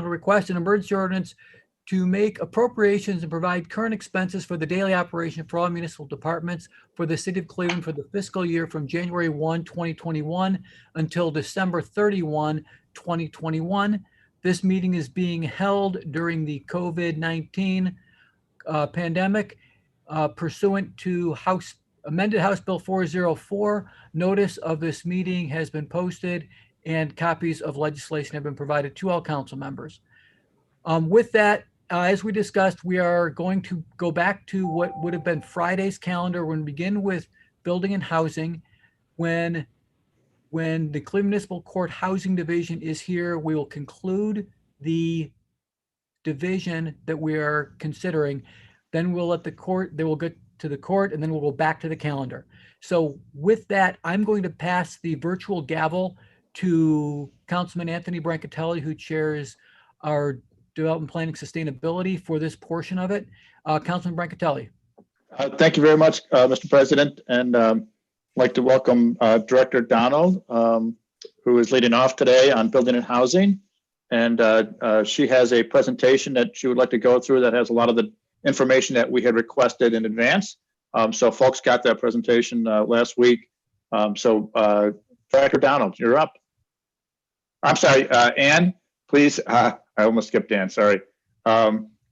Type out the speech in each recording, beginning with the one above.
request an emergency ordinance to make appropriations and provide current expenses for the daily operation for all municipal departments for the city of Cleveland for the fiscal year from January 1, 2021 until December 31, 2021. This meeting is being held during the COVID-19 pandemic pursuant to amended House Bill 404. Notice of this meeting has been posted and copies of legislation have been provided to all council members. With that, as we discussed, we are going to go back to what would have been Friday's calendar. We're going to begin with building and housing. When the Cleveland Municipal Court Housing Division is here, we will conclude the division that we are considering. Then we'll let the court, they will get to the court, and then we'll go back to the calendar. So with that, I'm going to pass the virtual gavel to Councilman Anthony Brancatelli, who chairs our Development Planning Sustainability for this portion of it. Councilman Brancatelli. Thank you very much, Mr. President, and I'd like to welcome Director Donald, who is leading off today on building and housing. And she has a presentation that she would like to go through that has a lot of the information that we had requested in advance. So folks got that presentation last week. Director Donald, you're up. I'm sorry, Ann, please. I almost skipped Ann, sorry.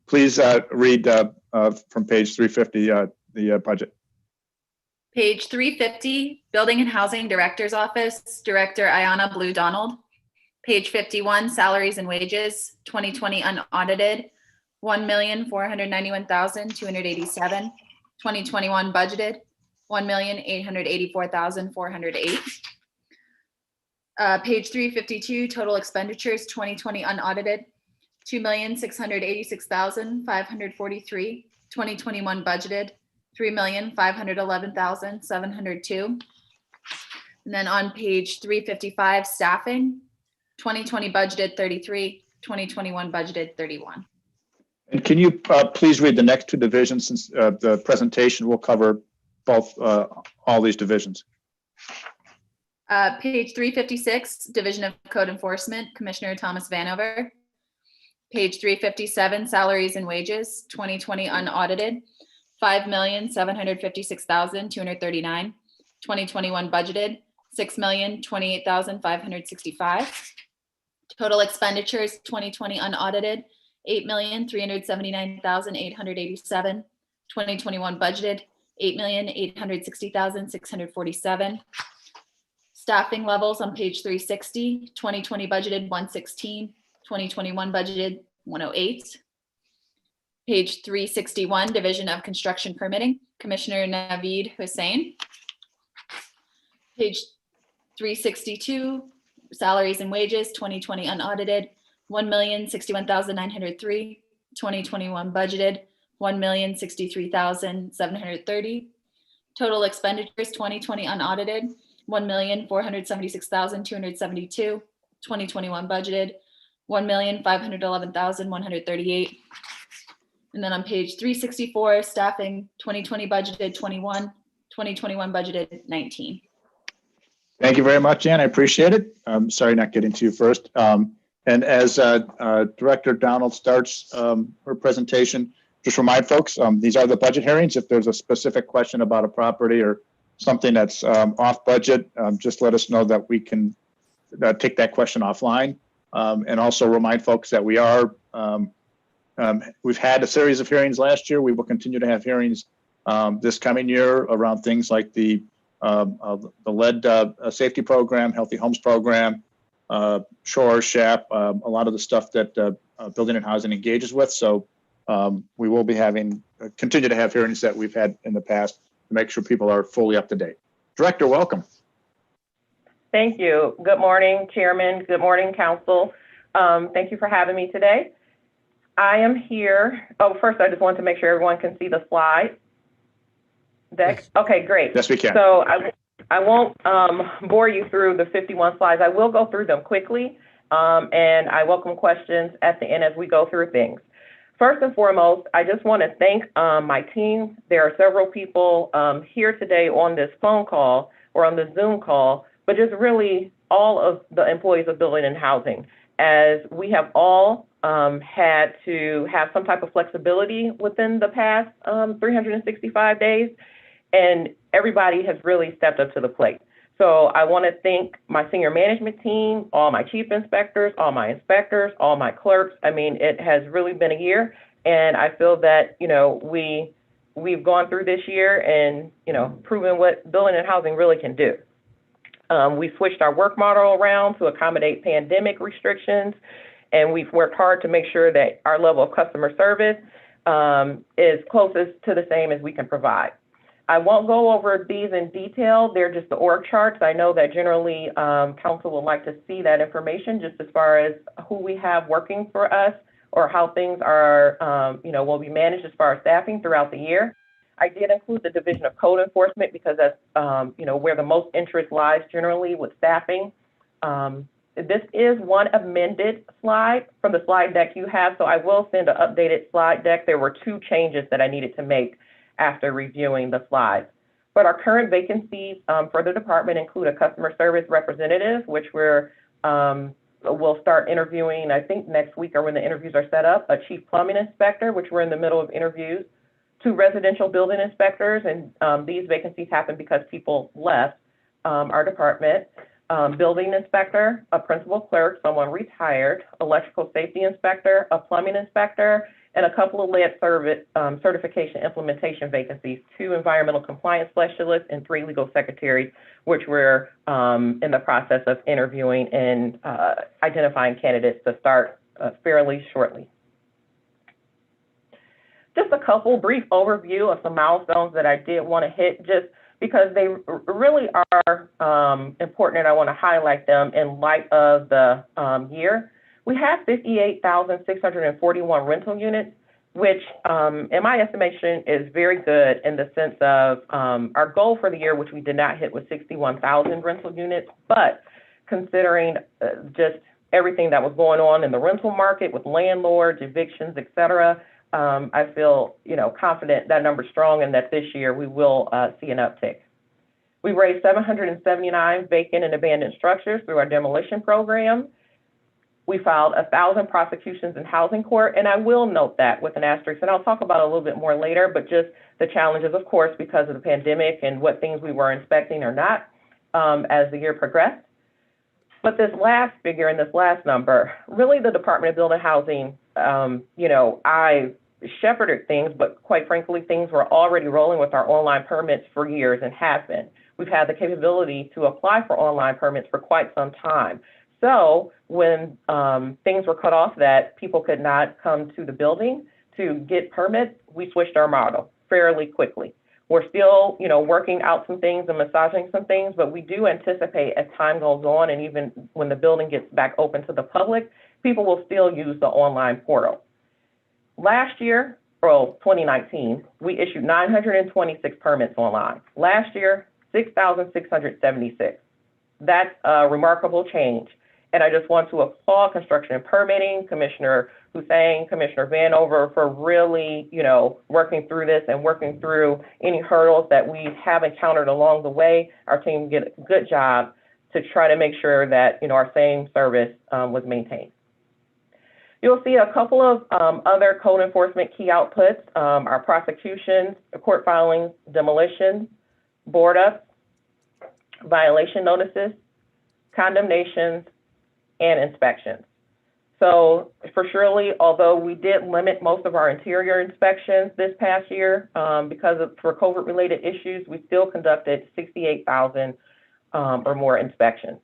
Please read from page 350, the budget. Page 350, Building and Housing Director's Office, Director Ayanna Blue Donald. Page 51, Salaries and Wages, 2020 unaudited, 1,491,287. 2021 budgeted, 1,884,408. Page 352, total expenditures, 2020 unaudited, 2,686,543. 2021 budgeted, 3,511,702. And then on page 355, staffing, 2020 budgeted 33, 2021 budgeted 31. And can you please read the next two divisions, since the presentation will cover both all these divisions. Page 356, Division of Code Enforcement, Commissioner Thomas Vanover. Page 357, Salaries and Wages, 2020 unaudited, 5,756,239. 2021 budgeted, 6,028,565. Total expenditures, 2020 unaudited, 8,379,887. 2021 budgeted, 8,860,647. Staffing levels on page 360, 2020 budgeted 116, 2021 budgeted 108. Page 361, Division of Construction Permitting, Commissioner Naveed Hussain. Page 362, Salaries and Wages, 2020 unaudited, 1,061,903. 2021 budgeted, 1,063,730. Total expenditures, 2020 unaudited, 1,476,272. 2021 budgeted, 1,511,138. And then on page 364, staffing, 2020 budgeted 21, 2021 budgeted 19. Thank you very much, Ann. I appreciate it. I'm sorry not getting to you first. And as Director Donald starts her presentation, just remind folks, these are the budget hearings. If there's a specific question about a property or something that's off budget, just let us know that we can take that question offline. And also remind folks that we are, we've had a series of hearings last year. We will continue to have hearings this coming year around things like the lead safety program, healthy homes program, SHORE, SHAP, a lot of the stuff that building and housing engages with. So we will be continue to have hearings that we've had in the past to make sure people are fully up to date. Director, welcome. Thank you. Good morning, Chairman. Good morning, Council. Thank you for having me today. I am here. Oh, first, I just want to make sure everyone can see the slide deck. Yes. Okay, great. Yes, we can. So I won't bore you through the 51 slides. I will go through them quickly, and I welcome questions at the end as we go through things. First and foremost, I just want to thank my team. There are several people here today on this phone call or on the Zoom call, but just really all of the employees of Building and Housing, as we have all had to have some type of flexibility within the past 365 days, and everybody has really stepped up to the plate. So I want to thank my senior management team, all my chief inspectors, all my inspectors, all my clerks. I mean, it has really been a year, and I feel that, you know, we've gone through this year and, you know, proven what building and housing really can do. We switched our work model around to accommodate pandemic restrictions, and we've worked hard to make sure that our level of customer service is closest to the same as we can provide. I won't go over these in detail. They're just the org charts. I know that generally council would like to see that information just as far as who we have working for us or how things are, you know, will be managed as far as staffing throughout the year. I did include the Division of Code Enforcement because that's, you know, where the most interest lies generally with staffing. This is one amended slide from the slide deck you have, so I will send an updated slide deck. There were 2 changes that I needed to make after reviewing the slides. But our current vacancies for the department include a customer service representative, which we'll start interviewing, I think next week or when the interviews are set up, a chief plumbing inspector, which we're in the middle of interviews, 2 residential building inspectors, and these vacancies happened because people left our department, building inspector, a principal clerk, someone retired, electrical safety inspector, a plumbing inspector, and a couple of lead certification implementation vacancies, 2 environmental compliance specialists and 3 legal secretaries, which we're in the process of interviewing and identifying candidates to start fairly shortly. Just a couple brief overview of some milestones that I did want to hit just because they really are important and I want to highlight them in light of the year. We have 58,641 rental units, which in my estimation is very good in the sense of our goal for the year, which we did not hit, was 61,000 rental units. But considering just everything that was going on in the rental market with landlords, evictions, et cetera, I feel, you know, confident that number's strong and that this year we will see an uptick. We raised 779 vacant and abandoned structures through our demolition program. We filed 1,000 prosecutions in housing court, and I will note that with an asterisk, and I'll talk about it a little bit more later, but just the challenges, of course, because of the pandemic and what things we were inspecting or not as the year progressed. But this last figure and this last number, really the Department of Building and Housing, you know, I shepherded things, but quite frankly, things were already rolling with our online permits for years and have been. We've had the capability to apply for online permits for quite some time. So when things were cut off that people could not come to the building to get permits, we switched our model fairly quickly. We're still, you know, working out some things and massaging some things, but we do anticipate as time goes on and even when the building gets back open to the public, people will still use the online portal. Last year, 2019, we issued 926 permits online. Last year, 6,676. That's a remarkable change. And I just want to applaud construction and permitting, Commissioner Hussein, Commissioner Vanover for really, you know, working through this and working through any hurdles that we have encountered along the way. Our team did a good job to try to make sure that, you know, our same service was maintained. You'll see a couple of other code enforcement key outputs, our prosecutions, court filings, demolition, board ups, violation notices, condemnations, and inspections. So for surely, although we did limit most of our interior inspections this past year for COVID-related issues, we still conducted 68,000 or more inspections.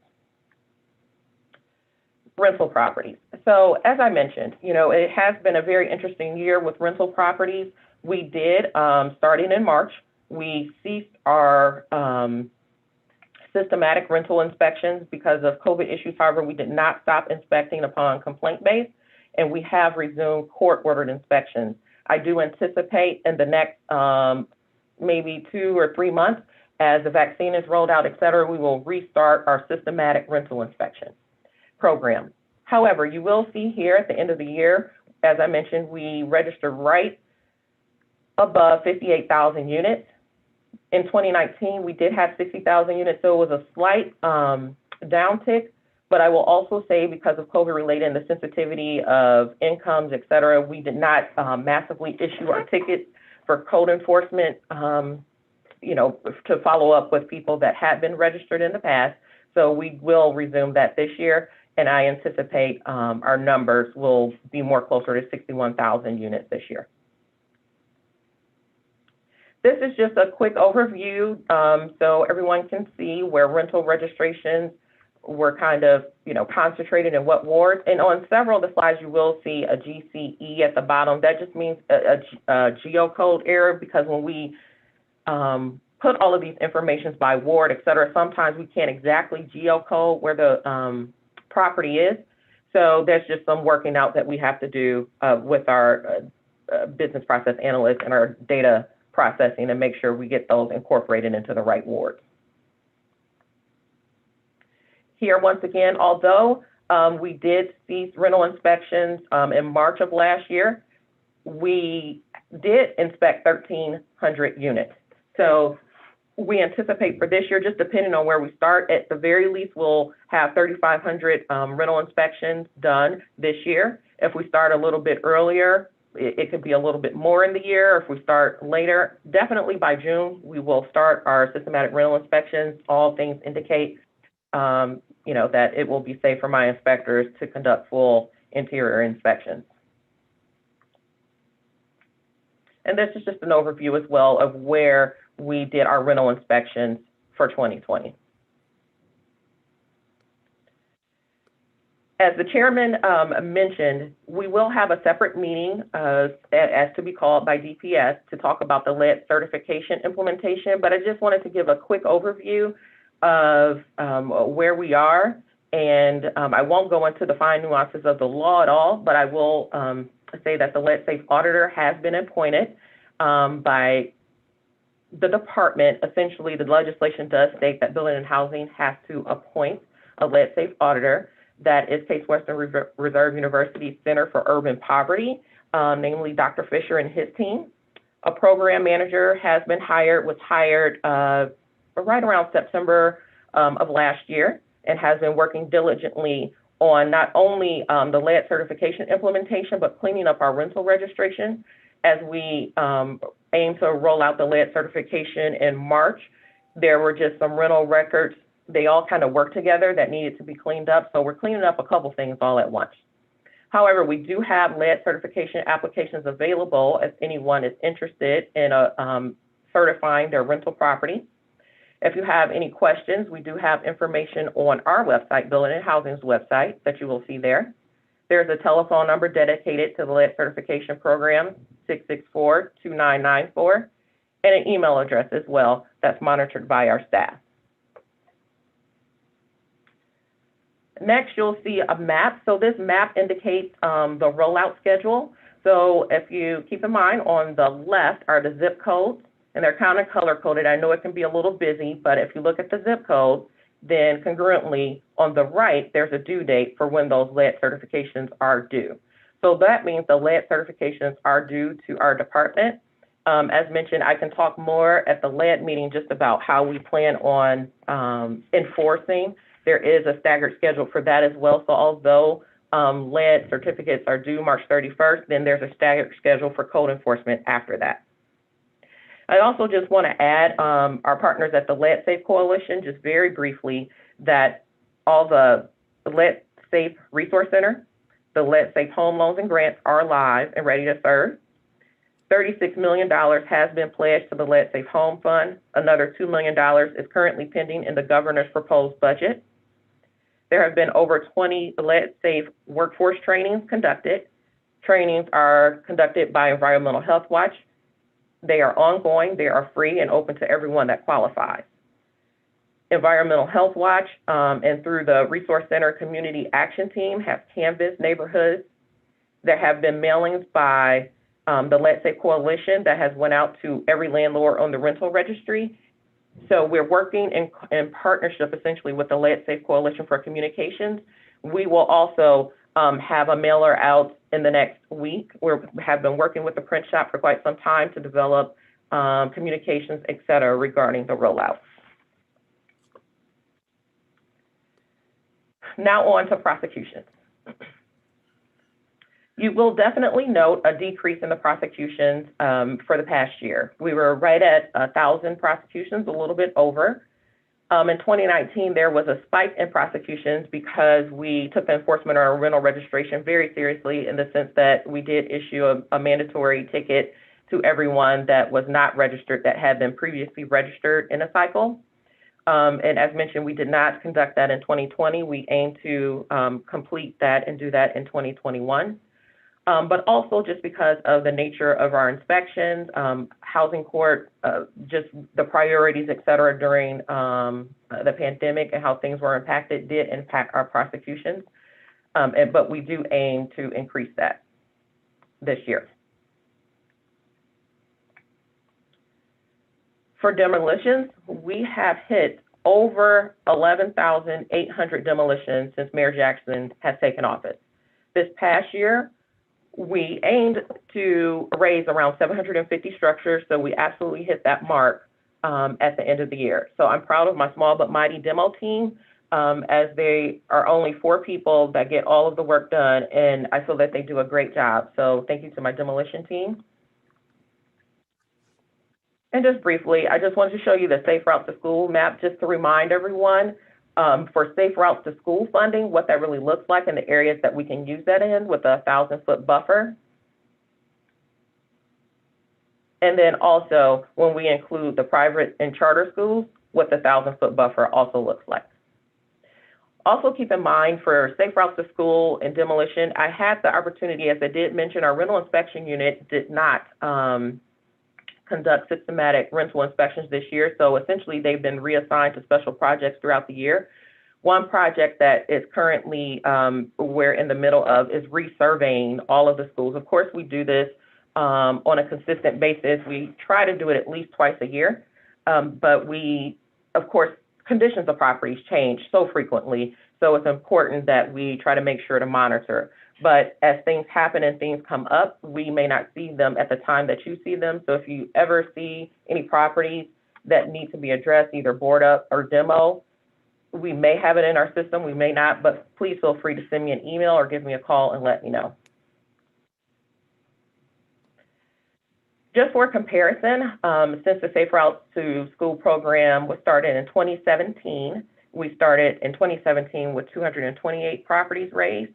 Rental properties. So as I mentioned, you know, it has been a very interesting year with rental properties. We did, starting in March, we ceased our systematic rental inspections because of COVID issues. However, we did not stop inspecting upon complaint base, and we have resumed court-ordered inspections. I do anticipate in the next maybe 2 or 3 months, as the vaccine is rolled out, et cetera, we will restart our systematic rental inspection program. However, you will see here at the end of the year, as I mentioned, we registered right above 58,000 units. In 2019, we did have 60,000 units, so it was a slight downtick, But I will also say, because of COVID related and the sensitivity of incomes, et cetera, we did not massively issue our tickets for code enforcement, to follow up with people that had been registered in the past. So we will resume that this year. And I anticipate our numbers will be more closer to 61,000 units this year. This is just a quick overview so everyone can see where rental registrations were kind of, concentrated in what wards. And on several of the slides, you will see a GCE at the bottom. That just means a geocode error, because when we put all of these informations by ward, et cetera, sometimes we can't exactly geocode where the property is. So there's just some working out that we have to do with our business process analysts and our data processing to make sure we get those incorporated into the right wards. Here, once again, although we did cease rental inspections in March of last year, we did inspect 1,300 units. So we anticipate for this year, just depending on where we start, at the very least, we'll have 3,500 rental inspections done this year. If we start a little bit earlier, it could be a little bit more in the year. If we start later, definitely by June, we will start our systematic rental inspections. All things indicate that it will be safe for my inspectors to conduct full interior inspections. And this is just an overview as well of where we did our rental inspections for 2020. As the chairman mentioned, we will have a separate meeting as to be called by DPS to talk about the lead certification implementation, but I just wanted to give a quick overview of where we are. And I won't go into the fine nuances of the law at all, but I will say that the lead safe auditor has been appointed by the department. Essentially, the legislation does state that Building and Housing has to appoint a lead safe auditor. That is Case Western Reserve University Center for Urban Poverty, namely Dr. Fisher and his team. A program manager was hired right around September of last year, and has been working diligently on not only the lead certification implementation, but cleaning up our rental registration as we aim to roll out the lead certification in March. There were just some rental records. They all kind of work together that needed to be cleaned up. So we're cleaning up a couple things all at once. However, we do have lead certification applications available if anyone is interested in certifying their rental property. If you have any questions, we do have information on our website, Building and Housing's website, that you will see there. There's a telephone number dedicated to the lead certification program, 664-2994, and an email address as well that's monitored by our staff. Next, you'll see a map. So this map indicates the rollout schedule. So if you keep in mind, on the left are the zip codes, and they're kind of color coded. I know it can be a little busy, but if you look at the zip code, then congruently on the right, there's a due date for when those lead certifications are due. So that means the lead certifications are due to our department. As mentioned, I can talk more at the lead meeting just about how we plan on enforcing. There is a staggered schedule for that as well. So although lead certificates are due March 31st, then there's a staggered schedule for code enforcement after that. I also just want to add our partners at the Lead Safe Coalition, just very briefly, that all the Lead Safe Resource Center, the Lead Safe Home Loans and Grants are live and ready to serve. $36 million has been pledged to the Lead Safe Home Fund. Another $2 million is currently pending in the governor's proposed budget. There have been over 20 Lead Safe workforce trainings conducted. Trainings are conducted by Environmental Health Watch. They are ongoing, they are free and open to everyone that qualifies. Environmental Health Watch and through the Resource Center Community Action Team have canvassed neighborhoods. There have been mailings by the Lead Safe Coalition that has went out to every landlord on the rental registry. So we're working in partnership essentially with the Lead Safe Coalition for Communications. We will also have a mailer out in the next week. We have been working with the print shop for quite some time to develop communications, et cetera, regarding the rollout. Now on to prosecutions. You will definitely note a decrease in the prosecutions for the past year. We were right at 1,000 prosecutions, a little bit over. In 2019, there was a spike in prosecutions because we took the enforcement of our rental registration very seriously, in the sense that we did issue a mandatory ticket to everyone that was not registered, that had been previously registered in a cycle. And as mentioned, we did not conduct that in 2020. We aim to complete that and do that in 2021. But also just because of the nature of our inspections, housing court, just the priorities, et cetera, during the pandemic and how things were impacted did impact our prosecutions. But we do aim to increase that this year. For demolitions, we have hit over 11,800 demolitions since Mayor Jackson has taken office. This past year, we aimed to raise around 750 structures, so we absolutely hit that mark at the end of the year. So I'm proud of my small but mighty demo team, as they are only 4 people that get all of the work done, and I feel that they do a great job. So thank you to my demolition team. And just briefly, I just wanted to show you the Safe Route to School map, just to remind everyone, for Safe Routes to School funding, what that really looks like and the areas that we can use that in with a 1,000-foot buffer. And then also, when we include the private and charter schools, what the 1,000-foot buffer also looks like. Also keep in mind, for Safe Routes to School and demolition, I had the opportunity, as I did mention, our rental inspection unit did not conduct systematic rental inspections this year. So essentially, they've been reassigned to special projects throughout the year. One project that is currently we're in the middle of is resurveying all of the schools. Of course, we do this on a consistent basis. We try to do it at least twice a year, but we, of course, conditions of properties change so frequently. So it's important that we try to make sure to monitor. But as things happen and things come up, we may not see them at the time that you see them. So if you ever see any properties that need to be addressed, either board up or demo, we may have it in our system, we may not, but please feel free to send me an email or give me a call and let me know. Just for comparison, since the Safe Routes to School program was started in 2017, we started in 2017 with 228 properties raised.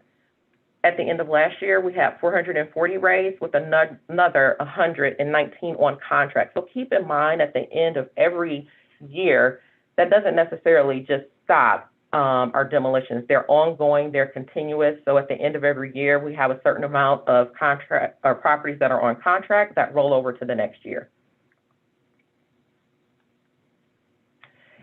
At the end of last year, we had 440 raised with another 119 on contract. So keep in mind, at the end of every year, that doesn't necessarily just stop our demolitions. They're ongoing, they're continuous. So at the end of every year, we have a certain amount of contract or properties that are on contract that roll over to the next year.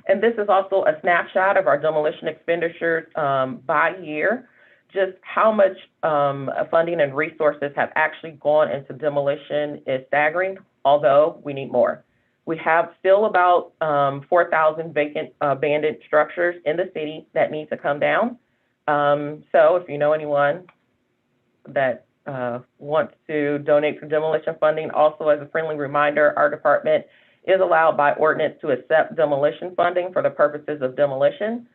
And this is also a snapshot of our demolition expenditures by year. Just how much funding and resources have actually gone into demolition is staggering, although we need more. We have still about 4,000 vacant abandoned structures in the city that need to come down. So if you know anyone that wants to donate for demolition funding, also as a friendly reminder, our department is allowed by ordinance to accept demolition funding for the purposes of demolition.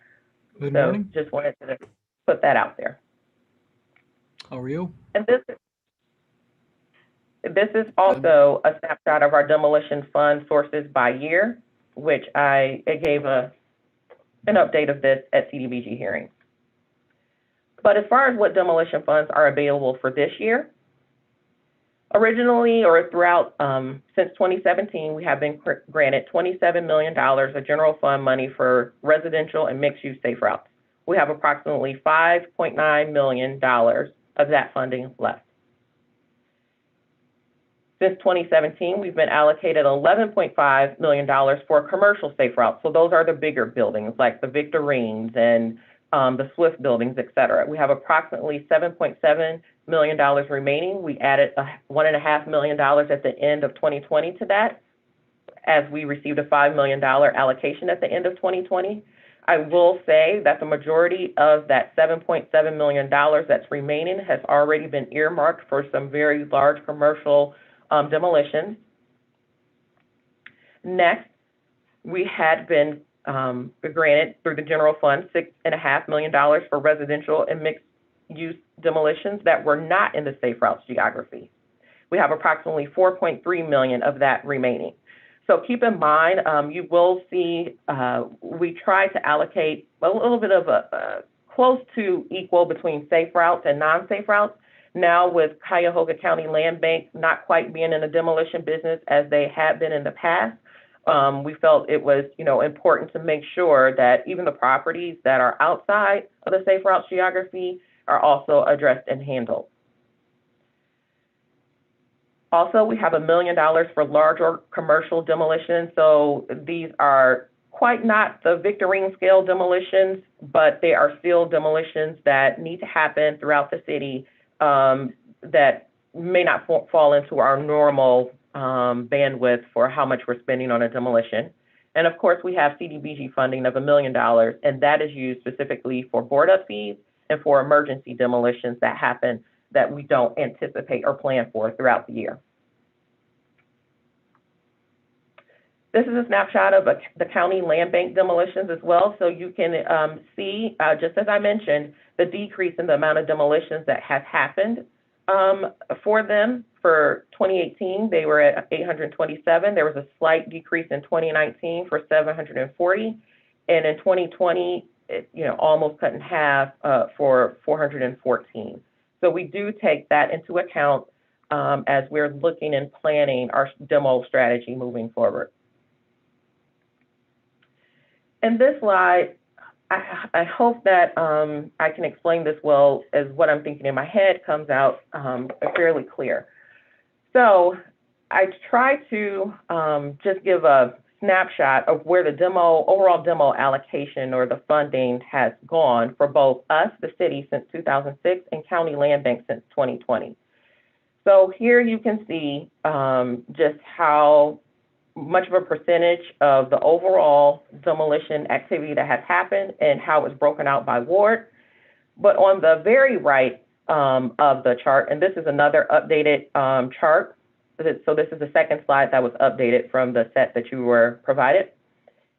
Good So morning. just wanted to put that out there. How are you? And this is also a snapshot of our demolition fund sources by year, which I gave an update of this at CDBG hearings. But as far as what demolition funds are available for this year, originally or throughout since 2017, we have been granted $27 million of general fund money for residential and mixed-use safe routes. We have approximately $5.9 million of that funding left. Since 2017, we've been allocated $11.5 million for commercial safe routes. So those are the bigger buildings like the Victorines and the Swift buildings, et cetera. We have approximately $7.7 million remaining. We added $1.5 million at the end of 2020 to that, as we received a $5 million allocation at the end of 2020. I will say that the majority of that $7.7 million that's remaining has already been earmarked for some very large commercial demolitions. Next, we had been granted through the general fund, $6.5 million for residential and mixed-use demolitions that were not in the safe routes geography. We have approximately $4.3 million of that remaining. So keep in mind, you will see we try to allocate a little bit of a close to equal between safe routes and non-safe routes. Now with Cuyahoga County Land Bank not quite being in the demolition business as they had been in the past, we felt it was, important to make sure that even the properties that are outside of the safe routes geography are also addressed and handled. Also, we have $1 million for larger commercial demolitions. So these are quite not the Victorine scale demolitions, but they are still demolitions that need to happen throughout the city that may not fall into our normal bandwidth for how much we're spending on a demolition. And of course, we have CDBG funding of $1 million, and that is used specifically for board up fees and for emergency demolitions that happen that we don't anticipate or plan for throughout the year. This is a snapshot of the county land bank demolitions as well. So you can see, just as I mentioned, the decrease in the amount of demolitions that has happened for them. For 2018, they were at 827. There was a slight decrease in 2019 for 740. And in 2020, it, almost cut in half for 414. So we do take that into account as we're looking and planning our demo strategy moving forward. In this slide, I hope that I can explain this well, as what I'm thinking in my head comes out fairly clear. So I try to just give a snapshot of where the overall demo allocation or the funding has gone for both us, the city, since 2006 and county land bank since 2020. So here you can see just how much of a percentage of the overall demolition activity that has happened and how it's broken out by ward. But on the very right of the chart, and this is another updated chart. So this is the second slide that was updated from the set that you were provided.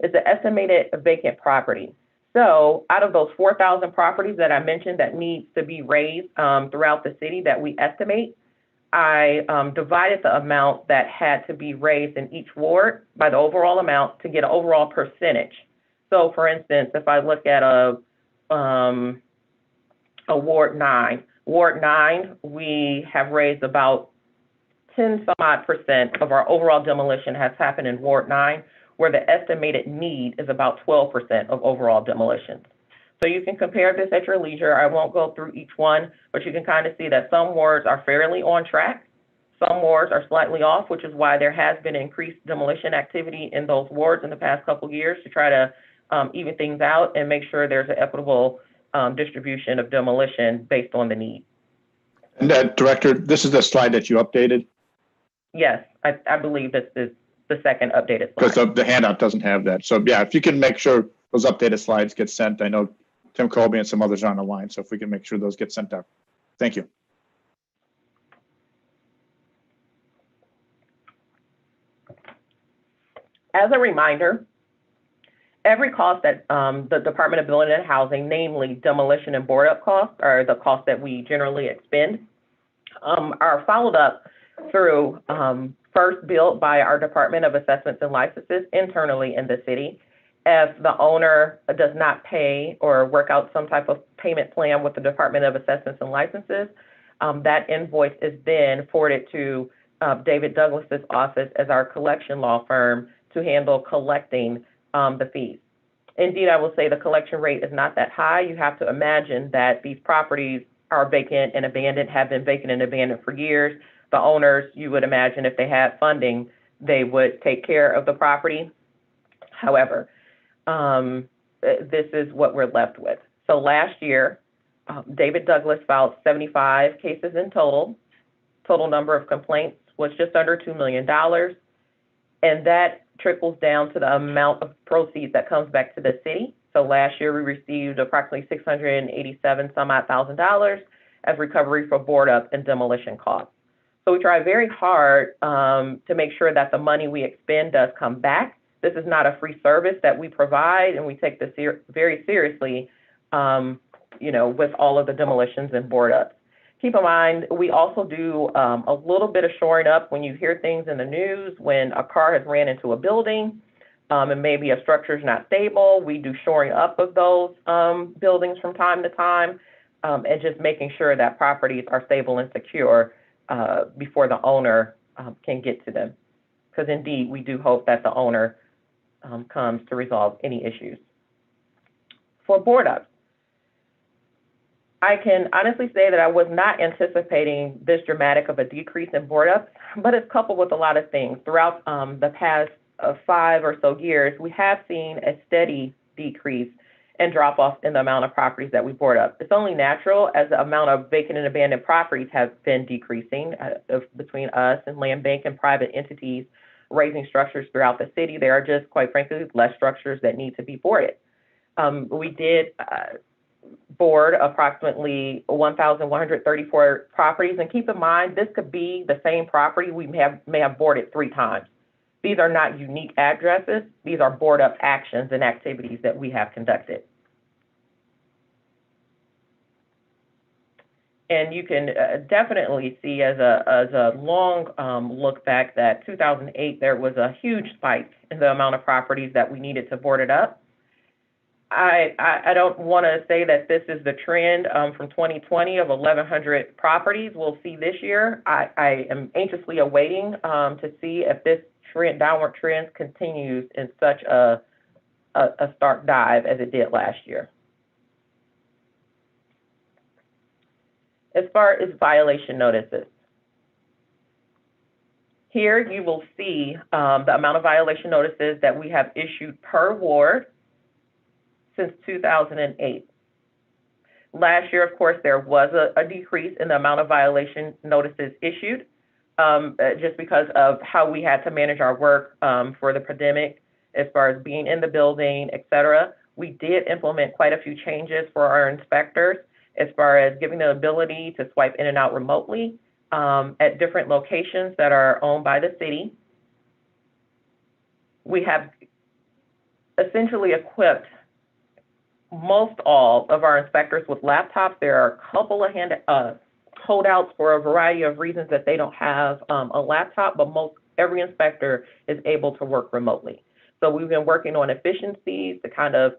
It's the estimated vacant property. So out of those 4,000 properties that I mentioned that needs to be raised throughout the city that we estimate, I divided the amount that had to be raised in each ward by the overall amount to get an overall percentage. So for instance, if I look at a Ward 9, we have raised about 10% of our overall demolition has happened in Ward 9, where the estimated need is about 12% of overall demolitions. So you can compare this at your leisure. I won't go through each one, but you can kind of see that some wards are fairly on track. Some wards are slightly off, which is why there has been increased demolition activity in those wards in the past couple of years to try to even things out and make sure there's an equitable distribution of demolition based on the need. And Director, this is the slide that you updated? Yes, I believe this is the second updated slide. Because the handout doesn't have that. So yeah, if you can make sure those updated slides get sent. I know Tim Colby and some others are on the line, so if we can make sure those get sent out. Thank you. As a reminder, every cost that the Department of Building and Housing, namely demolition and board up costs, are the costs that we generally expend, are followed up through first billed by our Department of Assessments and Licenses internally in the city. If the owner does not pay or work out some type of payment plan with the Department of Assessments and Licenses, that invoice is then forwarded to David Douglas's office as our collection law firm to handle collecting the fees. Indeed, I will say the collection rate is not that high. You have to imagine that these properties are vacant and abandoned, have been vacant and abandoned for years. The owners, you would imagine if they had funding, they would take care of the property. However, this is what we're left with. So last year, David Douglas filed 75 cases in total. Total number of complaints was just under $2 million. And that trickles down to the amount of proceeds that comes back to the city. So last year we received approximately $687 some odd thousand as recovery for board up and demolition costs. So we try very hard to make sure that the money we expend does come back This is not a free service that we provide, and we take this very seriously, with all of the demolitions and board ups. Keep in mind, we also do a little bit of shoring up when you hear things in the news, when a car has ran into a building and maybe a structure is not stable. We do shoring up of those buildings from time to time, and just making sure that properties are stable and secure before the owner can get to them. Because indeed, we do hope that the owner comes to resolve any issues. For board ups, I can honestly say that I was not anticipating this dramatic of a decrease in board ups, but it's coupled with a lot of things. Throughout the past 5 or so years, we have seen a steady decrease and drop off in the amount of properties that we board up. It's only natural as the amount of vacant and abandoned properties have been decreasing between us and land bank and private entities raising structures throughout the city. There are just, quite frankly, less structures that need to be boarded. We did board approximately 1,134 properties, and keep in mind, this could be the same property we may have boarded 3 times. These are not unique addresses. These are board up actions and activities that we have conducted. And you can definitely see as a long look back that 2008, there was a huge spike in the amount of properties that we needed to board it up. I don't want to say that this is the trend from 2020 of 1,100 properties we'll see this year. I am anxiously awaiting to see if this downward trend continues in such a stark dive as it did last year. As far as violation notices, here you will see the amount of violation notices that we have issued per ward since 2008. Last year, of course, there was a decrease in the amount of violation notices issued just because of how we had to manage our work for the pandemic, as far as being in the building, et cetera. We did implement quite a few changes for our inspectors, as far as giving the ability to swipe in and out remotely at different locations that are owned by the city. We have essentially equipped most all of our inspectors with laptops. There are a couple of holdouts for a variety of reasons that they don't have a laptop, but every inspector is able to work remotely. So we've been working on efficiencies to kind of,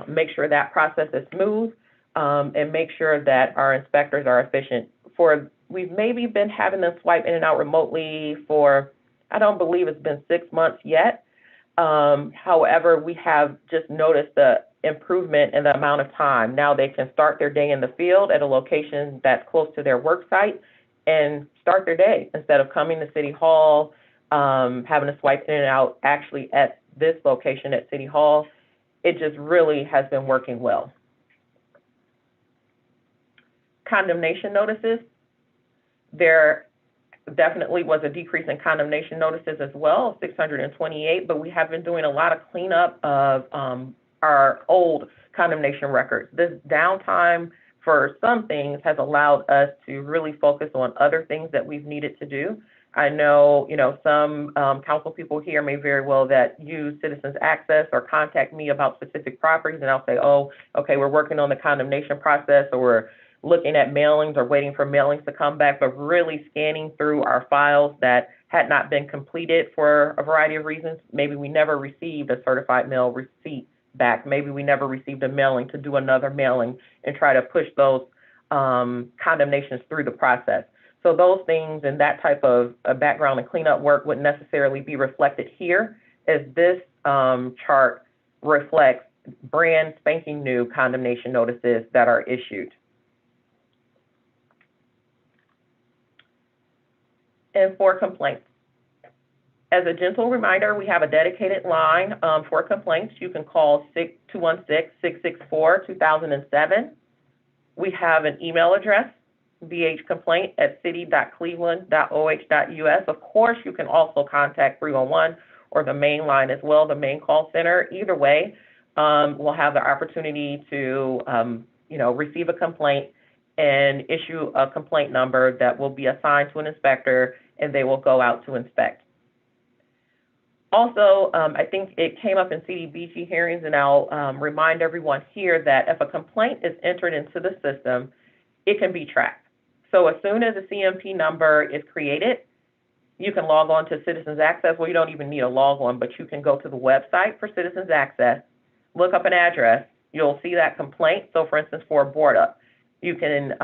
make sure that process is smooth and make sure that our inspectors are efficient. We've maybe been having them swipe in and out remotely for, I don't believe it's been 6 months yet. However, we have just noticed the improvement in the amount of time. Now they can start their day in the field at a location that's close to their work site and start their day instead of coming to City Hall, having to swipe in and out actually at this location at City Hall. It just really has been working well. Condemnation notices. There definitely was a decrease in condemnation notices as well, 628, but we have been doing a lot of cleanup of our old condemnation records. This downtime for some things has allowed us to really focus on other things that we've needed to do. I know, some council people here may very well that use citizens access or contact me about specific properties, and I'll say, oh, okay, we're working on the condemnation process, or we're looking at mailings or waiting for mailings to come back, but really scanning through our files that had not been completed for a variety of reasons. Maybe we never received a certified mail receipt back. Maybe we never received a mailing to do another mailing and try to push those condemnations through the process. So those things and that type of background and cleanup work wouldn't necessarily be reflected here, as this chart reflects brand spanking new condemnation notices that are issued. And for complaints, as a gentle reminder, we have a dedicated line for complaints. You can call 216-664-2007. We have an email address, bhcomplaint@city.cleveland.oh.us. Of course, you can also contact 311 or the main line as well, the main call center. Either way, we'll have the opportunity to, receive a complaint and issue a complaint number that will be assigned to an inspector, and they will go out to inspect. Also, I think it came up in CDBG hearings, and I'll remind everyone here that if a complaint is entered into the system, it can be tracked. So as soon as a CMP number is created, you can log on to Citizens Access. Well, you don't even need a log on, but you can go to the website for Citizens Access, look up an address, you'll see that complaint. So for instance, for a board up, you can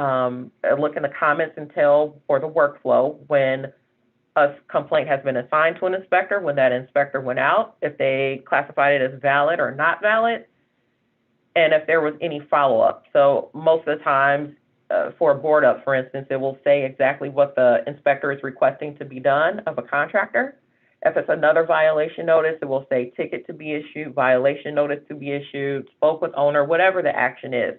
look in the comments and tell, or the workflow, when a complaint has been assigned to an inspector, when that inspector went out, if they classified it as valid or not valid, and if there was any follow-up. So most of the times, for a board up, for instance, it will say exactly what the inspector is requesting to be done of a contractor. If it's another violation notice, it will say ticket to be issued, violation notice to be issued, spoke with owner, whatever the action is.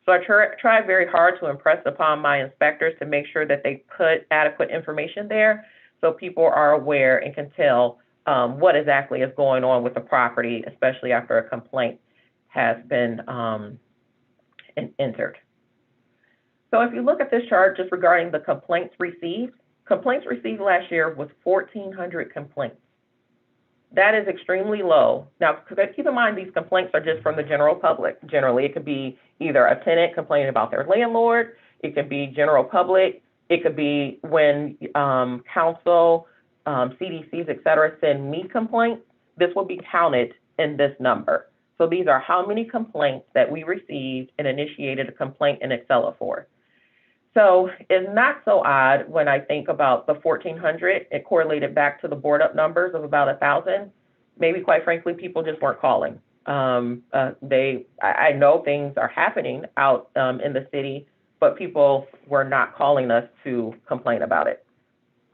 So I try very hard to impress upon my inspectors to make sure that they put adequate information there so people are aware and can tell what exactly is going on with the property, especially after a complaint has been entered. So if you look at this chart just regarding the complaints received last year was 1,400 complaints. That is extremely low. Now, keep in mind, these complaints are just from the general public. Generally, it could be either a tenant complaining about their landlord, it could be general public, it could be when council, CDCs, et cetera, send me complaints. This will be counted in this number. So these are how many complaints that we received and initiated a complaint in Excel for. So it's not so odd when I think about the 1,400, it correlated back to the board up numbers of about 1,000. Maybe quite frankly, people just weren't calling. I know things are happening out in the city, but people were not calling us to complain about it.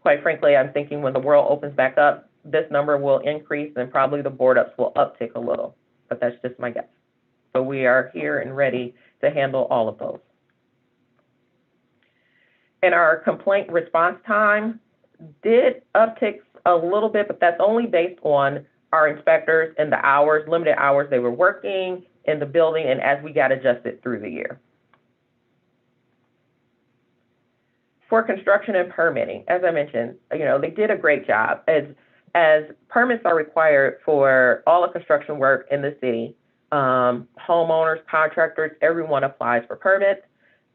Quite frankly, I'm thinking when the world opens back up, this number will increase and probably the board ups will uptick a little, but that's just my guess. So we are here and ready to handle all of those. And our complaint response time did uptick a little bit, but that's only based on our inspectors and the hours, limited hours they were working in the building and as we got adjusted through the year. For construction and permitting, as I mentioned, they did a great job. As permits are required for all the construction work in the city, homeowners, contractors, everyone applies for permits.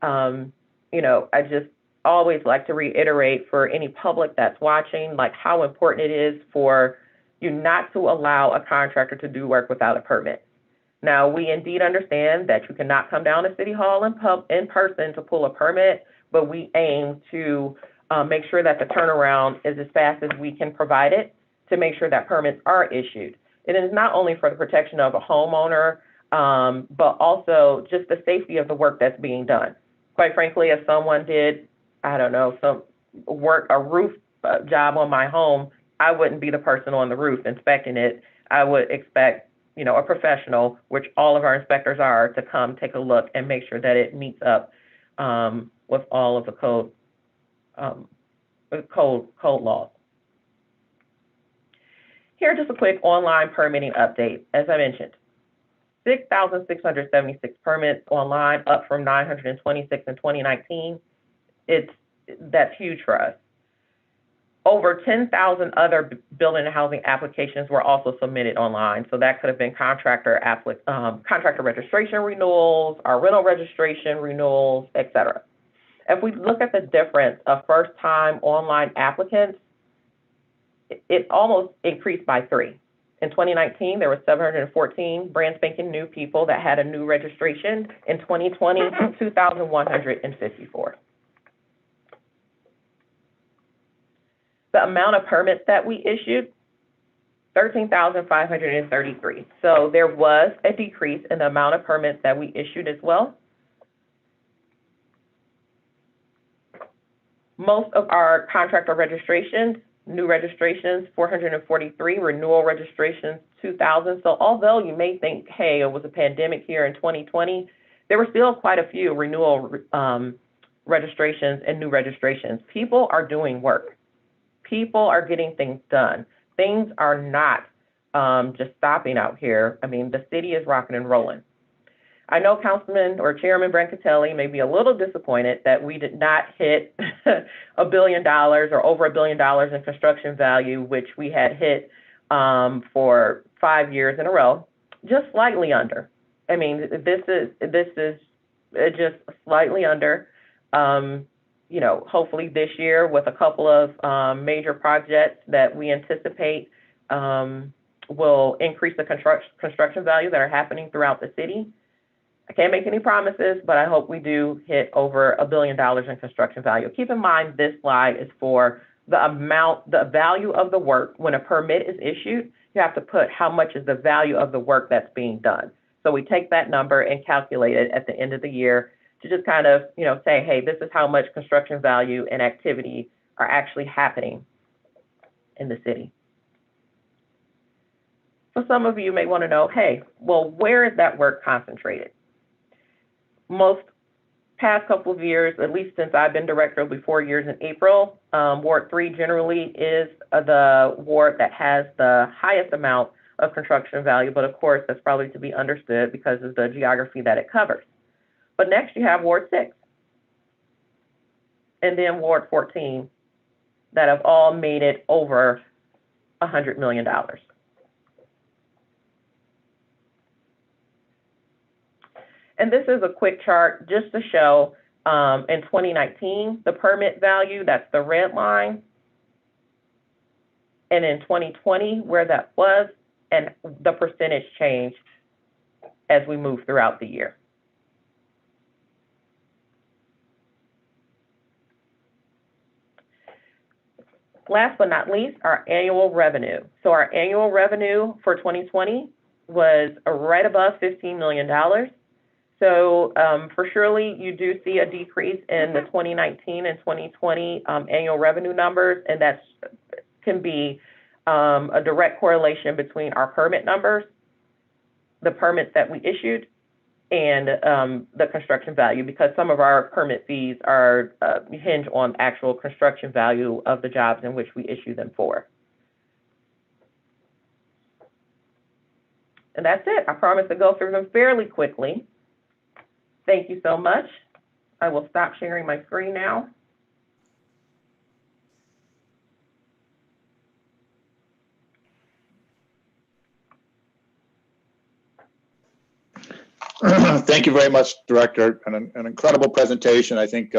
I just always like to reiterate for any public that's watching, like how important it is for you not to allow a contractor to do work without a permit. Now, we indeed understand that you cannot come down to City Hall in person to pull a permit, but we aim to make sure that the turnaround is as fast as we can provide it to make sure that permits are issued. It is not only for the protection of a homeowner, but also just the safety of the work that's being done. Quite frankly, if someone did, some work, a roof job on my home, I wouldn't be the person on the roof inspecting it. I would expect, a professional, which all of our inspectors are, to come take a look and make sure that it meets up with all of the code laws. Here's just a quick online permitting update. As I mentioned, 6,676 permits online, up from 926 in 2019. That's huge for us. Over 10,000 other building and housing applications were also submitted online. So that could have been contractor registration renewals, our rental registration renewals, et cetera. If we look at the difference of first-time online applicants, it almost increased by 3. In 2019, there were 714 brand spanking new people that had a new registration. In 2020, 2,154. The amount of permits that we issued, 13,533. So there was a decrease in the amount of permits that we issued as well. Most of our contractor registrations, new registrations, 443, renewal registrations, 2,000. So although you may think, hey, it was a pandemic here in 2020, there were still quite a few renewal registrations and new registrations. People are doing work. People are getting things done. Things are not just stopping out here. I mean, the city is rocking and rolling. I know Councilman or Chairman Brancatelli may be a little disappointed that we did not hit $1 billion or over $1 billion in construction value, which we had hit for 5 years in a row, just slightly under. I mean, this is just slightly under. You know, hopefully this year with a couple of major projects that we anticipate will increase the construction value that are happening throughout the city. I can't make any promises, but I hope we do hit over $1 billion in construction value. Keep in mind, this slide is for the value of the work. When a permit is issued, you have to put how much is the value of the work that's being done. So we take that number and calculate it at the end of the year to just kind of, you know, say, hey, this is how much construction value and activity are actually happening in the city. So some of you may want to know, hey, well, where is that work concentrated? Most past couple of years, at least since I've been director, it'll be 4 years in April, Ward 3 generally is the ward that has the highest amount of construction value, but of course, that's probably to be understood because of the geography that it covers. But next you have Ward 6, and then Ward 14 that have all made it over $100 million. And this is a quick chart just to show in 2019, the permit value, that's the red line, and in 2020, where that was, and the percentage change as we move throughout the year. Last but not least, our annual revenue. So our annual revenue for 2020 was right above $15 million. So for surely, you do see a decrease in the 2019 and 2020 annual revenue numbers, and that can be a direct correlation between our permit numbers, the permits that we issued, and the construction value, because some of our permit fees are hinge on actual construction value of the jobs in which we issue them for. And that's it. I promise to go through them fairly quickly. Thank you so much. I will stop sharing my screen now. Thank you very much, Director. An incredible presentation. I think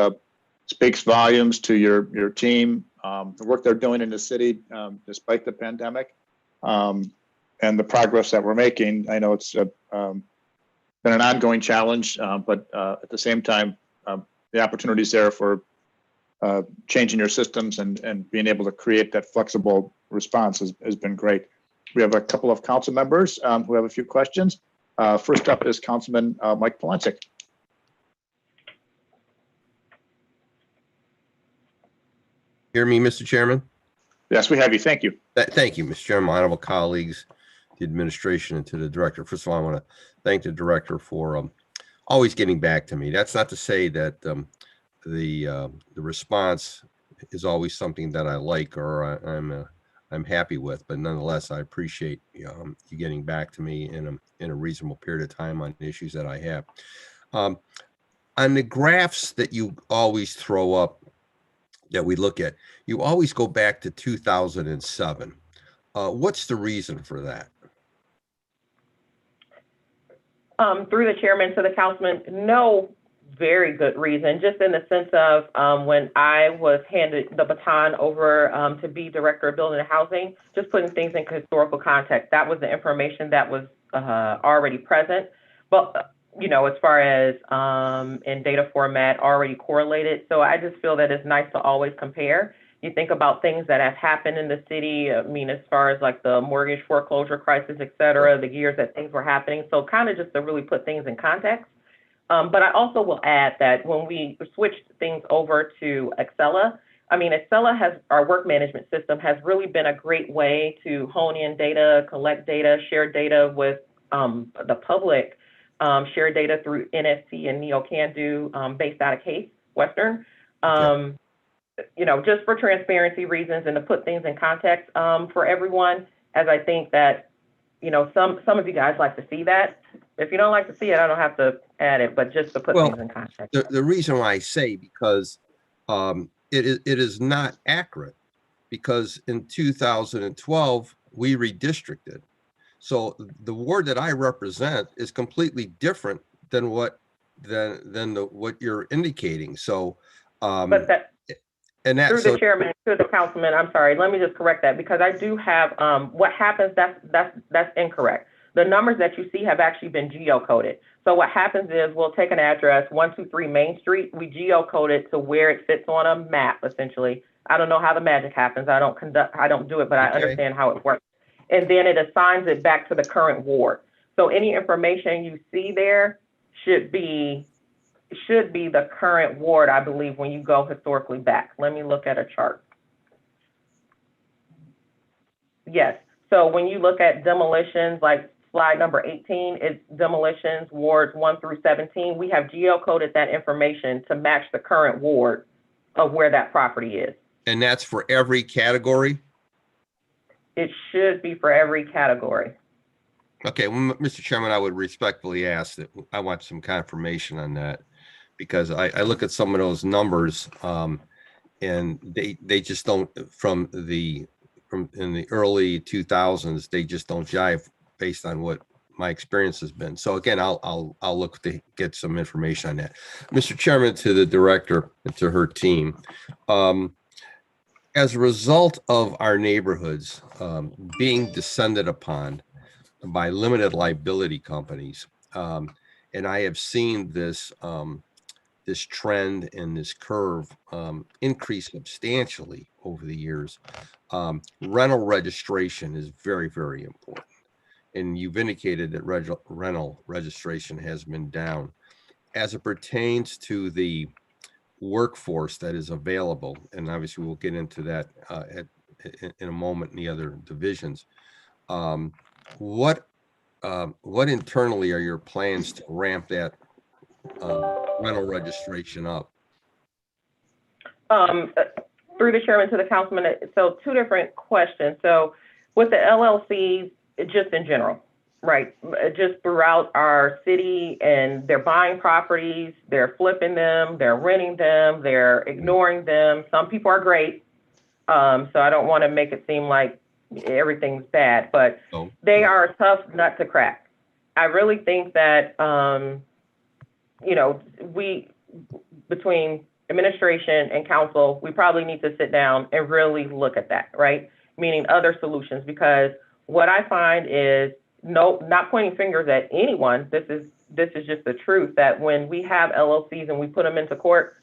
speaks volumes to your team, the work they're doing in the city despite the pandemic, and the progress that we're making. I know it's been an ongoing challenge, but at the same time, the opportunities there for changing your systems and being able to create that flexible response has been great. We have a couple of council members who have a few questions. First up is Councilman Mike Polensek. Hear me, Mr. Chairman? Yes, we have you. Thank you. Thank you, Mr. Chairman, my honorable colleagues, the administration, and to the director. First of all, I want to thank the director for always getting back to me. That's not to say that the response is always something that I like or I'm happy with, but nonetheless, I appreciate you getting back to me in a reasonable period of time on issues that I have. On the graphs that you always throw up that we look at, you always go back to 2007. What's the reason for that? Through the chairman to the councilman, no very good reason, just in the sense of when I was handed the baton over to be director of building and housing, just putting things in historical context. That was the information that was already present. But, you know, as far as in data format, already correlated. So I just feel that it's nice to always compare. You think about things that have happened in the city, I mean, as far as like the mortgage foreclosure crisis, et cetera, the years that things were happening. So kind of just to really put things in context. But I also will add that when we switched things over to Excella, I mean, Excella has, our work management system has really been a great way to hone in data, collect data, share data with the public, share data through NST and NeoCanDo based out of Case Western. You know, just for transparency reasons and to put things in context for everyone, as I think that, you know, some of you guys like to see that. If you don't like to see it, I don't have to add it, but just to put things in context. The reason why I say, because it is not accurate, because in 2012, we redistricted. So the ward that I represent is completely different than what what you're indicating. So, But that, and that, through so the chairman, through the councilman, I'm sorry, let me just correct that, because I do have, what happens, that's incorrect. The numbers that you see have actually been geocoded. So what happens is we'll take an address, 123 Main Street, we geocode it to where it fits on a map, essentially. I don't know how the magic happens. I don't do it, but I Okay. understand how it works. And then it assigns it back to the current ward. So any information you see there should be the current ward, I believe, when you go historically back. Let me look at a chart. Yes, so when you look at demolitions, like slide number 18, it's demolitions, wards 1 through 17. We have geocoded that information to match the current ward of where that property is. and that's for every category. It should be for every category. Okay, well, Mr. Chairman, I would respectfully ask that I want some confirmation on that, because I look at some of those numbers, and they just don't, from in the early 2000s, they just don't jive based on what my experience has been. So again, I'll look to get some information on that. Mr. Chairman, to the director and to her team, as a result of our neighborhoods being descended upon by limited liability companies, and I have seen this this trend and this curve increase substantially over the years. Rental registration is very, very important, and you've indicated that rental registration has been down. As it pertains to the workforce that is available, and obviously we'll get into that in a moment in the other divisions. What internally are your plans to ramp that rental registration up? Through the chairman to the councilman, so two different questions. So with the LLCs, just in general, right? Just throughout our city, and they're buying properties, they're flipping them, they're renting them, they're ignoring them. Some people are great. So I don't want to make it seem like everything's bad, but they are a tough nut to crack. I really think that, we, between administration and council, we probably need to sit down and really look at that, right? Meaning other solutions, because what I find is, not pointing fingers at anyone. This is just the truth, that when we have LLCs and we put them into court,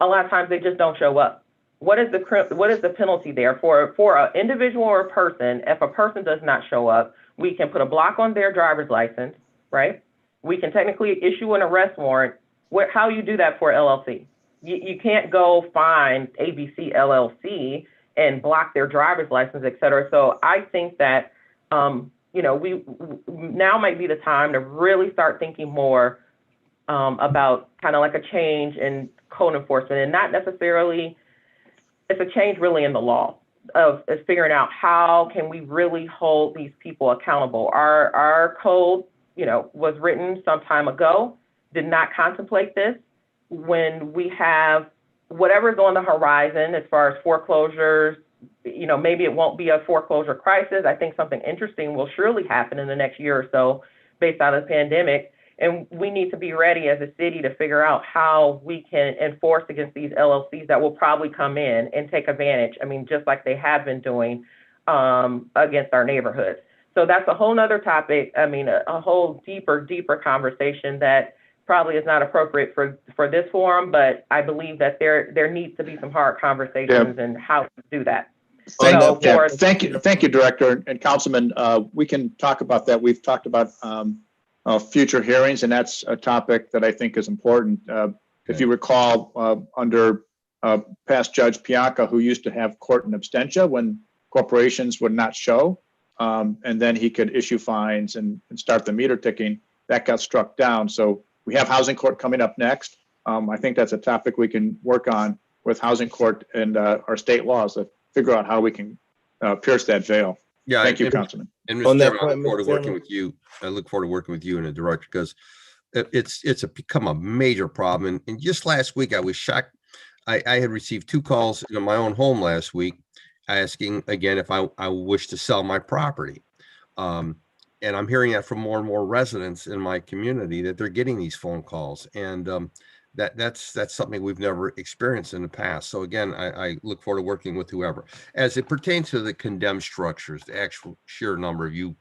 a lot of times they just don't show up. What is the penalty there for an individual or a person? If a person does not show up, we can put a block on their driver's license, right? We can technically issue an arrest warrant. How you do that for LLC? You can't go find ABC LLC and block their driver's license, et cetera. So I think that, we now might be the time to really start thinking more about kind of like a change in code enforcement, and not necessarily, it's a change really in the law of figuring out how can we really hold these people accountable. Our code, was written some time ago, did not contemplate this. When we have whatever's on the horizon as far as foreclosures, maybe it won't be a foreclosure crisis. I think something interesting will surely happen in the next year or so based on the pandemic. And we need to be ready as a city to figure out how we can enforce against these LLCs that will probably come in and take advantage. I mean, just like they have been doing against our neighborhoods. So that's a whole nother topic. I mean, a whole deeper conversation that probably is not appropriate for this forum, but I believe that there needs to be some hard conversations and how to do that. Thank you, Director and Councilman. We can talk about that. We've talked about future hearings, and that's a topic that I think is important. If you recall, under past Judge Pianca, who used to have court in absentia when corporations would not show, and then he could issue fines and start the meter ticking, that got struck down. So we have housing court coming up next. I think that's a topic we can work on with housing court and our state laws to figure out how we can pierce that veil. Yeah, thank you, Councilman. And Mr. Chairman, I look forward to working with you. I look forward to working with you and the director, because it's become a major problem. And just last week, I was shocked. I had received 2 calls in my own home last week, asking again if I wish to sell my property. And I'm hearing that from more and more residents in my community that they're getting these phone calls, and that's something we've never experienced in the past. So again, I look forward to working with whoever. As it pertains to the condemned structures, the actual sheer number of you,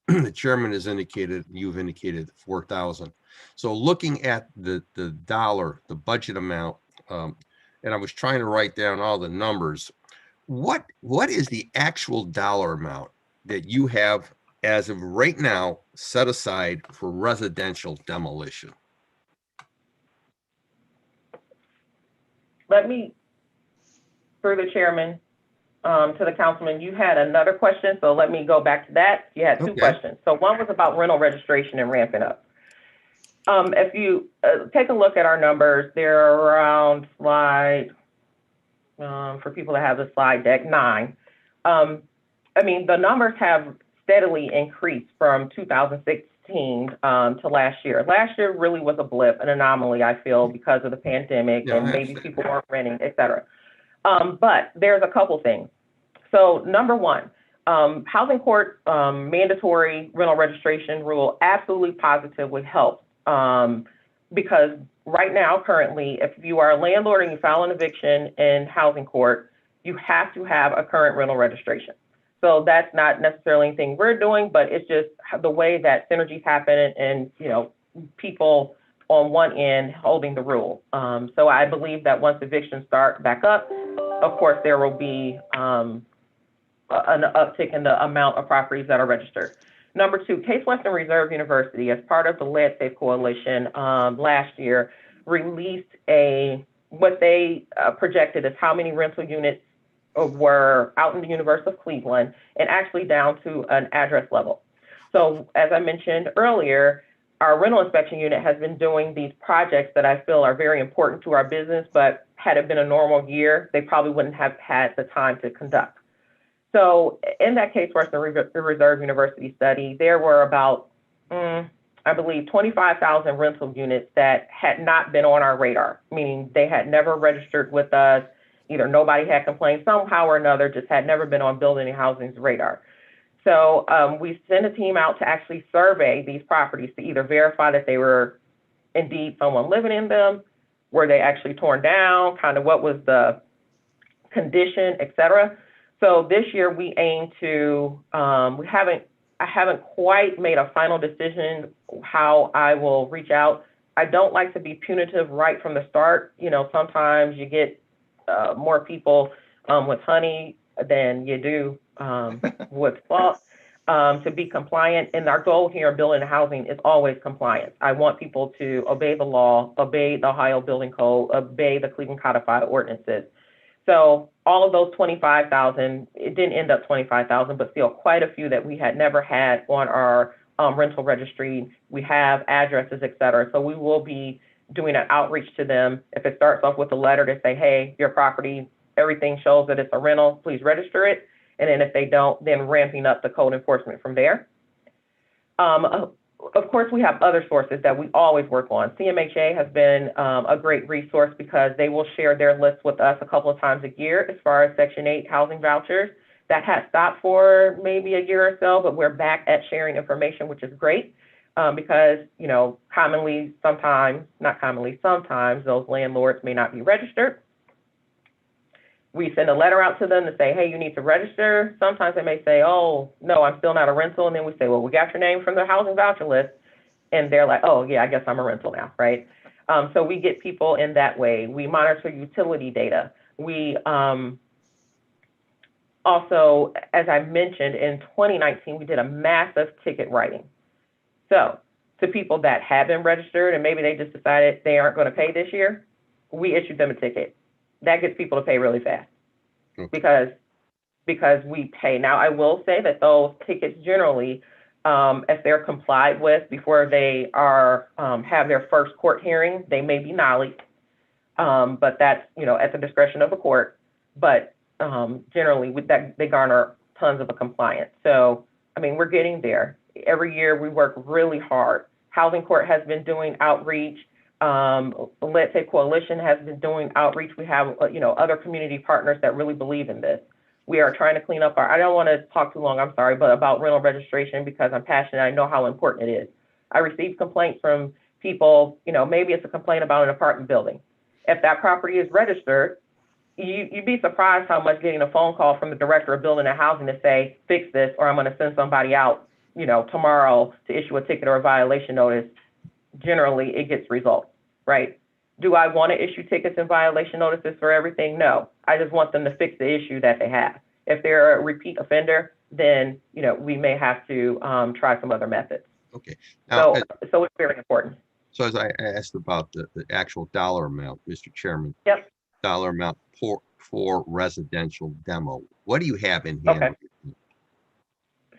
the chairman has indicated, you've indicated 4,000. So looking at the budget amount, and I was trying to write down all the numbers. What is the actual dollar amount that you have as of right now set aside for residential demolition? Let me, through the chairman, to the councilman, you had another question, so let me go back to that. You had two Okay. questions. So one was about rental registration and ramping up. If you take a look at our numbers, they're around slide, for people that have the slide deck, 9. I mean, the numbers have steadily increased from 2016 to last year. Last year really was a blip, an anomaly, I feel, because of the pandemic Yeah, and I maybe understand. people weren't renting, et cetera. But there's a couple things. So number one, housing court mandatory rental registration rule absolutely positively helps, because right now, currently, if you are a landlord and you file an eviction in housing court, you have to have a current rental registration. So that's not necessarily anything we're doing, but it's just the way that synergies happen and you know, people on one end holding the rule. So I believe that once evictions start back up, of course, there will be an uptick in the amount of properties that are registered. Number two, Case Western Reserve University, as part of the Lead Safe Coalition, last year released what they projected as how many rental units were out in the universe of Cleveland, and actually down to an address level. So as I mentioned earlier, our rental inspection unit has been doing these projects that I feel are very important to our business, but had it been a normal year, they probably wouldn't have had the time to conduct. So in that Case Western Reserve University study, there were about, I believe, 25,000 rental units that had not been on our radar, meaning they had never registered with us. Either nobody had complained somehow or another, just had never been on Building and Housing's radar. So we sent a team out to actually survey these properties to either verify that they were indeed someone living in them, were they actually torn down, kind of what was the condition, et cetera. So this year we aim to, I haven't quite made a final decision how I will reach out. I don't like to be punitive right from the start. You know, sometimes you get more people with honey than you do with salt to be compliant. And our goal here in Building and Housing is always compliance. I want people to obey the law, obey the Ohio Building Code, obey the Cleveland Codified Ordinances. So all of those 25,000, it didn't end up 25,000, but still quite a few that we had never had on our rental registry. We have addresses, et cetera. So we will be doing an outreach to them. If it starts off with a letter to say, hey, your property, everything shows that it's a rental, please register it. And then if they don't, then ramping up the code enforcement from there. Of course, we have other sources that we always work on. CMHA has been a great resource because they will share their list with us a couple of times a year as far as Section 8 housing vouchers. That has stopped for maybe a year or so, but we're back at sharing information, which is great because, you know, sometimes those landlords may not be registered. We send a letter out to them to say, hey, you need to register. Sometimes they may say, oh, no, I'm still not a rental. And then we say, well, we got your name from the housing voucher list. And they're like, oh, yeah, I guess I'm a rental now, right? So we get people in that way. We monitor utility data. We also, as I mentioned, in 2019, we did a massive ticket writing. So to people that have been registered and maybe they just decided they aren't going to pay this year, we issued them a ticket. That gets people to pay really fast because we pay. Now, I will say that those tickets generally, if they're complied with before they are have their first court hearing, they may be nollied, but that's, you know, at the discretion of the court. But generally, with that, they garner tons of compliance. So, I mean, we're getting there. Every year, we work really hard. Housing Court has been doing outreach. Let's say Coalition has been doing outreach. We have, you know, other community partners that really believe in this. We are trying to clean up I don't want to talk too long, I'm sorry, but about rental registration because I'm passionate. I know how important it is. I receive complaints from people, maybe it's a complaint about an apartment building. If that property is registered, you'd be surprised how much getting a phone call from the director of building and housing to say, fix this, or I'm going to send somebody out, tomorrow to issue a ticket or a violation notice. Generally, it gets results, right? Do I want to issue tickets and violation notices for everything? No. I just want them to fix the issue that they have. If they're a repeat offender, then, we may have to try some other methods. Okay. Now, So it's very important. so as I asked about the actual dollar amount, Mr. Chairman. Yep. Dollar amount for residential demo. What do you have in hand? Okay.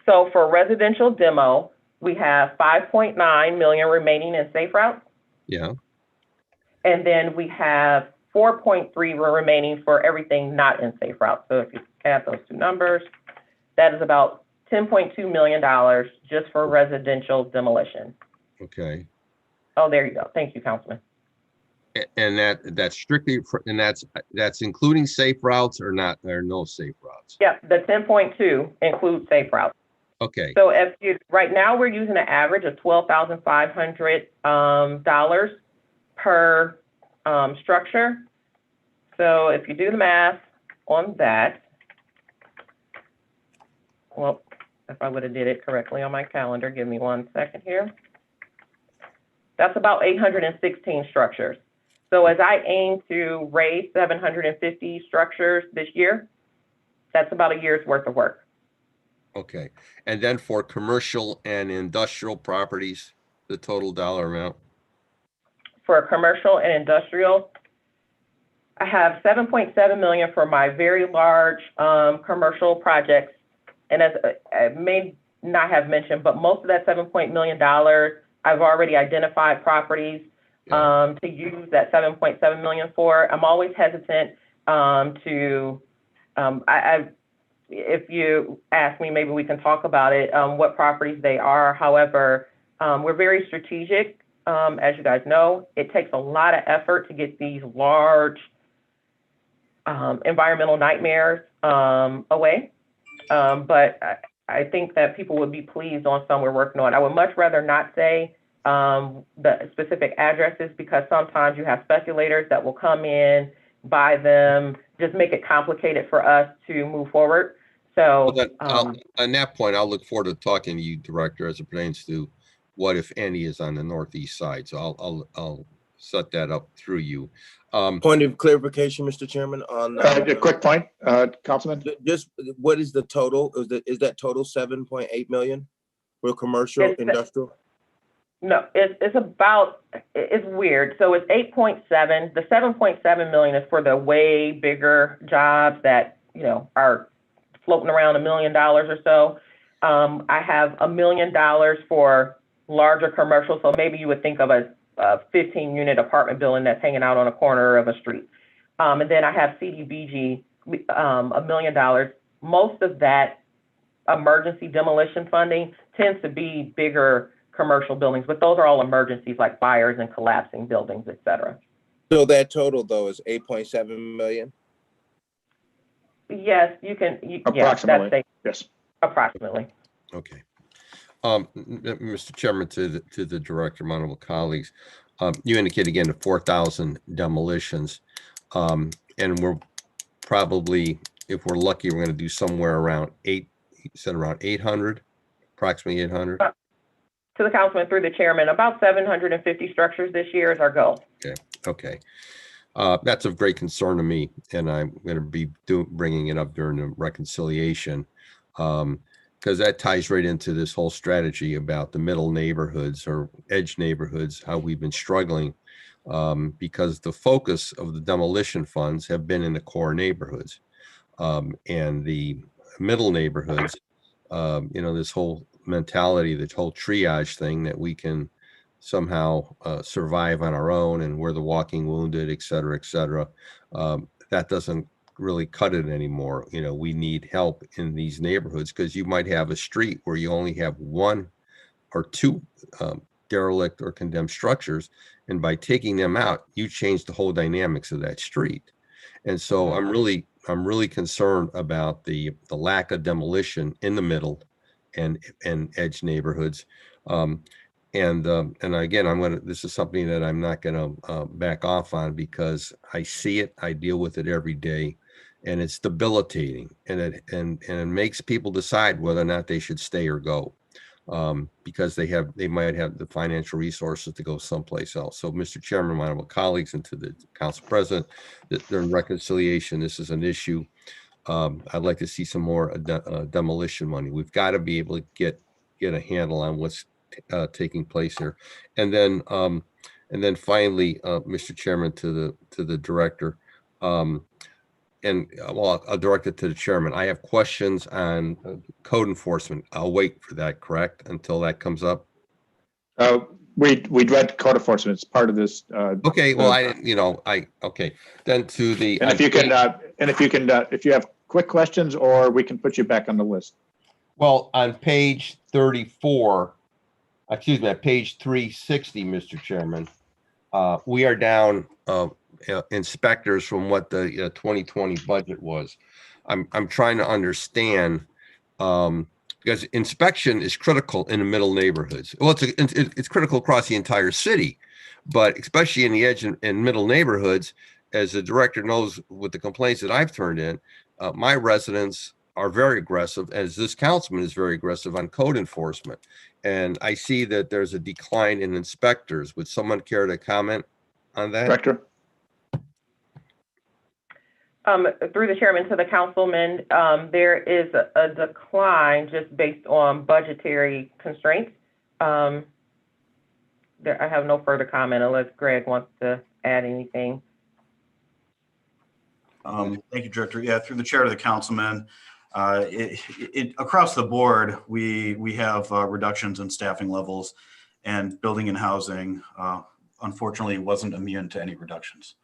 So for residential demo, we have 5.9 million remaining in safe routes. Yeah. And then we have 4.3 remaining for everything not in safe routes. So if you add those two numbers, that is about $10.2 million just for residential demolition. Okay. Oh, there you go. Thank you, Councilman. And that's strictly for, and that's including safe routes or not, or no safe routes? Yeah, the 10.2 includes safe routes. Okay. So right now we're using an average of $12,500 per structure. So if you do the math on that, well, if I would have did it correctly on my calendar, give me 1 second here. That's about 816 structures. So as I aim to raise 750 structures this year, that's about a year's worth of work. Okay. And then for commercial and industrial properties, the total dollar amount? For commercial and industrial, I have 7.7 million for my very large commercial projects. And as I may not have mentioned, but most of that $7 million, I've already identified properties to use that 7.7 million for. I'm always hesitant if you ask me, maybe we can talk about it, what properties they are. However, we're very strategic. As you guys know, it takes a lot of effort to get these large environmental nightmares away. But I think that people would be pleased on some we're working on. I would much rather not say the specific addresses because sometimes you have speculators that will come in, buy them, just make it complicated for us to move forward. So on that point, I'll look forward to talking to you, Director, as it pertains to what, if any, is on the northeast side. So I'll set that up through you. Point of clarification, Mr. Chairman, on A quick point, Councilman. just what is the total? Is that total 7.8 million for commercial, industrial? No, it's weird. So it's 8.7. The 7.7 million is for the way bigger jobs that, are floating around $1 million or so. I have $1 million for larger commercial. So maybe you would think of a 15-unit apartment building that's hanging out on a corner of a street. And then I have CDBG, $1 million. Most of that emergency demolition funding tends to be bigger commercial buildings, but those are all emergencies like fires and collapsing buildings, et cetera. So that total though is 8.7 million? Yes, you can. Approximately. Yes. Approximately. Okay. Mr. Chairman, to the Director, my honorable colleagues, you indicate again the 4,000 demolitions, and we're probably, if we're lucky, we're going to do somewhere around 800, approximately 800. To the councilman through the chairman, about 750 structures this year is our goal. Okay. That's of great concern to me, and I'm going to be bringing it up during the reconciliation, because that ties right into this whole strategy about the middle neighborhoods or edge neighborhoods, how we've been struggling, because the focus of the demolition funds have been in the core neighborhoods, and the middle neighborhoods, this whole mentality, the whole triage thing that we can somehow survive on our own, and we're the walking wounded, et cetera, that doesn't really cut it anymore. We need help in these neighborhoods, because you might have a street where you only have one or two derelict or condemned structures, and by taking them out, you change the whole dynamics of that street. And so I'm really I'm really concerned about the lack of demolition in the middle and edge neighborhoods. And again, this is something that I'm not gonna back off on, because I see it, I deal with it every day, and it's debilitating, and it makes people decide whether or not they should stay or go, because they might have the financial resources to go someplace else. So, Mr. Chairman, my honorable colleagues, and to the council president, that during reconciliation, this is an issue. I'd like to see some more demolition money. We've got to be able to get a handle on what's taking place here. And then finally, Mr. Chairman, to the director, I'll direct it to the chairman. I have questions on code enforcement. I'll wait for that, correct, until that comes up. We read code enforcement. It's part of this. Okay, well, I didn't, okay. Then to the. And if you have quick questions, or we can put you back on the list. Well, on page 34, excuse me, at page 360, Mr. Chairman, we are down inspectors from what the 2020 budget was. I'm trying to understand, because inspection is critical in the middle neighborhoods. Well, it's critical across the entire city, but especially in the edge and middle neighborhoods, as the director knows with the complaints that I've turned in, my residents are very aggressive, as this councilman is very aggressive on code enforcement. And I see that there's a decline in inspectors. Would someone care to comment on that? Director? Through the chairman to the councilman, there is a decline just based on budgetary constraints. I have no further comment unless Greg wants to add anything. Thank you, Director. Yeah, through the chair to the councilman, across the board, we have reductions in staffing levels, and building and housing, unfortunately, wasn't immune to any reductions.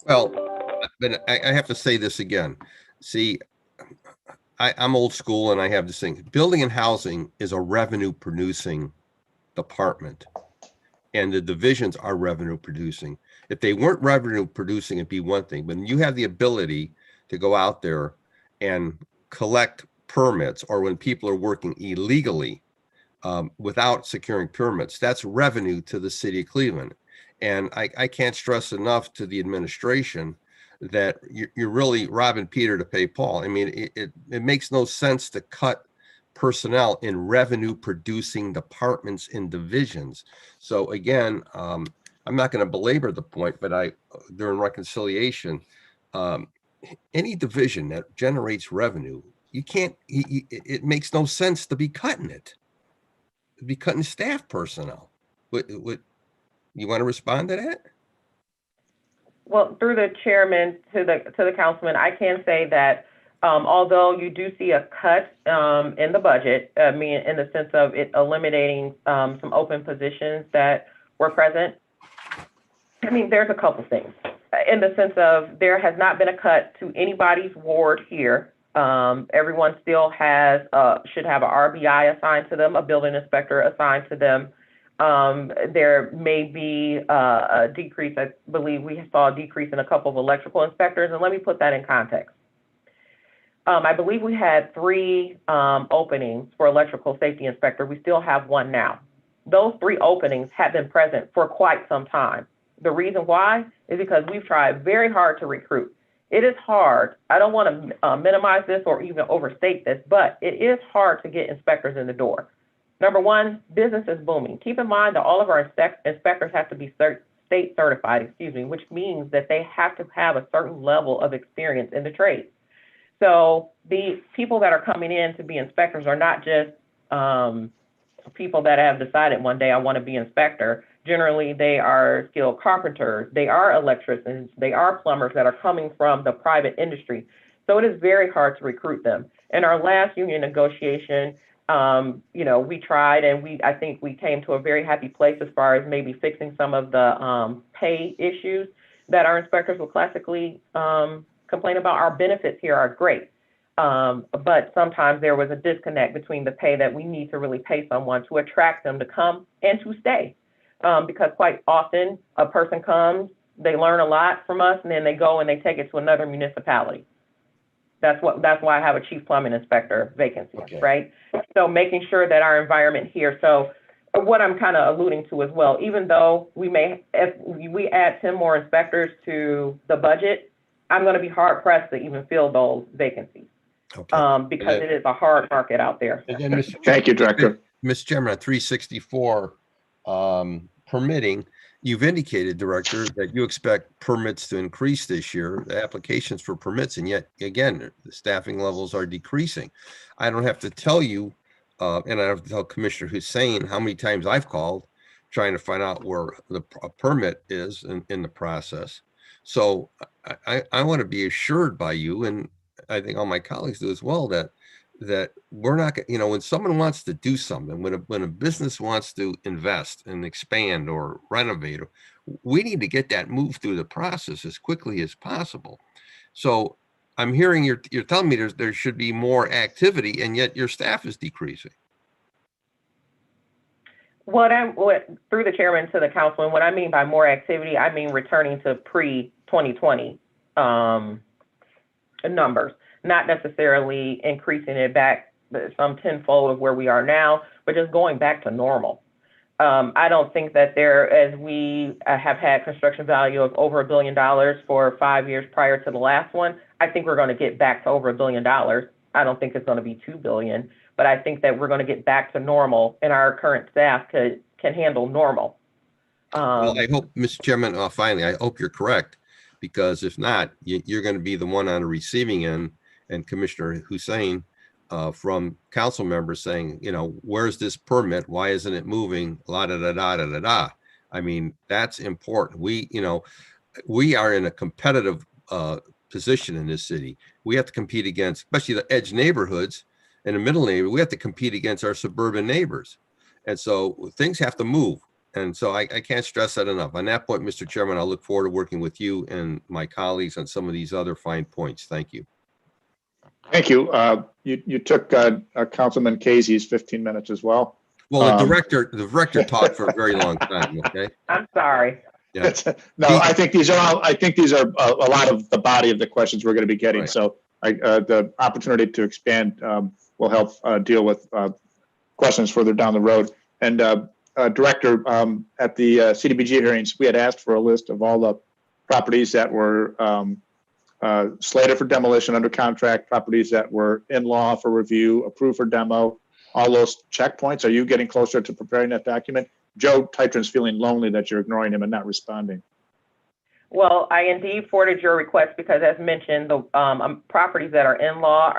Well, but I have to say this again. See, I'm old school, and I have this thing. Building and housing is a revenue producing department, and the divisions are revenue producing. If they weren't revenue producing, it'd be one thing. But you have the ability to go out there and collect permits, or when people are working illegally without securing permits, that's revenue to the city of Cleveland. And I can't stress enough to the administration that you're really robbing Peter to pay Paul. I mean, it makes no sense to cut personnel in revenue producing departments and divisions. So again, I'm not going to belabor the point, but during reconciliation, any division that generates revenue, you can't, it makes no sense to be cutting it, to be cutting staff personnel. You want to respond to that? Well, through the chairman to the councilman, I can say that although you do see a cut in the budget, I mean, in the sense of it eliminating some open positions that were present, I mean, there's a couple things. In the sense of there has not been a cut to anybody's ward here. Everyone still should have an RBI assigned to them, a building inspector assigned to them. There may be a decrease. I believe we saw a decrease in a couple of electrical inspectors, and let me put that in context. I believe we had 3 openings for electrical safety inspector. We still have 1 now. Those 3 openings have been present for quite some time. The reason why is because we've tried very hard to recruit. It is hard. I don't want to minimize this or even overstate this, but it is hard to get inspectors in the door. Number one, business is booming. Keep in mind that all of our inspectors have to be state certified, which means that they have to have a certain level of experience in the trade. So the people that are coming in to be inspectors are not just people that have decided one day I want to be inspector. Generally, they are skilled carpenters, they are electricians, they are plumbers that are coming from the private industry. So it is very hard to recruit them. In our last union negotiation, we tried, and I think we came to a very happy place as far as maybe fixing some of the pay issues that our inspectors will classically complain about. Our benefits here are great, but sometimes there was a disconnect between the pay that we need to really pay someone to attract them to come and to stay. Because quite often a person comes, they learn a lot from us, and then they go and they take it to another municipality. That's why I have a chief plumbing inspector vacancy, Okay. right? So making sure that our environment here, so what I'm kind of alluding to as well, even though if we add 10 more inspectors to the budget, I'm going to be hard pressed to even fill those vacancies. Okay. Because it is a hard market out there. And then, Mr. Thank you, Director. Mr. Chairman, on 364, permitting, you've indicated, Director, that you expect permits to increase this year, the applications for permits, and yet, again, the staffing levels are decreasing. I don't have to tell you, and I don't have to tell Commissioner Hussein how many times I've called trying to find out where a permit is in the process. So I want to be assured by you, and I think all my colleagues do as well, that we're not, when someone wants to do something, when a business wants to invest and expand or renovate, we need to get that moved through the process as quickly as possible. So I'm hearing you're telling me there should be more activity, and yet your staff is decreasing. Through the chairman to the councilman, what I mean by more activity, I mean returning to pre-2020 numbers, not necessarily increasing it back some tenfold of where we are now, but just going back to normal. I don't think that as we have had construction value of over $1 billion for 5 years prior to the last one, I think we're going to get back to over $1 billion. I don't think it's going to be $2 billion, but I think that we're going to get back to normal, and our current staff can handle normal. Well, I hope, Mr. Chairman, finally, I hope you're correct, because if not, you're going to be the one on the receiving end, and Commissioner Hussein, from council members saying, where's this permit? Why isn't it moving? La da da da da da da. I mean, that's important. We are in a competitive position in this city. We have to compete against, especially the edge neighborhoods and the middle neighborhood. We have to compete against our suburban neighbors, and so things have to move. And so I can't stress that enough. On that point, Mr. Chairman, I'll look forward to working with you and my colleagues on some of these other fine points. Thank you. Thank you. You took Councilman Casey's 15 minutes as well. Well, the director talked for a very long time. Okay. I'm sorry. Yeah. No, I think these are a lot of the body of the questions we're going to be getting. Right. So the opportunity to expand will help deal with questions further down the road. And Director, at the CDBG hearings, we had asked for a list of all the properties that were slated for demolition under contract, properties that were in law for review, approved for demo, all those checkpoints. Are you getting closer to preparing that document? Joe Tytron's feeling lonely that you're ignoring him and not responding. Well, I indeed forwarded your request because, as mentioned, the properties that are in law,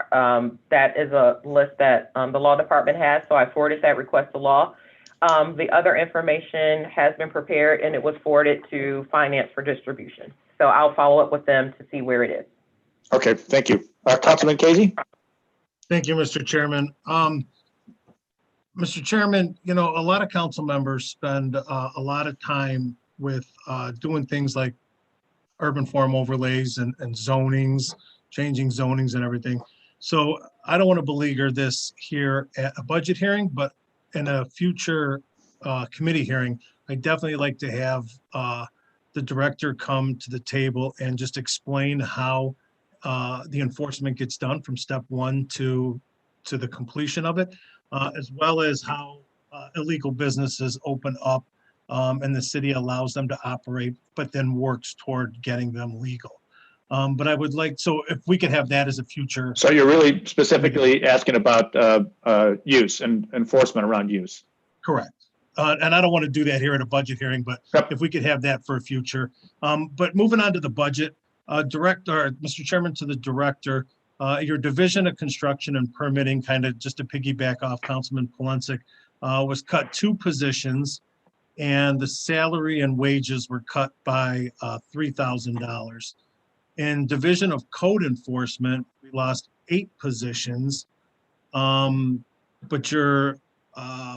that is a list that the law department has. So I forwarded that request to law. The other information has been prepared and it was forwarded to finance for distribution. So I'll follow up with them to see where it is. Okay, thank you. Councilman Casey? Thank you, Mr. Chairman. Mr. Chairman, a lot of council members spend a lot of time with doing things like urban form overlays and zonings, changing zonings and everything. So I don't want to beleaguer this here at a budget hearing, but in a future committee hearing, I definitely like to have the director come to the table and just explain how the enforcement gets done from step one to the completion of it, as well as how illegal businesses open up and the city allows them to operate, but then works toward getting them legal. But I would like, so if we could have that as a future. So you're really specifically asking about use and enforcement around use? Correct. And I don't want to do that here at a budget hearing, but Yep. if we could have that for a future. But moving on to the budget, Mr. Chairman, to the director, your division of construction and permitting, kind of just to piggyback off Councilman Polensek, was cut 2 positions, and the salary and wages were cut by $3,000. In division of code enforcement, we lost 8 positions, but your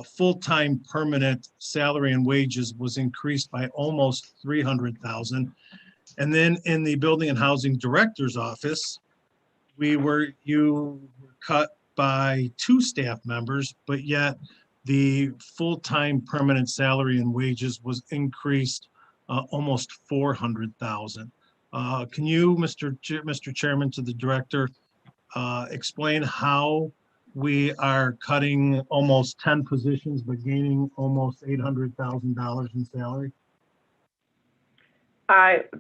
full-time permanent salary and wages was increased by almost $300,000. And then in the building and housing director's office, you were cut by 2 staff members, but yet the full-time permanent salary and wages was increased almost 400,000. Can you, Mr. Chairman, to the director, explain how we are cutting almost 10 positions but gaining almost $800,000 in salary?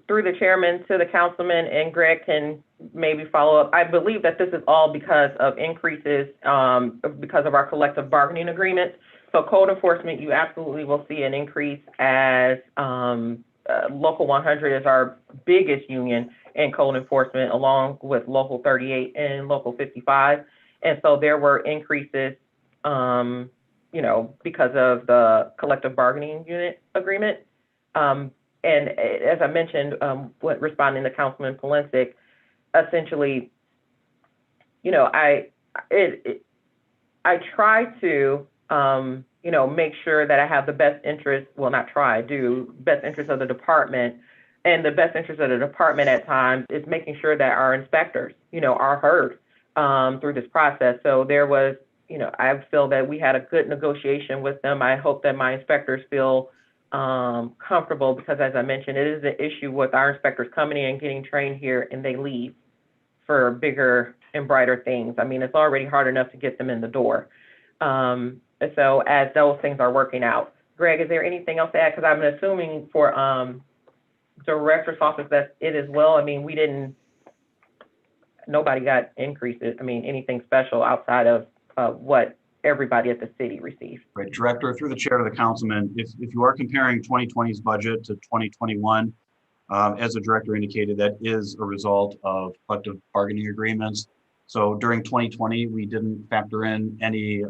Through the chairman to the councilman, and Greg can maybe follow up. I believe that this is all because of increases, because of our collective bargaining agreements. So code enforcement, you absolutely will see an increase as Local 100 is our biggest union in code enforcement, along with Local 38 and Local 55. And so there were increases, because of the collective bargaining unit agreement. And as I mentioned, responding to Councilman Polensek, essentially, I try to, make sure that I have the best interest, well, not try, I do, best interest of the department. And the best interest of the department at times is making sure that our inspectors, are heard through this process. So there was, I feel that we had a good negotiation with them. I hope that my inspectors feel comfortable, because as I mentioned, it is an issue with our inspectors coming in, getting trained here, and they leave for bigger and brighter things. I mean, it's already hard enough to get them in the door. So as those things are working out, Greg, is there anything else to add? Because I'm assuming for director's office that it as well. I mean, nobody got increases. I mean, anything special outside of what everybody at the city received. Right, Director, through the chair to the councilman, if you are comparing 2020's budget to 2021, as the director indicated, that is a result of collective bargaining agreements. So during 2020, we didn't factor in any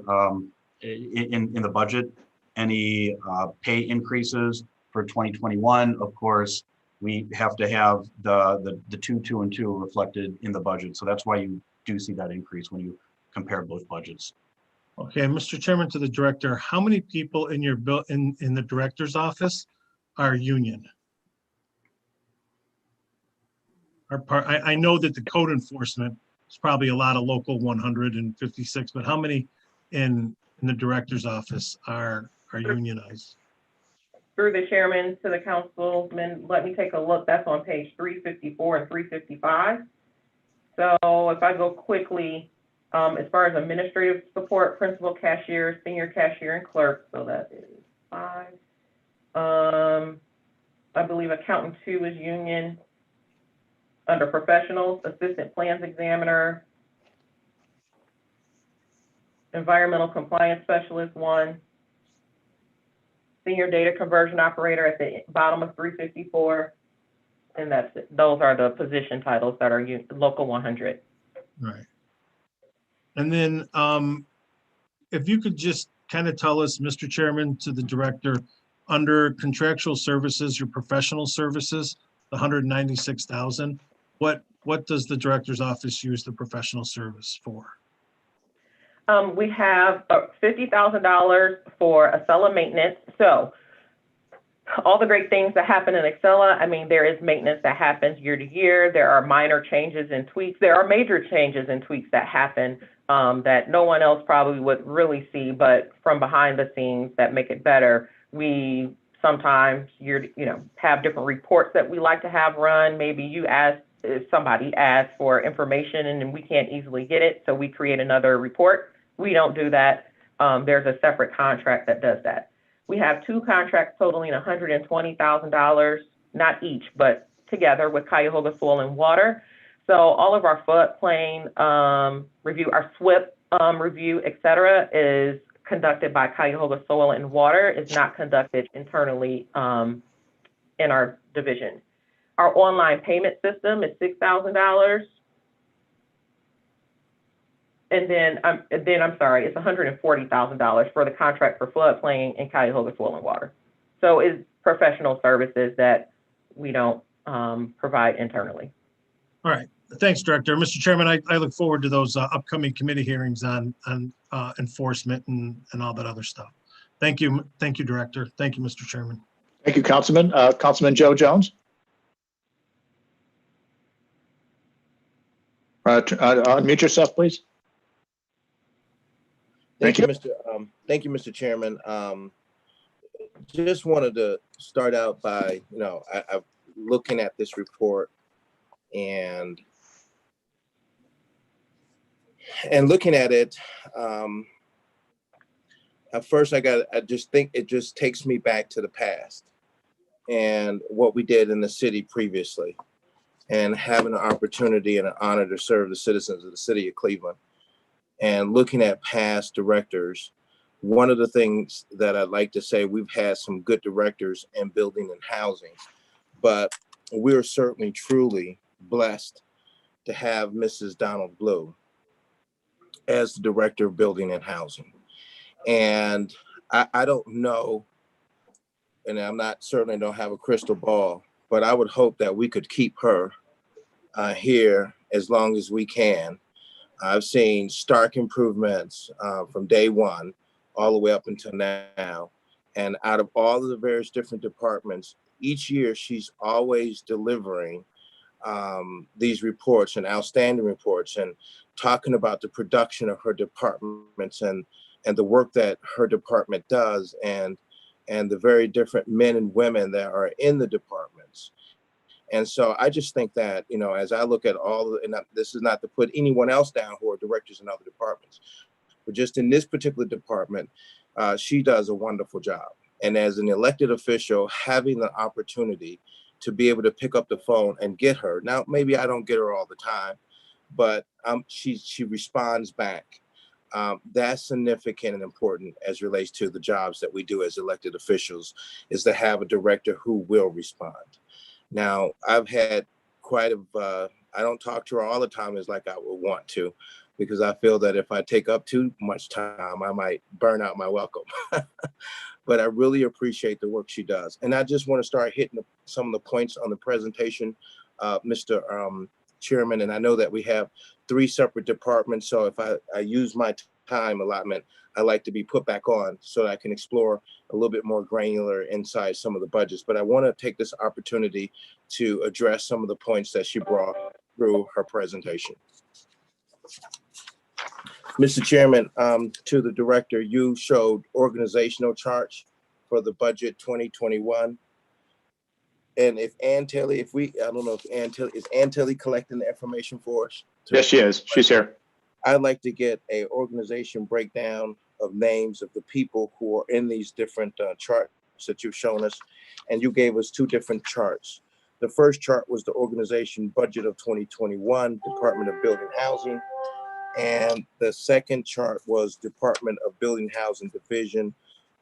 in the budget, any pay increases. For 2021, of course, we have to have the 2 and 2 reflected in the budget. So that's why you do see that increase when you compare both budgets. Okay, Mr. Chairman, to the director, how many people in your in the director's office are union? I know that the code enforcement is probably a lot of Local 156, but how many in the director's office are unionized? Through the chairman to the councilman, let me take a look. That's on page 354 and 355. So if I go quickly, as far as administrative support, principal cashier, senior cashier, and clerk, so that is 5. I believe accountant 2 is union. Under professionals, assistant plans examiner, environmental compliance specialist 1, senior data conversion operator at the bottom of 354, and that's it. Those are the position titles that are Local 100. Right. And then if you could just kind of tell us, Mr. Chairman, to the director, under contractual services, your professional services, the 196,000, what does the director's office use the professional service for? We have $50,000 for Acela maintenance. So all the great things that happen in Acela, I mean, there is maintenance that happens year to year. There are minor changes and tweaks. There are major changes and tweaks that happen that no one else probably would really see, but from behind the scenes that make it better. We sometimes have different reports that we like to have run. Maybe somebody asks for information and then we can't easily get it, so we create another report. We don't do that. There's a separate contract that does that. We have 2 contracts totaling $120,000, not each, but together with Cuyahoga Soil and Water. So all of our floodplain review, our SWIP review, et cetera, is conducted by Cuyahoga Soil and Water. It's not conducted internally in our division. Our online payment system is $6,000. And then I'm sorry, it's $140,000 for the contract for floodplain and Cuyahoga Soil and Water. So it's professional services that we don't provide internally. All right. Thanks, Director. Mr. Chairman, I look forward to those upcoming committee hearings on enforcement and all that other stuff. Thank you. Thank you, Director. Thank you, Mr. Chairman. Thank you, Councilman. Councilman Joe Jones. Unmute yourself, please. Thank you, Mr. Chairman. just wanted to start out by, I'm looking at this report and looking at it. At first, I just think it just takes me back to the past and what we did in the city previously, and having an opportunity and an honor to serve the citizens of the city of Cleveland. And looking at past directors, one of the things that I'd like to say, we've had some good directors in building and housing, but we're certainly truly blessed to have Mrs. Donald Blue as the director of building and housing. And I don't know, and certainly don't have a crystal ball, but I would hope that we could keep her here as long as we can. I've seen stark improvements from day one all the way up until now. And out of all of the various different departments, each year she's always delivering these reports and outstanding reports, and talking about the production of her departments and the work that her department does, and the very different men and women that are in the departments. And so I just think that, as I look at and this is not to put anyone else down who are directors in other departments, but just in this particular department, she does a wonderful job. And as an elected official, having the opportunity to be able to pick up the phone and get her. Now, maybe I don't get her all the time, but she responds back. That's significant and important as relates to the jobs that we do as elected officials, is to have a director who will respond. Now, I've had I don't talk to her all the time as like I would want to, because I feel that if I take up too much time, I might burn out my welcome. But I really appreciate the work she does. And I just want to start hitting some of the points on the presentation, Mr. Chairman. And I know that we have 3 separate departments. So if I use my time allotment, I like to be put back on so that I can explore a little bit more granular inside some of the budgets. But I want to take this opportunity to address some of the points that she brought through her presentation. Mr. Chairman, to the director, you showed organizational charts for the budget 2021. And if Ann Tilly, I don't know if is Ann Tilly collecting the information for us? Yes, she is. She's here. I'd like to get a organization breakdown of names of the people who are in these different charts that you've shown us. And you gave us 2 different charts. The first chart was the organization budget of 2021, Department of Building Housing. And the second chart was Department of Building Housing Division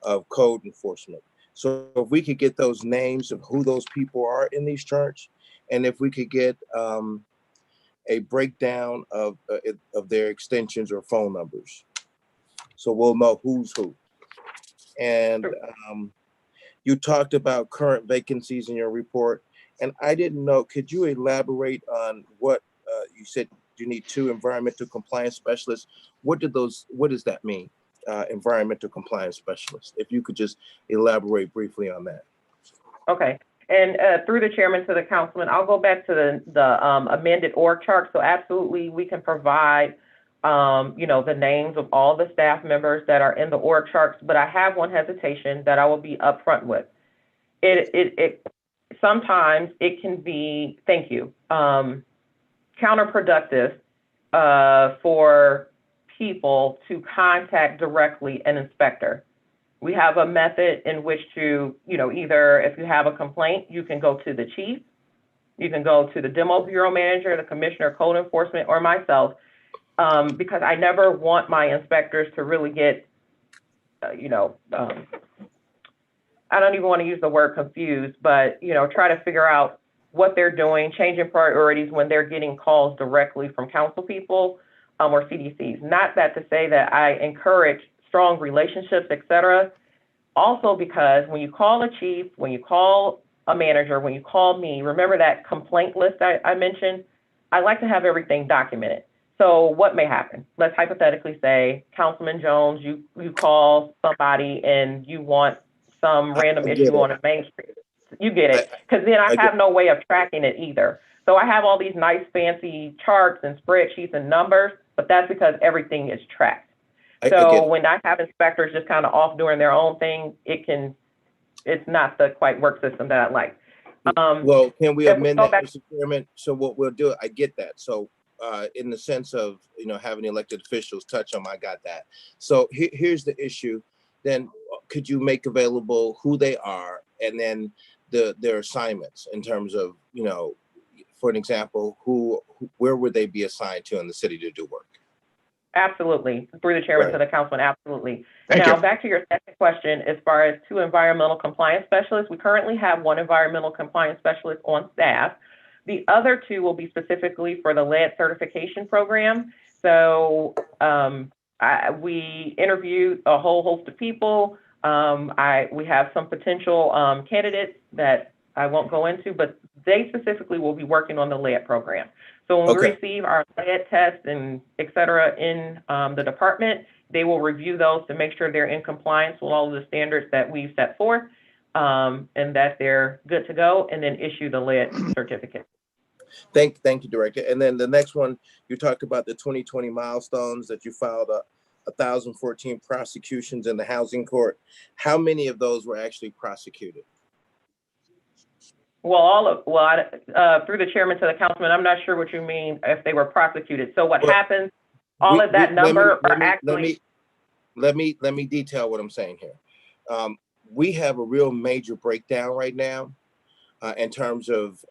of Code Enforcement. So if we could get those names of who those people are in these charts, and if we could get a breakdown of their extensions or phone numbers, so we'll know who's who. And you talked about current vacancies in your report, and I didn't know, could you elaborate on what you said? You need 2 environmental compliance specialists. What does that mean? Environmental compliance specialists. If you could just elaborate briefly on that. Okay. And through the chairman to the councilman, I'll go back to the amended org chart. So absolutely, we can provide, the names of all the staff members that are in the org charts. But I have one hesitation that I will be upfront with. It sometimes it can be, thank you, counterproductive for people to contact directly an inspector. We have a method in which to, either if you have a complaint, you can go to the chief, you can go to the demo bureau manager, the commissioner of code enforcement, or myself, because I never want my inspectors to really get, I don't even want to use the word confused, but, try to figure out what they're doing, changing priorities when they're getting calls directly from council people or CDCs. Not that to say that I encourage strong relationships, et cetera. Also because when you call a chief, when you call a manager, when you call me, remember that complaint list I mentioned? I like to have everything documented. So what may happen? Let's hypothetically say, Councilman Jones, you call somebody and you want some random issue on a main street. You get it, because then I have no way of tracking it either. So I have all these nice fancy charts and spreadsheets and numbers, but that's because everything is tracked. So when I have inspectors just kind of off doing their own thing, it can it's not the quite work system that I like. Well, can we if we amend go that, back- Mr. Chairman? So what we'll do, I get that. So in the sense of, having elected officials touch them, I got that. So here's the issue. Then could you make available who they are and then their assignments in terms of, for an example, where would they be assigned to in the city to do work? Absolutely. Through the chairman Right. to the councilman, absolutely. Thank Now, you. back to your second question, as far as 2 environmental compliance specialists, we currently have 1 environmental compliance specialist on staff. The other 2 will be specifically for the lead certification program. So we interviewed a whole host of people. We have some potential candidates that I won't go into, but they specifically will be working on the lead program. So when we Okay. receive our lead test and et cetera in the department, they will review those to make sure they're in compliance with all of the standards that we've set forth, and that they're good to go, and then issue the lead certificate. Thank you, Director. And then the next one, you talked about the 2020 milestones that you filed 1,014 prosecutions in the housing court. How many of those were actually prosecuted? Well, through the chairman to the councilman, I'm not sure what you mean if they were prosecuted. So what Well, happens, all of that number are actually. Let me detail what I'm saying here. We have a real major breakdown right now in terms of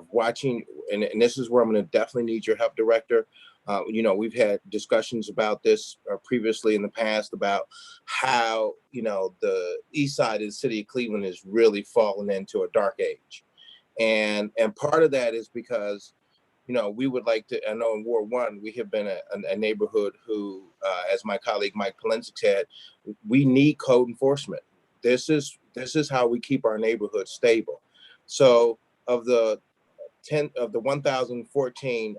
watching, and this is where I'm going to definitely need your help, Director. We've had discussions about this previously in the past about how, the east side of the city of Cleveland is really falling into a dark age. And part of that is because, we would like to, I know in Ward 1, we have been a neighborhood who, as my colleague Mike Polensik said, we need code enforcement. This is how we keep our neighborhood stable. So of the 1,014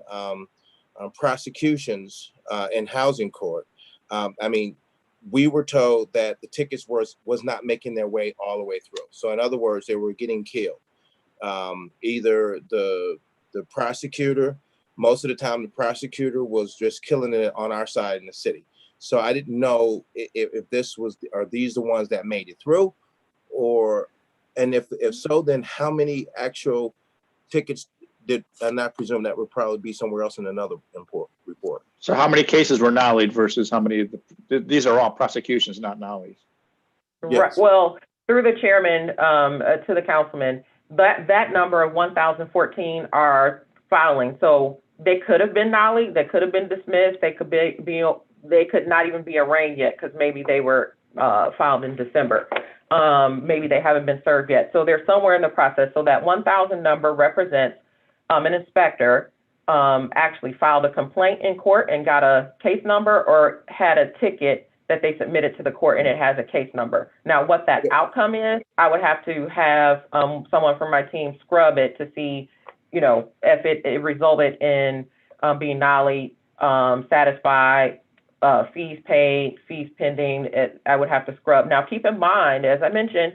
prosecutions in housing court, we were told that the tickets was not making their way all the way through. So in other words, they were getting killed. Either the prosecutor, most of the time the prosecutor was just killing it on our side in the city. So I didn't know if this was, are these the ones that made it through, and if so, then how many actual tickets did, and I presume that would probably be somewhere else in another report. So how many cases were nollied versus how many, these are all prosecutions, not nollies? Yes. Right. Well, through the chairman to the councilman, that number of 1,014 are filing. So they could have been nollied, they could have been dismissed, they could they could not even be arraigned yet because maybe they were filed in December. Maybe they haven't been served yet. So they're somewhere in the process. So that 1,000 number represents an inspector actually filed a complaint in court and got a case number, or had a ticket that they submitted to the court and it has a case number. Now, what that outcome is, I would have to have someone from my team scrub it to see, if it resulted in being nollied, satisfied, fees paid, fees pending. I would have to scrub. Now, keep in mind, as I mentioned,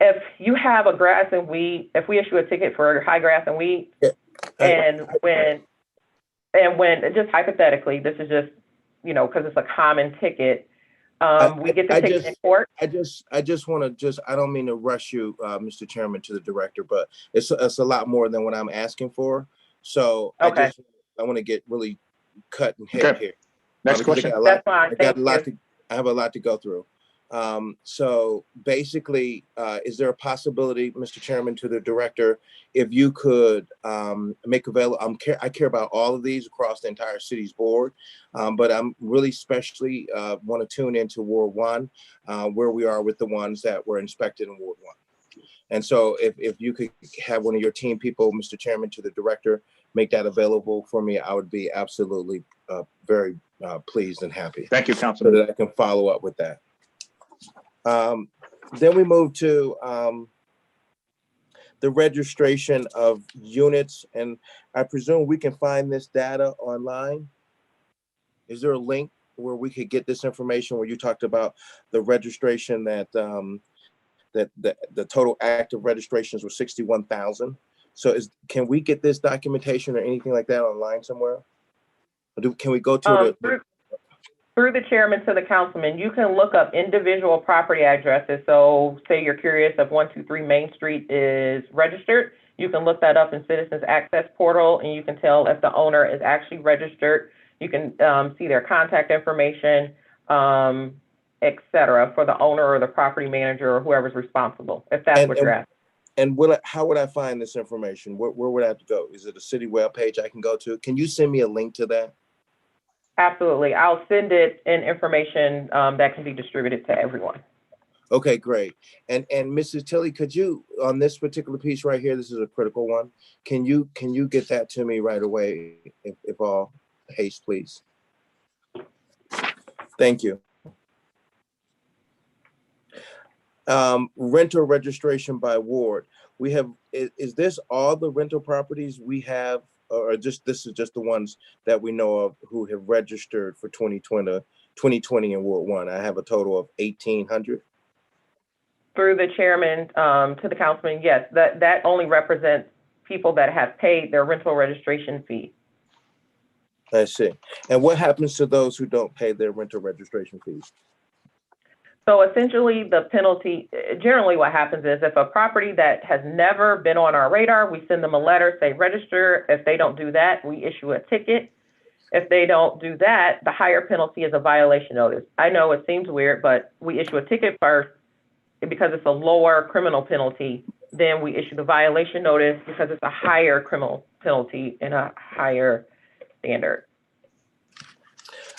if you have a grass and weed, if we issue a ticket for high grass and weed, and when just hypothetically, this is just, because it's a common ticket, we get the ticket in court. I just want to I don't mean to rush you, Mr. Chairman, to the director, but it's a lot more than what I'm asking for. So Okay. I want to get really cut and hit here. Next question. That's fine. I have a lot to go through. So basically, is there a possibility, Mr. Chairman, to the director, if you could make available, I care about all of these across the entire city's board, but I'm really especially want to tune into Ward 1, where we are with the ones that were inspected in Ward 1. And so if you could have one of your team people, Mr. Chairman, to the director, make that available for me, I would be absolutely very pleased and happy. Thank you, So Councilman. that I can follow up with that. Then we move to the registration of units, and I presume we can find this data online. Is there a link where we could get this information where you talked about the registration that the total active registrations were 61,000? So can we get this documentation or anything like that online somewhere? Or can we go to Through the chairman to the councilman, you can look up individual property addresses. So say you're curious if 123 Main Street is registered, you can look that up in Citizens Access Portal, and you can tell if the owner is actually registered. You can see their contact information, et cetera, for the owner or the property manager or whoever's responsible, if that's what you're asking. And how would I find this information? Where would I have to go? Is it a city webpage I can go to? Can you send me a link to that? Absolutely. I'll send it in information that can be distributed to everyone. Okay, great. And Mrs. Tilley, could you, on this particular piece right here, this is a critical one. Can you get that to me right away, if all haste, please? Thank you. Rental registration by ward. We have, is this all the rental properties we have, or this is just the ones that we know of who have registered for 2020 in Ward 1? I have a total of 1,800. Through the chairman to the councilman, yes, that only represents people that have paid their rental registration fee. I see. And what happens to those who don't pay their rental registration fees? So essentially the penalty, generally what happens is if a property that has never been on our radar, we send them a letter, say register. If they don't do that, we issue a ticket. If they don't do that, the higher penalty is a violation notice. I know it seems weird, but we issue a ticket first because it's a lower criminal penalty. Then we issue the violation notice because it's a higher criminal penalty and a higher standard.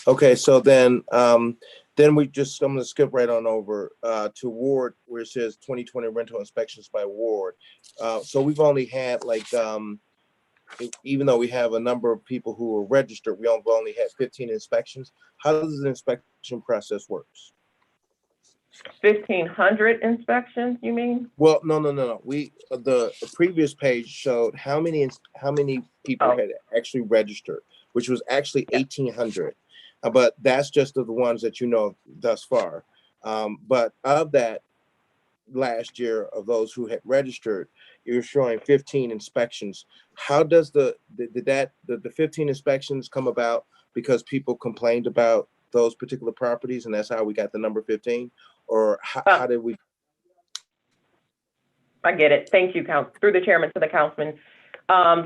Okay, so then I'm gonna skip right on over to ward where it says 2020 rental inspections by ward. So we've only had even though we have a number of people who are registered, we only had 15 inspections. How does the inspection process works? 1,500 inspections, you mean? Well, no. The previous page showed how many people had actually registered, which was actually 1,800. But that's just of the ones that you know thus far. But of that last year, of those who had registered, you're showing 15 inspections. How does the 15 inspections come about because people complained about those particular properties, and that's how we got the number 15? Or how did we? I get it. Thank you, through the chairman to the councilman.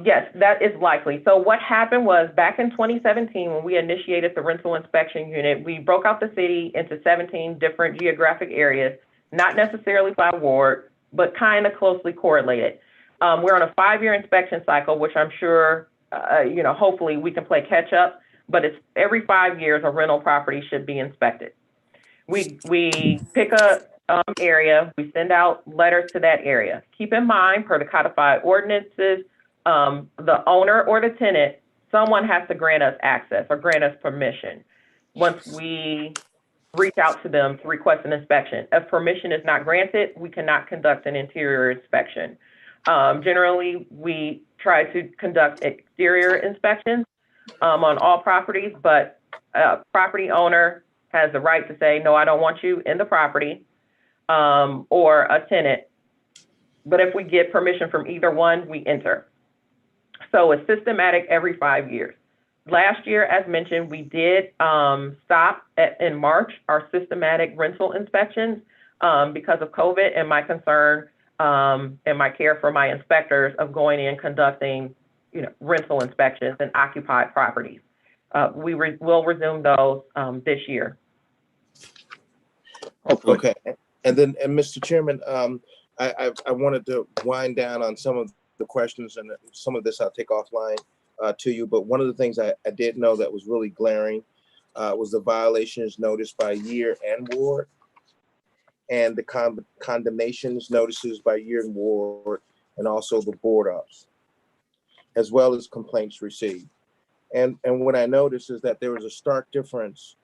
Yes, that is likely. So what happened was back in 2017, when we initiated the rental inspection unit, we broke out the city into 17 different geographic areas, not necessarily by ward, but kind of closely correlated. We're on a 5-year inspection cycle, which I'm sure, hopefully we can play catch up, but it's every 5 years a rental property should be inspected. We pick a area, we send out letters to that area. Keep in mind, per the codified ordinances, the owner or the tenant, someone has to grant us access or grant us permission once we reach out to them to request an inspection. If permission is not granted, we cannot conduct an interior inspection. Generally, we try to conduct exterior inspections on all properties, but a property owner has the right to say, no, I don't want you in the property, or a tenant. But if we get permission from either one, we enter. So it's systematic every 5 years. Last year, as mentioned, we did stop in March our systematic rental inspections because of COVID and my concern and my care for my inspectors of going in conducting, rental inspections and occupied properties. We will resume those this year. Hopefully. Okay, and Mr. Chairman, I wanted to wind down on some of the questions, and some of this I'll take offline to you. But one of the things I did know that was really glaring was the violations noticed by year and ward, and the condemnations notices by year and ward, and also the board ups, as well as complaints received. And what I noticed is that there was a stark difference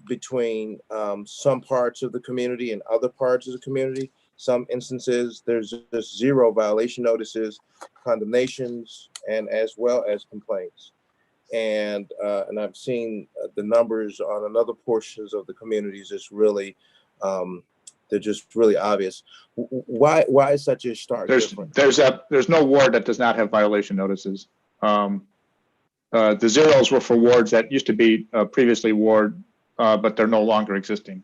between some parts of the community and other parts of the community. Some instances, there's just 0 violation notices, condemnations, and as well as complaints. And I've seen the numbers on another portions of the communities. It's really, they're just really obvious. Why is such a stark difference? There's no ward that does not have violation notices. The zeros were for wards that used to be previously ward, but they're no longer existing.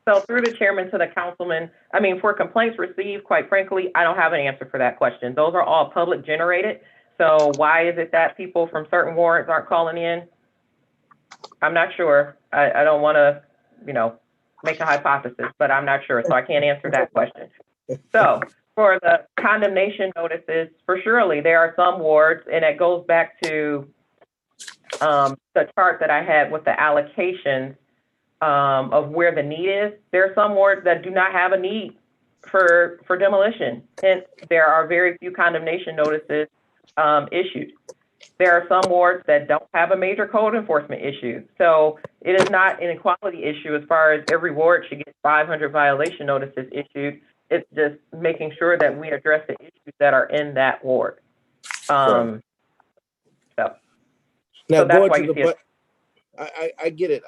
So through the chairman to the councilman, I mean, for complaints received, quite frankly, I don't have an answer for that question. Those are all public generated. So why is it that people from certain wards aren't calling in? I'm not sure. I don't want to, make a hypothesis, but I'm not sure. So I can't answer that question. So for the condemnation notices, for surely there are some wards, and it goes back to the chart that I had with the allocations of where the need is. There are some wards that do not have a need for demolition. Hence, there are very few condemnation notices issued. There are some wards that don't have a major code enforcement issue. So it is not an equality issue as far as every ward should get 500 violation notices issued. It's just making sure that we address the issues that are in that ward. Now, so that's going why to you the, see it. I get it.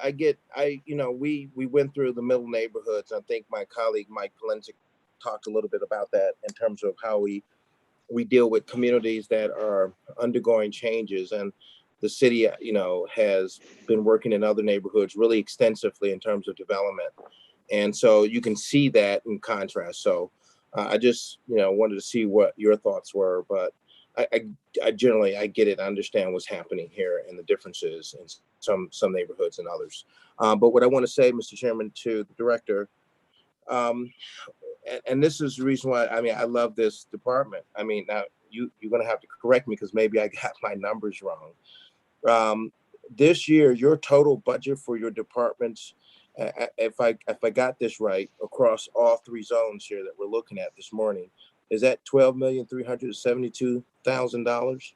We went through the middle neighborhoods. I think my colleague, Mike Polensik, talked a little bit about that in terms of how we deal with communities that are undergoing changes. And the city, has been working in other neighborhoods really extensively in terms of development. And so you can see that in contrast. So I just, wanted to see what your thoughts were, but I generally, I get it. I understand what's happening here and the differences in some neighborhoods and others. But what I want to say, Mr. Chairman, to the director, and this is the reason why, I love this department. Now you're going to have to correct me because maybe I got my numbers wrong. This year, your total budget for your departments, if I got this right, across all three zones here that we're looking at this morning, is that $12,372,000?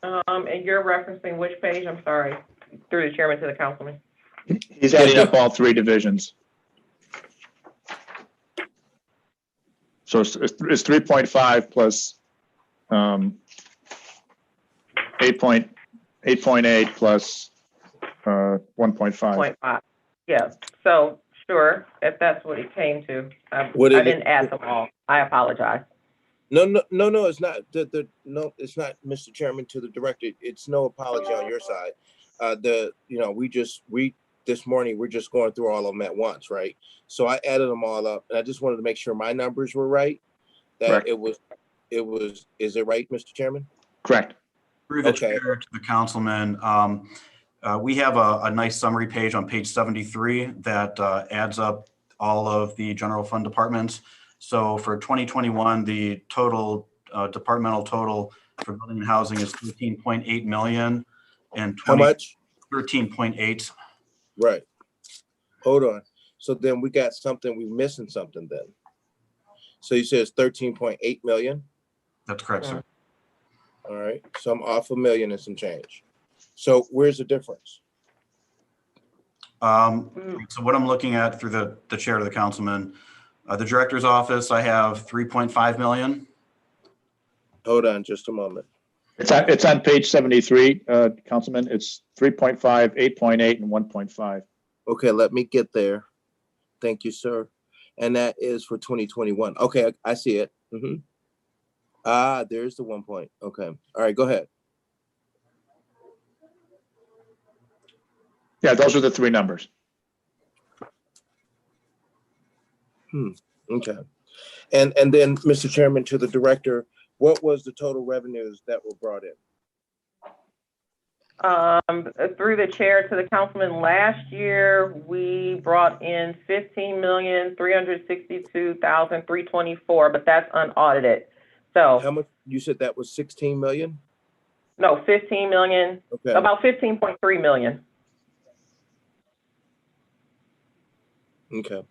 And you're referencing which page? I'm sorry, through the chairman to the councilman. He's adding up all three divisions. So it's 3.5 plus 8.8 plus 1.5. 0.5. Yeah. So sure, if that's what it came to. I didn't add them all. I apologize. No, it's not. No, it's not, Mr. Chairman, to the director. It's no apology on your side. This morning, we're just going through all of them at once, right? So I added them all up, and I just wanted to make sure my numbers were right. That Correct. Is it right, Mr. Chairman? Correct. Through the chair to the councilman, we have a nice summary page on page 73 that adds up all of the general fund departments. So for 2021, the total departmental total for building and housing is 13.8 million, and How much? 13.8. Right. Hold on. So then we got something. We're missing something then. So you said it's 13.8 million. That's correct, sir. All right. So I'm off $1 million and some change. So where's the difference? So what I'm looking at through the chair to the councilman, the director's office, I have 3.5 million. Hold on just a moment. It's on page 73, Councilman. It's 3.5, 8.8, and 1.5. Okay, let me get there. Thank you, sir. And that is for 2021. Okay, I see it. There's the 1 point. Okay. All right, go ahead. Yeah, those are the three numbers. Okay. And then, Mr. Chairman, to the director, what was the total revenues that were brought in? Through the chair to the councilman, last year we brought in $15,362,324, but that's unaudited. So How much? You said that was 16 million? no, 15 million, Okay. about 15.3 million. Okay.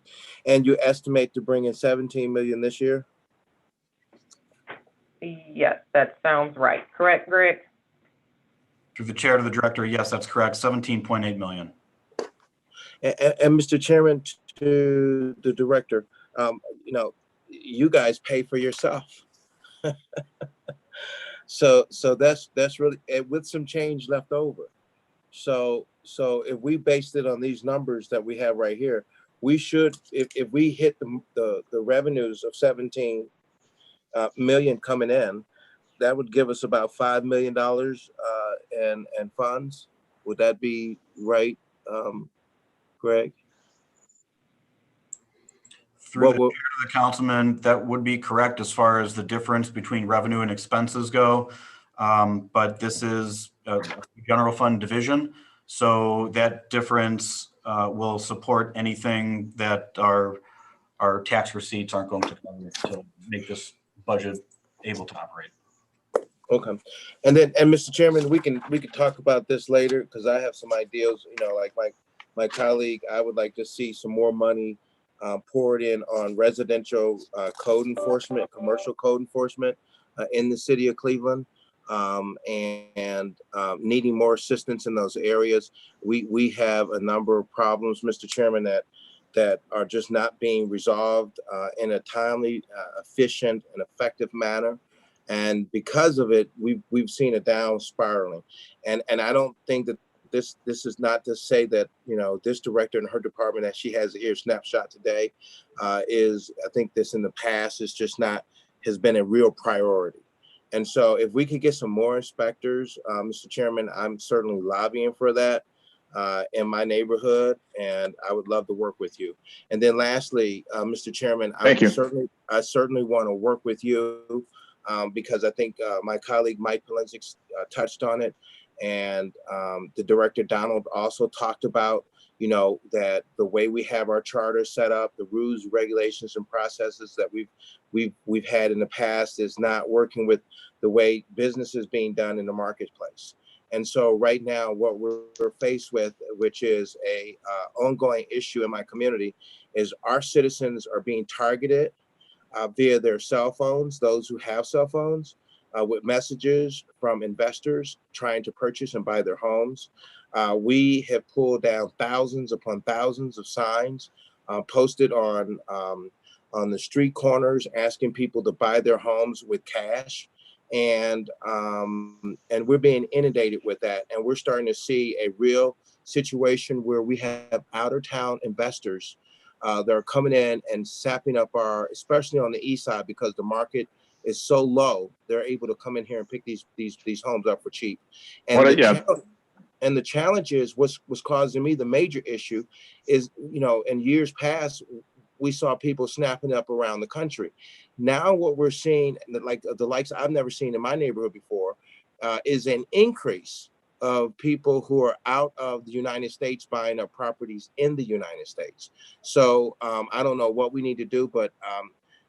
And you estimate to bring in 17 million this year? Yes, that sounds right. Correct, Greg? Through the chair to the director, yes, that's correct. 17.8 million. And Mr. Chairman, to the director, you guys pay for yourself. So that's really, with some change left over. So if we based it on these numbers that we have right here, we should, if we hit the revenues of 17 million coming in, that would give us about $5 million in funds. Would that be right, Greg? Through What the will- chair to the councilman, that would be correct as far as the difference between revenue and expenses go. But this is a general fund division, so that difference will support anything that our tax receipts aren't going to cover to make this budget able to operate. Okay, and Mr. Chairman, we can talk about this later because I have some ideas. You know, like my colleague, I would like to see some more money poured in on residential code enforcement, commercial code enforcement in the city of Cleveland, and needing more assistance in those areas. We have a number of problems, Mr. Chairman, that are just not being resolved in a timely, efficient, and effective manner. And because of it, we've seen a down spiraling. And I don't think that this is not to say that, you know, this director and her department that she has here snapshot today is, I think this in the past is just not, has been a real priority. And so if we could get some more inspectors, Mr. Chairman, I'm certainly lobbying for that in my neighborhood, and I would love to work with you. And then lastly, Mr. Chairman, I certainly want to work with you because I think my colleague Mike Polensik touched on it, and the director Donald also talked about, you know, that the way we have our charter set up, the rules, regulations, and processes that we've had in the past is not working with the way business is being done in the marketplace. And so right now, what we're faced with, which is a ongoing issue in my community, is our citizens are being targeted via their cell phones, those who have cell phones, with messages from investors trying to purchase and buy their homes. We have pulled down thousands upon thousands of signs posted on the street corners asking people to buy their homes with cash. And we're being inundated with that. And we're starting to see a real situation where we have outer town investors that are coming in and sapping up especially on the east side, because the market is so low, they're able to come in here and pick these homes up for cheap. And the challenge is what's causing me the major issue is, you know, in years past, we saw people snapping up around the country. Now what we're seeing, like the likes I've never seen in my neighborhood before, is an increase of people who are out of the United States buying up properties in the United States. So I don't know what we need to do, but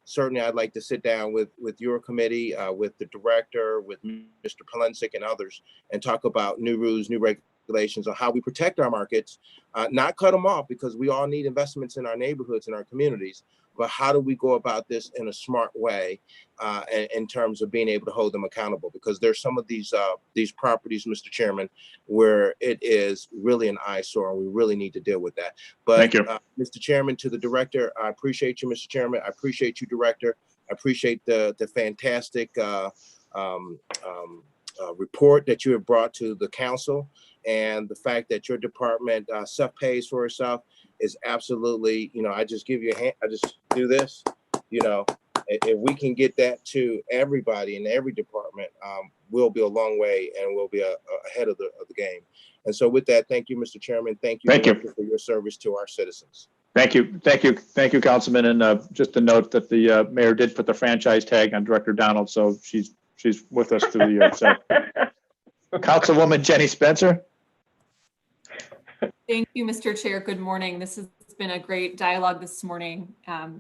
certainly I'd like to sit down with your committee, with the director, with Mr. Polensik and others, and talk about new rules, new regulations on how we protect our markets, not cut them off, because we all need investments in our neighborhoods and our communities, but how do we go about this in a smart way in terms of being able to hold them accountable? Because there's some of these properties, Mr. Chairman, where it is really an eyesore, and we really need to deal with that. But thank you. Mr. Chairman, to the director, I appreciate you, Mr. Chairman. I appreciate you, director. I appreciate the fantastic report that you have brought to the council, and the fact that your department self-pays for itself is absolutely, you know, I just give you a hand, I just do this, you know, if we can get that to everybody in every department, we'll be a long way, and we'll be ahead of the game. And so with that, thank you, Mr. Chairman. Thank you for your service to our citizens. Thank you, Councilman. And just to note that the mayor did put the franchise tag on Director Donald, so she's with us through the year. So, Councilwoman Jenny Spencer. Thank you, Mr. Chair. Good morning. This has been a great dialogue this morning.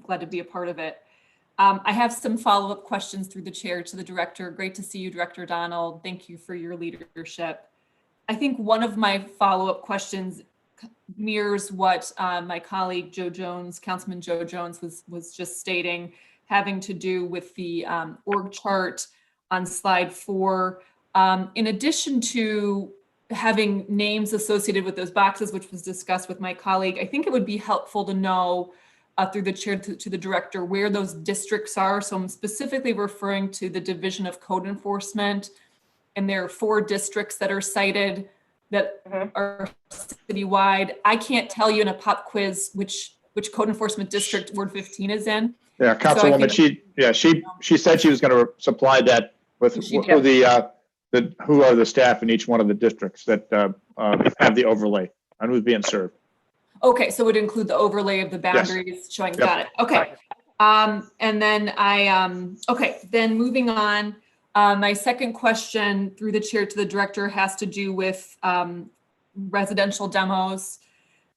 Glad to be a part of it. I have some follow-up questions through the chair to the director. Great to see you, Director Donald. Thank you for your leadership. I think one of my follow-up questions mirrors what my colleague Joe Jones, Councilman Joe Jones, was just stating, having to do with the org chart on slide 4. In addition to having names associated with those boxes, which was discussed with my colleague, I think it would be helpful to know through the chair to the director where those districts are. So I'm specifically referring to the Division of Code Enforcement, and there are 4 districts that are cited that are citywide. I can't tell you in a pop quiz which which code enforcement district Ward 15 is in. Yeah, Councilwoman, she said she was going to supply that with She who are the staff in each one of the districts that have the overlay on who's being served. Okay, so it would include the overlay of the boundaries showing, Yep. got it, okay. And then okay, then moving on, my second question through the chair to the director has to do with residential demos.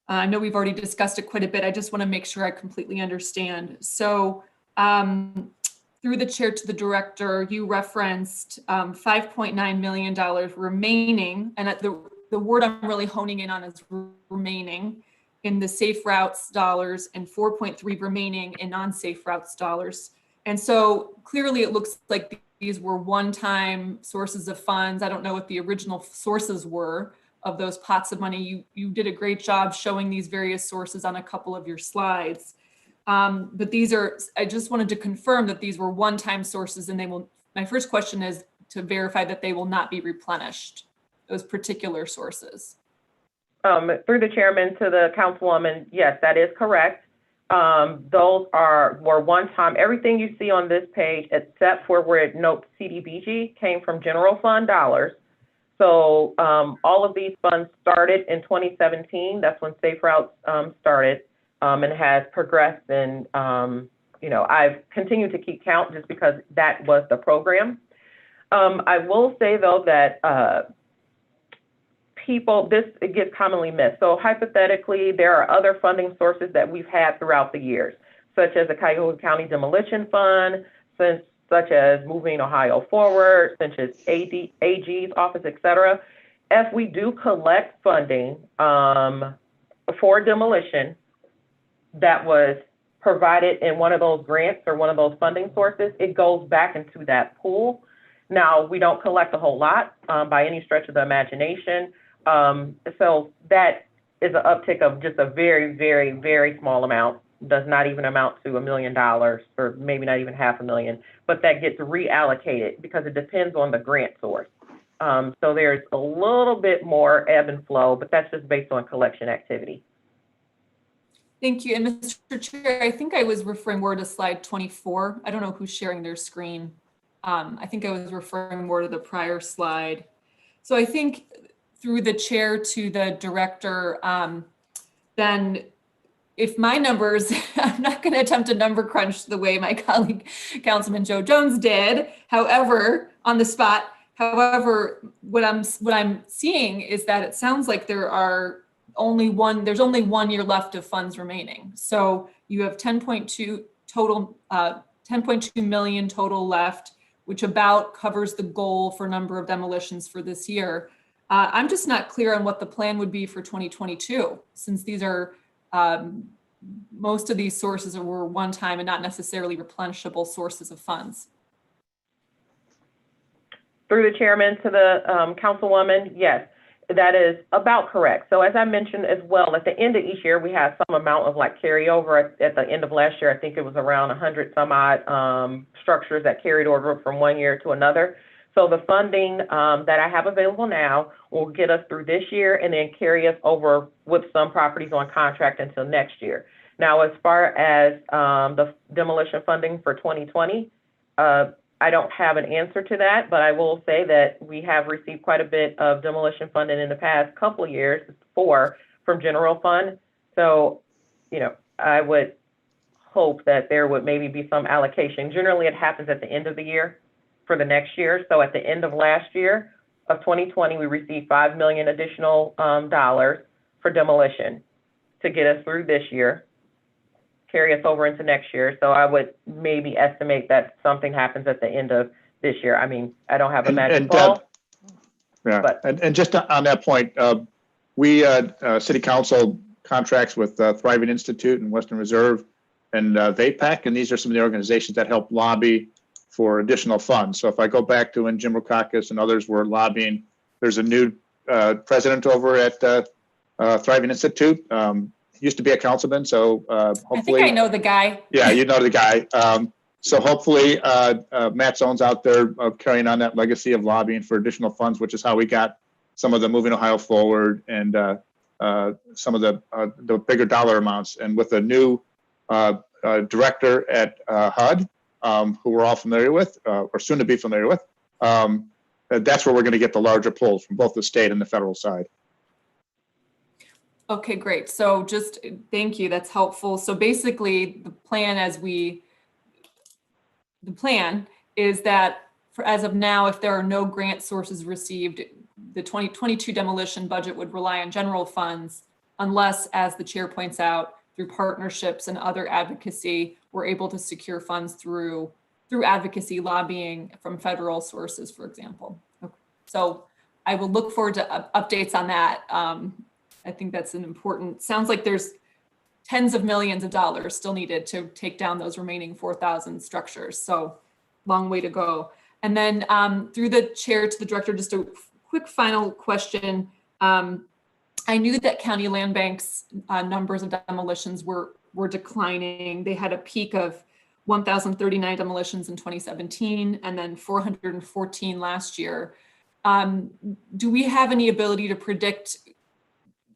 I know we've already discussed it quite a bit. I just want to make sure I completely understand. So through the chair to the director, you referenced $5.9 million remaining, and the word I'm really honing in on is remaining in the safe routes dollars and 4.3 remaining in non-safe routes dollars. And so clearly it looks like these were one-time sources of funds. I don't know what the original sources were of those pots of money. You did a great job showing these various sources on a couple of your slides. But these are, I just wanted to confirm that these were one-time sources, and my first question is to verify that they will not be replenished, those particular sources. Through the chairman to the councilwoman, yes, that is correct. Those were one time. Everything you see on this page, except for where it notes CDBG, came from general fund dollars. So all of these funds started in 2017. That's when Safe Routes started, and has progressed. And I've continued to keep count just because that was the program. I will say though that it gets commonly missed. So hypothetically, there are other funding sources that we've had throughout the years, such as the Cuyahoga County Demolition Fund, such as Moving Ohio Forward, such as AG's office, et cetera. If we do collect funding for demolition that was provided in one of those grants or one of those funding sources, it goes back into that pool. Now, we don't collect a whole lot by any stretch of the imagination. So that is an uptick of just a very, very, very small amount. Does not even amount to $1 million, or maybe not even $500,000, but that gets reallocated because it depends on the grant source. So there's a little bit more ebb and flow, but that's just based on collection activity. Thank you. And Mr. Chair, I think I was referring more to slide 24. I don't know who's sharing their screen. I think I was referring more to the prior slide. So I think through the chair to the director, then if my numbers, I'm not going to attempt a number crunch the way my colleague, Councilman Joe Jones did. However, on the spot, what I'm seeing is that it sounds like there's only 1 year left of funds remaining. So you have 10.2 total, 10.2 million total left, which about covers the goal for number of demolitions for this year. I'm just not clear on what the plan would be for 2022, since these are most of these sources were one time and not necessarily replenishable sources of funds. Through the chairman to the councilwoman, yes, that is about correct. So as I mentioned as well, at the end of each year, we have some amount of like carryover. At the end of last year, I think it was around 100 some odd structures that carried over from one year to another. So the funding that I have available now will get us through this year and then carry us over with some properties on contract until next year. Now, as far as the demolition funding for 2020, I don't have an answer to that, but I will say that we have received quite a bit of demolition funding in the past couple of years, from general fund. So, I would hope that there would maybe be some allocation. Generally, it happens at the end of the year for the next year. So at the end of last year of 2020, we received $5 million additional dollars for demolition to get us through this year, carry us over into next year. So I would maybe estimate that something happens at the end of this year. I mean, I don't have a magic ball. Yeah, but and just on that point, we City Council contracts with Thriving Institute and Western Reserve and VAPAC, and these are some of the organizations that help lobby for additional funds. So if I go back to when Jim Rukakis and others were lobbying, there's a new president over at Thriving Institute. He used to be a councilman, so hopefully. I think I know the guy. Yeah, you know the guy. So hopefully Matt Zone's out there carrying on that legacy of lobbying for additional funds, which is how we got some of the Moving Ohio Forward and some of the bigger dollar amounts. And with a new director at HUD, who we're all familiar with, or soon to be familiar with, that's where we're going to get the larger pulls from both the state and the federal side. Okay, great. So just thank you. That's helpful. So basically the plan is that as of now, if there are no grant sources received, the 2022 demolition budget would rely on general funds unless, as the chair points out, through partnerships and other advocacy, we're able to secure funds through advocacy lobbying from federal sources, for example. Okay. So I will look forward to updates on that. I think that's an important, sounds like there's tens of millions of dollars still needed to take down those remaining 4,000 structures. So long way to go. And then through the chair to the director, just a quick final question. I knew that county land banks numbers of demolitions were declining. They had a peak of 1,039 demolitions in 2017 and then 414 last year. Do we have any ability to predict,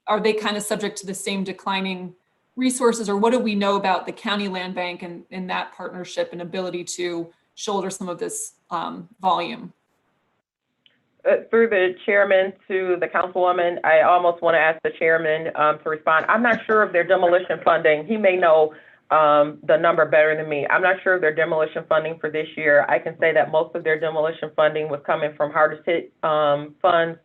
are they kind of subject to the same declining resources, or what do we know about the county land bank and in that partnership and ability to shoulder some of this volume? Through the chairman to the councilwoman, I almost want to ask the chairman to respond. I'm not sure of their demolition funding. He may know the number better than me. I'm not sure of their demolition funding for this year. I can say that most of their demolition funding was coming from hardest hit funds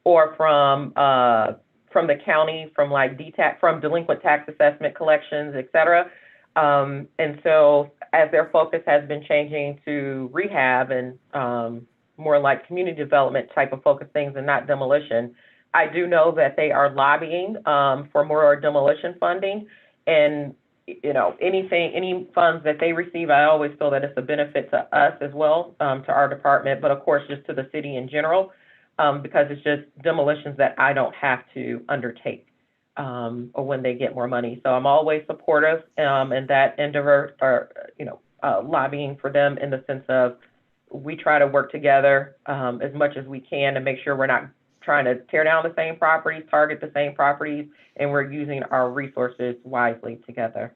or from the county, from like DTAC, from delinquent tax assessment collections, et cetera. And so as their focus has been changing to rehab and more like community development type of focus things and not demolition, I do know that they are lobbying for more demolition funding. And, you know, any funds that they receive, I always feel that it's a benefit to us as well, to our department, but of course, just to the city in general, because it's just demolitions that I don't have to undertake or when they get more money. So I'm always supportive in that endeavor, or, you know, lobbying for them in the sense of we try to work together as much as we can to make sure we're not trying to tear down the same properties, target the same properties, and we're using our resources wisely together.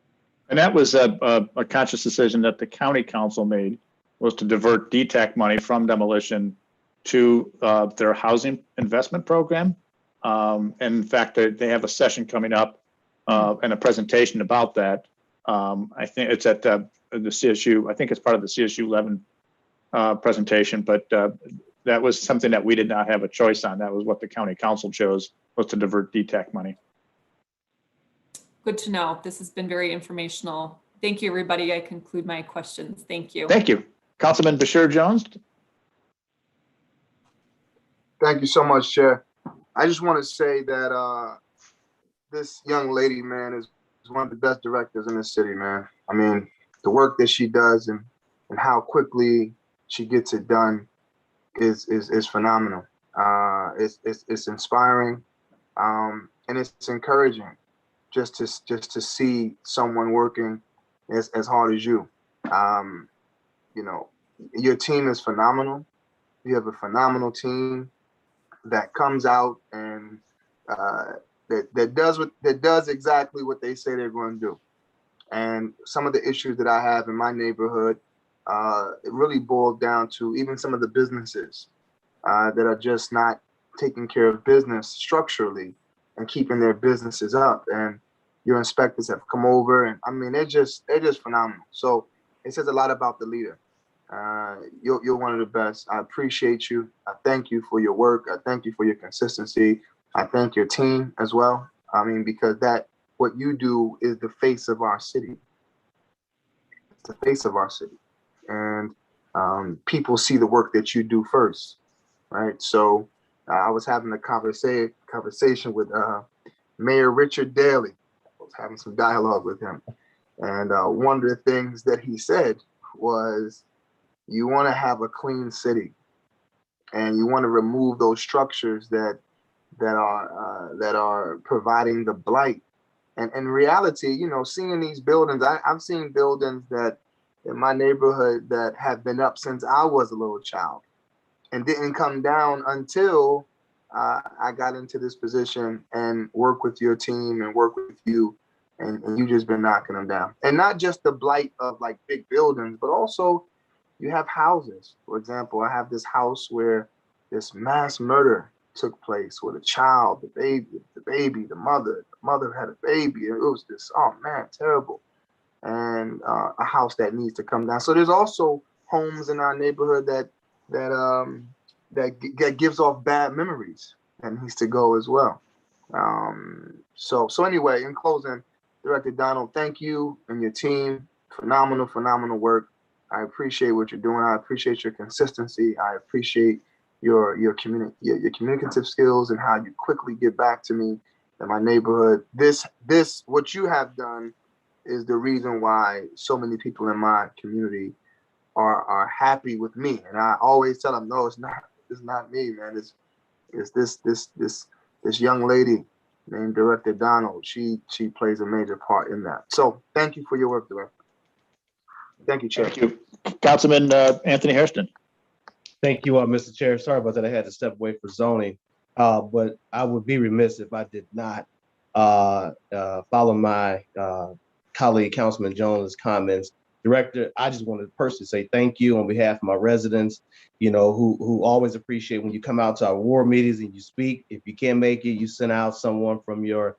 And that was a conscious decision that the county council made, was to divert DTAC money from demolition to their housing investment program. And in fact, they have a session coming up and a presentation about that. I think it's at the CSU. I think it's part of the CSU 11 presentation, but that was something that we did not have a choice on. That was what the county council chose, was to divert DTAC money. Good to know. This has been very informational. Thank you, everybody. I conclude my questions. Thank you. Thank you. Councilman Bashir Jones. Thank you so much, Chair. I just want to say that this young lady, man, is one of the best directors in the city, man. I mean, the work that she does and how quickly she gets it done is phenomenal. It's inspiring, and it's encouraging just to see someone working as hard as you. You know, your team is phenomenal. You have a phenomenal team that comes out and that does exactly what they say they're going to do. And some of the issues that I have in my neighborhood, it really boiled down to even some of the businesses that are just not taking care of business structurally and keeping their businesses up. And your inspectors have come over, and I mean, they're just phenomenal. So it says a lot about the leader. You're one of the best. I appreciate you. I thank you for your work. I thank you for your consistency. I thank your team as well. I mean, because what you do is the face of our city. It's the face of our city. And people see the work that you do first, right? So I was having a conversation with Mayor Richard Daley. I was having some dialogue with him. And one of the things that he said was, you want to have a clean city, and you want to remove those structures that are providing the blight. And in reality, you know, seeing these buildings, I've seen buildings that in my neighborhood that have been up since I was a little child and didn't come down until I got into this position and work with your team and work with you, and you just been knocking them down. And not just the blight of like big buildings, but also you have houses. For example, I have this house where this mass murder took place with a child, the mother had a baby, and it was this, oh man, terrible. And a house that needs to come down. So there's also homes in our neighborhood that gives off bad memories and needs to go as well. So anyway, in closing, Director Donald, thank you and your team. Phenomenal work. I appreciate what you're doing. I appreciate your consistency. I appreciate your communicative skills and how you quickly get back to me in my neighborhood. This what you have done is the reason why so many people in my community are happy with me. And I always tell them, no, it's not me, man. It's this young lady named Director Donald. She plays a major part in that. So thank you for your work, Director. Thank you, Chair. Thank you. Councilman Anthony Hairston. Thank you, Mr. Chair. Sorry about that. I had to step away for zoning, but I would be remiss if I did not follow my colleague, Councilman Jones' comments. Director, I just wanted to personally say thank you on behalf of my residents, who always appreciate when you come out to our ward meetings and you speak. If you can't make it, you send out someone from your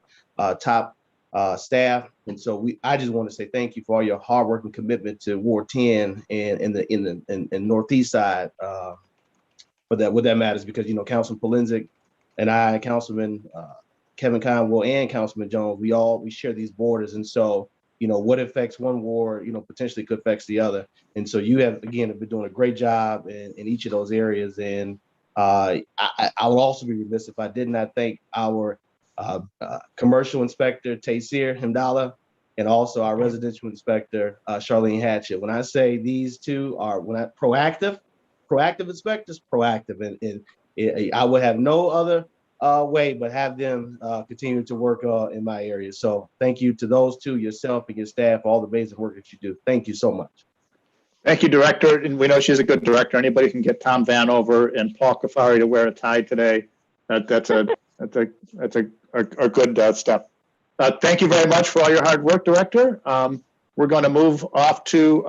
top staff. And so I just want to say thank you for all your hard work and commitment to Ward 10 and in the Northeast side for that, what that matters, because, Councilman Polenzek and I, Councilman Kevin Conwell and Councilman Jones, we share these borders. And so, what affects one ward, potentially could affect the other. And so you have, again, been doing a great job in each of those areas. And I would also be remiss if I did not thank our commercial inspector, Taysir Himdallah, and also our residential inspector, Charlene Hatchett. When I say these two are proactive inspectors, proactive. And I would have no other way but have them continue to work in my area. So thank you to those two, yourself and your staff, all the amazing work that you do. Thank you so much. Thank you, Director. And we know she's a good director. Anybody can get Tom Vanover and Paul Kafari to wear a tie today. That's a good step. Thank you very much for all your hard work, Director. We're going to move off to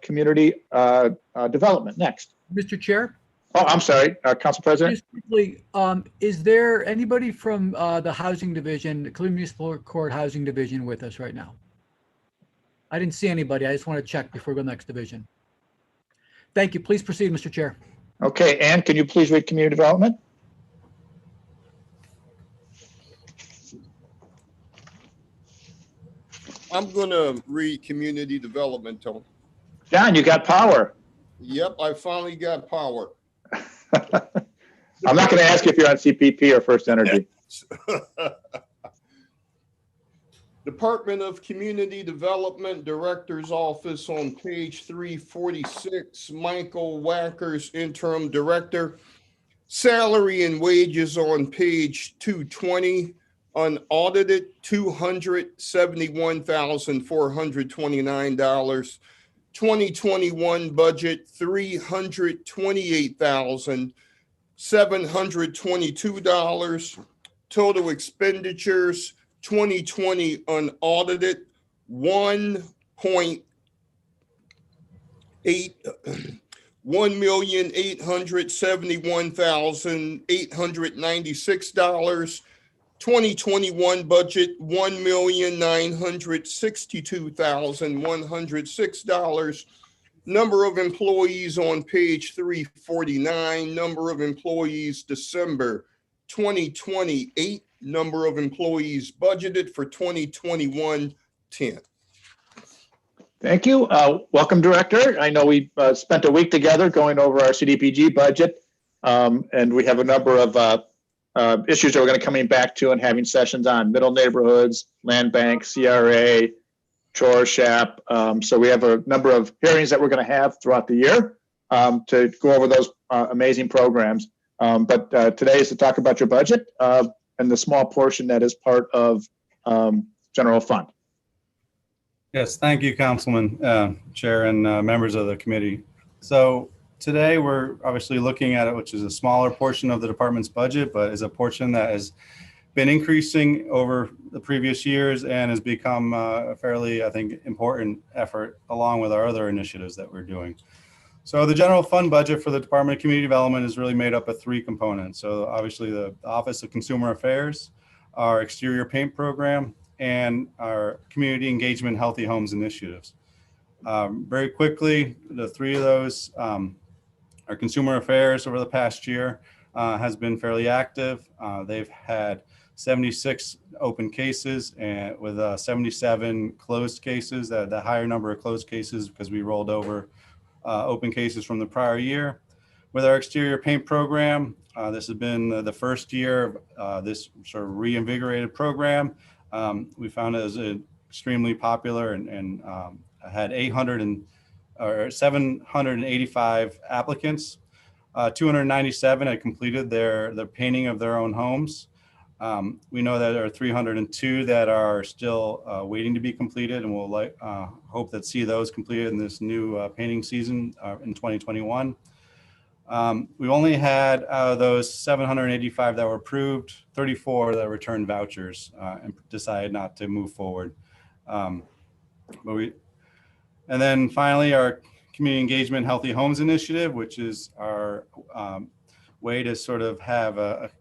community development next. Mr. Chair? Oh, I'm sorry, Council President. Just quickly, is there anybody from the Housing Division, the Cleveland Municipal Court Housing Division with us right now? I didn't see anybody. I just want to check before we go to the next division. Thank you. Please proceed, Mr. Chair. Okay, Ann, can you please read community development? I'm gonna read community development, Tony. John, you got power. Yep, I finally got power. I'm not going to ask you if you're on CPP or First Energy. Department of Community Development Director's Office on page 346, Michael Wackers, Interim Director. Salary and wages on page 220, unaudited, $271,429. 2021 budget, $328,722. Total expenditures, 2020 unaudited, $1,871,896. 2021 budget, $1,962,106. Number of employees on page 349. Number of employees December 2020, 8. Number of employees budgeted for 2021, 10. Thank you. Welcome, Director. I know we spent a week together going over our CDPG budget, and we have a number of issues that we're going to coming back to and having sessions on: middle neighborhoods, land bank, CRA, Chore Shap. So we have a number of hearings that we're going to have throughout the year to go over those amazing programs. But today is to talk about your budget and the small portion that is part of general fund. Yes, thank you, Councilman, Chair, and members of the committee. So today we're obviously looking at it, which is a smaller portion of the department's budget, but is a portion that has been increasing over the previous years and has become a fairly, I think, important effort along with our other initiatives that we're doing. So the general fund budget for the Department of Community Development is really made up of three components. So obviously the Office of Consumer Affairs, our exterior paint program, and our community engagement healthy homes initiatives. Very quickly, the three of those, our consumer affairs over the past year has been fairly active. They've had 76 open cases and with 77 closed cases, the higher number of closed cases because we rolled over open cases from the prior year. With our exterior paint program, this has been the first year of this sort of reinvigorated program. We found it was extremely popular and had 785 applicants. 297 had completed their painting of their own homes. We know that there are 302 that are still waiting to be completed, and we'll hope that see those completed in this new painting season in 2021. We only had out of those 785 that were approved, 34 that returned vouchers and decided not to move forward. And then finally, our Community Engagement Healthy Homes Initiative, which is our way to sort of have a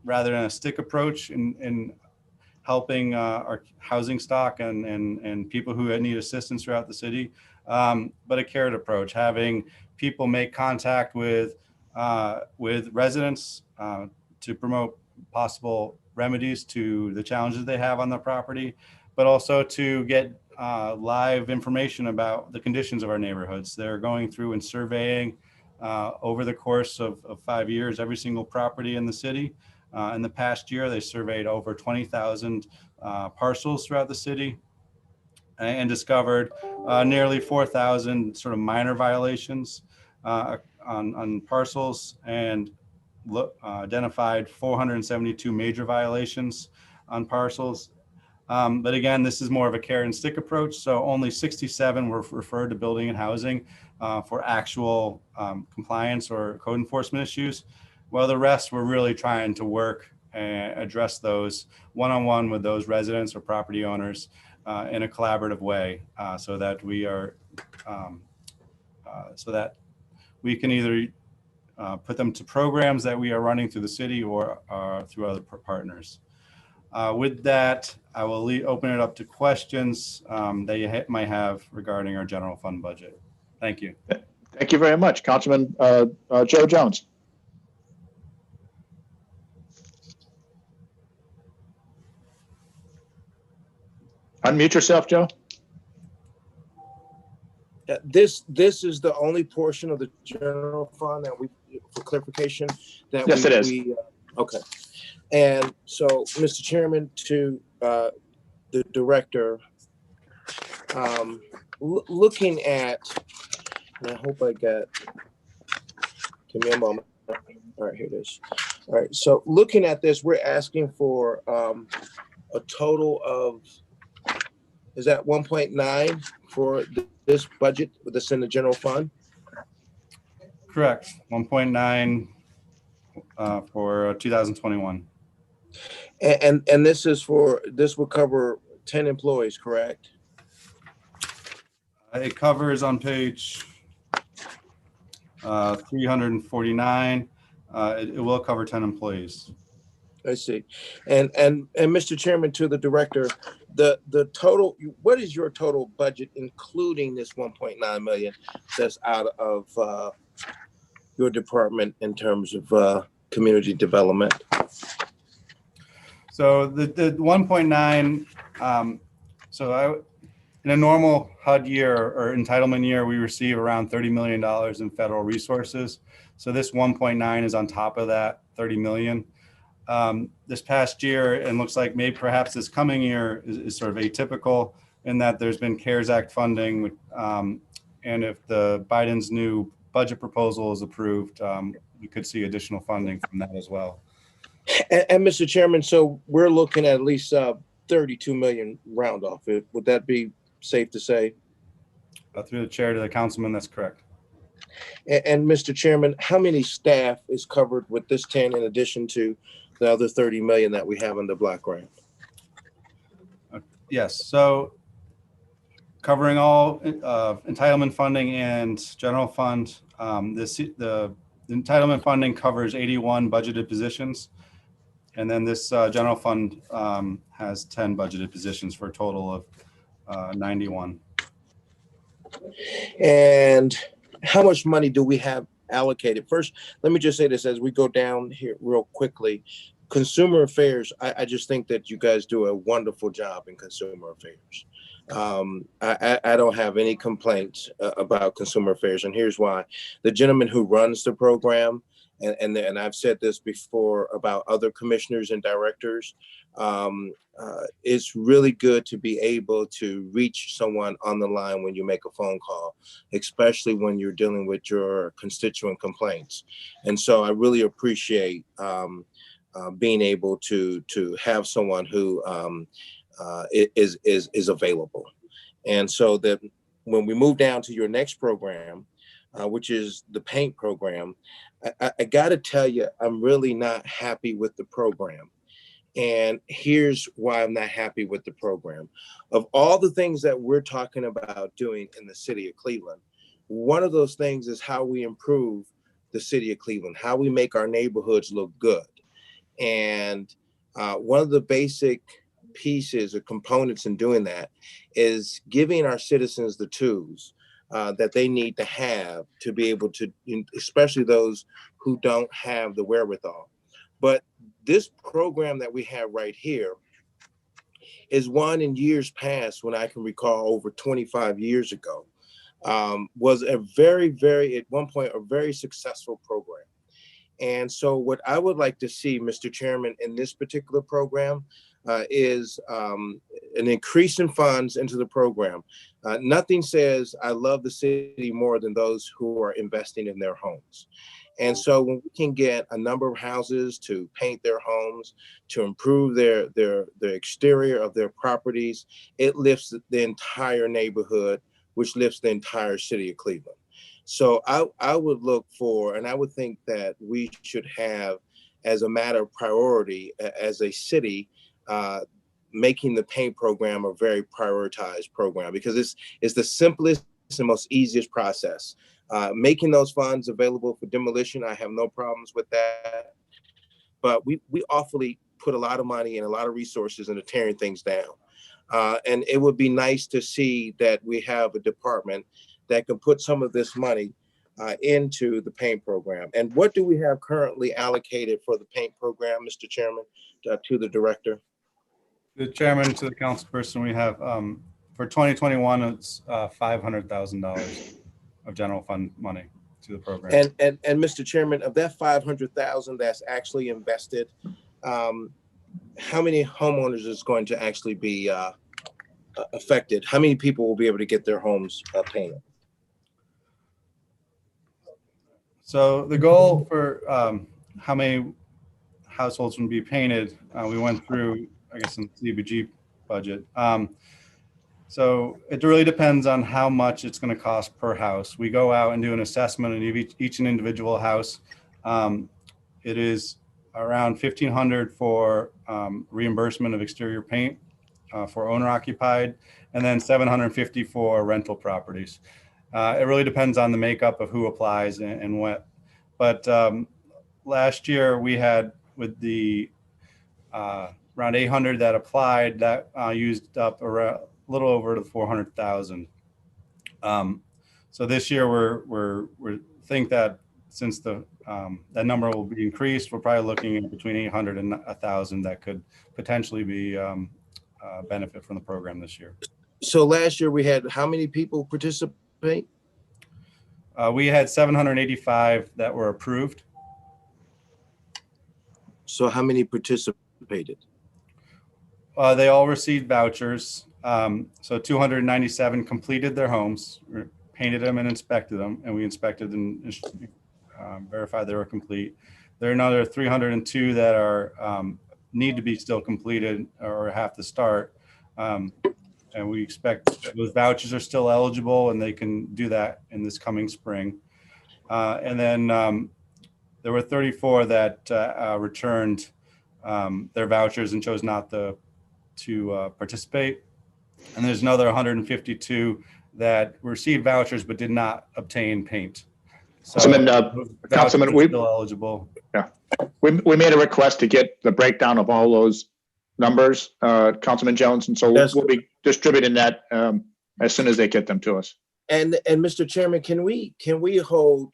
rather than a stick approach in helping our housing stock and people who need assistance throughout the city, but a carrot approach, having people make contact with residents to promote possible remedies to the challenges they have on their property, but also to get live information about the conditions of our neighborhoods. They're going through and surveying over the course of 5 years, every single property in the city. In the past year, they surveyed over 20,000 parcels throughout the city and discovered nearly 4,000 sort of minor violations on parcels and identified 472 major violations on parcels. But again, this is more of a carrot and stick approach. So only 67 were referred to building and housing for actual compliance or code enforcement issues, while the rest were really trying to work and address those one-on-one with those residents or property owners in a collaborative way, so that we are so that we can either put them to programs that we are running through the city or through other partners. With that, I will open it up to questions that you might have regarding our general fund budget. Thank you. Thank you very much, Councilman Joe Jones. Unmute yourself, Joe. This is the only portion of the general fund that we, for clarification, that yes, it is. Okay. And so, Mr. Chairman, to the director, looking at, and I hope I got, give me a moment. All right, here it is. All right, so looking at this, we're asking for a total of, is that 1.9 for this budget that's in the general fund? Correct, 1.9 for 2021. And this is for, this will cover 10 employees, correct? It covers on page 349. It will cover 10 employees. I see. And Mr. Chairman, to the director, the total, what is your total budget, including this 1.9 million that's out of your department in terms of community development? So the 1.9, in a normal HUD year or entitlement year, we receive around $30 million in federal resources. So this 1.9 is on top of that 30 million. This past year, and looks like maybe perhaps this coming year is sort of atypical in that there's been CARES Act funding. And if the Biden's new budget proposal is approved, we could see additional funding from that as well. And Mr. Chairman, so we're looking at least 32 million round off. Would that be safe to say? Through the chair to the councilman, that's correct. And Mr. Chairman, how many staff is covered with this 10 in addition to the other 30 million that we have in the block grant? Yes, so covering all entitlement funding and general fund, the entitlement funding covers 81 budgeted positions. And then this general fund has 10 budgeted positions for a total of 91. And how much money do we have allocated? First, let me just say this as we go down here real quickly. Consumer affairs, I just think that you guys do a wonderful job in consumer affairs. I don't have any complaints about consumer affairs, and here's why. The gentleman who runs the program, and I've said this before about other commissioners and directors, it's really good to be able to reach someone on the line when you make a phone call, especially when you're dealing with your constituent complaints. And so I really appreciate being able to have someone who is available. And so that when we move down to your next program, which is the paint program, I got to tell you, I'm really not happy with the program. And here's why I'm not happy with the program. Of all the things that we're talking about doing in the city of Cleveland, one of those things is how we improve the city of Cleveland, how we make our neighborhoods look good. And one of the basic pieces or components in doing that is giving our citizens the tools that they need to have to be able to, especially those who don't have the wherewithal. But this program that we have right here is one in years past, when I can recall over 25 years ago, was a very, at one point, a very successful program. And so what I would like to see, Mr. Chairman, in this particular program is an increase in funds into the program. Nothing says I love the city more than those who are investing in their homes. And so when we can get a number of houses to paint their homes, to improve the exterior of their properties, it lifts the entire neighborhood, which lifts the entire city of Cleveland. So I would look for, and I would think that we should have, as a matter of priority, as a city, making the paint program a very prioritized program, because it's the simplest and most easiest process. Making those funds available for demolition, I have no problems with that. But we awfully put a lot of money and a lot of resources into tearing things down. And it would be nice to see that we have a department that can put some of this money into the paint program. And what do we have currently allocated for the paint program, Mr. Chairman, to the director? The chairman, to the council person, we have for 2021, it's $500,000 of general fund money to the program. And Mr. Chairman, of that 500,000 that's actually invested, how many homeowners is going to actually be affected? How many people will be able to get their homes painted? So the goal for how many households would be painted, we went through, I guess, in the CBG budget. So it really depends on how much it's going to cost per house. We go out and do an assessment of each and individual house. It is around $1,500 for reimbursement of exterior paint for owner occupied, and then $750 for rental properties. It really depends on the makeup of who applies and what. But last year we had, with the around 800 that applied, that used up around a little over the 400,000. So this year we think that since the that number will be increased, we're probably looking at between 800 and 1,000 that could potentially be benefit from the program this year. So last year we had how many people participate? We had 785 that were approved. So how many participated? They all received vouchers. So 297 completed their homes, painted them and inspected them, and we inspected and verified they were complete. There are another 302 that are need to be still completed or have to start. And we expect those vouchers are still eligible and they can do that in this coming spring. And then there were 34 that returned their vouchers and chose not to participate. And there's another 152 that received vouchers but did not obtain paint. So Councilman, those Councilman, vouchers are still eligible. we made a request to get the breakdown of all those numbers, Councilman Jones, and so Yes. we'll be distributing that as soon as they get them to us. And Mr. Chairman, can we hold,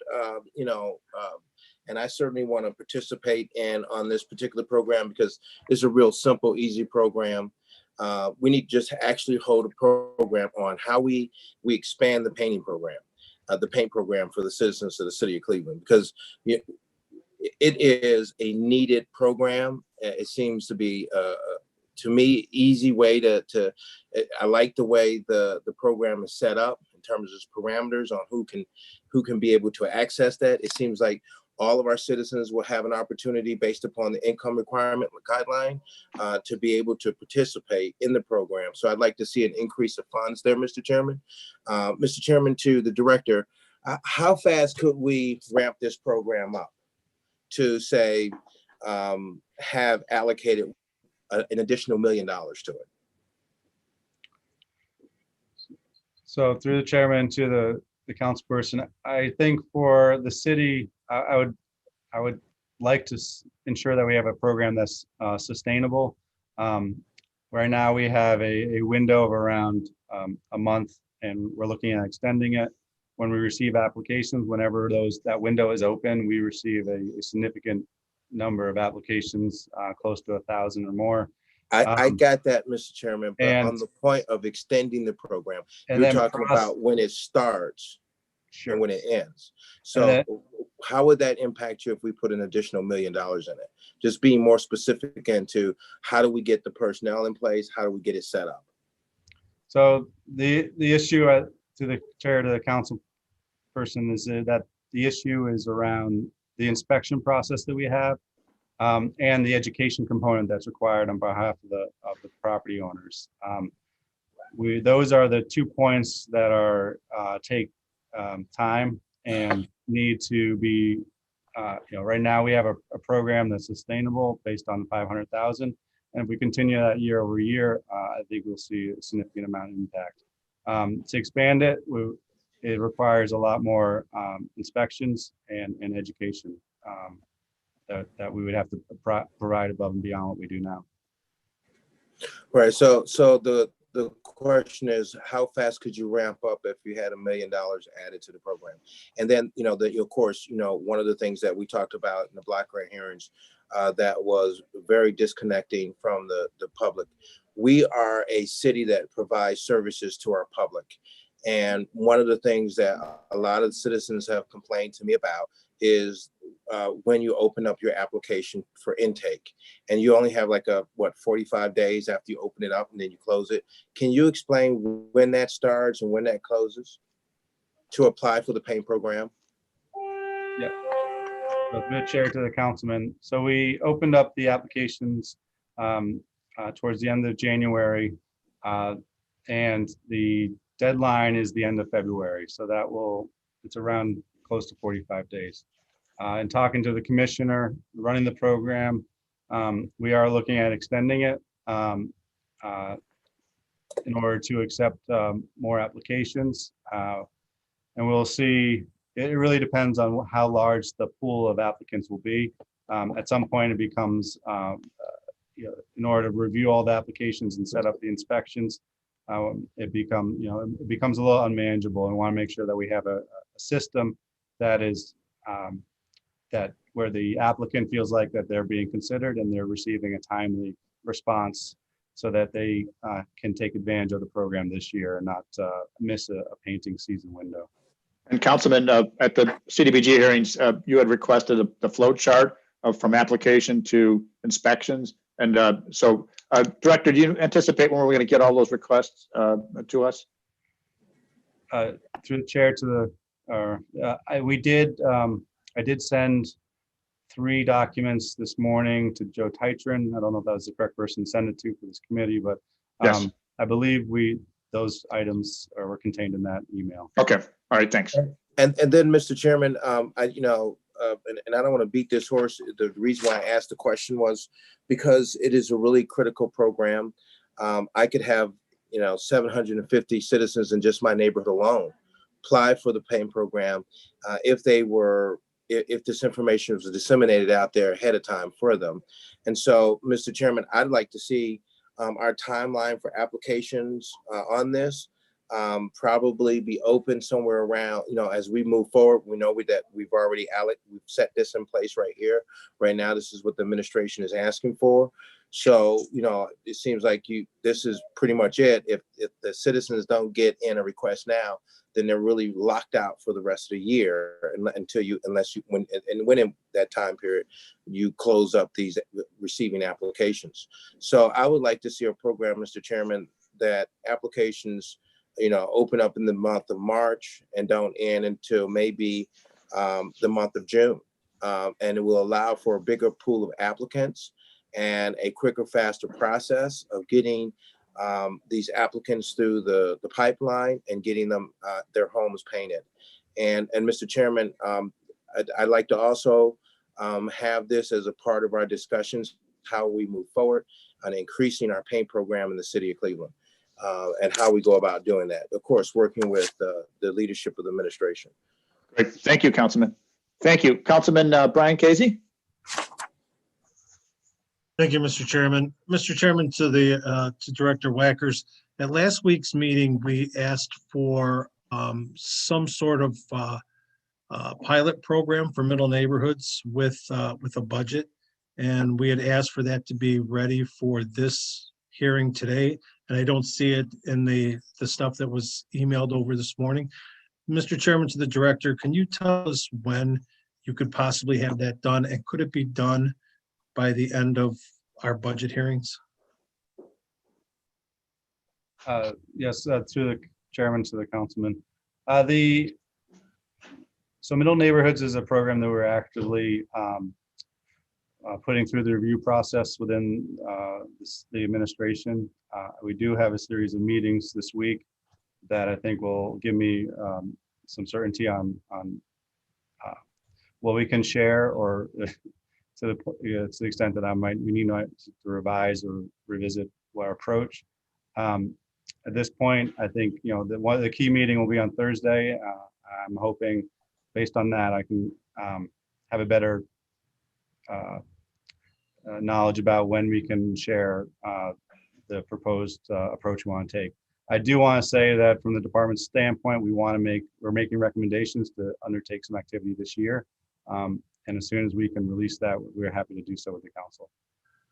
and I certainly want to participate on this particular program because it's a real simple, easy program. We need to just actually hold a program on how we expand the painting program, the paint program for the citizens of the city of Cleveland, because it is a needed program. It seems to be, to me, easy way to I like the way the program is set up in terms of its parameters on who can be able to access that. It seems like all of our citizens will have an opportunity based upon the income requirement guideline to be able to participate in the program. So I'd like to see an increase of funds there, Mr. Chairman. Mr. Chairman, to the director, how fast could we ramp this program up to say have allocated an additional $1 million to it? So through the chairman to the councilperson, I think for the city, I would like to ensure that we have a program that's sustainable. Right now we have a window of around a month, and we're looking at extending it. When we receive applications, whenever that window is open, we receive a significant number of applications, close to 1,000 or more. I got that, Mr. Chairman, but on the point of extending the program, you're talking about when it starts and when it ends. So how would that impact you if we put an additional $1 million in it? Just being more specific into how do we get the personnel in place? How do we get it set up? So the issue to the chair, to the council person, is that the issue is around the inspection process that we have. And the education component that's required on behalf of the property owners. Those are the 2 points that are take time and need to be, right now we have a program that's sustainable based on 500,000. And if we continue that year over year, I think we'll see a significant amount of impact. To expand it, it requires a lot more inspections and education. That we would have to provide above and beyond what we do now. Right. So the question is, how fast could you ramp up if you had $1 million added to the program? And then, of course, one of the things that we talked about in the block grant hearings that was very disconnecting from the public. We are a city that provides services to our public. And one of the things that a lot of citizens have complained to me about is when you open up your application for intake and you only have 45 days after you open it up and then you close it. Can you explain when that starts and when that closes to apply for the paint program? Yeah. So through the chair to the councilman. So we opened up the applications towards the end of January and the deadline is the end of February. So it's around close to 45 days. And talking to the commissioner running the program, we are looking at extending it in order to accept more applications. And we'll see, it really depends on how large the pool of applicants will be. At some point it becomes, in order to review all the applications and set up the inspections, it becomes a little unmanageable, and we want to make sure that we have a system that is where the applicant feels like that they're being considered and they're receiving a timely response so that they can take advantage of the program this year and not miss a painting season window. And Councilman, at the CDBG hearings, you had requested the flow chart from application to inspections. And so, Director, do you anticipate when we're going to get all those requests to us? Through the chair to I did send 3 documents this morning to Joe Titron. I don't know if that was the correct person to send it to for this committee, but yes. I believe those items were contained in that email. Okay. All right. Thanks. And then, Mr. Chairman, and I don't want to beat this horse. The reason why I asked the question was because it is a really critical program. I could have, 750 citizens in just my neighborhood alone apply for the PAIN program if this information was disseminated out there ahead of time for them. And so, Mr. Chairman, I'd like to see our timeline for applications on this probably be open somewhere around, as we move forward. We know that we've set this in place right here. Right now, this is what the administration is asking for. So, it seems like this is pretty much it. If the citizens don't get in a request now, then they're really locked out for the rest of the year when in that time period, you close up these receiving applications. So I would like to see a program, Mr. Chairman, that applications, open up in the month of March and don't end until maybe the month of June. And it will allow for a bigger pool of applicants and a quicker, faster process of getting these applicants through the pipeline and getting them their homes painted. And Mr. Chairman, I'd like to also have this as a part of our discussions, how we move forward on increasing our paint program in the city of Cleveland and how we go about doing that. Of course, working with the leadership of the administration. Great. Thank you, Councilman. Thank you. Councilman Brian Casey. Thank you, Mr. Chairman. Mr. Chairman, to Director Wackers, at last week's meeting, we asked for some sort of pilot program for middle neighborhoods with a budget. And we had asked for that to be ready for this hearing today. And I don't see it in the stuff that was emailed over this morning. Mr. Chairman, to the Director, can you tell us when you could possibly have that done? And could it be done by the end of our budget hearings? Yes, through the chairman to the councilman. So Middle Neighborhoods is a program that we're actively putting through the review process within the administration. We do have a series of meetings this week that I think will give me some certainty on what we can share, or to the extent that we need to revise or revisit our approach. At this point, I think the key meeting will be on Thursday. I'm hoping, based on that, I can have a better knowledge about when we can share the proposed approach we want to take. I do want to say that from the department's standpoint, we're making recommendations to undertake some activity this year. And as soon as we can release that, we're happy to do so with the council.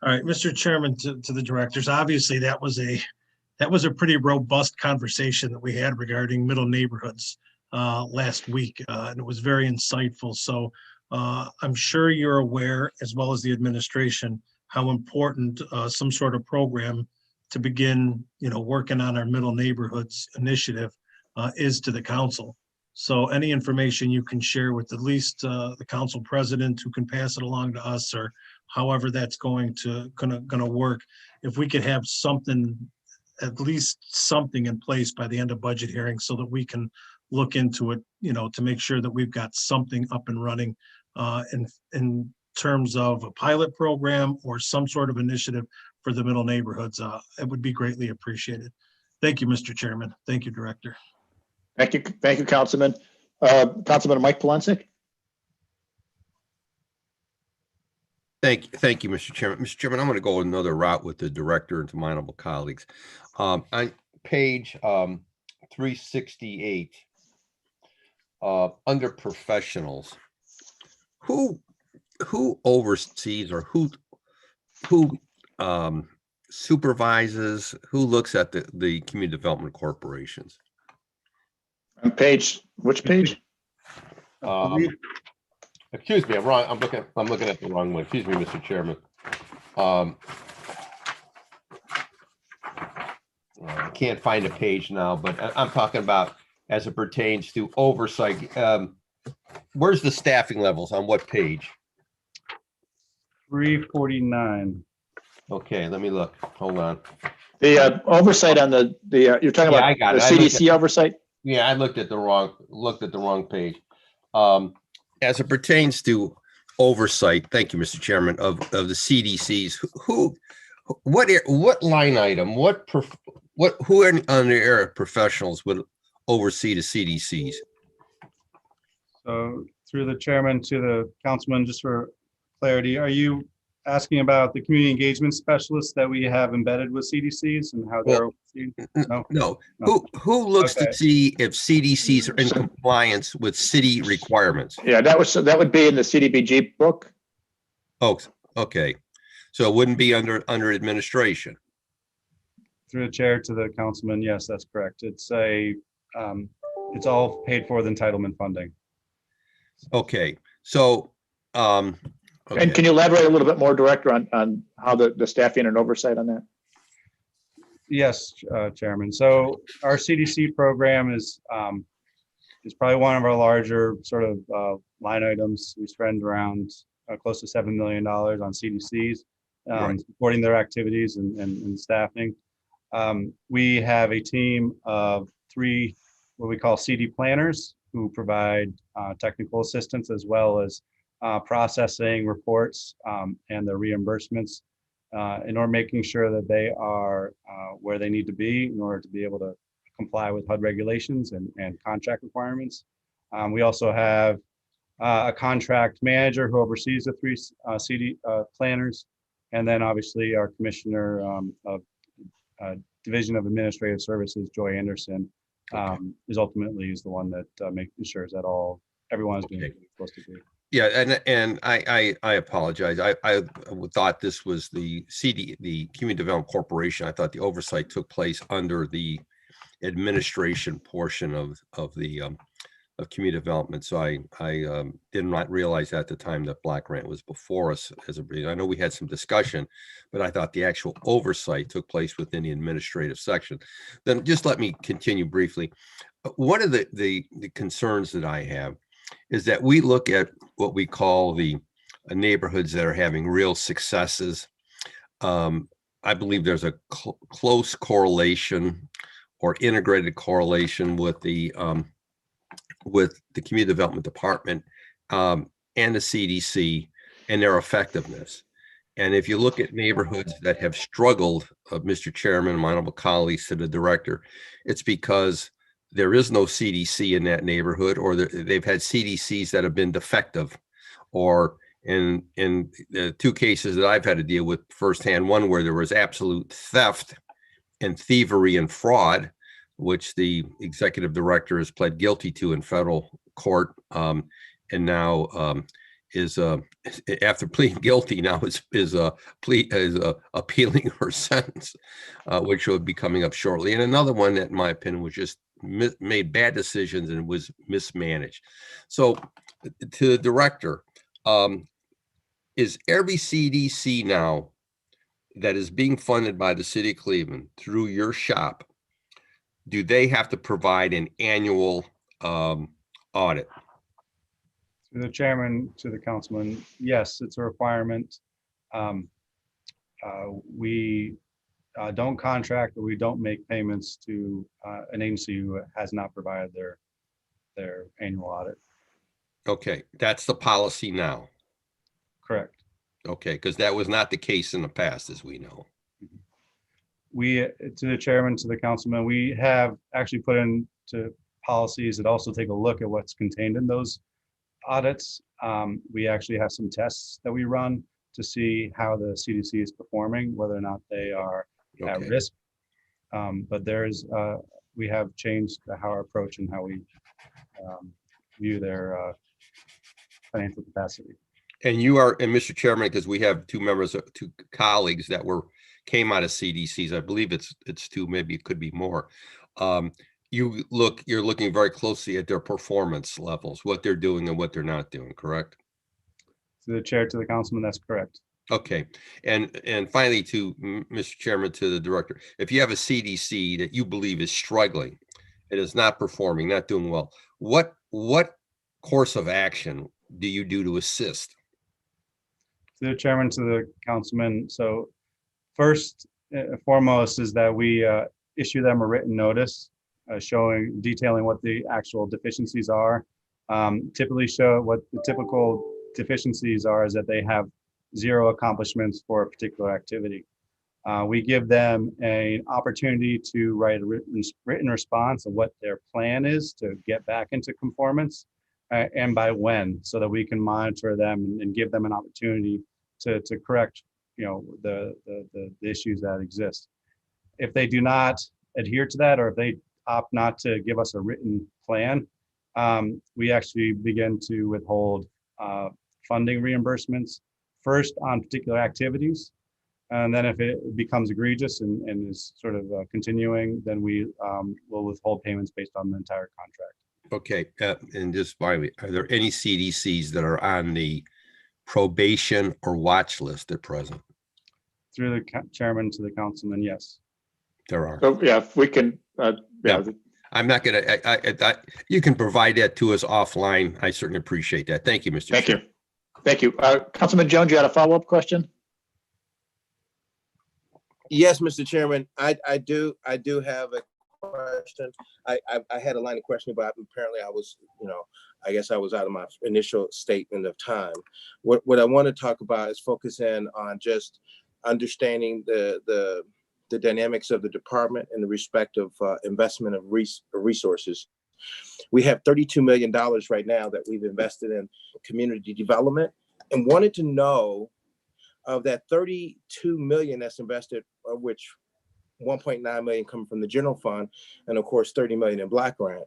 All right, Mr. Chairman, to the directors, obviously that was a pretty robust conversation that we had regarding middle neighborhoods last week, and it was very insightful. So I'm sure you're aware, as well as the administration, how important some sort of program to begin, working on our middle neighborhoods initiative is to the council. So any information you can share with at least the council president, who can pass it along to us, or however that's going to work, if we could have something, at least something in place by the end of budget hearing, so that we can look into it, to make sure that we've got something up and running in terms of a pilot program or some sort of initiative for the middle neighborhoods. It would be greatly appreciated. Thank you, Mr. Chairman. Thank you, Director. Thank you, Councilman. Councilman Mike Polensek. Thank you, Mr. Chairman. Mr. Chairman, I'm going to go another route with the director and to my honorable colleagues. On page 368, under professionals, who oversees, or who supervises, who looks at the community development corporations? On which page? Excuse me, I'm wrong. I'm looking at the wrong one. Excuse me, Mr. Chairman. I can't find a page now, but I'm talking about as it pertains to oversight. Where's the staffing levels on what page? 349. Okay, let me look. Hold on. The oversight on you're talking about I got the it. CDC oversight? Yeah, I looked at the wrong page. As it pertains to oversight, thank you, Mr. Chairman, of the CDCs, what line item, who are on the area professionals would oversee the CDCs? So through the chairman to the councilman, just for clarity, are you asking about the community engagement specialists that we have embedded with CDCs and how they're overseen? No? No, No. who looks to Okay. see if CDCs are in compliance with city requirements? Yeah, that would be in the CDBG book. Oh, okay. So it wouldn't be under administration. Through the chair to the councilman, yes, that's correct. It's it's all paid for with entitlement funding. Okay, so, And okay. can you elaborate a little bit more, Director, on how the staffing and oversight on that? Yes, Chairman. So our CDC program is probably one of our larger sort of line items. We spend around close to $7 million on CDCs, Right. supporting their activities and staffing. We have a team of 3, what we call CD planners, who provide technical assistance as well as processing reports and the reimbursements in order making sure that they are where they need to be in order to be able to comply with HUD regulations and contract requirements. We also have a contract manager who oversees the 3 CD planners, and then obviously our commissioner of Division of Administrative Services, Joy Anderson, is ultimately the one that ensures that everyone is doing what they're supposed to do. Yeah, and I apologize. I thought this was the Community Development Corporation. I thought the oversight took place under the administration portion of the of community development. So I did not realize at the time that Black Grant was before us as a brief. I know we had some discussion, but I thought the actual oversight took place within the administrative section. Then just let me continue briefly. One of the concerns that I have is that we look at what we call the neighborhoods that are having real successes. I believe there's a close correlation or integrated correlation with the Community Development Department and the CDC and their effectiveness. And if you look at neighborhoods that have struggled, Mr. Chairman, my honorable colleagues to the director, it's because there is no CDC in that neighborhood, or they've had CDCs that have been defective, or in the 2 cases that I've had to deal with firsthand, one where there was absolute theft and thievery and fraud, which the executive director has pled guilty to in federal court, and now is after pleading guilty now is appealing her sentence, which will be coming up shortly. And another one that, in my opinion, was just made bad decisions and was mismanaged. So, to the director, is every CDC now that is being funded by the city of Cleveland through your shop, do they have to provide an annual audit? To the chairman, to the councilman, yes, it's a requirement. We don't contract, or we don't make payments to an agency who has not provided their annual audit. Okay, that's the policy now. Correct. Okay, because that was not the case in the past, as we know. We, to the chairman, to the councilman, we have actually put into policies that also take a look at what's contained in those audits. We actually have some tests that we run to see how the CDC is performing, whether or not they are at risk. But we have changed how our approach and how we view their financial capacity. And you are, and Mr. Chairman, because we have 2 colleagues that came out of CDCs. I believe it's 2, maybe it could be more. You're looking very closely at their performance levels, what they're doing and what they're not doing, correct? To the chair, to the councilman, that's correct. Okay, and finally, to Mr. Chairman, to the director, if you have a CDC that you believe is struggling, it is not performing, not doing well, what course of action do you do to assist? To the chairman, to the councilman. So first and foremost is that we issue them a written notice detailing what the actual deficiencies are. Typically show what the typical deficiencies are is that they have 0 accomplishments for a particular activity. We give them an opportunity to write a written response of what their plan is to get back into conformance and by when, so that we can monitor them and give them an opportunity to correct, the issues that exist. If they do not adhere to that, or if they opt not to give us a written plan, we actually begin to withhold funding reimbursements, first on particular activities. And then if it becomes egregious and is sort of continuing, then we will withhold payments based on the entire contract. Okay, and just finally, are there any CDCs that are on the probation or watch list at present? Through the chairman to the councilman, yes. There are. So, yeah, if we can, Yeah. I'm not gonna, you can provide that to us offline. I certainly appreciate that. Thank you, Mr. Thank Chair. you. Thank you. Councilman Jones, you had a follow-up question? Yes, Mr. Chairman, I do have a question. I had a line of questioning, but apparently I was, I guess I was out of my initial statement of time. What I want to talk about is focus in on just understanding the dynamics of the department in the respect of investment of resources. We have $32 million right now that we've invested in community development, and wanted to know, of that 32 million that's invested, of which 1.9 million come from the general fund, and of course 30 million in Black Grant,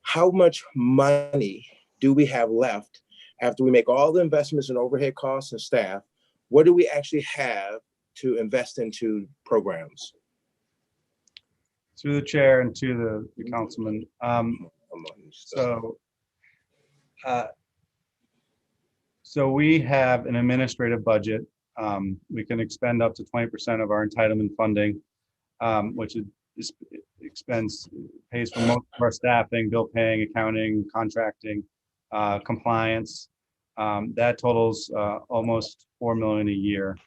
how much money do we have left after we make all the investments in overhead costs and staff? What do we actually have to invest into programs? Through the chair and to the councilman. So we have an administrative budget. We can expend up to 20% of our entitlement funding, which is expense pays for most of our staffing, bill paying, accounting, contracting, compliance. That totals almost 4 million a year.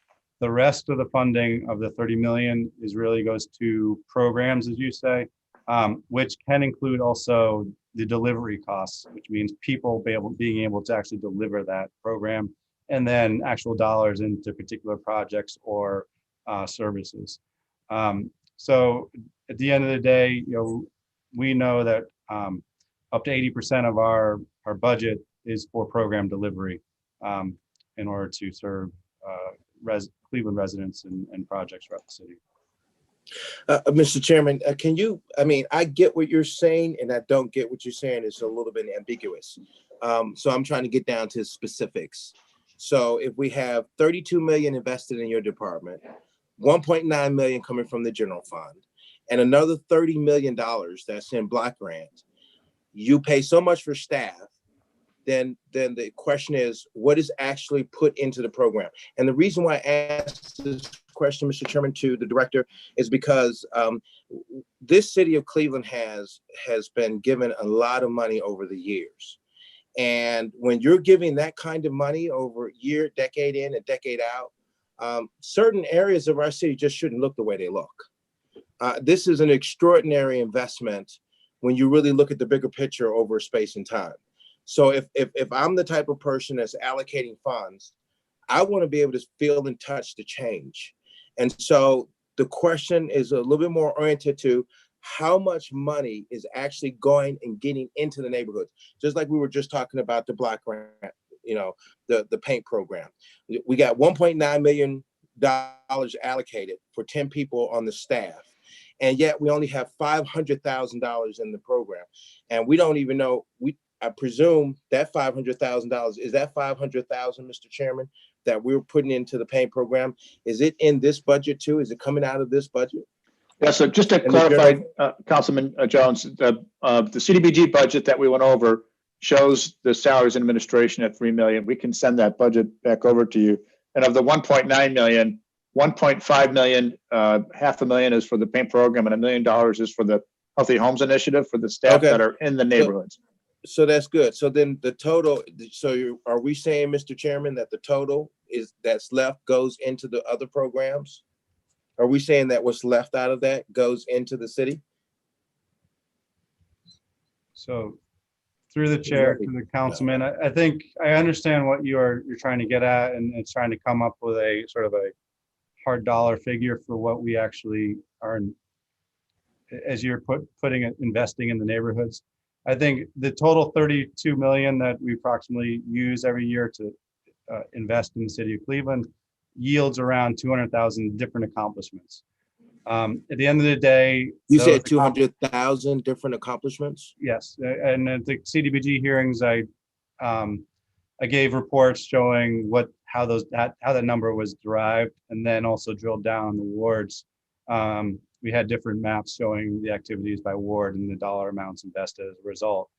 The rest of the funding of the 30 million really goes to programs, as you say, which can include also the delivery costs, which means people being able to actually deliver that program, and then actual dollars into particular projects or services. So at the end of the day, we know that up to 80% of our budget is for program delivery in order to serve Cleveland residents and projects throughout the city. Mr. Chairman, I get what you're saying, and I don't get what you're saying. It's a little bit ambiguous. So I'm trying to get down to specifics. So if we have 32 million invested in your department, 1.9 million coming from the general fund, and another $30 million that's in Black Grant, you pay so much for staff, then the question is, what is actually put into the program? And the reason why I asked this question, Mr. Chairman, to the director is because this city of Cleveland has been given a lot of money over the years. And when you're giving that kind of money over year, decade in and decade out, certain areas of our city just shouldn't look the way they look. This is an extraordinary investment when you really look at the bigger picture over space and time. So if I'm the type of person that's allocating funds, I want to be able to feel and touch the change. And so the question is a little bit more oriented to how much money is actually going and getting into the neighborhoods. Just like we were just talking about the Black Grant, the paint program. We got $1.9 million allocated for 10 people on the staff. And yet we only have $500,000 in the program. And we don't even know, I presume that $500,000, is that $500,000, Mr. Chairman, that we're putting into the paint program? Is it in this budget too? Is it coming out of this budget? Yeah, so just to clarify, Councilman Jones, the CDBG budget that we went over shows the salaries and administration at 3 million. We can send that budget back over to you. And of the 1.9 million, 1.5 million, $500,000 is for the paint program, and $1 million is for the Healthy Homes Initiative for the staff that are in the neighborhoods. So that's good. So then the total, are we saying, Mr. Chairman, that the total that's left goes into the other programs? Are we saying that what's left out of that goes into the city? So through the chair to the councilman, I think I understand what you're trying to get at, and it's trying to come up with a sort of a hard dollar figure for what we actually are, as you're putting it, investing in the neighborhoods. I think the total 32 million that we approximately use every year to invest in the city of Cleveland yields around 200,000 different accomplishments. At the end of the day, You said 200,000 different accomplishments? yes, and at the CDBG hearings, I gave reports showing how that number was derived, and then also drilled down on the wards. We had different maps showing the activities by ward and the dollar amounts invested as a result.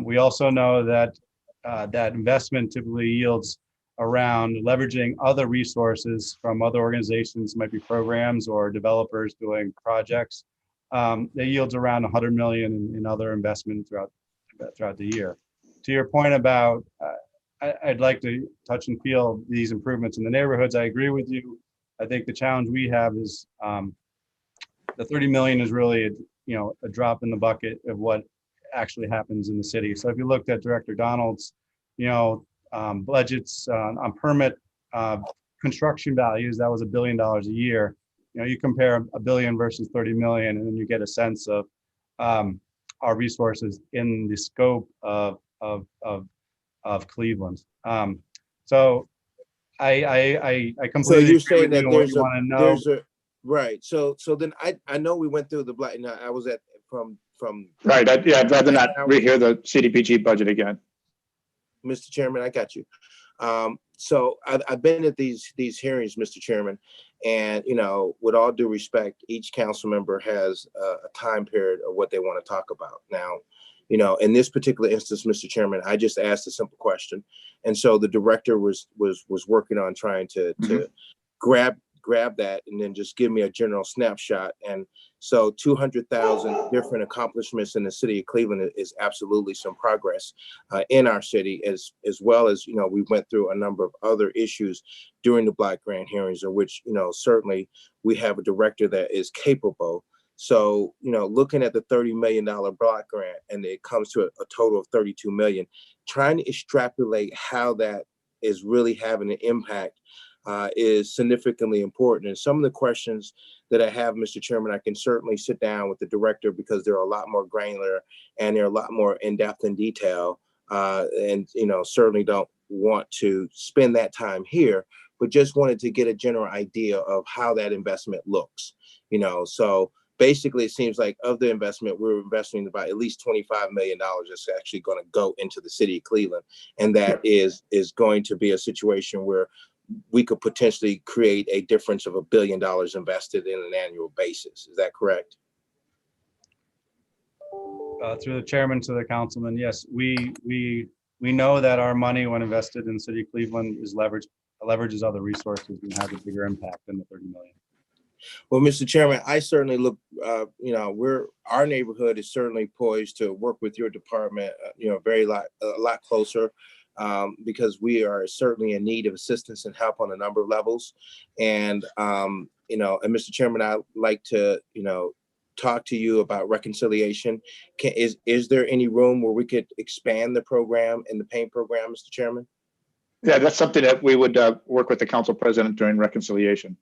We also know that that investment typically yields around leveraging other resources from other organizations, might be programs or developers doing projects. That yields around 100 million in other investment throughout the year. To your point about, I'd like to touch and feel these improvements in the neighborhoods. I agree with you. I think the challenge we have is the 30 million is really a drop in the bucket of what actually happens in the city. So if you looked at Director Donald's, budgets on permit construction values, that was $1 billion a year. You compare $1 billion versus 30 million, and then you get a sense of our resources in the scope of Cleveland. So I completely you're saying that there's you want to know. Right. So then I know we went through the black. I was at from. Right. I'd rather not rehear the CDBG budget again. Mr. Chairman, I got you. So I've been at these hearings, Mr. Chairman, and with all due respect, each council member has a time period of what they want to talk about. Now, in this particular instance, Mr. Chairman, I just asked a simple question, and so the director was working on trying to grab that and then just give me a general snapshot. And so 200,000 different accomplishments in the city of Cleveland is absolutely some progress in our city, as well as, we went through a number of other issues during the Black Grant hearings, in which, certainly we have a director that is capable. So, looking at the $30 million Black Grant, and it comes to a total of 32 million, trying to extrapolate how that is really having an impact is significantly important. And some of the questions that I have, Mr. Chairman, I can certainly sit down with the director, because they're a lot more granular and they're a lot more in-depth in detail. And certainly don't want to spend that time here, but just wanted to get a general idea of how that investment looks. So basically, it seems like of the investment, we're investing about at least $25 million that's actually going to go into the city of Cleveland. And that is going to be a situation where we could potentially create a difference of $1 billion invested in an annual basis. Is that correct? Through the chairman to the councilman, yes, we know that our money, when invested in the city of Cleveland, leverages other resources and has a bigger impact than the 30 million. Well, Mr. Chairman, I certainly look, our neighborhood is certainly poised to work with your department, a lot closer. Because we are certainly in need of assistance and help on a number of levels. And, and Mr. Chairman, I'd like to, talk to you about reconciliation. Is there any room where we could expand the program and the paint program, Mr. Chairman? Yeah, that's something that we would work with the council president during reconciliation.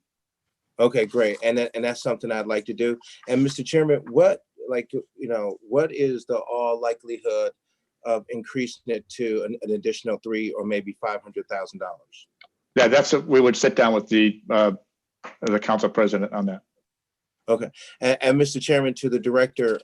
Okay, great. And that's something I'd like to do. And Mr. Chairman, what is the all likelihood of increasing it to an additional $300,000 or maybe $500,000? Yeah, we would sit down with the council president on that. Okay, and Mr. Chairman, to the director,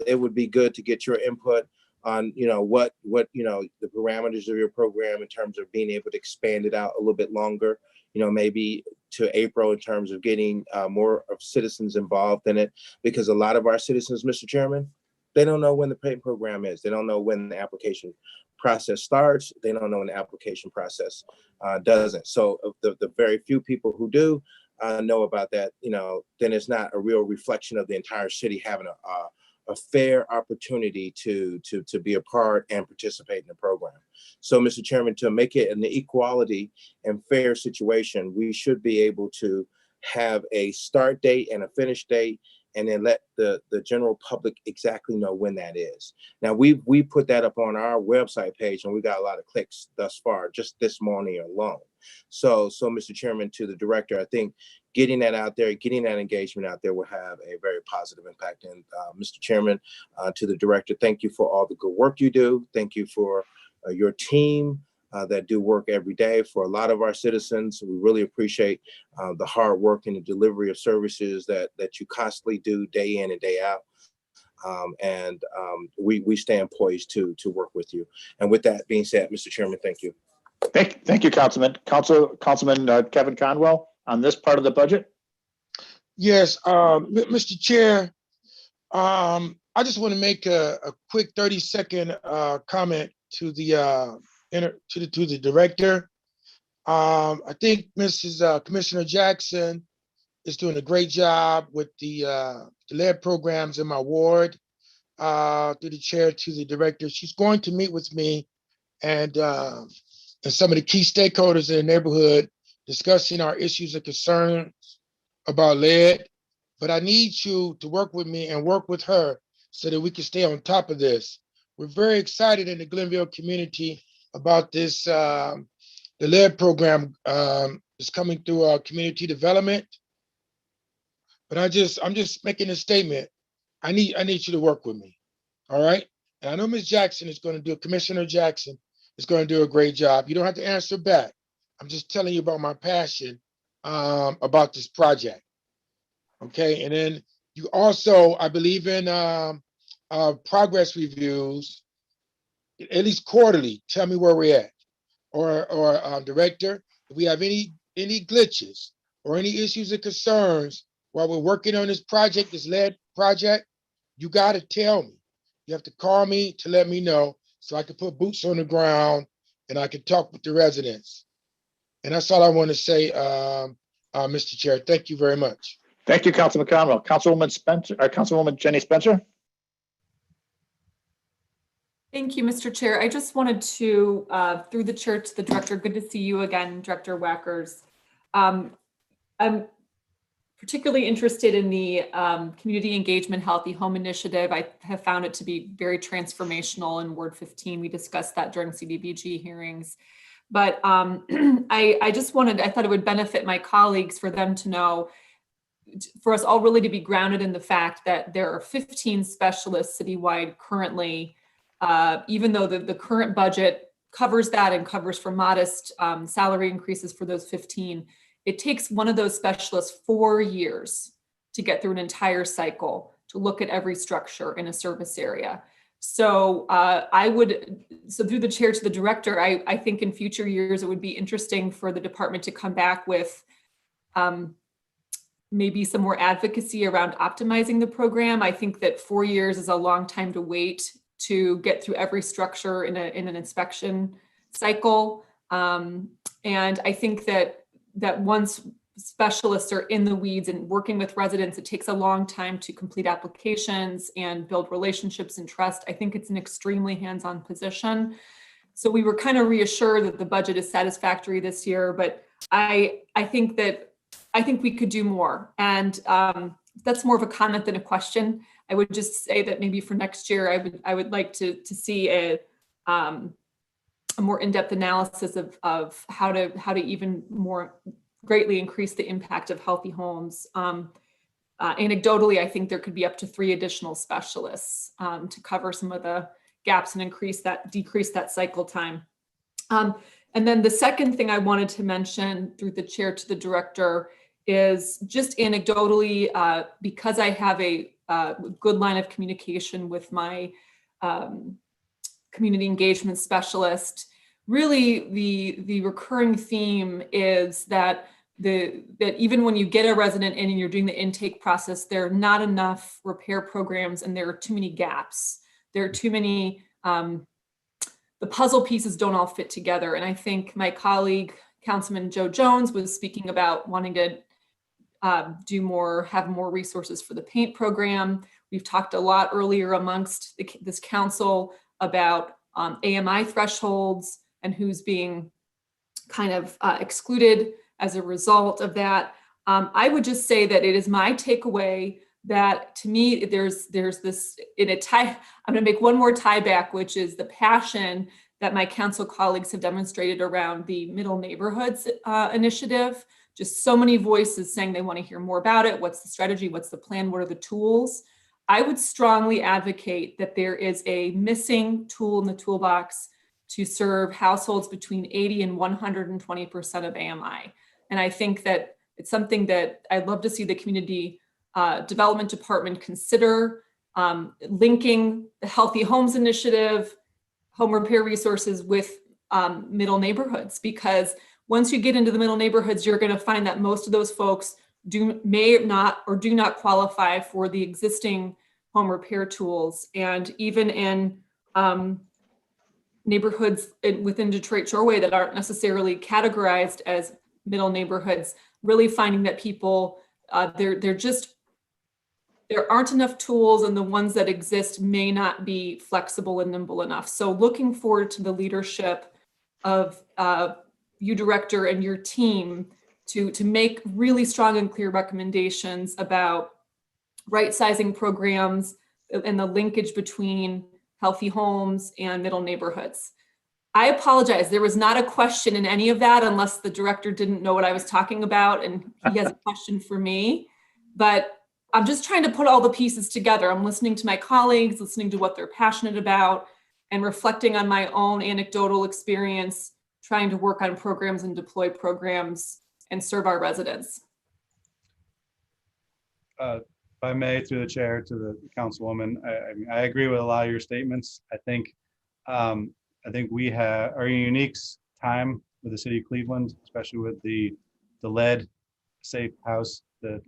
it would be good to get your input on what the parameters of your program in terms of being able to expand it out a little bit longer. Maybe to April, in terms of getting more of citizens involved in it, because a lot of our citizens, Mr. Chairman, they don't know when the paint program is. They don't know when the application process starts. They don't know when the application process doesn't. So the very few people who do know about that, then it's not a real reflection of the entire city having a fair opportunity to be a part and participate in the program. So, Mr. Chairman, to make it an equality and fair situation, we should be able to have a start date and a finish date, and then let the general public exactly know when that is. Now, we put that up on our website page, and we got a lot of clicks thus far, just this morning alone. So Mr. Chairman, to the director, I think getting that out there, getting that engagement out there will have a very positive impact. And Mr. Chairman, to the director, thank you for all the good work you do. Thank you for your team that do work every day for a lot of our citizens. We really appreciate the hard work and the delivery of services that you constantly do day in and day out. We stand poised to work with you. And with that being said, Mr. Chairman, thank you. Thank you, Councilman. Councilman Kevin Conwell, on this part of the budget. Yes, Mr. Chair, I just want to make a quick 30-second comment to the director. I think Mrs. Commissioner Jackson is doing a great job with the lead programs in my ward. Through the chair to the director, she's going to meet with me and some of the key stakeholders in the neighborhood, discussing our issues and concerns about lead. But I need you to work with me and work with her so that we can stay on top of this. We're very excited in the Glenville community about this. The lead program is coming through our community development. But I'm just making a statement. I need you to work with me. All right. And I know Ms. Jackson is going to do, Commissioner Jackson is going to do a great job. You don't have to answer back. I'm just telling you about my passion about this project. Okay. And then you also, I believe in progress reviews, at least quarterly. Tell me where we're at. Or director, if we have any glitches or any issues or concerns while we're working on this project, this lead project, you got to tell me. You have to call me to let me know so I can put boots on the ground and I can talk with the residents. And that's all I want to say, Mr. Chair. Thank you very much. Thank you, Councilman Conwell. Councilwoman Jenny Spencer. Thank you, Mr. Chair. I just wanted to, through the chair to the director, good to see you again, Director Wackers. I'm particularly interested in the Community Engagement Healthy Home Initiative. I have found it to be very transformational in Ward 15. We discussed that during CDBG hearings. But I thought it would benefit my colleagues for them to know, for us all really to be grounded in the fact that there are 15 specialists citywide currently, even though the current budget covers that and covers for modest salary increases for those 15. It takes one of those specialists 4 years to get through an entire cycle to look at every structure in a service area. So through the chair to the director, I think in future years, it would be interesting for the department to come back with maybe some more advocacy around optimizing the program. I think that 4 years is a long time to wait to get through every structure in an inspection cycle. And I think that once specialists are in the weeds and working with residents, it takes a long time to complete applications and build relationships and trust. I think it's an extremely hands-on position. So we were kind of reassured that the budget is satisfactory this year, but I think we could do more. And that's more of a comment than a question. I would just say that maybe for next year, I would like to see a more in-depth analysis of how to even more greatly increase the impact of healthy homes. Anecdotally, I think there could be up to 3 additional specialists to cover some of the gaps and decrease that cycle time. And then the second thing I wanted to mention through the chair to the director is just anecdotally, because I have a good line of communication with my community engagement specialist. Really, the recurring theme is that even when you get a resident in and you're doing the intake process, there are not enough repair programs and there are too many gaps. There are too many, the puzzle pieces don't all fit together. And I think my colleague, Councilman Joe Jones, was speaking about wanting to have more resources for the paint program. We've talked a lot earlier amongst this council about AMI thresholds and who's being kind of excluded as a result of that. I would just say that it is my takeaway that to me, there's this in a tie. I'm going to make one more tie back, which is the passion that my council colleagues have demonstrated around the Middle Neighborhoods initiative. Just so many voices saying they want to hear more about it. What's the strategy? What's the plan? What are the tools? I would strongly advocate that there is a missing tool in the toolbox to serve households between 80 and 120% of AMI. And I think that it's something that I'd love to see the community development department consider, linking the Healthy Homes Initiative, home repair resources with middle neighborhoods, because once you get into the middle neighborhoods, you're going to find that most of those folks may not qualify for the existing home repair tools. And even in neighborhoods within Detroit Shoreway that aren't necessarily categorized as middle neighborhoods, really finding that people, there aren't enough tools, and the ones that exist may not be flexible and nimble enough. So looking forward to the leadership of you, director, and your team to make really strong and clear recommendations about right-sizing programs and the linkage between healthy homes and middle neighborhoods. I apologize. There was not a question in any of that, unless the director didn't know what I was talking about and he has a question for me. But I'm just trying to put all the pieces together. I'm listening to my colleagues, listening to what they're passionate about, and reflecting on my own anecdotal experience, trying to work on programs and deploy programs and serve our residents. If I may, through the chair, to the councilwoman, I agree with a lot of your statements. I think we are in a unique time with the city of Cleveland, especially with the lead safe house, the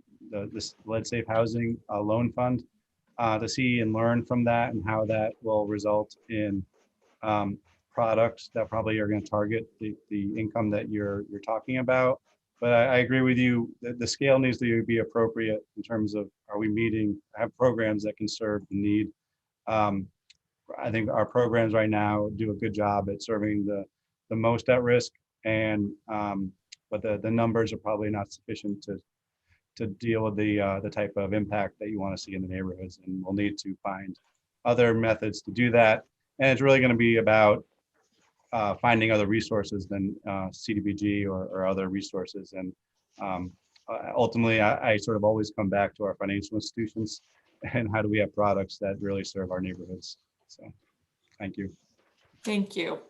lead safe housing loan fund, to see and learn from that and how that will result in products that probably are going to target the income that you're talking about. But I agree with you that the scale needs to be appropriate in terms of, are we have programs that can serve the need? I think our programs right now do a good job at serving the most at risk, and but the numbers are probably not sufficient to deal with the type of impact that you want to see in the neighborhoods, and we'll need to find other methods to do that. And it's really going to be about finding other resources than CDBG or other resources. And ultimately, I sort of always come back to our financial institutions and how do we have products that really serve our neighborhoods. So thank you. Thank you.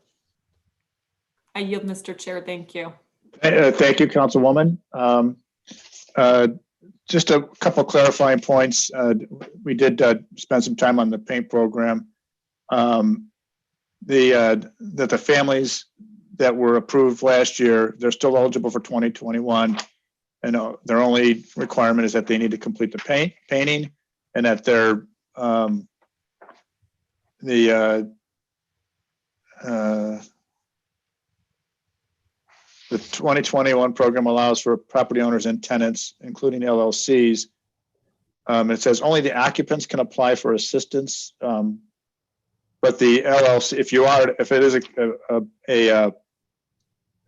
I yield, Mr. Chair. Thank you. Thank you, Councilwoman. Just a couple of clarifying points. We did spend some time on the paint program. That the families that were approved last year, they're still eligible for 2021. And their only requirement is that they need to complete the painting, and that they're the 2021 program allows for property owners and tenants, including LLCs. It says only the occupants can apply for assistance. But the LLC, if it is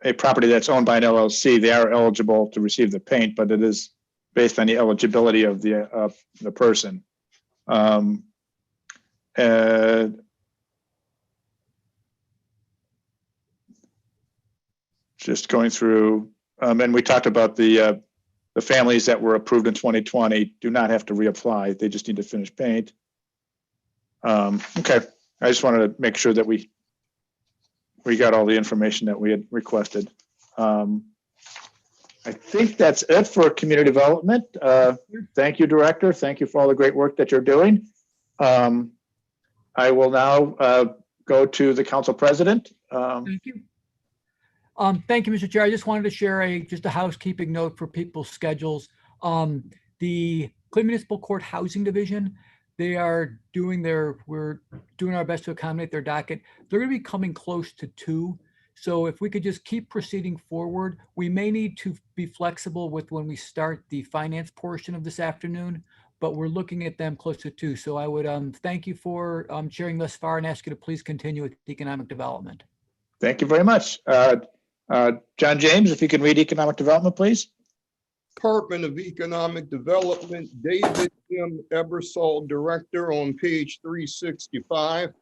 a property that's owned by an LLC, they are eligible to receive the paint, but it is based on the eligibility of the person. Just going through, and we talked about the families that were approved in 2020 do not have to reapply. They just need to finish paint. Okay, I just wanted to make sure that we got all the information that we had requested. I think that's it for community development. Thank you, Director. Thank you for all the great work that you're doing. I will now go to the Council President. Thank you. Thank you, Mr. Chair. I just wanted to share just a housekeeping note for people's schedules. The Cleveland Municipal Court Housing Division, we're doing our best to accommodate their docket. They're going to be coming close to 2. So if we could just keep proceeding forward, we may need to be flexible with when we start the finance portion of this afternoon, but we're looking at them close to 2. So I would thank you for sharing thus far and ask you to please continue with economic development. Thank you very much. John James, if you can read economic development, please. Department of Economic Development, David M. Ebersol, Director, on page 365.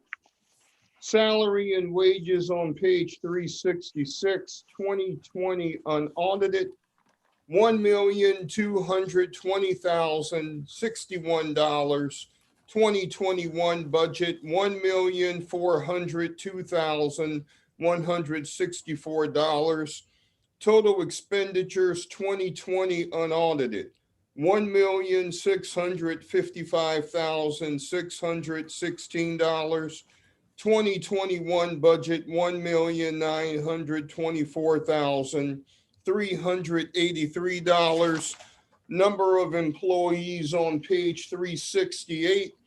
Salary and wages on page 366, 2020 unaudited, $1,220,061. 2021 budget, $1,402,164. Total expenditures 2020 unaudited, $1,655,616. 2021 budget, $1,924,383. Number of employees on page 368.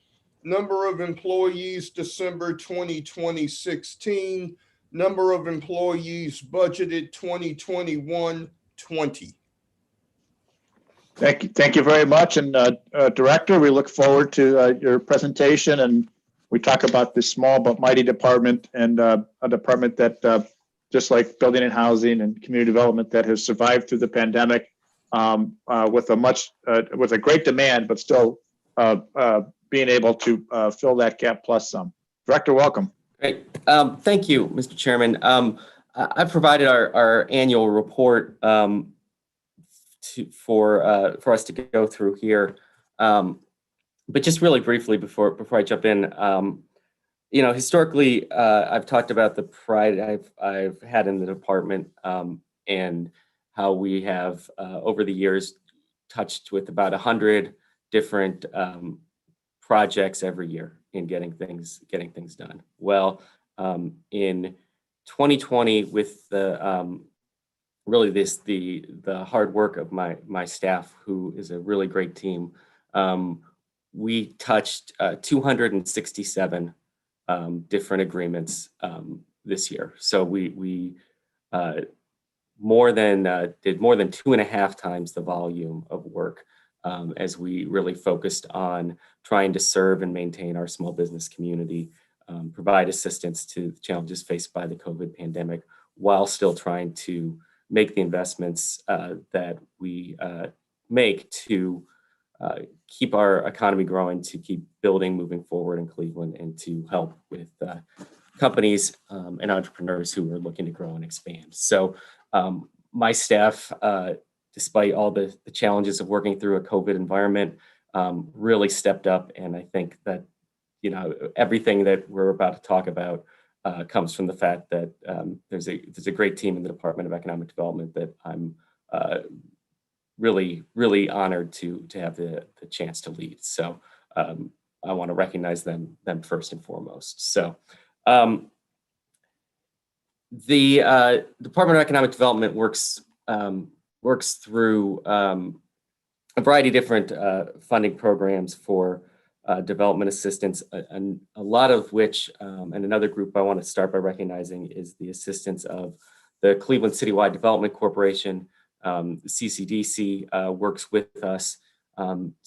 Number of employees December 2020, 16. Number of employees budgeted 2021, 20. Thank you very much. And Director, we look forward to your presentation, and we talk about this small but mighty department, and a department that just like building and housing and community development that has survived through the pandemic with a great demand, but still being able to fill that gap plus some. Director, welcome. Great. Thank you, Mr. Chairman. I provided our annual report for us to go through here. But just really briefly before I jump in, historically, I've talked about the pride I've had in the department and how we have over the years touched with about 100 different projects every year in getting things done. Well, in 2020, with the hard work of my staff, who is a really great team, we touched 267 different agreements this year. So we did more than 2.5 times the volume of work as we really focused on trying to serve and maintain our small business community, provide assistance to the challenges faced by the COVID pandemic, while still trying to make the investments that we make to keep our economy growing, to keep building, moving forward in Cleveland, and to help with companies and entrepreneurs who are looking to grow and expand. So my staff, despite all the challenges of working through a COVID environment, really stepped up. And I think that, everything that we're about to talk about comes from the fact that there's a great team in the Department of Economic Development that I'm really, really honored to have the chance to lead. So I want to recognize them first and foremost. So the Department of Economic Development works through a variety of different funding programs for development assistance, and a lot of which, and another group I want to start by recognizing, is the assistance of the Cleveland Citywide Development Corporation. The CCDC works with us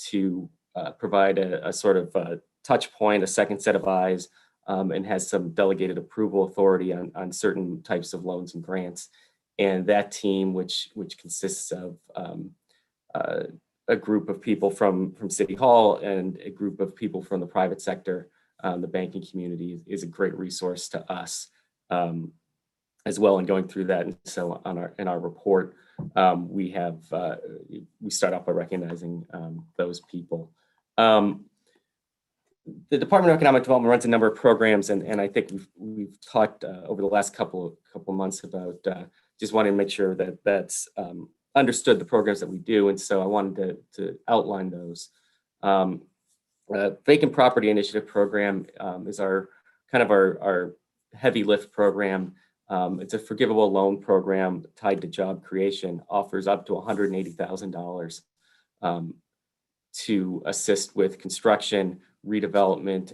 to provide a sort of touch point, a second set of eyes, and has some delegated approval authority on certain types of loans and grants. And that team, which consists of a group of people from City Hall and a group of people from the private sector, the banking community, is a great resource to us as well in going through that. And so in our report, we start off by recognizing those people. The Department of Economic Development runs a number of programs, and I think we've talked over the last couple months about just wanting to make sure that that's understood, the programs that we do, and so I wanted to outline those. Vacant Property Initiative Program is our heavy lift program. It's a forgivable loan program tied to job creation, offers up to $180,000 to assist with construction, redevelopment,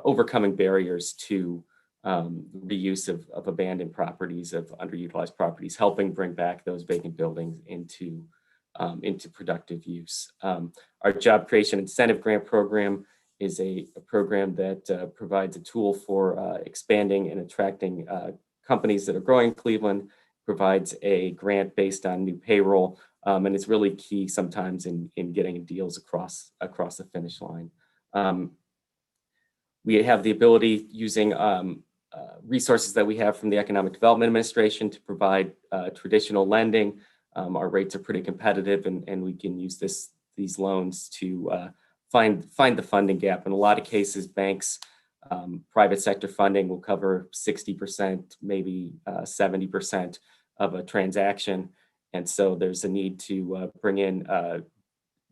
overcoming barriers to the use of abandoned properties, of underutilized properties, helping bring back those vacant buildings into productive use. Our Job Creation Incentive Grant Program is a program that provides a tool for expanding and attracting companies that are growing in Cleveland, provides a grant based on new payroll And it's really key sometimes in getting deals across the finish line. We have the ability using resources that we have from the Economic Development Administration to provide traditional lending. Our rates are pretty competitive, and we can use these loans to find the funding gap. In a lot of cases, banks, private sector funding will cover 60%, maybe 70% of a transaction. And so there's a need to bring in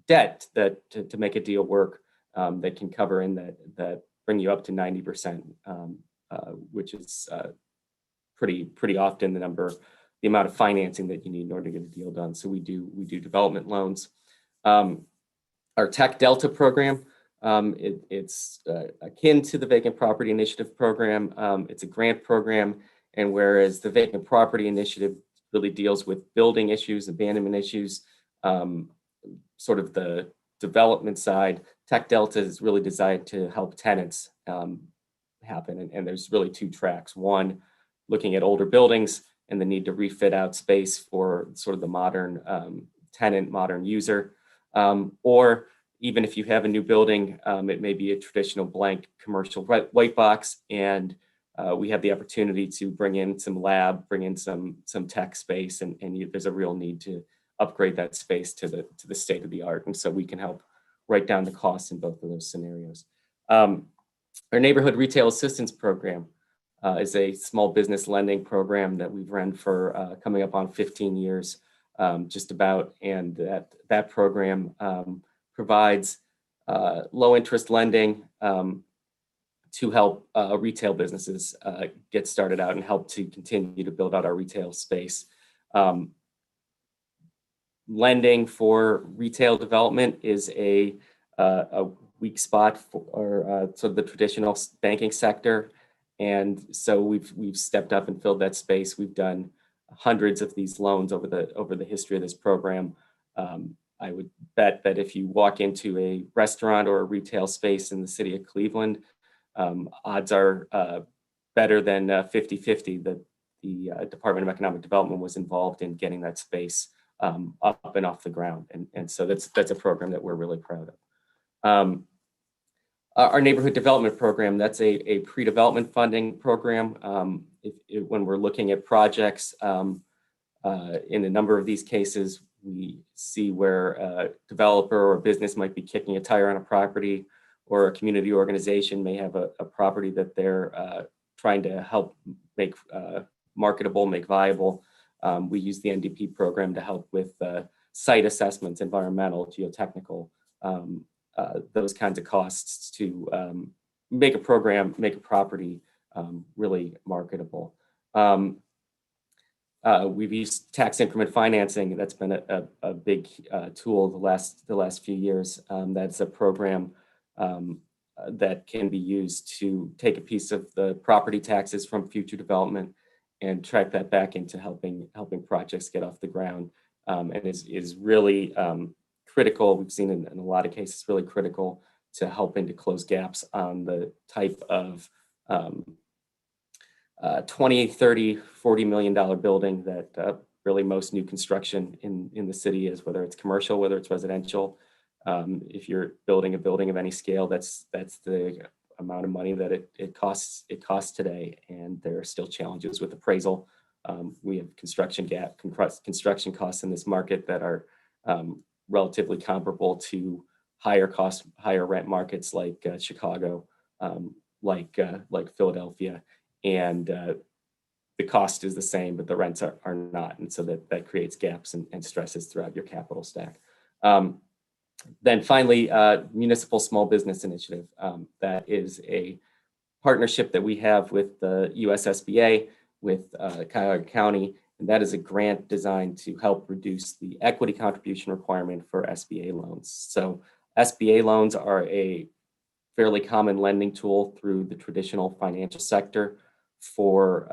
debt to make a deal work that can cover in that bring you up to 90%, which is pretty often the amount of financing that you need in order to get a deal done. So we do development loans. Our Tech Delta program, it's akin to the Vacant Property Initiative program. It's a grant program, and whereas the Vacant Property Initiative really deals with building issues, abandonment issues, sort of the development side, Tech Delta is really designed to help tenants happen. And there's really two tracks. One, looking at older buildings and the need to refit out space for sort of the modern tenant, modern user. Or even if you have a new building, it may be a traditional blank commercial white box, and we have the opportunity to bring in some lab, bring in some tech space, and there's a real need to upgrade that space to the state of the art. And so we can help write down the costs in both of those scenarios. Our Neighborhood Retail Assistance Program is a small business lending program that we've run for coming up on 15 years, just about. And that program provides low interest lending to help retail businesses get started out and help to continue to build out our retail space. Lending for retail development is a weak spot for sort of the traditional banking sector. And so we've stepped up and filled that space. We've done hundreds of these loans over the history of this program. I would bet that if you walk into a restaurant or a retail space in the city of Cleveland, odds are better than 50-50 that the Department of Economic Development was involved in getting that space up and off the ground. And so that's a program that we're really proud of. Our neighborhood development program, that's a pre-development funding program. When we're looking at projects, in a number of these cases, we see where a developer or a business might be kicking a tire on a property, or a community organization may have a property that they're trying to help make marketable, make viable. We use the NDP program to help with site assessments, environmental, geotechnical, those kinds of costs to make a property really marketable. We've used tax increment financing. That's been a big tool the last few years. That's a program that can be used to take a piece of the property taxes from future development and track that back into helping projects get off the ground, and is really critical. We've seen in a lot of cases really critical to helping to close gaps on the type of $20, $30, $40 million building that really most new construction in the city is, whether it's commercial, whether it's residential. If you're building a building of any scale, that's the amount of money that it costs today, and there are still challenges with appraisal. We have construction costs in this market that are relatively comparable to higher rent markets like Chicago, like Philadelphia, and the cost is the same, but the rents are not, and so that creates gaps and stresses throughout your capital stack. Then finally, Municipal Small Business Initiative. That is a partnership that we have with the US SBA, with Cuyahoga County, and that is a grant designed to help reduce the equity contribution requirement for SBA loans. So SBA loans are a fairly common lending tool through the traditional financial sector for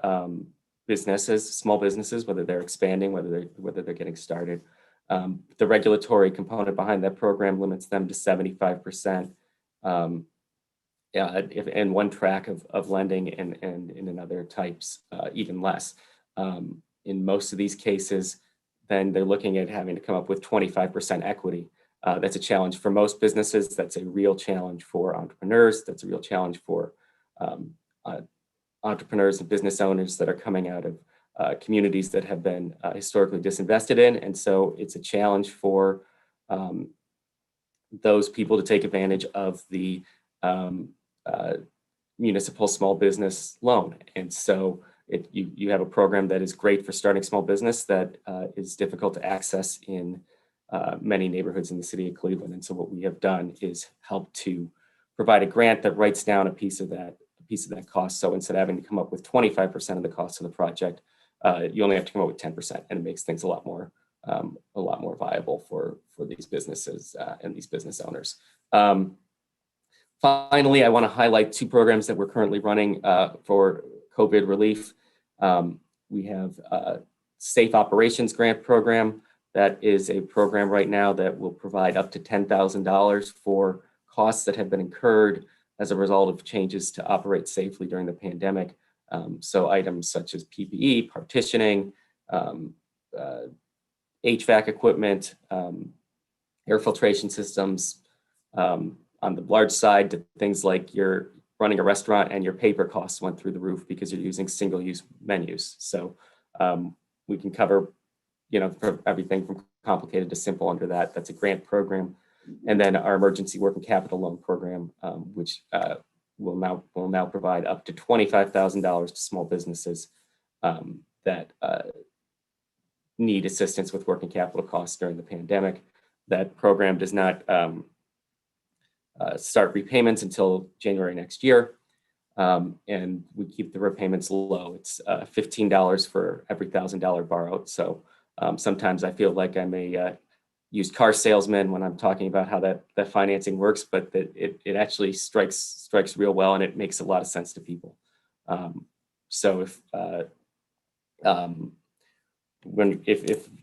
small businesses, whether they're expanding, whether they're getting started. The regulatory component behind that program limits them to 75%, in one track of lending, and in other types even less. In most of these cases, then they're looking at having to come up with 25% equity. That's a challenge for most businesses. That's a real challenge for entrepreneurs. That's a real challenge for entrepreneurs and business owners that are coming out of communities that have been historically disinvested in. And so it's a challenge for those people to take advantage of the municipal small business loan. And so you have a program that is great for starting small business that is difficult to access in many neighborhoods in the city of Cleveland. And so what we have done is help to provide a grant that writes down a piece of that cost. So instead of having to come up with 25% of the cost of the project, you only have to come up with 10%, and it makes things a lot more viable for these businesses and these business owners. Finally, I want to highlight two programs that we're currently running for COVID relief. We have a Safe Operations Grant Program. That is a program right now that will provide up to $10,000 for costs that have been incurred as a result of changes to operate safely during the pandemic. So items such as PPE, partitioning, HVAC equipment, air filtration systems. On the large side, to things like you're running a restaurant and your paper costs went through the roof because you're using single-use menus. So we can cover, for everything from complicated to simple under that. That's a grant program. And then our emergency working capital loan program, which will now provide up to $25,000 to small businesses that need assistance with working capital costs during the pandemic. That program does not start repayments until January next year. And we keep the repayments low. It's $15 for every $1,000 borrowed. So sometimes I feel like I'm a used car salesman when I'm talking about how that financing works, but that it actually strikes real well, and it makes a lot of sense to people. So if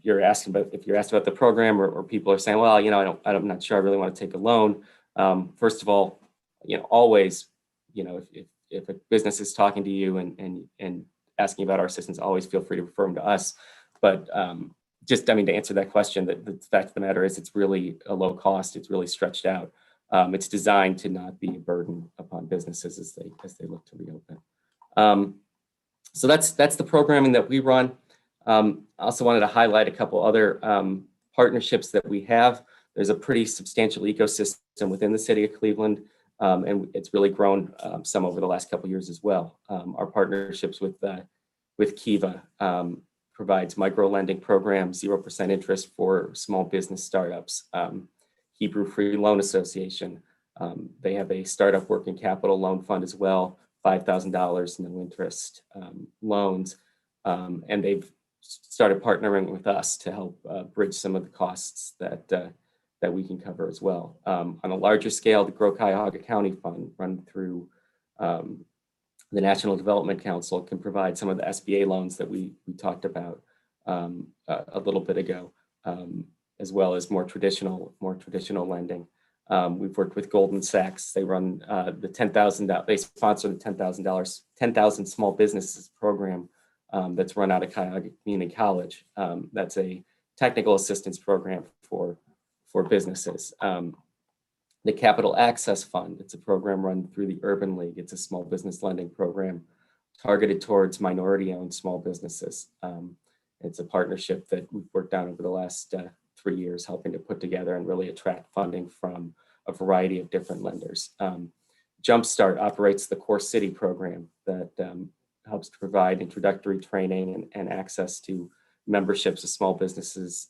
you're asked about the program, or people are saying, well, I'm not sure I really want to take a loan. First of all, always, if a business is talking to you and asking about our assistance, always feel free to refer them to us. But to answer that question, the fact of the matter is it's really a low cost. It's really stretched out. It's designed to not be a burden upon businesses as they look to reopen. So that's the programming that we run. I also wanted to highlight a couple other partnerships that we have. There's a pretty substantial ecosystem within the city of Cleveland, and it's really grown some over the last couple of years as well. Our partnerships with Kiva provides micro lending programs, 0% interest for small business startups. Hebrew Free Loan Association, they have a startup working capital loan fund as well, $5,000 no interest loans, and they've started partnering with us to help bridge some of the costs that we can cover as well. On a larger scale, the Grow Cuyahoga County Fund, run through the National Development Council, can provide some of the SBA loans that we talked about a little bit ago, as well as more traditional lending. We've worked with Goldman Sachs. They run the $10,000. They sponsor the $10,000 10,000 Small Businesses program that's run out of Cuyahoga Community College. That's a technical assistance program for businesses. The Capital Access Fund, it's a program run through the Urban League. It's a small business lending program targeted towards minority-owned small businesses. It's a partnership that we've worked on over the last 3 years, helping to put together and really attract funding from a variety of different lenders. Jumpstart operates the Core City program that helps to provide introductory training and access to memberships of small businesses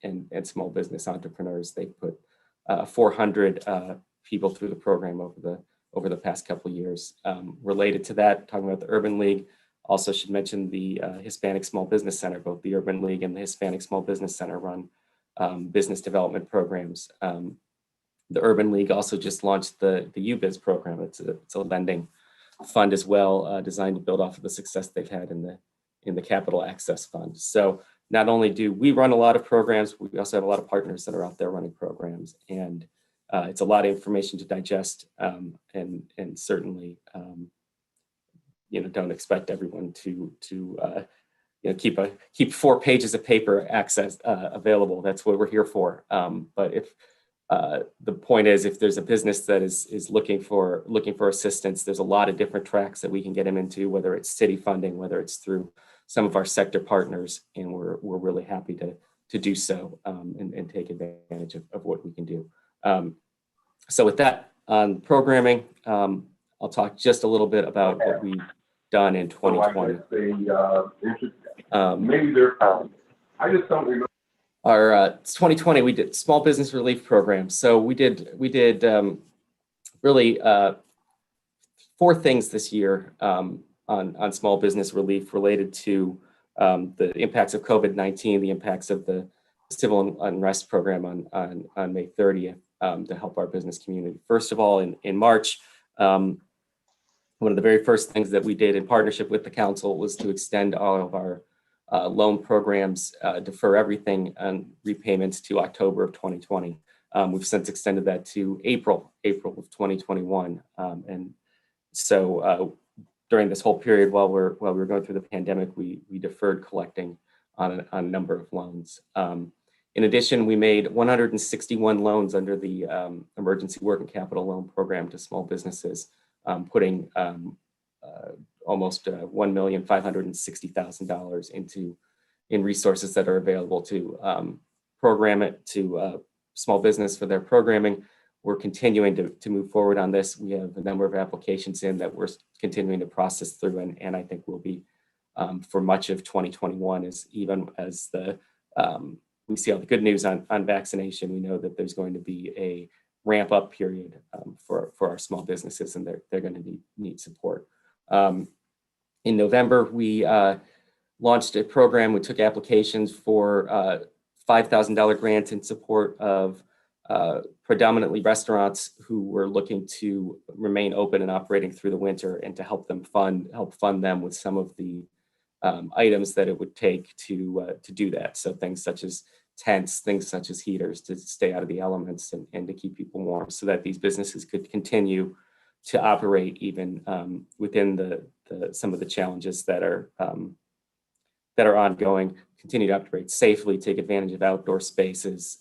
and small business entrepreneurs. They put 400 people through the program over the past couple of years. Related to that, talking about the Urban League, also should mention the Hispanic Small Business Center. Both the Urban League and the Hispanic Small Business Center run business development programs. The Urban League also just launched the UBiz program. It's a lending fund as well, designed to build off of the success they've had in the Capital Access Fund. So not only do we run a lot of programs, we also have a lot of partners that are out there running programs, and it's a lot of information to digest, and certainly don't expect everyone to keep 4 pages of paper access available. That's what we're here for. But if the point is, if there's a business that is looking for assistance, there's a lot of different tracks that we can get them into, whether it's city funding, whether it's through some of our sector partners, and we're really happy to do so and take advantage of what we can do. So with that, on programming, I'll talk just a little bit about what we've done in 2020. I just don't remember. Our 2020, we did small business relief program. So we did really 4 things this year on small business relief related to the impacts of COVID-19, the impacts of the civil unrest program on May 30th to help our business community. First of all, in March, one of the very first things that we did in partnership with the council was to extend all of our loan programs, defer everything and repayments to October of 2020. We've since extended that to April of 2021. And so during this whole period while we were going through the pandemic, we deferred collecting on a number of loans. In addition, we made 161 loans under the Emergency Working Capital Loan Program to small businesses, putting almost $1,560,000 in resources that are available to program it to small business for their programming. We're continuing to move forward on this. We have a number of applications in that we're continuing to process through, and I think will be for much of 2021, as even as we see all the good news on vaccination. We know that there's going to be a ramp up period for our small businesses, and they're going to need support. In November, we launched a program. We took applications for $5,000 grants in support of predominantly restaurants who were looking to remain open and operating through the winter, and to help fund them with some of the items that it would take to do that. So things such as tents, things such as heaters to stay out of the elements and to keep people warm, so that these businesses could continue to operate even within some of the challenges that are ongoing, continue to operate safely, take advantage of outdoor spaces,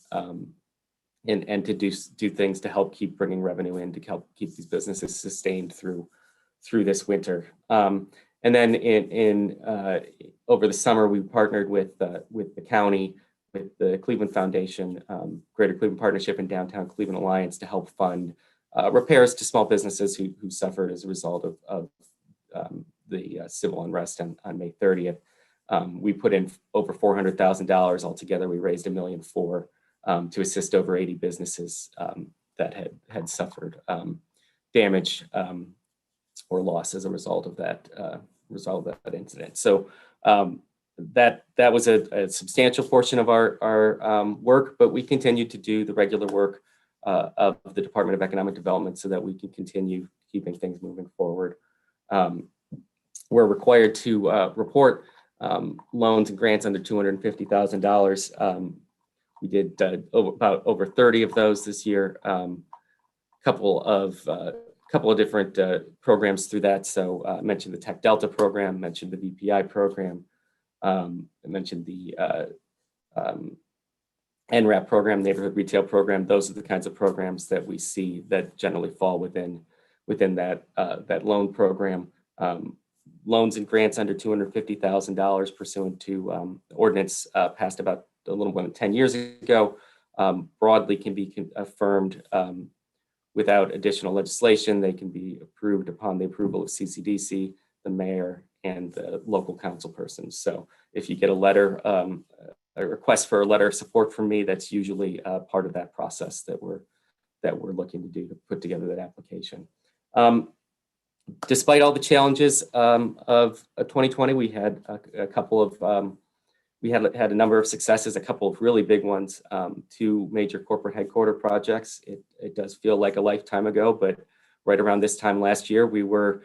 and to do things to help keep bringing revenue in, to help keep these businesses sustained through this winter. And then over the summer, we partnered with the county, with the Cleveland Foundation, Greater Cleveland Partnership, and Downtown Cleveland Alliance to help fund repairs to small businesses who suffered as a result of the civil unrest on May 30th. We put in over $400,000 altogether. We raised $1.4 million to assist over 80 businesses that had suffered damage or loss as a result of that incident. So that was a substantial portion of our work, but we continued to do the regular work of the Department of Economic Development so that we can continue keeping things moving forward. We're required to report loans and grants under $250,000. We did about over 30 of those this year. Couple of different programs through that. So I mentioned the Tech Delta program, mentioned the VPI program, I mentioned the NRAP program, Neighborhood Retail Program. Those are the kinds of programs that we see that generally fall within that loan program. Loans and grants under $250,000 pursuant to ordinance passed about a little more than 10 years ago, broadly can be affirmed without additional legislation. They can be approved upon the approval of CCDC, the mayor, and the local council persons. So if you get a letter, a request for a letter of support from me, that's usually part of that process that we're looking to do to put together that application. Despite all the challenges of 2020, we had a couple of we had a number of successes, a couple of really big ones, 2 major corporate headquarter projects. It does feel like a lifetime ago, but right around this time last year, we were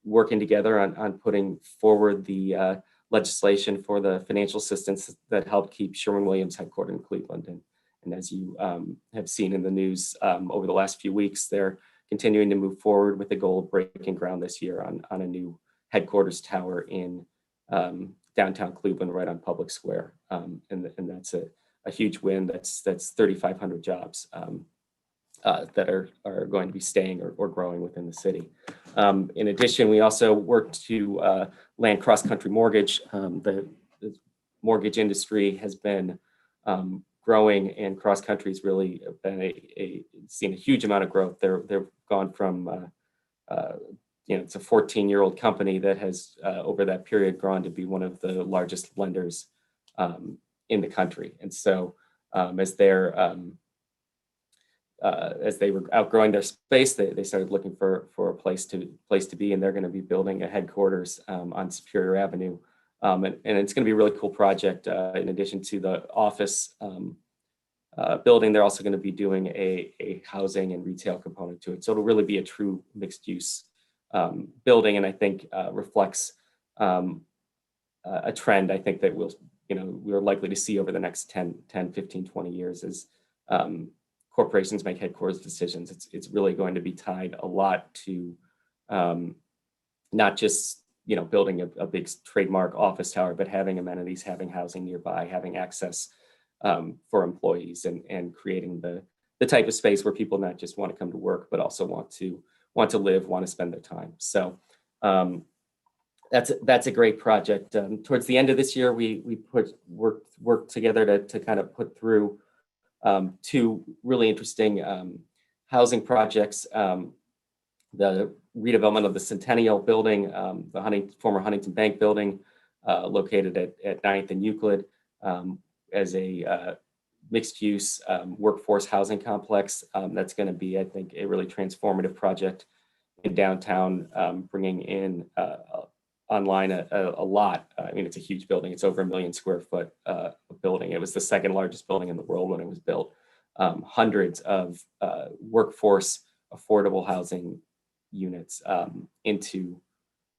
working together on putting forward the legislation for the financial assistance that helped keep Sherwin-Williams headquartered in Cleveland. And as you have seen in the news over the last few weeks, they're continuing to move forward with the goal of breaking ground this year on a new headquarters tower in downtown Cleveland, right on Public Square. And that's a huge win. That's 3,500 jobs that are going to be staying or growing within the city. In addition, we also worked to land cross-country mortgage. The mortgage industry has been growing, and cross-country has really been seen a huge amount of growth. They've gone from it's a 14-year-old company that has over that period grown to be one of the largest lenders in the country. And so as they were outgrowing their space, they started looking for a place to be, and they're going to be building a headquarters on Superior Avenue. And it's going to be a really cool project. In addition to the office building, they're also going to be doing a housing and retail component to it. So it'll really be a true mixed use building, and I think reflects a trend I think that we're likely to see over the next 10, 15, 20 years as corporations make headquarters decisions. It's really going to be tied a lot to not just building a big trademark office tower, but having amenities, having housing nearby, having access for employees, and creating the type of space where people not just want to come to work, but also want to live, want to spend their time. So that's a great project. Towards the end of this year, we worked together to kind of put through two really interesting housing projects. The redevelopment of the Centennial Building, the former Huntington Bank Building, located at 9th and Euclid, as a mixed-use workforce housing complex. That's going to be, I think, a really transformative project in downtown, bringing in online a lot. I mean, it's a huge building. It's over 1 million square foot building. It was the second largest building in the world when it was built. Hundreds of workforce affordable housing units into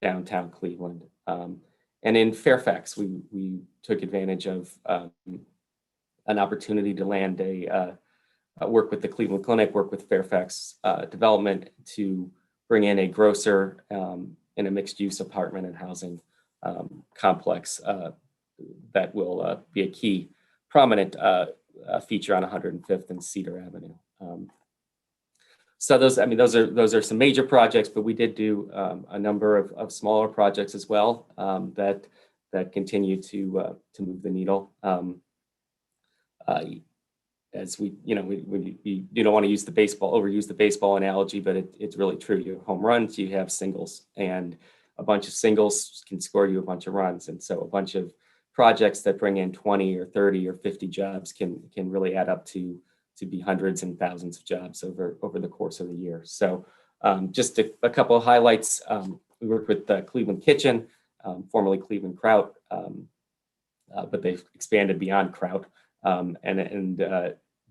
downtown Cleveland. And in Fairfax, we took advantage of an opportunity to land work with the Cleveland Clinic, work with Fairfax Development to bring in a grocer in a mixed-use apartment and housing complex that will be a key prominent feature on 105th and Cedar Avenue. So those are some major projects, but we did do a number of smaller projects as well that continue to move the needle. As we don't want to overuse the baseball analogy, but it's really true. You have home runs, you have singles, and a bunch of singles can score you a bunch of runs. And so a bunch of projects that bring in 20 or 30 or 50 jobs can really add up to be hundreds and thousands of jobs over the course of the year. So just a couple of highlights. We worked with the Cleveland Kitchen, formerly Cleveland Kraut, but they've expanded beyond Kraut. And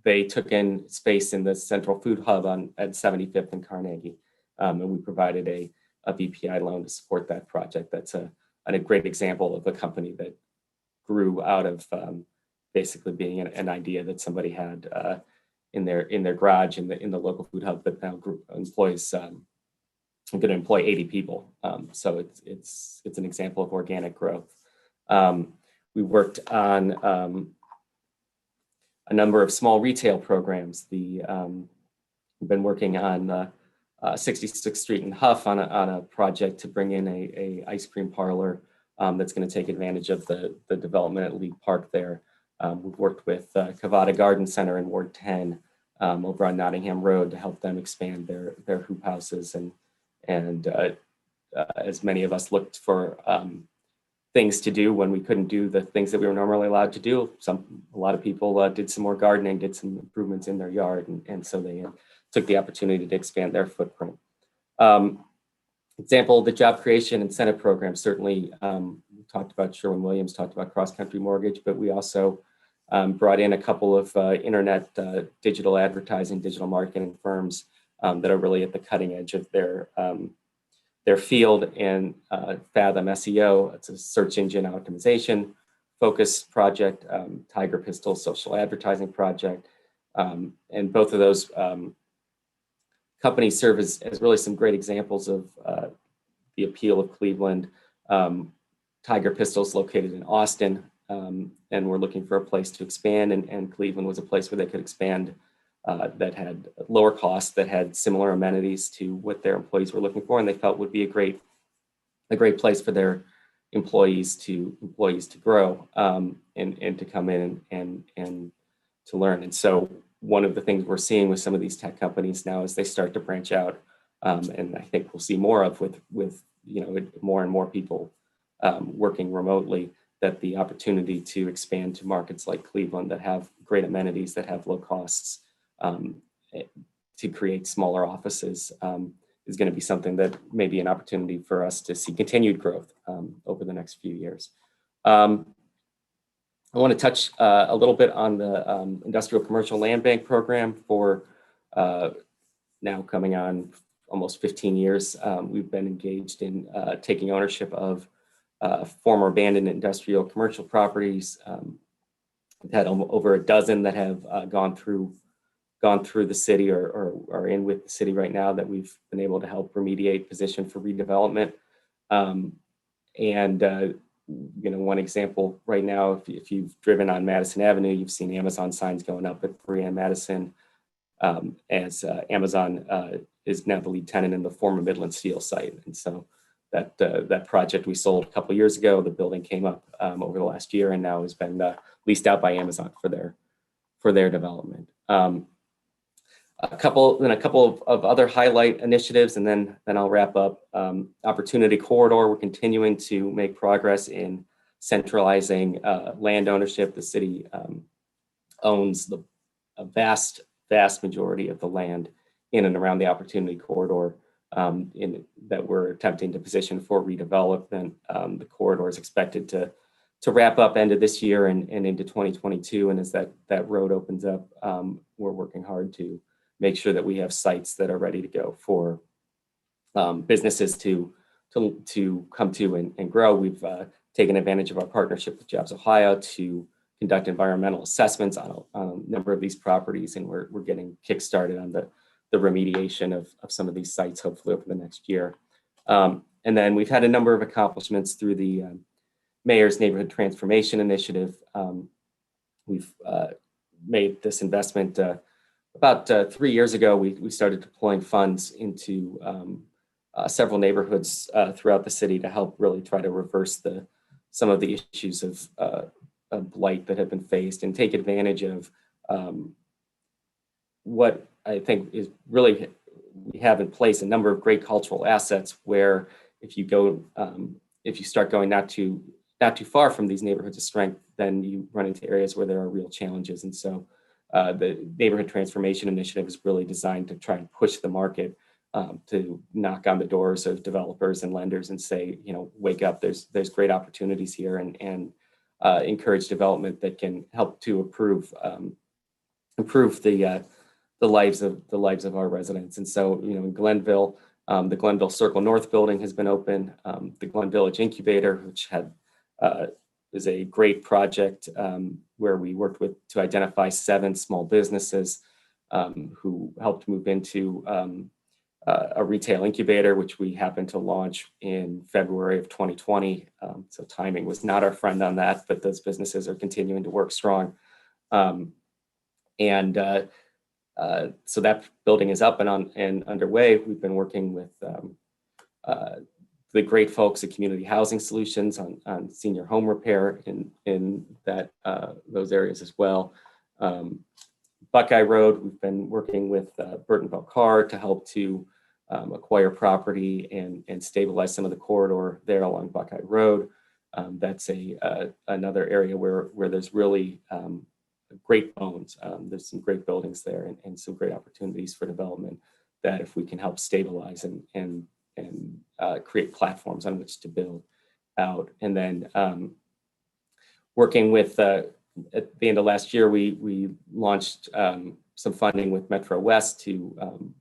they took in space in the Central Food Hub at 75th and Carnegie. And we provided a BPI loan to support that project. That's a great example of a company that grew out of basically being an idea that somebody had in their garage in the local food hub, that now employs going to employ 80 people. So it's an example of organic growth. We worked on a number of small retail programs. We've been working on 66th Street and Huff on a project to bring in a ice cream parlor that's going to take advantage of the development at League Park there. We've worked with Cavada Garden Center in Ward 10 over on Nottingham Road to help them expand their hoop houses. And as many of us looked for things to do when we couldn't do the things that we were normally allowed to do, a lot of people did some more gardening, did some improvements in their yard, and so they took the opportunity to expand their footprint. Example of the job creation incentive program, certainly we talked about Sherwin-Williams, talked about cross-country mortgage, but we also brought in a couple of internet digital advertising, digital marketing firms that are really at the cutting edge of their field. And Fathom SEO, it's a search engine optimization focus project, Tiger Pistol social advertising project. And both of those companies serve as really some great examples of the appeal of Cleveland. Tiger Pistols located in Austin, and we're looking for a place to expand, and Cleveland was a place where they could expand that had lower costs, that had similar amenities to what their employees were looking for, and they felt would be a great place for their employees to grow and to come in and to learn. And so one of the things we're seeing with some of these tech companies now is they start to branch out, and I think we'll see more of with more and more people working remotely, that the opportunity to expand to markets like Cleveland that have great amenities, that have low costs, to create smaller offices is going to be something that may be an opportunity for us to see continued growth over the next few years. I want to touch a little bit on the Industrial Commercial Land Bank program for now coming on almost 15 years. We've been engaged in taking ownership of former abandoned industrial commercial properties. We've had over a dozen that have gone through the city or are in with the city right now that we've been able to help remediate, position for redevelopment. One example right now, if you've driven on Madison Avenue, you've seen Amazon signs going up at Maria and Madison, as Amazon is now the lead tenant in the former Midland Steel site. And so that project we sold a couple of years ago, the building came up over the last year and now has been leased out by Amazon for their development. A couple of other highlight initiatives, and then I'll wrap up. Opportunity Corridor, we're continuing to make progress in centralizing land ownership. The city owns a vast majority of the land in and around the Opportunity Corridor that we're attempting to position for redevelopment. The corridor is expected to wrap up end of this year and into 2022. And as that road opens up, we're working hard to make sure that we have sites that are ready to go for businesses to come to and grow. We've taken advantage of our partnership with Jobs Ohio to conduct environmental assessments on a number of these properties, and we're getting kickstarted on the remediation of some of these sites, hopefully over the next year. And then we've had a number of accomplishments through the Mayor's Neighborhood Transformation Initiative. We've made this investment about 3 years ago. We started deploying funds into several neighborhoods throughout the city to help really try to reverse some of the issues of blight that have been faced, and take advantage of what I think is really, we have in place a number of great cultural assets where if you start going not too far from these neighborhoods of strength, then you run into areas where there are real challenges. And so the Neighborhood Transformation Initiative is really designed to try and push the market to knock on the doors of developers and lenders and say, wake up, there's great opportunities here, and encourage development that can help to improve the lives of our residents. And so, in Glenville, the Glenville Circle North building has been open. The Glen Village Incubator, which is a great project where we worked to identify 7 small businesses who helped move into a retail incubator, which we happened to launch in February of 2020. So timing was not our friend on that, but those businesses are continuing to work strong. So that building is up and underway. We've been working with the great folks at Community Housing Solutions on senior home repair in those areas as well. Buckeye Road, we've been working with Burton Belcar to help to acquire property and stabilize some of the corridor there along Buckeye Road. That's another area where there's really great bones. There's some great buildings there and some great opportunities for development that if we can help stabilize and create platforms on which to build out. And then working with, at the end of last year, we launched some funding with Metro West to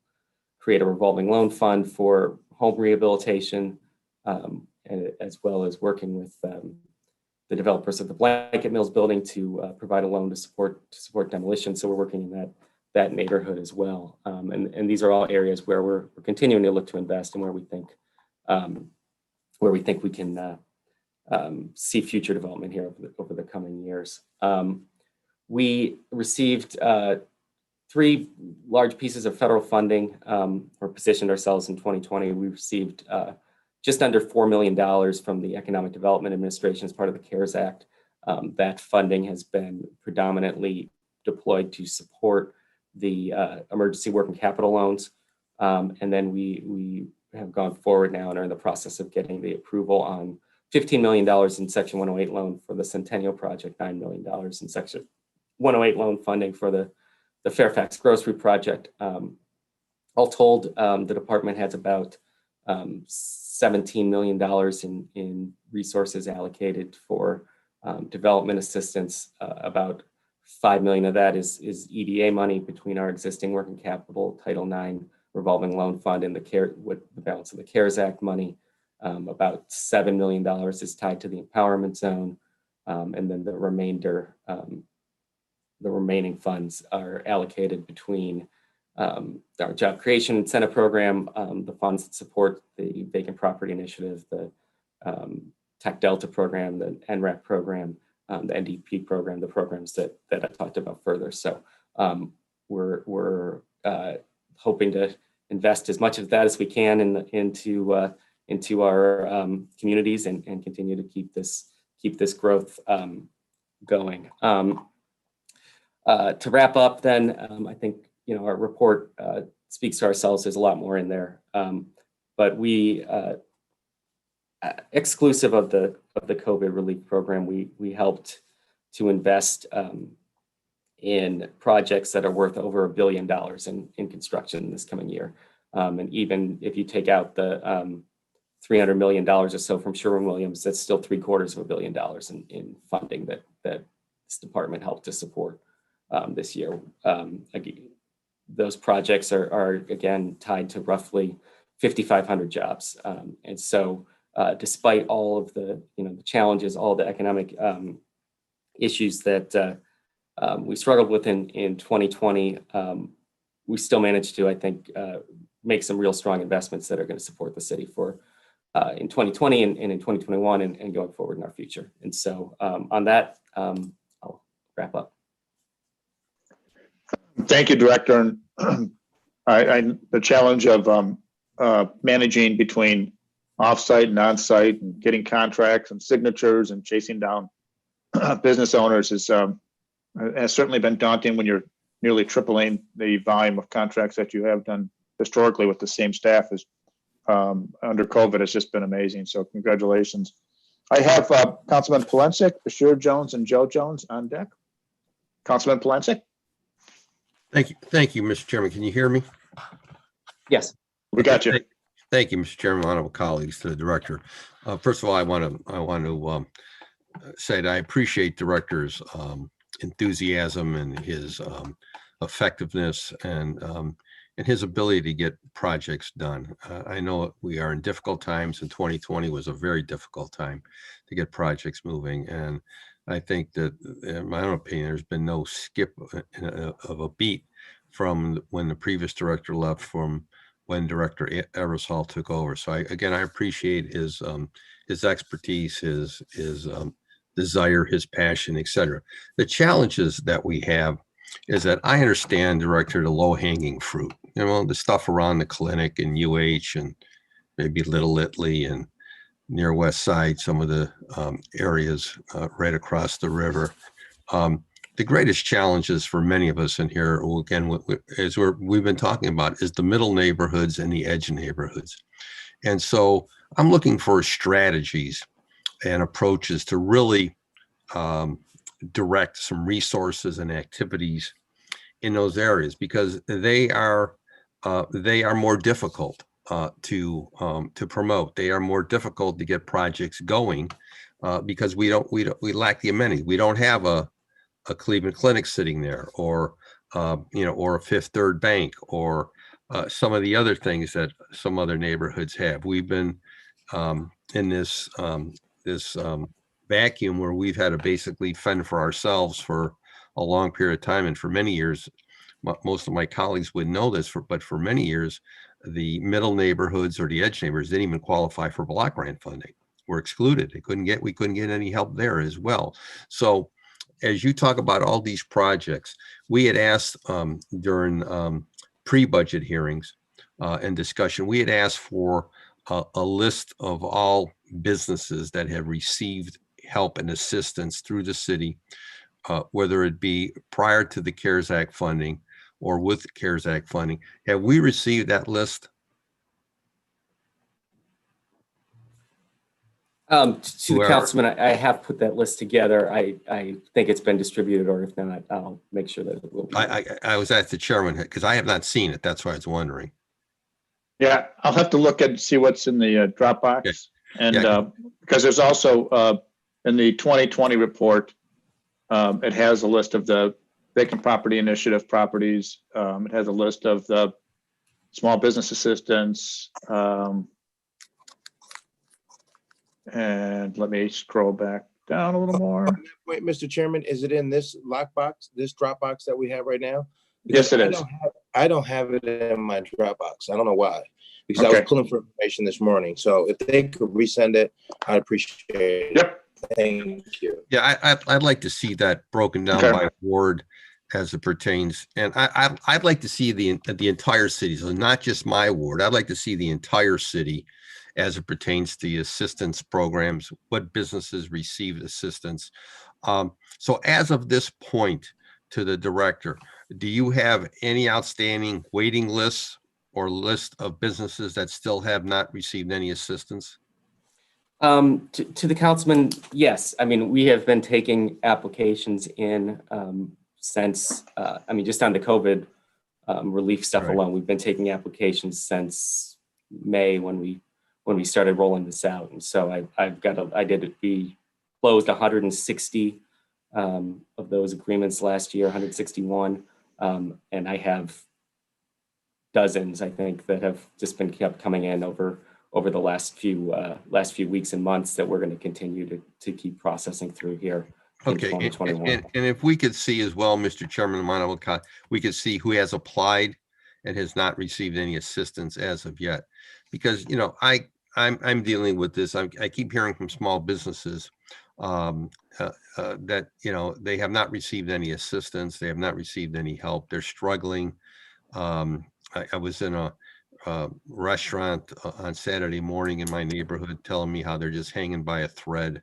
create a revolving loan fund for home rehabilitation, as well as working with the developers of the Blanket Mills building to provide a loan to support demolition. So we're working in that neighborhood as well. And these are all areas where we're continuing to look to invest and where we think we can see future development here over the coming years. We received 3 large pieces of federal funding, or positioned ourselves in 2020. We received just under $4 million from the Economic Development Administration as part of the CARES Act. That funding has been predominantly deployed to support the emergency working capital loans. And then we have gone forward now and are in the process of getting the approval on $15 million in Section 108 loan for the Centennial Project, $9 million in Section 108 loan funding for the Fairfax Grocery Project. All told, the department has about $17 million in resources allocated for development assistance. About $5 million of that is EDA money between our existing working capital, Title IX revolving loan fund, and with the balance of the CARES Act money. About $7 million is tied to the empowerment zone, and then the remaining funds are allocated between our job creation incentive program, the funds that support the vacant property initiative, the Tech Delta program, the NREC program, the NDP program, the programs that I talked about further. So we're hoping to invest as much of that as we can into our communities and continue to keep this growth going. To wrap up, then, I think our report speaks to ourselves. There's a lot more in there, but we, exclusive of the COVID relief program, we helped to invest in projects that are worth over $1 billion in construction this coming year. And even if you take out the $300 million or so from Sherwin-Williams, that's still $750 million in funding that this department helped to support this year. Again, those projects are again tied to roughly 5,500 jobs. And so despite all of the the challenges, all the economic issues that we struggled with in 2020, we still managed to, I think, make some real strong investments that are going to support the city for in 2020 and in 2021 and going forward in our future. And so on that, I'll wrap up. Thank you, Director. And the challenge of managing between offsite and onsite and getting contracts and signatures and chasing down business owners has certainly been daunting when you're nearly tripling the volume of contracts that you have done historically with the same staff as under COVID. Has just been amazing. So congratulations. I have Councilman Polensek, Bashir Jones, and Joe Jones on deck. Councilman Polensek. Thank you, Mr. Chairman. Can you hear me? Yes. We got you. Thank you, Mr. Chairman, honorable colleagues, to the director. First of all, I want to say that I appreciate Director's enthusiasm and his effectiveness and his ability to get projects done. I know we are in difficult times, and 2020 was a very difficult time to get projects moving. And I think that, in my own opinion, there's been no skip of a beat from when the previous director left from when Director Eversole took over. So I appreciate his expertise, his desire, his passion, etc. The challenges that we have is that I understand, Director, the low-hanging fruit, the stuff around the clinic and UH and maybe Little Italy and near West Side, some of the areas right across the river. The greatest challenges for many of us in here, again, we've been talking about, is the middle neighborhoods and the edge neighborhoods. And so I'm looking for strategies and approaches to really direct some resources and activities in those areas, because they are more difficult to promote. They are more difficult to get projects going because we lack the amenity. We don't have a Cleveland Clinic sitting there, or or a Fifth Third Bank, or some of the other things that some other neighborhoods have. We've been in this vacuum where we've had to basically fend for ourselves for a long period of time, and for many years, most of my colleagues would know this, but for many years, the middle neighborhoods or the edge neighborhoods didn't even qualify for block grant funding. were excluded. We couldn't get any help there as well. So as you talk about all these projects, we had asked during pre-budget hearings and discussion, we had asked for a list of all businesses that have received help and assistance through the city, whether it be prior to the CARES Act funding or with the CARES Act funding. Have we received that list? To the Whoever. councilman, I have put that list together. I think it's been distributed, or if not, I'll make sure that it will be. I was at the chairman because I have not seen it. That's why I was wondering. Yeah, I'll have to look and see what's in the Dropbox. Yes. And Yeah. because there's also in the 2020 report, it has a list of the vacant property initiative properties. It has a list of the small business assistance. And let me scroll back down a little more. Wait, Mr. Chairman, is it in this lockbox, this Dropbox that we have right now? Yes, it is. I don't have it in my Dropbox. I don't know why, because I was pulling for information this morning. So if they could resend it, I'd appreciate it. Yep. Thank you. Yeah, I'd like to see that broken down by ward as it pertains. And I'd like to see the entire city, so not just my ward. I'd like to see the entire city as it pertains to the assistance programs, what businesses received assistance. So as of this point, to the director, do you have any outstanding waiting lists or list of businesses that still have not received any assistance? To the councilman, yes. I mean, we have been taking applications in since, I mean, just on the COVID relief stuff alone, we've been taking applications since May when we started rolling this out. And so we closed 160 of those agreements last year, 161. And I have dozens, I think, that have just been kept coming in over the last few weeks and months that we're going to continue to keep processing through here. Okay, and if we could see as well, Mr. Chairman, we could see who has applied and has not received any assistance as of yet, because I'm dealing with this. I keep hearing from small businesses that they have not received any assistance. They have not received any help. They're struggling. I was in a restaurant on Saturday morning in my neighborhood telling me how they're just hanging by a thread,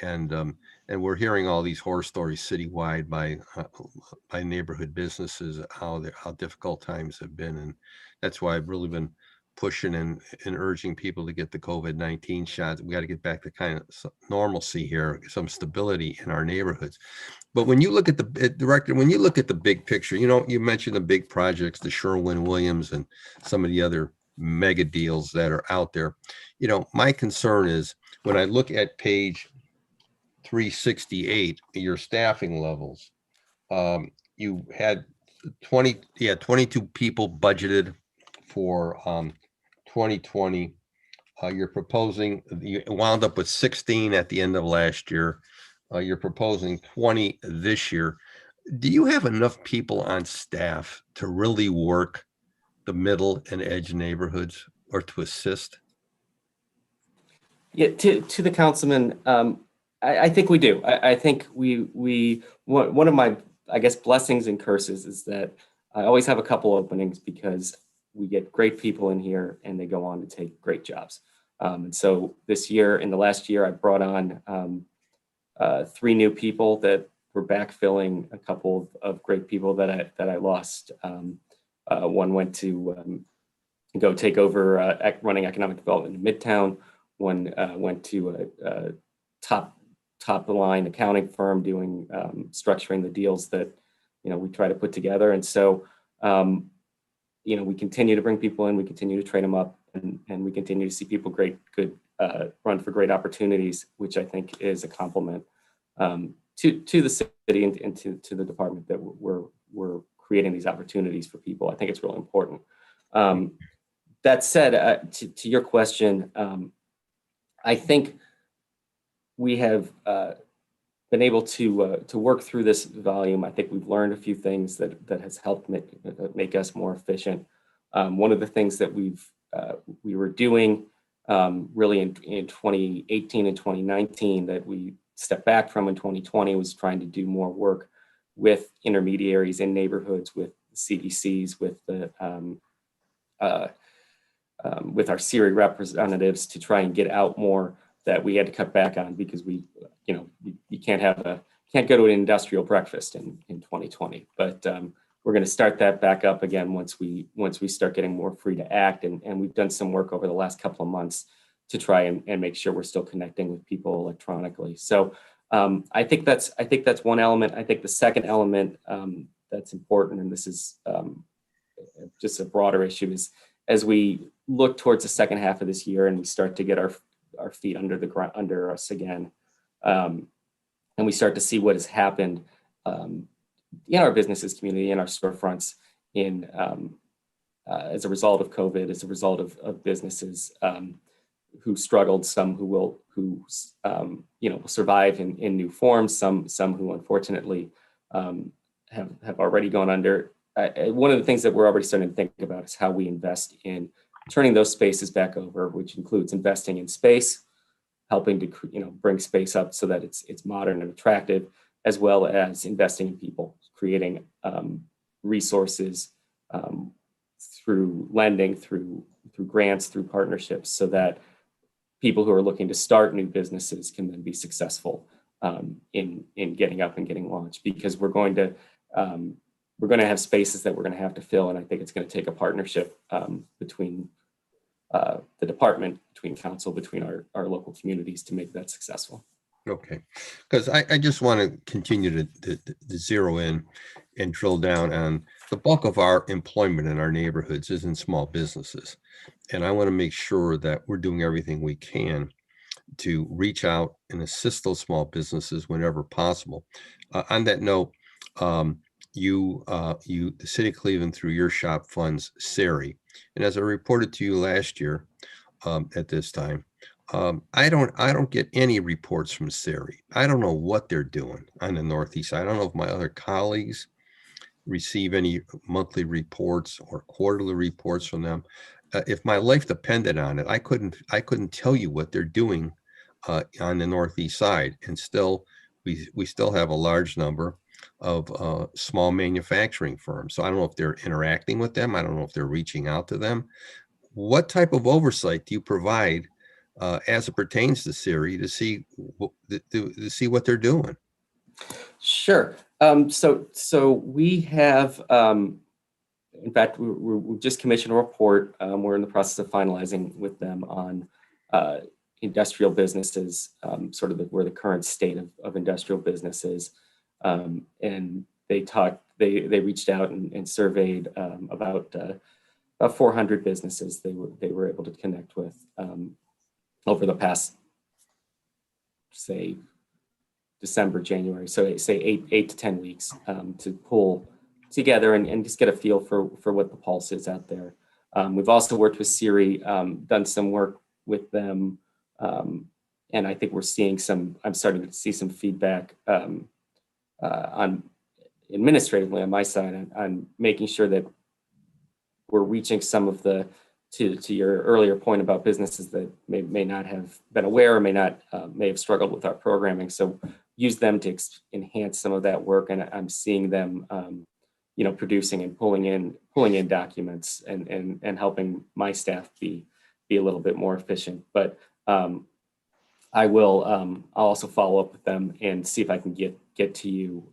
and we're hearing all these horror stories citywide by neighborhood businesses, how difficult times have been. And that's why I've really been pushing and urging people to get the COVID-19 shots. We got to get back to kind of normalcy here, some stability in our neighborhoods. But when you look at the director, when you look at the big picture, you mentioned the big projects, the Sherwin-Williams and some of the other mega deals that are out there. My concern is when I look at page 368, your staffing levels, you had 22 people budgeted for 2020. You're proposing, you wound up with 16 at the end of last year. You're proposing 20 this year. Do you have enough people on staff to really work the middle and edge neighborhoods or to assist? Yeah, to the councilman, I think we do. I think we one of my, I guess, blessings and curses is that I always have a couple openings because we get great people in here and they go on to take great jobs. And so this year, in the last year, I brought on 3 new people that were backfilling a couple of great people that I lost. One went to go take over running economic development in Midtown. One went to a top line accounting firm doing structuring the deals that we try to put together. And so we continue to bring people in, we continue to train them up, and we continue to see people run for great opportunities, which I think is a compliment to the city and to the department that we're creating these opportunities for people. I think it's really important. That said, to your question, I think we have been able to work through this volume. I think we've learned a few things that has helped make us more efficient. One of the things that we were doing really in 2018 and 2019 that we stepped back from in 2020 was trying to do more work with intermediaries in neighborhoods, with CDCs, with the with our Siri representatives to try and get out more that we had to cut back on because we, you can't go to an industrial breakfast in 2020. But we're going to start that back up again once we start getting more free to act. And we've done some work over the last couple of months to try and make sure we're still connecting with people electronically. So I think that's one element. I think the second element that's important, and this is just a broader issue, is as we look towards the second half of this year and we start to get our feet under us again, and we start to see what has happened in our businesses community, in our storefronts, in as a result of COVID, as a result of businesses who struggled, some who will survive in new forms, some who unfortunately have already gone under. One of the things that we're already starting to think about is how we invest in turning those spaces back over, which includes investing in space, helping to bring space up so that it's modern and attractive, as well as investing in people, creating resources through lending, through grants, through partnerships, so that people who are looking to start new businesses can then be successful in getting up and getting launched. Because we're going to have spaces that we're going to have to fill, and I think it's going to take a partnership between the department, between council, between our local communities to make that successful. Okay, because I just want to continue to zero in and drill down on the bulk of our employment in our neighborhoods is in small businesses. And I want to make sure that we're doing everything we can to reach out and assist those small businesses whenever possible. On that note, the City of Cleveland, through your shop, funds SERI. And as I reported to you last year at this time, I don't get any reports from SERI. I don't know what they're doing on the Northeast side. I don't know if my other colleagues receive any monthly reports or quarterly reports from them. If my life depended on it, I couldn't tell you what they're doing on the Northeast side. And still, we still have a large number of small manufacturing firms. So I don't know if they're interacting with them. I don't know if they're reaching out to them. What type of oversight do you provide as it pertains to SERI to see what they're doing? Sure. So we have, in fact, we just commissioned a report. We're in the process of finalizing with them on industrial businesses, sort of where the current state of industrial business is. And they reached out and surveyed about 400 businesses they were able to connect with over the past, say, December, January, so say 8 to 10 weeks to pull together and just get a feel for what the pulse is out there. We've also worked with SERI, done some work with them, and I think I'm starting to see some feedback on administratively on my side on making sure that we're reaching some of to your earlier point about businesses that may not have been aware or may have struggled with our programming. So use them to enhance some of that work, and I'm seeing them, producing and pulling in documents and helping my staff be a little bit more efficient. But I'll also follow up with them and see if I can get to you,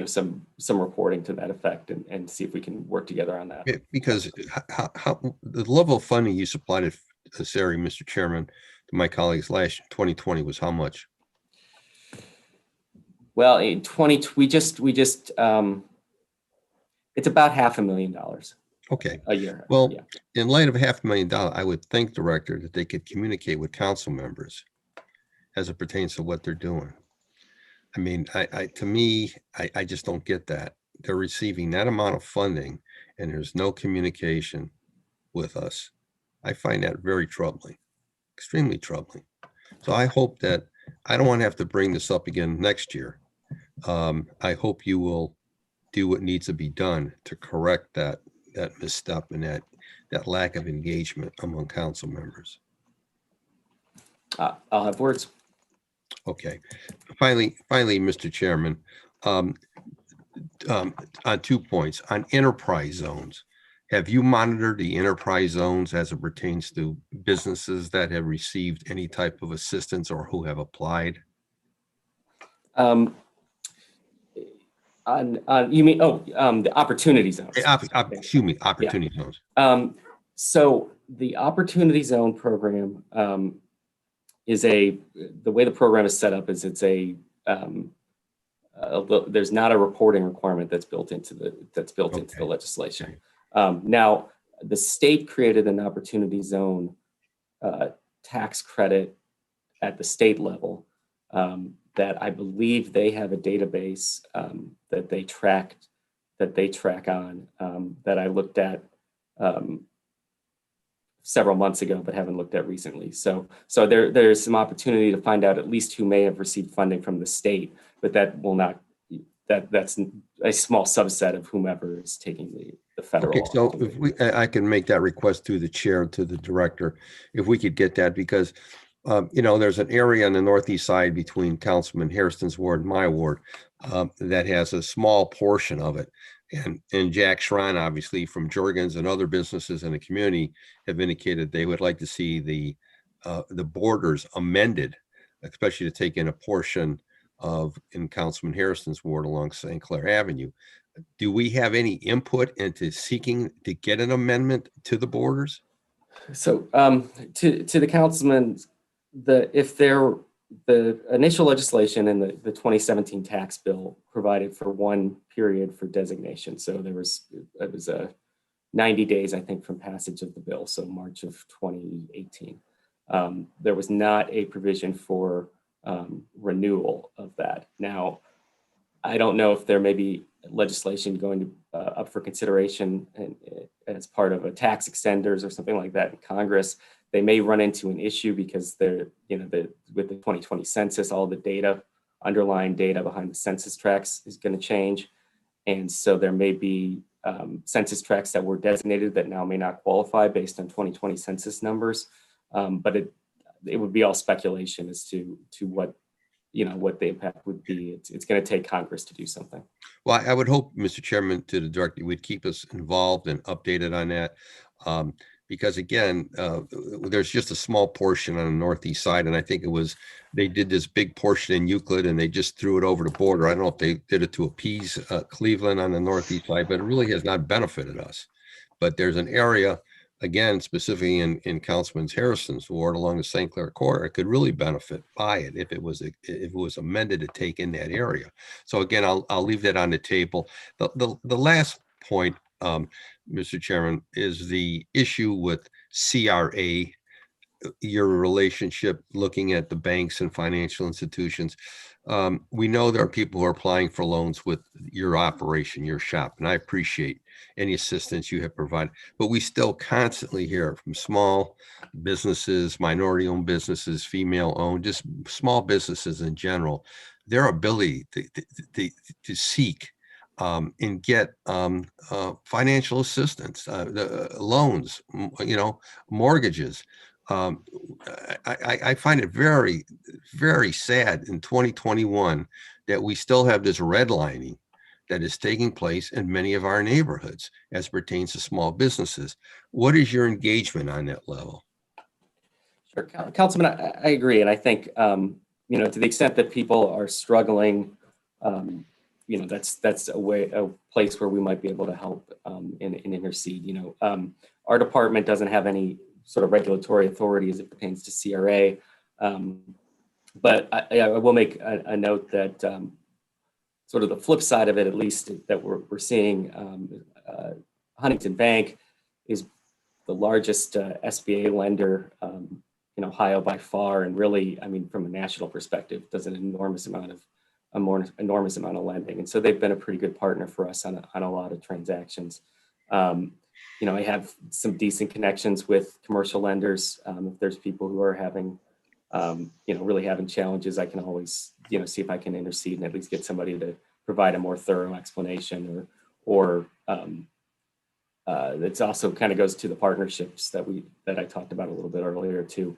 some reporting to that effect and see if we can work together on that. Because how the level of funding you supplied to SERI, Mr. Chairman, to my colleagues last 2020 was how much? Well, in 2020, we just it's about $500,000. Okay. A year. Well, yeah. In light of $500,000, I would think, Director, that they could communicate with council members as it pertains to what they're doing. I mean, to me, I just don't get that. They're receiving that amount of funding and there's no communication with us. I find that very troubling, extremely troubling. So I hope that I don't want to have to bring this up again next year. I hope you will do what needs to be done to correct that misstep and that lack of engagement among council members. I'll have words. Okay. Finally, Mr. Chairman, on 2 points on enterprise zones. Have you monitored the enterprise zones as it pertains to businesses that have received any type of assistance or who have applied? You mean, the opportunity zones. Excuse me, opportunity zones. So the opportunity zone program is the way the program is set up is it's there's not a reporting requirement that's built into the legislation. Now, the state created an opportunity zone tax credit at the state level that I believe they have a database that they track on that I looked at several months ago, but haven't looked at recently. So there's some opportunity to find out at least who may have received funding from the state, but that will not. That's a small subset of whomever is taking the federal. Okay, so if I can make that request through the chair to the director, if we could get that, because there's an area on the northeast side between Councilman Hairston's ward and my ward that has a small portion of it. And Jack Schrein, obviously, from Jorgens and other businesses in the community have indicated they would like to see the borders amended, especially to take in a portion in Councilman Hairston's ward along St. Clair Avenue. Do we have any input into seeking to get an amendment to the borders? So to the councilman, the initial legislation in the 2017 tax bill provided for one period for designation. So it was 90 days, I think, from passage of the bill. So March of 2018. There was not a provision for renewal of that. Now, I don't know if there may be legislation going to up for consideration as part of a tax extenders or something like that in Congress. They may run into an issue because with the 2020 census, all the underlying data behind the census tracts is going to change. And so there may be census tracts that were designated that now may not qualify based on 2020 census numbers. But it would be all speculation as to what the impact would be. It's going to take Congress to do something. Well, I would hope, Mr. Chairman, to the director, you would keep us involved and updated on that. Because again, there's just a small portion on the northeast side. And I think they did this big portion in Euclid and they just threw it over the border. I don't know if they did it to appease Cleveland on the northeast side, but it really has not benefited us. But there's an area, again, specifically in Councilman Harrison's ward along the St. Clair corridor, it could really benefit by it if it was amended to take in that area. So again, I'll leave that on the table. The last point, Mr. Chairman, is the issue with CRA, your relationship looking at the banks and financial institutions. We know there are people who are applying for loans with your operation, your shop, and I appreciate any assistance you have provided, but we still constantly hear from small businesses, minority-owned businesses, female-owned, just small businesses in general, their ability to seek and get financial assistance, the loans, mortgages. I find it very, very sad in 2021 that we still have this redlining that is taking place in many of our neighborhoods as pertains to small businesses. What is your engagement on that level? Sure, Councilman, I agree. And I think, to the extent that people are struggling, that's a place where we might be able to help and intercede. Our department doesn't have any sort of regulatory authority as it pertains to CRA. But I will make a note that sort of the flip side of it, at least that we're seeing, Huntington Bank is the largest SBA lender in Ohio by far, and really, from a national perspective, does an enormous amount of lending, and so they've been a pretty good partner for us on a lot of transactions. I have some decent connections with commercial lenders. If there's people who are having, really having challenges, I can always, see if I can intercede and at least get somebody to provide a more thorough explanation, or it's also kind of goes to the partnerships that I talked about a little bit earlier too.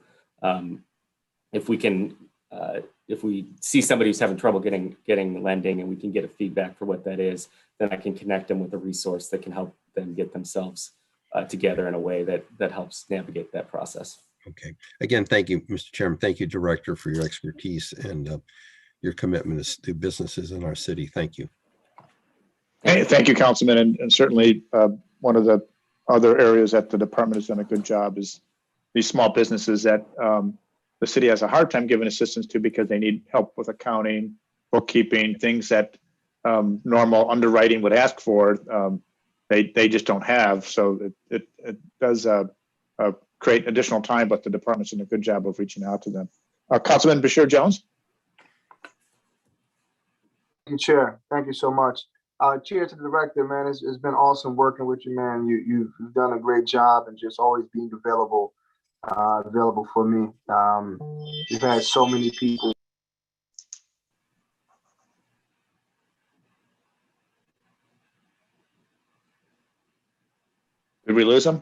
if we can, if we see somebody who's having trouble getting lending and we can get a feedback for what that is, then I can connect them with a resource that can help them get themselves together in a way that helps navigate that process. Okay. Again, thank you, Mr. Chairman. Thank you, Director, for your expertise and your commitment to businesses in our city. Thank you. Hey, thank you, Councilman. And certainly one of the other areas that the department has done a good job is these small businesses that the city has a hard time giving assistance to because they need help with accounting, bookkeeping, things that normal underwriting would ask for. They just don't have. So it does create additional time, but the department's done a good job of reaching out to them. Councilman Bashir Jones. Thank you, Chair. Thank you so much. Chair, to the director, man, it's been awesome working with you, man. You've done a great job and just always being available for me. You've had so many people. Did we lose him?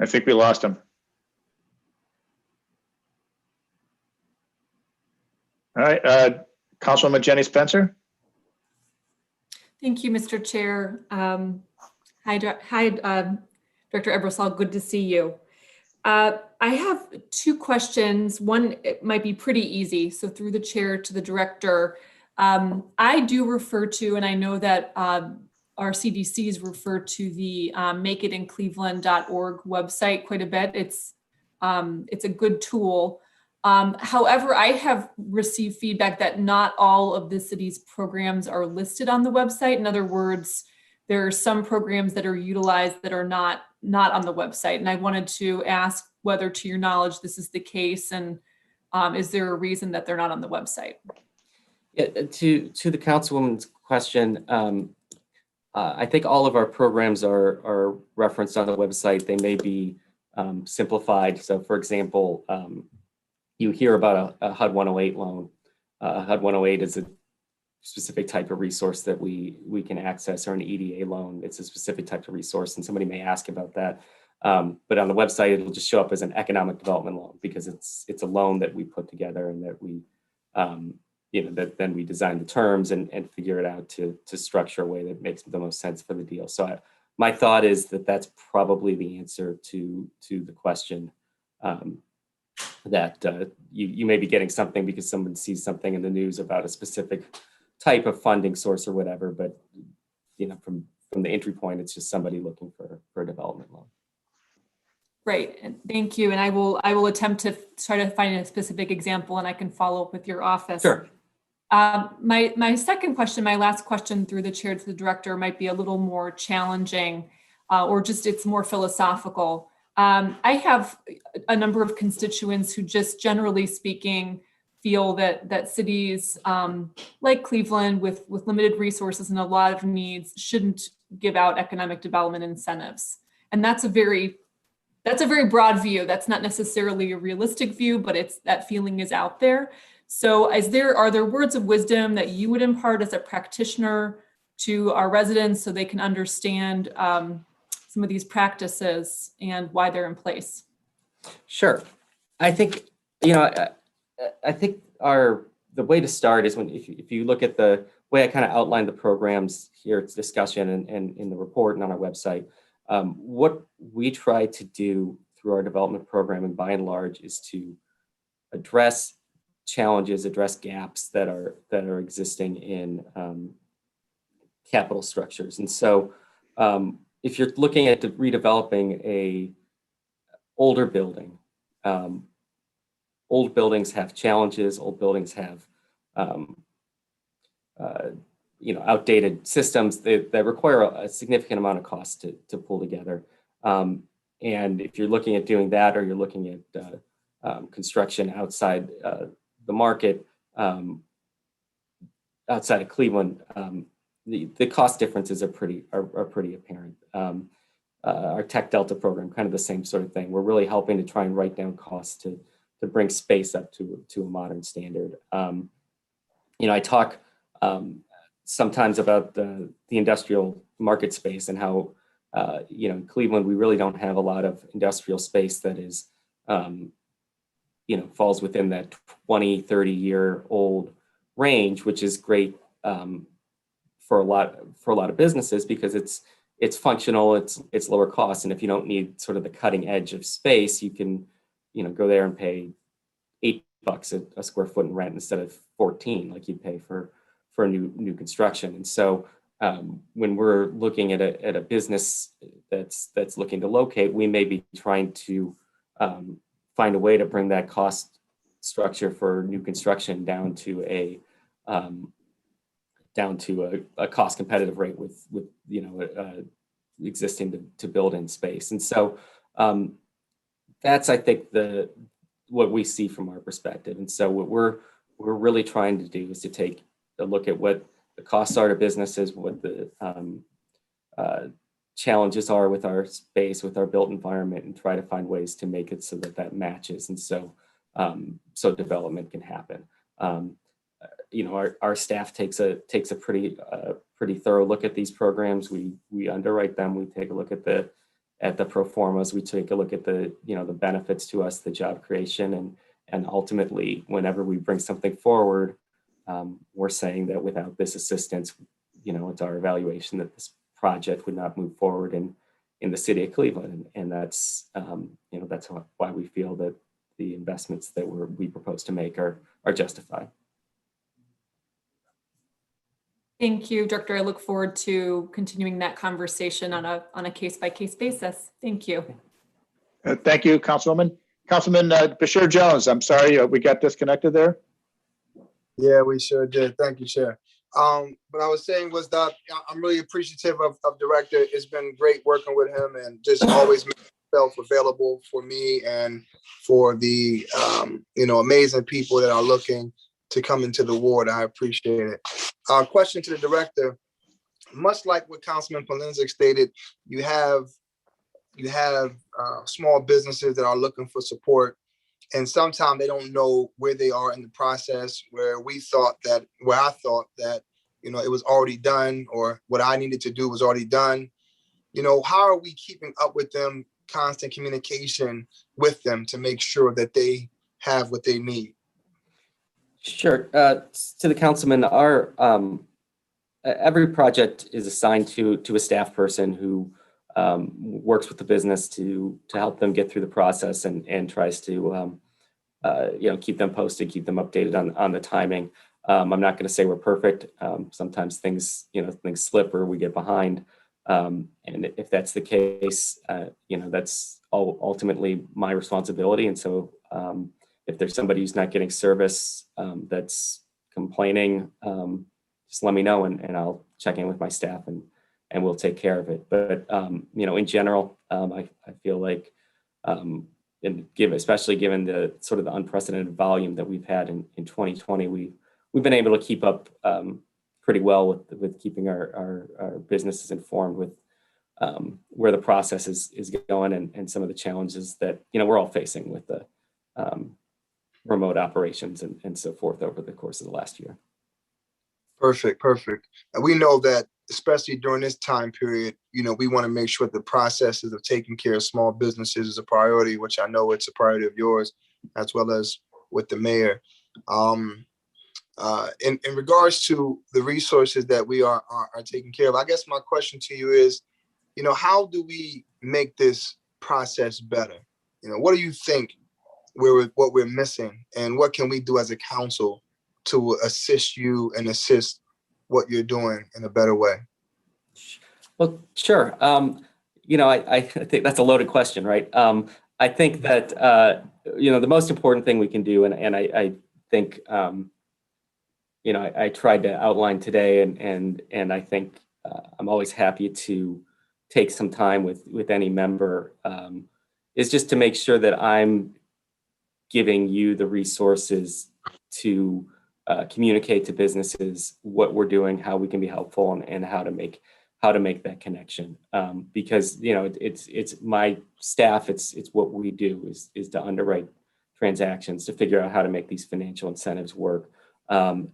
I think we lost him. All right, Councilwoman Jenny Spencer. Thank you, Mr. Chair. Hi, Director Ebersol, good to see you. I have two questions. One, it might be pretty easy. So through the chair to the director, I do refer to, and I know that our CDCs refer to the makeitincleveland.org website quite a bit. It's a good tool. However, I have received feedback that not all of the city's programs are listed on the website. In other words, there are some programs that are utilized that are not on the website. And I wanted to ask whether, to your knowledge, this is the case, and is there a reason that they're not on the website? Yeah, to the Councilwoman's question, I think all of our programs are referenced on the website. They may be simplified. So, for example, you hear about a HUD 108 loan. HUD 108 is a specific type of resource that we can access, or an EDA loan. It's a specific type of resource, and somebody may ask about that. But on the website, it'll just show up as an economic development loan because it's a loan that we put together and that we, that then we design the terms and figure it out to structure a way that makes the most sense for the deal. So my thought is that that's probably the answer to the question. That you may be getting something because someone sees something in the news about a specific type of funding source or whatever, but from the entry point, it's just somebody looking for a development loan. Great, and thank you. And I will attempt to try to find a specific example, and I can follow up with your office. Sure. My second question, my last question through the chair to the director, might be a little more challenging, or just it's more philosophical. I have a number of constituents who, just generally speaking, feel that cities like Cleveland with limited resources and a lot of needs shouldn't give out economic development incentives. And that's a very broad view. That's not necessarily a realistic view, but that feeling is out there. So are there words of wisdom that you would impart as a practitioner to our residents so they can understand some of these practices and why they're in place? Sure. I think, I think the way to start is if you look at the way I kind of outlined the programs here, it's discussion and in the report and on our website. What we try to do through our development program, and by and large, is to address challenges, address gaps that are existing in capital structures. And so if you're looking at redeveloping a older building, old buildings have challenges. Old buildings have, outdated systems that require a significant amount of cost to pull together. And if you're looking at doing that, or you're looking at construction outside the market, outside of Cleveland, the cost differences are pretty apparent. Our Tech Delta program, kind of the same sort of thing. We're really helping to try and write down costs to bring space up to a modern standard. I talk sometimes about the industrial market space and how in Cleveland, we really don't have a lot of industrial space that is, falls within that 20, 30-year-old range, which is great for a lot of businesses because it's functional, it's lower cost, and if you don't need sort of the cutting edge of space, you can go there and pay $8 a square foot in rent instead of 14 like you'd pay for new construction. And so when we're looking at a business that's looking to locate, we may be trying to find a way to bring that cost structure for new construction down to a cost competitive rate with existing to build in space. And so that's, I think, what we see from our perspective. And so what we're really trying to do is to take a look at what the costs are to businesses, what the challenges are with our space, with our built environment, and try to find ways to make it so that matches. And so development can happen. Our staff takes a pretty thorough look at these programs. We underwrite them. We take a look at the pro formas. We take a look at the benefits to us, the job creation, and ultimately, whenever we bring something forward, we're saying that without this assistance, it's our evaluation that this project would not move forward in the city of Cleveland, and that's that's why we feel that the investments that we propose to make are justified. Thank you, Director. I look forward to continuing that conversation on a case-by-case basis. Thank you. Thank you, Councilwoman. Councilman Bashir Jones, I'm sorry, we got disconnected there. Yeah, we sure did. Thank you, Chair. What I was saying was that I'm really appreciative of Director. It's been great working with him and just always making himself available for me and for the amazing people that are looking to come into the ward. I appreciate it. Question to the Director: much like what Councilman Polenzek stated, you have small businesses that are looking for support, and sometimes they don't know where they are in the process. Where I thought that it was already done, or what I needed to do was already done. How are we keeping up with them? Constant communication with them to make sure that they have what they need. Sure. To the councilman, our every project is assigned to a staff person who works with the business to help them get through the process and tries to keep them posted, keep them updated on the timing. I'm not going to say we're perfect. Sometimes things slip or we get behind. And if that's the case, that's ultimately my responsibility. And so if there's somebody who's not getting service that's complaining, just let me know and I'll check in with my staff and we'll take care of it. But in general, I feel like, especially given the sort of the unprecedented volume that we've had in 2020, we've been able to keep up pretty well with keeping our businesses informed with where the process is going and some of the challenges that we're all facing with the remote operations and so forth over the course of the last year. Perfect. And we know that, especially during this time period, we want to make sure the processes of taking care of small businesses is a priority, which I know it's a priority of yours, as well as with the mayor. In regards to the resources that we are taking care of, I guess my question to you is, how do we make this process better? What do you think what we're missing, and what can we do as a council to assist you and assist what you're doing in a better way? Well, sure. I think that's a loaded question, right? I think that, the most important thing we can do, and I think, I tried to outline today, and I think I'm always happy to take some time with any member, is just to make sure that I'm giving you the resources to communicate to businesses what we're doing, how we can be helpful, and how to make that connection. Because it's my staff, it's what we do is to underwrite transactions, to figure out how to make these financial incentives work. So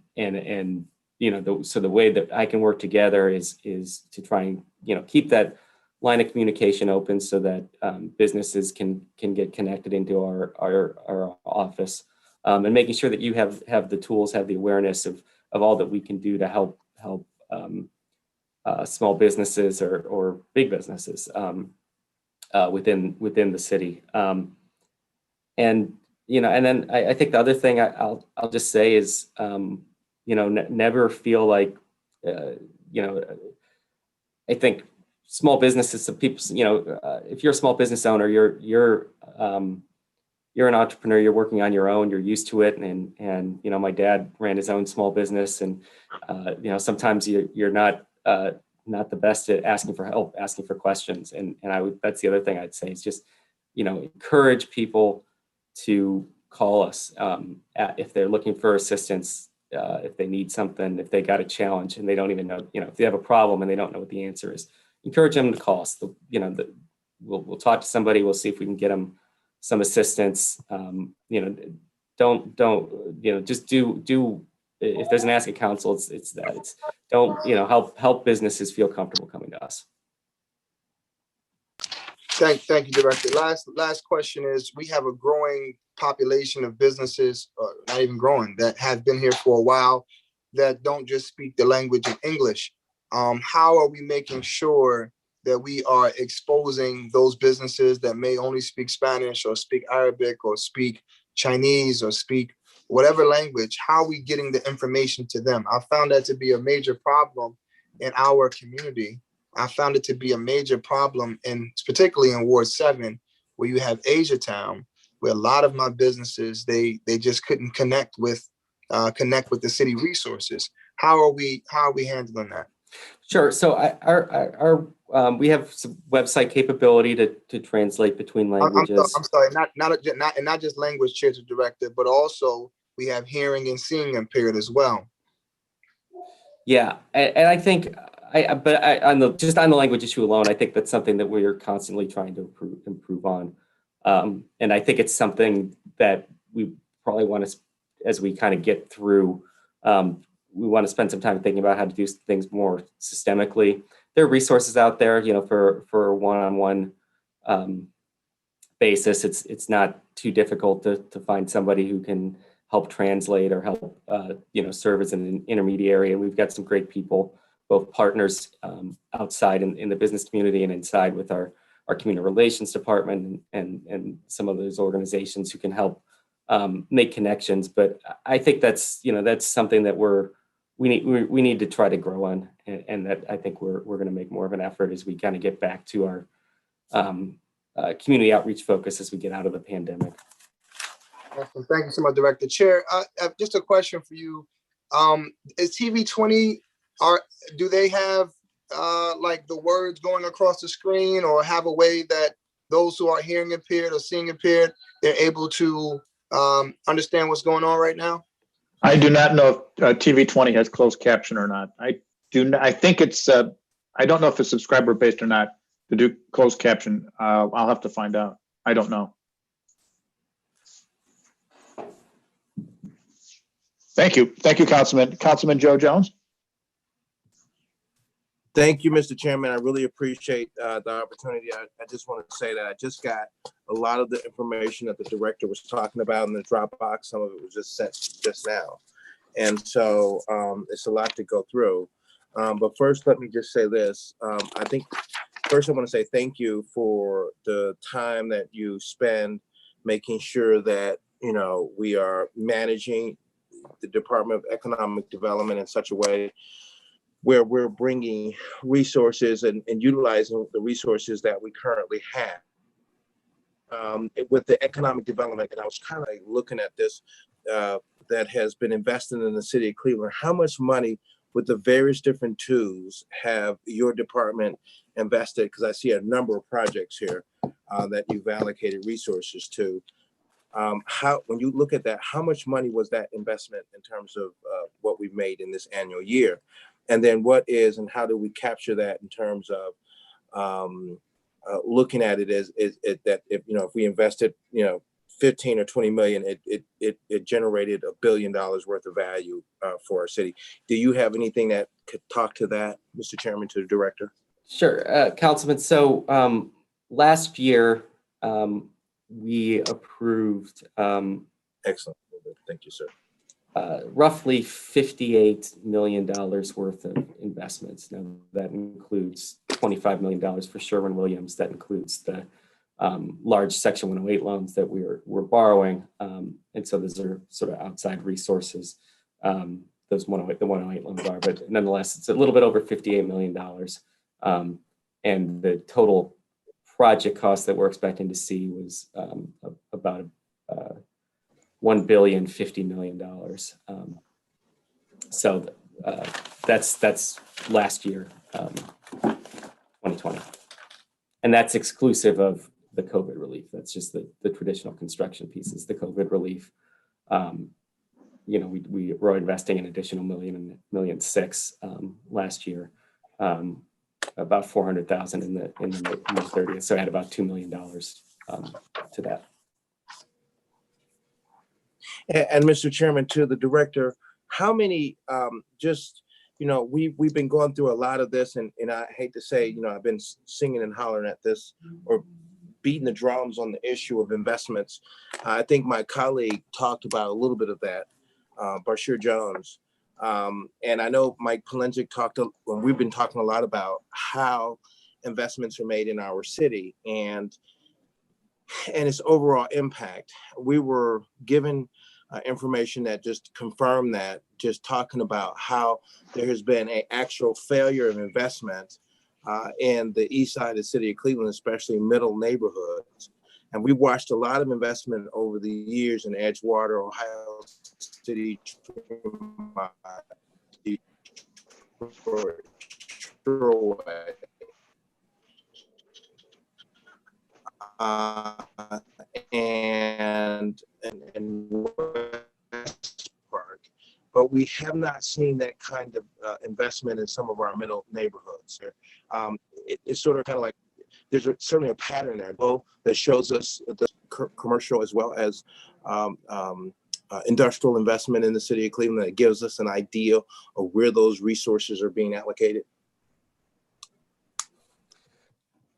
the way that I can work together is to try and keep that line of communication open so that businesses can get connected into our office, and making sure that you have the tools, have the awareness of all that we can do to help small businesses or big businesses within the city. And and then I think the other thing I'll just say is never feel like I think small businesses, some people, if you're a small business owner, you're an entrepreneur, you're working on your own, you're used to it. And my dad ran his own small business, and sometimes you're not the best at asking for help, asking for questions. And that's the other thing I'd say is just, encourage people to call us if they're looking for assistance, if they need something, if they got a challenge and they don't even know, if they have a problem and they don't know what the answer is, encourage them to call us. We'll talk to somebody. We'll see if we can get them some assistance. Just do. If there's an ask at council, it's that. It's don't help businesses feel comfortable coming to us. Thank you, Director. Last question is, we have a growing population of businesses, not even growing, that have been here for a while, that don't just speak the language of English. How are we making sure that we are exposing those businesses that may only speak Spanish or speak Arabic or speak Chinese or speak whatever language? How are we getting the information to them? I found that to be a major problem in our community. I found it to be a major problem, particularly in Ward 7, where you have Asia Town, where a lot of my businesses, they just couldn't connect with the city resources. How are we handling that? Sure. So we have some website capability to translate between languages. I'm sorry, not just language, Chair to Director, but also we have hearing and seeing impaired as well. Yeah, and I think on the language issue alone, I think that's something that we are constantly trying to improve on, and I think it's something that we probably want to, as we kind of get through, we want to spend some time thinking about how to do things more systemically. There are resources out there, for a one-on-one basis. It's not too difficult to find somebody who can help translate or help, serve as an intermediary. And we've got some great people, both partners outside in the business community and inside with our community relations department and some of those organizations who can help make connections. But I think that's something that we need to try to grow on, and that I think we're going to make more of an effort as we kind of get back to our community outreach focus as we get out of the pandemic. Awesome. Thank you so much, Director. Chair, just a question for you. Is TV 20, do they have like the words going across the screen, or have a way that those who are hearing impaired or seeing impaired, they're able to understand what's going on right now? I do not know if TV 20 has closed caption or not. I think it's, I don't know if it's subscriber based or not to do closed caption. I'll have to find out. I don't know. Thank you. Thank you, Councilman. Councilman Joe Jones. Thank you, Mr. Chairman. I really appreciate the opportunity. I just want to say that I just got a lot of the information that the director was talking about in the Dropbox. Some of it was just sent just now. And so it's a lot to go through. But first, let me just say this. I think first I want to say thank you for the time that you spend making sure that, we are managing the Department of Economic Development in such a way where we're bringing resources and utilizing the resources that we currently have. With the economic development, and I was kind of like looking at this, that has been invested in the city of Cleveland, how much money with the various different tools have your department invested? Because I see a number of projects here that you've allocated resources to. When you look at that, how much money was that investment in terms of what we've made in this annual year? And then what is and how do we capture that in terms of looking at it as that if we invested 15 or 20 million, it generated $1 billion worth of value for our city. Do you have anything that could talk to that, Mr. Chairman, to the director? Sure, Councilman. So last year, we approved Excellent. Thank you, sir. roughly $58 million worth of investments. Now, that includes $25 million for Sherwin-Williams. That includes the large Section 108 loans that we're borrowing. And so those are sort of outside resources. Those the 108 loans are, but nonetheless, it's a little bit over $58 million. And the total project cost that we're expecting to see was about $1.05 billion. So that's last year, 2020. And that's exclusive of the COVID relief. That's just the traditional construction pieces, the COVID relief. You know, we were investing an additional $1.6 million last year, about 400,000 in the 30th. So I had about $2 million to that. And Mr. Chairman, to the director, how many, just, you know, we've been going through a lot of this, and I hate to say, you know, I've been singing and hollering at this or beating the drums on the issue of investments. I think my colleague talked about a little bit of that, Bashir Jones. And I know Mike Polenzek when we've been talking a lot about how investments are made in our city and its overall impact. We were given information that just confirmed that, just talking about how there has been an actual failure of investment in the east side of the city of Cleveland, especially middle neighborhoods. And we watched a lot of investment over the years in Edgewater, Ohio City, Detroit, Troy, and West Park, but we have not seen that kind of investment in some of our middle neighborhoods. It's sort of kind of like there's certainly a pattern there that shows us the commercial as well as industrial investment in the city of Cleveland that gives us an idea of where those resources are being allocated.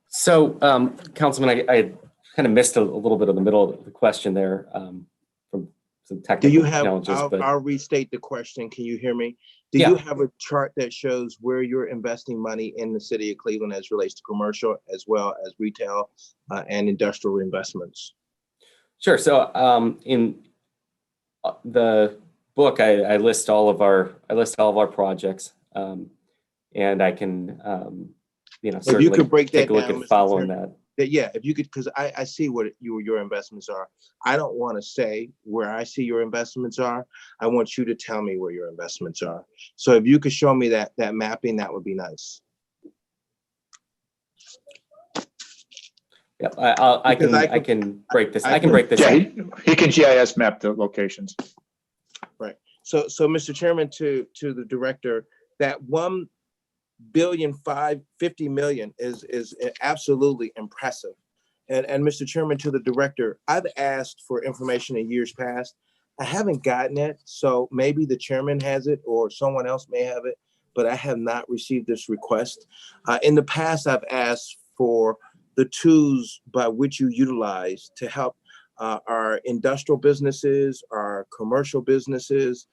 So, Councilman, I kind of missed a little bit of the middle of the question there from some technical Do you have, challenges. I'll restate the question. Can you hear me? Do Yeah. you have a chart that shows where you're investing money in the city of Cleveland as relates to commercial as well as retail and industrial investments? Sure. So in the book, I list all of our projects, and I can If you could break that take a look down, at Mr. following Chairman. that. Yeah, if you could, because I see what your investments are. I don't want to say where I see your investments are. I want you to tell me where your investments are. So if you could show me that mapping, that would be nice. Yeah, I can break this. I can break this. Yeah, he can GIS map the locations. Right. So Mr. Chairman, to the director, that $1.550 billion is absolutely impressive. And Mr. Chairman, to the director, I've asked for information in years past. I haven't gotten it, so maybe the chairman has it or someone else may have it, but I have not received this request. In the past, I've asked for the tools by which you utilize to help our industrial businesses, our commercial businesses,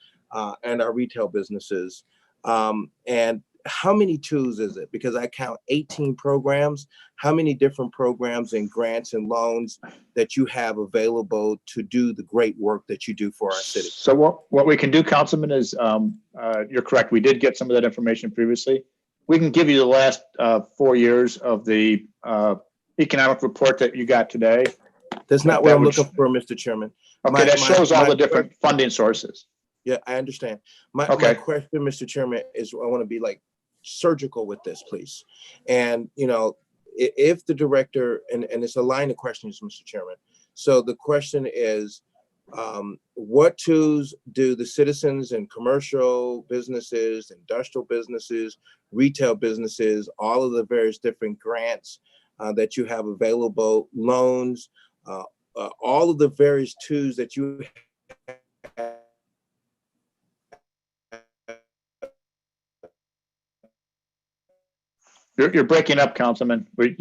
and our retail businesses. And how many tools is it? Because I count 18 programs. How many different programs and grants and loans that you have available to do the great work that you do for our city? So what we can do, Councilman, is you're correct. We did get some of that information previously. We can give you the last 4 years of the economic report that you got today. That's not what I'm looking for, Mr. Chairman. Okay, that shows all the different funding sources. Yeah, I understand. My question, Mr. Chairman, is I want to be like surgical with this, please. And, you know, if the director, and it's a line of questions, Mr. Chairman. So the question is, what tools do the citizens and commercial businesses, industrial businesses, retail businesses, all of the various different grants that you have available, loans, all of the various tools that you have You're breaking up, Councilman. We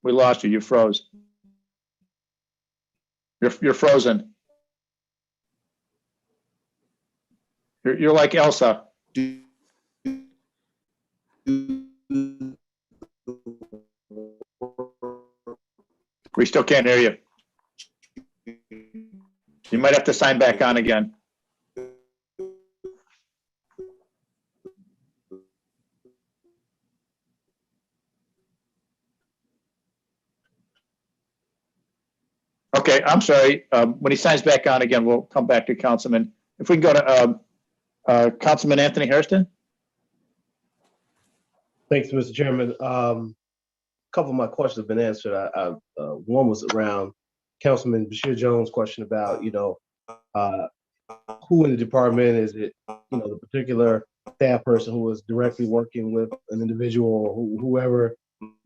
lost you. You froze. You're frozen. You're like Elsa. We still can't hear you. You might have to sign back on again. Okay, I'm sorry. When he signs back on again, we'll come back to Councilman. If we can go to Councilman Anthony Hairston. Thanks, Mr. Chairman. A couple of my questions have been answered. One was around Councilman Bashir Jones' question about, who in the department is it, the particular staff person who is directly working with an individual or whoever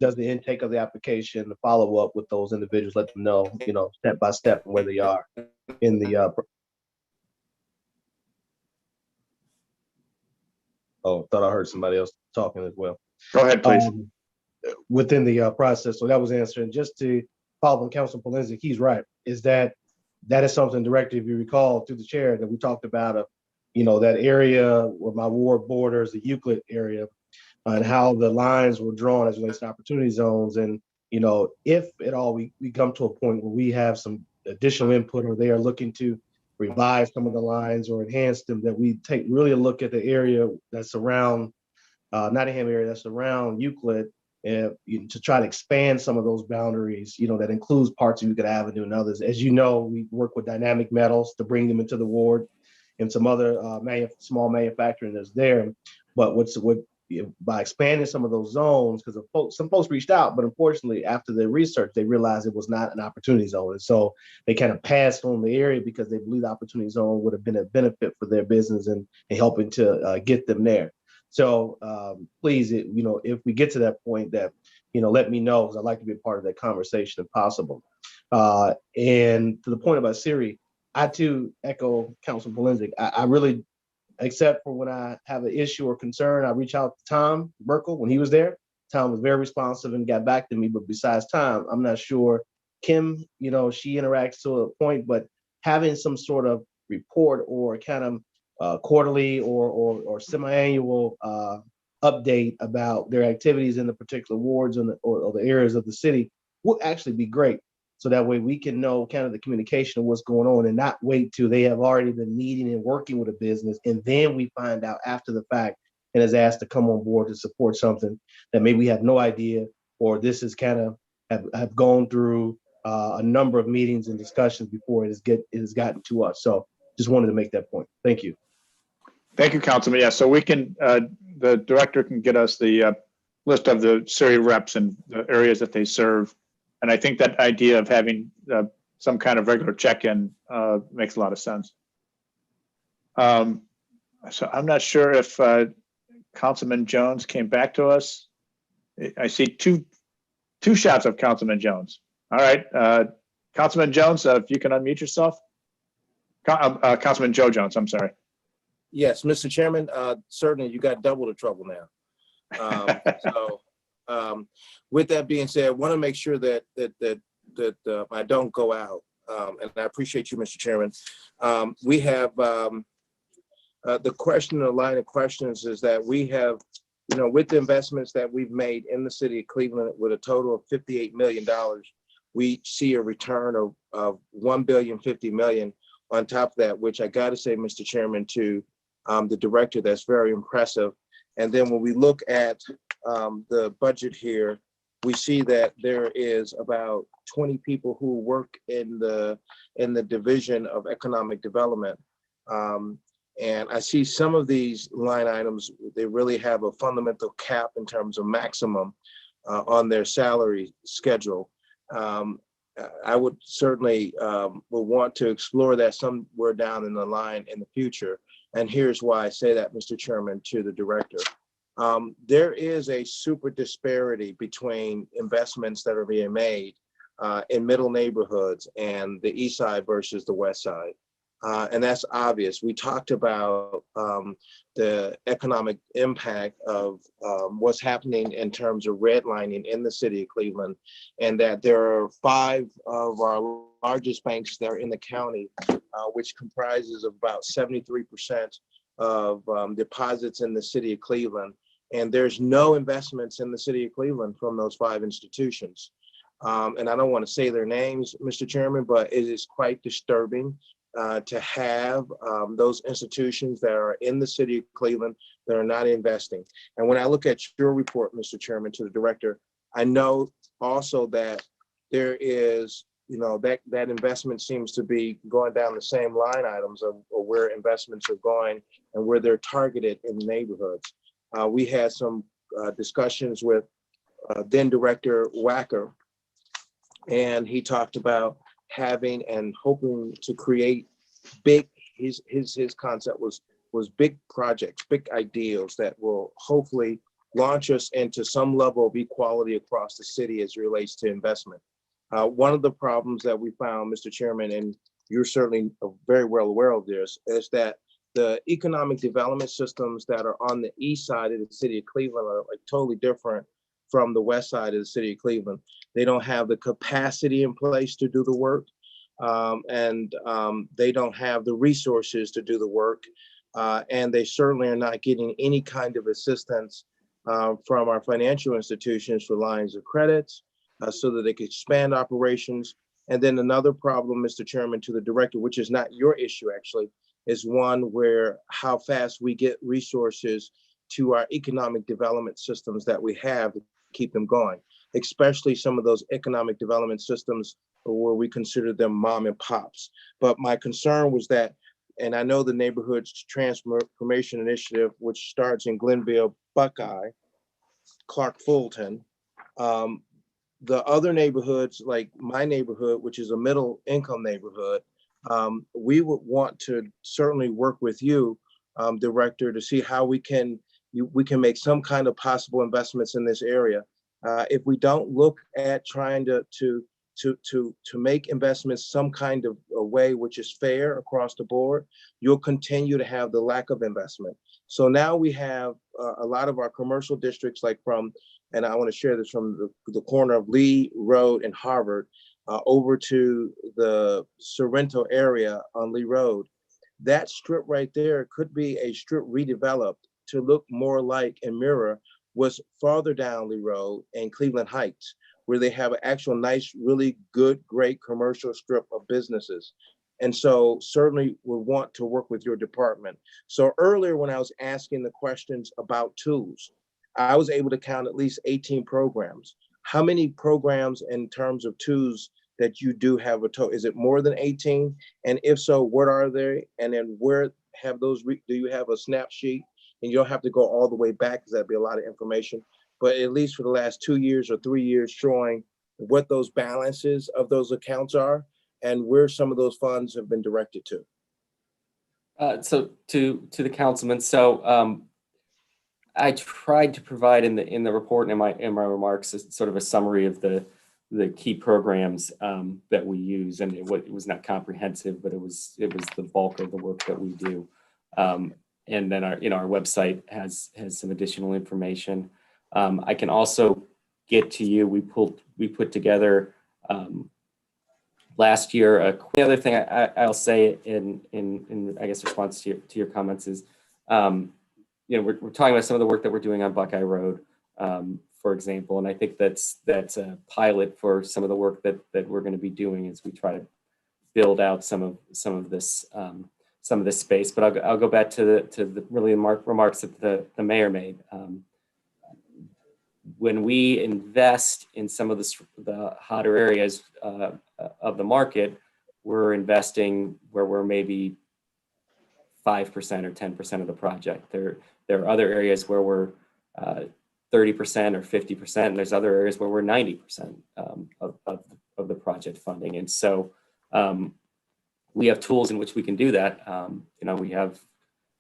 does the intake of the application, the follow up with those individuals, let them know, step by step where they are in the. Oh, thought I heard somebody else talking as well. Go ahead, please. Within the process. So that was answering. Just to follow on Councilman Polensky, he's right. Is that is something directly, if you recall, through the chair that we talked about, that area where my ward borders, the Euclid area, and how the lines were drawn as it relates to opportunity zones. And, if at all we come to a point where we have some additional input or they are looking to revise some of the lines or enhance them, that we take really a look at the area that's around Nottingham area that's around Euclid, to try to expand some of those boundaries, that includes parts of Euclid Avenue and others. As you know, we work with Dynamic Metals to bring them into the ward and some other small manufacturing that's there. But by expanding some of those zones, because some folks reached out, but unfortunately, after their research, they realized it was not an opportunity zone. And so they kind of passed on the area because they believe the opportunity zone would have been a benefit for their business and helping to get them there. So please, if we get to that point, that, let me know, because I'd like to be a part of that conversation if possible. And to the point about Siri, I too echo Councilman Polensky. I really, except for when I have an issue or concern, I reach out to Tom Burkle when he was there. Tom was very responsive and got back to me. But besides Tom, I'm not sure. Kim, she interacts to a point, but having some sort of report or kind of quarterly or semi-annual update about their activities in the particular wards or the areas of the city would actually be great. So that way we can know kind of the communication of what's going on and not wait till they have already been meeting and working with a business. And then we find out after the fact and is asked to come on board to support something that maybe we have no idea, or this is kind of have gone through a number of meetings and discussions before it has gotten to us. So just wanted to make that point. Thank you. Thank you, Councilman. Yeah, so we can, the director can get us the list of the Siri reps and the areas that they serve. And I think that idea of having some kind of regular check-in makes a lot of sense. So I'm not sure if Councilman Jones came back to us. I see two shots of Councilman Jones. All right, Councilman Jones, if you can unmute yourself. Councilman Joe Jones, I'm sorry. Yes, Mr. Chairman, certainly you got double the trouble now. With that being said, I want to make sure that I don't go out, and I appreciate you, Mr. Chairman. We have the question, the line of questions is that we have, with the investments that we've made in the city of Cleveland with a total of $58 million, we see a return of $1.05 billion on top of that, which I got to say, Mr. Chairman, to the director, that's very impressive. And then when we look at the budget here, we see that there is about 20 people who work in the division of economic development. And I see some of these line items, they really have a fundamental cap in terms of maximum on their salary schedule. I would certainly will want to explore that somewhere down in the line in the future. And here's why I say that, Mr. Chairman, to the director. There is a super disparity between investments that are being made in middle neighborhoods and the east side versus the west side. And that's obvious. We talked about the economic impact of what's happening in terms of redlining in the city of Cleveland, and that there are 5 of our largest banks that are in the county, which comprises of about 73% of deposits in the city of Cleveland. And there's no investments in the city of Cleveland from those 5 institutions. And I don't want to say their names, Mr. Chairman, but it is quite disturbing to have those institutions that are in the city of Cleveland that are not investing. And when I look at your report, Mr. Chairman, to the director, I know also that there is, that investment seems to be going down the same line items of where investments are going and where they're targeted in the neighborhoods. We had some discussions with then Director Wacker, and he talked about having and hoping to create big, his concept was big projects, big ideals that will hopefully launch us into some level of equality across the city as it relates to investment. One of the problems that we found, Mr. Chairman, and you're certainly very well aware of this, is that the economic development systems that are on the east side of the city of Cleveland are like totally different from the west side of the city of Cleveland. They don't have the capacity in place to do the work, and they don't have the resources to do the work, and they certainly are not getting any kind of assistance from our financial institutions for lines of credits so that they can expand operations. And then another problem, Mr. Chairman, to the director, which is not your issue actually, is one where how fast we get resources to our economic development systems that we have to keep them going, especially some of those economic development systems where we consider them mom and pops. But my concern was that, and I know the Neighborhoods Transformation Initiative, which starts in Glenville, Buckeye, Clark Fulton, the other neighborhoods, like my neighborhood, which is a middle income neighborhood, we would want to certainly work with you, Director, to see how we can make some kind of possible investments in this area. If we don't look at trying to make investments some kind of a way which is fair across the board, you'll continue to have the lack of investment. So now we have a lot of our commercial districts, like and I want to share this from the corner of Lee Road and Harvard over to the Sorrento area on Lee Road. That strip right there could be a strip redeveloped to look more like and mirror what's farther down Lee Road and Cleveland Heights, where they have an actual nice, really good, great commercial strip of businesses. And so certainly we want to work with your department. So earlier when I was asking the questions about tools, I was able to count at least 18 programs. How many programs in terms of tools that you do have a total? Is it more than 18? And if so, what are they? And then where have those, do you have a snap sheet? And you don't have to go all the way back because that'd be a lot of information, but at least for the last 2 years or 3 years showing what those balances of those accounts are and where some of those funds have been directed to. So to the councilman, so I tried to provide in the report and in my remarks sort of a summary of the key programs that we use, and it was not comprehensive, but it was the bulk of the work that we do. And then our website has some additional information. I can also get to you. We put together last year. The other thing I'll say in I guess response to your comments is, we're talking about some of the work that we're doing on Buckeye Road, for example, and I think that's a pilot for some of the work that we're going to be doing as we try to build out some of this space. But I'll go back to the really remarks that the mayor made. When we invest in some of the hotter areas of the market, we're investing where we're maybe 5% or 10% of the project. There are other areas where we're 30% or 50%, and there's other areas where we're 90% of the project funding. And so we have tools in which we can do that. We have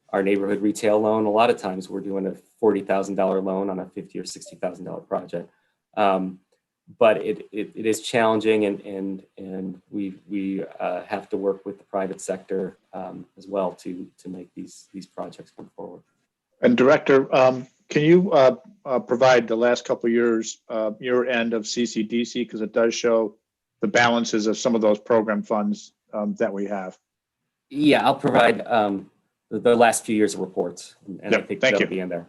our neighborhood retail loan. A lot of times we're doing a $40,000 loan on a $50,000 or $60,000 project. but it is challenging, and we have to work with the private sector as well to make these projects come forward. And Director, can you provide the last couple of years, your end of CCDC, because it does show the balances of some of those program funds that we have. Yeah, I'll provide the last few years of reports, and I think that'll be in there.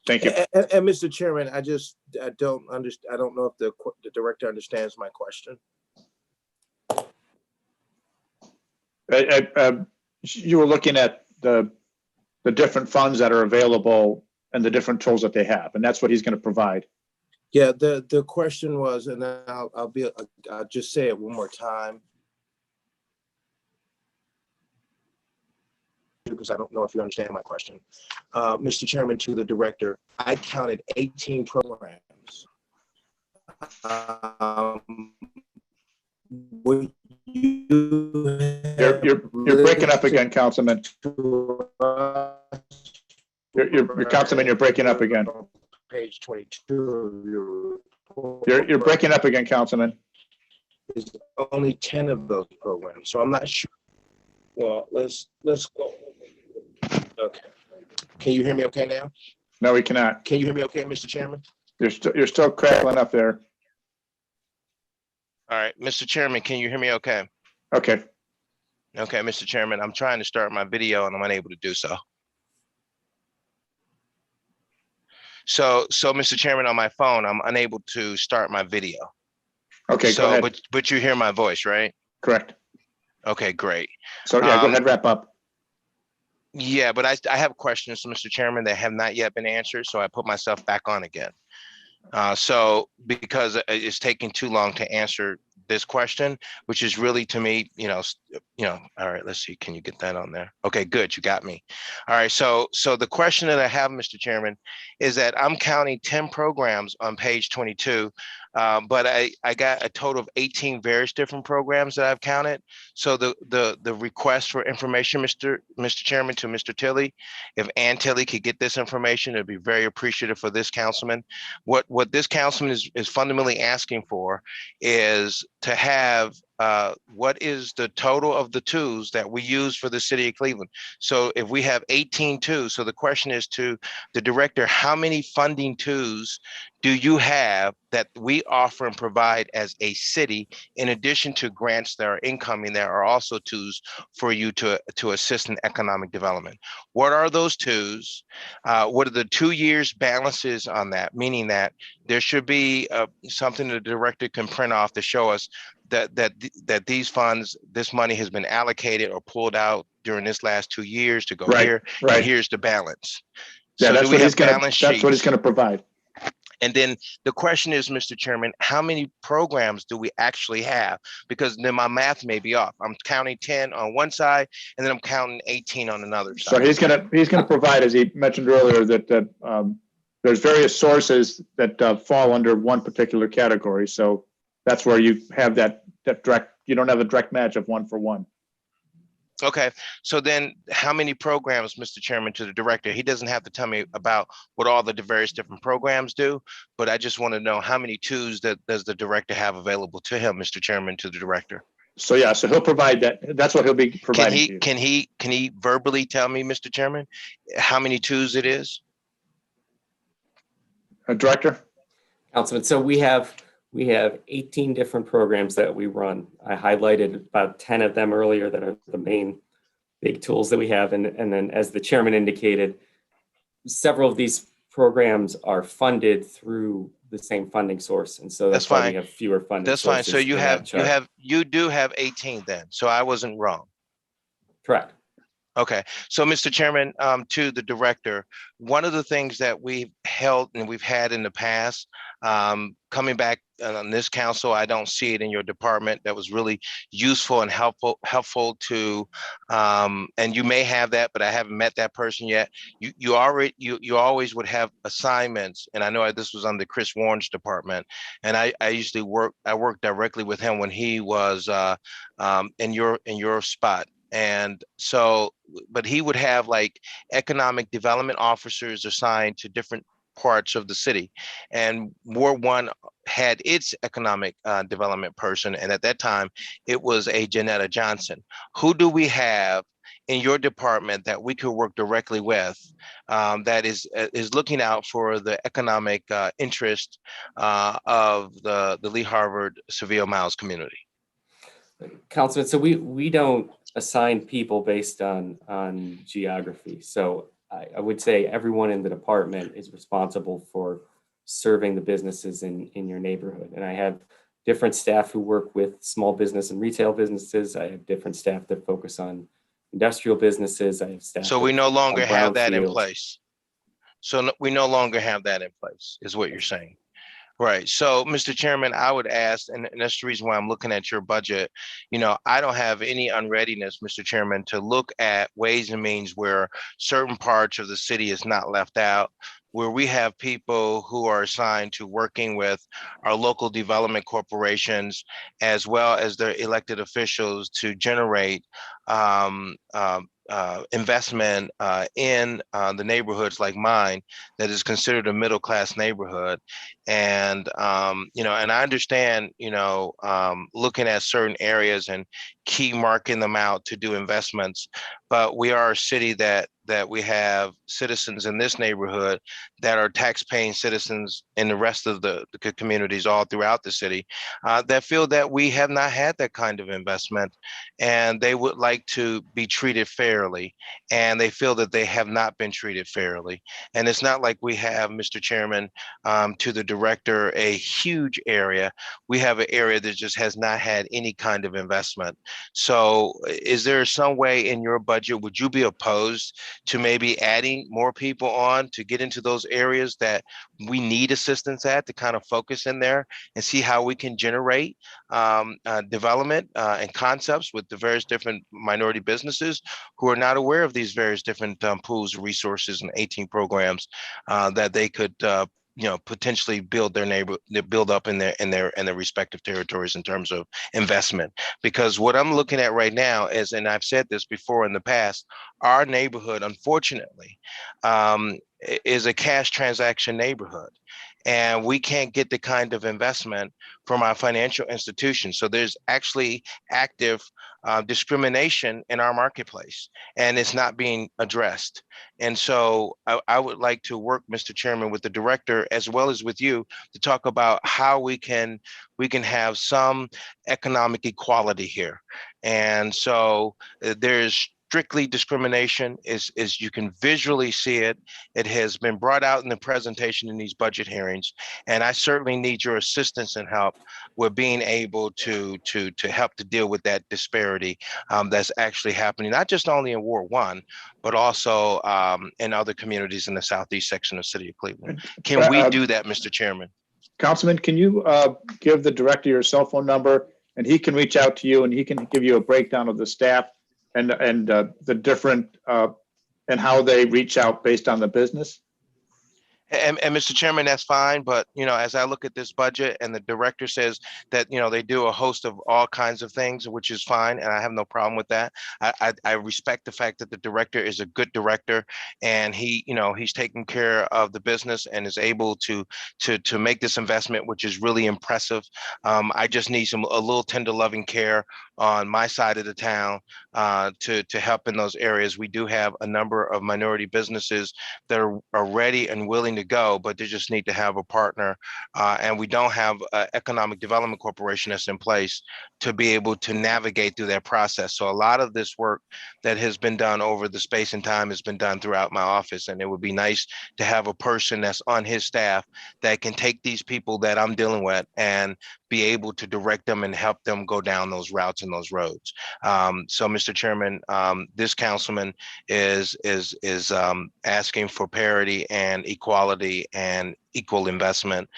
Thank you. And Mr. Chairman, I don't understand. I don't know if the director understands my question. You were looking at the different funds that are available and the different tools that they have, and that's what he's going to provide. Yeah, the question was, and I'll just say it one more time, because I don't know if you understand my question. Mr. Chairman, to the director, I counted 18 programs. You're breaking up again, Councilman. Your Councilman, you're breaking up again. Page 22 of your report. You're breaking up again, Councilman. There's only 10 of those programs, so I'm not sure. Well, let's go. Okay. Can you hear me okay now? No, we cannot. Can you hear me okay, Mr. Chairman? You're still crackling up there. All right, Mr. Chairman, can you hear me okay? Okay. Okay, Mr. Chairman, I'm trying to start my video and I'm unable to do so. So, Mr. Chairman, on my phone, I'm unable to start my video. Okay, so, go ahead. But you hear my voice, right? Correct. Okay, great. So yeah, go ahead, wrap up. Yeah, but I have questions, Mr. Chairman, that have not yet been answered, so I put myself back on again. So because it's taking too long to answer this question, which is really to me, all right, let's see, can you get that on there? Okay, good, you got me. All right, so the question that I have, Mr. Chairman, is that I'm counting 10 programs on page 22, but I got a total of 18 various different programs that I've counted. So the request for information, Mr. Chairman, to Mr. Tilley, if Ann Tilley could get this information, it'd be very appreciative for this councilman. What this councilman is fundamentally asking for is to have what is the total of the twos that we use for the city of Cleveland. So if we have 18 twos, so the question is to the director, how many funding twos do you have that we offer and provide as a city, in addition to grants that are incoming, there are also twos for you to assist in economic development? What are those twos? What are the 2 years balances on that? Meaning that there should be something the director can print off to show us that these funds, this money has been allocated or pulled out during this last 2 years to go here, and here's the balance. Yeah, so that's do we what have he's gonna. balance That's what he's sheets? going to provide. And then the question is, Mr. Chairman, how many programs do we actually have? Because then my math may be off. I'm counting 10 on one side, and then I'm counting 18 on another side. So he's gonna provide, as he mentioned earlier, that there's various sources that fall under one particular category. So that's where you have that direct. You don't have a direct match of 1 for 1. Okay, so then how many programs, Mr. Chairman, to the director? He doesn't have to tell me about what all the various different programs do, but I just want to know how many twos that does the director have available to him, Mr. Chairman, to the director? So yeah, so he'll provide that. That's what he'll be providing. Can he verbally tell me, Mr. Chairman, how many twos it is? Director? Councilman, so we have 18 different programs that we run. I highlighted about 10 of them earlier that are the main big tools that we have. And then as the chairman indicated, several of these programs are funded through the same funding source. And so that's why we have fewer funding That's fine. sources So in you do have 18 then. So I wasn't wrong. Correct. Okay, so Mr. Chairman, to the director, one of the things that we've held and we've had in the past, coming back on this council, I don't see it in your department, that was really useful and helpful to, and you may have that, but I haven't met that person yet. You always would have assignments, and I know this was under Chris Warren's department, and I usually work directly with him when he was in your spot. And so, but he would have like economic development officers assigned to different parts of the city. And Ward 1 had its economic development person, and at that time, it was a Janetta Johnson. Who do we have in your department that we could work directly with that is looking out for the economic interest of the Lee Harvard Seville Miles community? Councilman, so we don't assign people based on geography. So I would say everyone in the department is responsible for serving the businesses in your neighborhood. And I have different staff who work with small business and retail businesses. I have different staff that focus on industrial businesses. I have staff. So we no longer have that in brownfields. place. So we no longer have that in place, is what you're saying. Right. So, Mr. Chairman, I would ask, and that's the reason why I'm looking at your budget. You know, I don't have any unreadiness, Mr. Chairman, to look at ways and means where certain parts of the city is not left out, where we have people who are assigned to working with our local development corporations, as well as their elected officials to generate investment in the neighborhoods like mine that is considered a middle-class neighborhood. And, you know, and I understand, you know, looking at certain areas and key marking them out to do investments, but we are a city that we have citizens in this neighborhood that are tax-paying citizens in the rest of the communities all throughout the city that feel that we have not had that kind of investment, and they would like to be treated fairly, and they feel that they have not been treated fairly. And it's not like we have, Mr. Chairman, to the director, a huge area. We have an area that just has not had any kind of investment. So is there some way in your budget, would you be opposed to maybe adding more people on to get into those areas that we need assistance at, to kind of focus in there and see how we can generate development and concepts with the various different minority businesses who are not aware of these various different pools of resources and 18 programs that they could you know, potentially build build up in their respective territories in terms of investment. Because what I'm looking at right now is, and I've said this before in the past, our neighborhood, unfortunately, is a cash transaction neighborhood. And we can't get the kind of investment from our financial institutions. So there's actually active discrimination in our marketplace, and it's not being addressed. And so I would like to work, Mr. Chairman, with the director as well as with you to talk about how we can have some economic equality here. And so there's strictly discrimination, is you can visually see it. It has been brought out in the presentation in these budget hearings, and I certainly need your assistance and help with being able to help to deal with that disparity that's actually happening, not just only in Ward 1, but also in other communities in the southeast section of the city of Cleveland. Can we do that, Mr. Chairman? Councilman, can you give the director your cell phone number, and he can reach out to you and he can give you a breakdown of the staff and the different and how they reach out based on the business? And Mr. Chairman, that's fine. But, you know, as I look at this budget and the director says that, you know, they do a host of all kinds of things, which is fine. And I have no problem with that. I respect the fact that the director is a good director, and he, you know, he's taking care of the business and is able to make this investment, which is really impressive. I just need a little tender loving care on my side of the town to help in those areas. We do have a number of minority businesses that are ready and willing to go, but they just need to have a partner. And we don't have an economic development corporation that's in place to be able to navigate through that process. So a lot of this work that has been done over the space and time has been done throughout my office. And it would be nice to have a person that's on his staff that can take these people that I'm dealing with and be able to direct them and help them go down those routes and those roads. So, Mr. Chairman, this councilman is asking for parity and equality and equal investment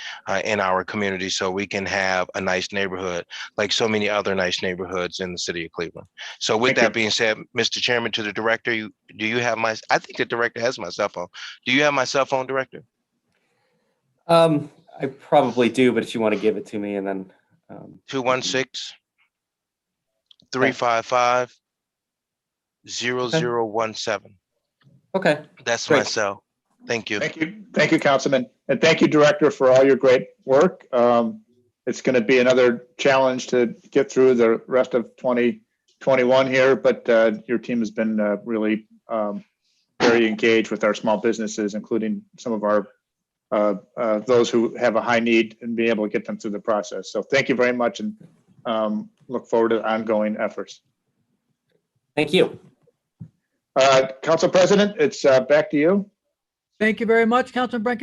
in our community, so we can have a nice neighborhood like so many other nice neighborhoods in the city of Cleveland. So with that being said, Mr. Chairman, to the director, do you have my, I think the director has my cell phone. Do you have my cell phone, director? I probably do, but if you want to give it to me, and then 216-355-0017. Okay. That's Great. my cell. Thank you. Thank you, Councilman. And thank you, Director, for all your great work. It's going to be another challenge to get through the rest of 2021 here, but your team has been really very engaged with our small businesses, including some of our those who have a high need, and being able to get them through the process. So thank you very much, and look forward to ongoing efforts. Thank you. Council President, it's back to you. Thank you very much, Councilman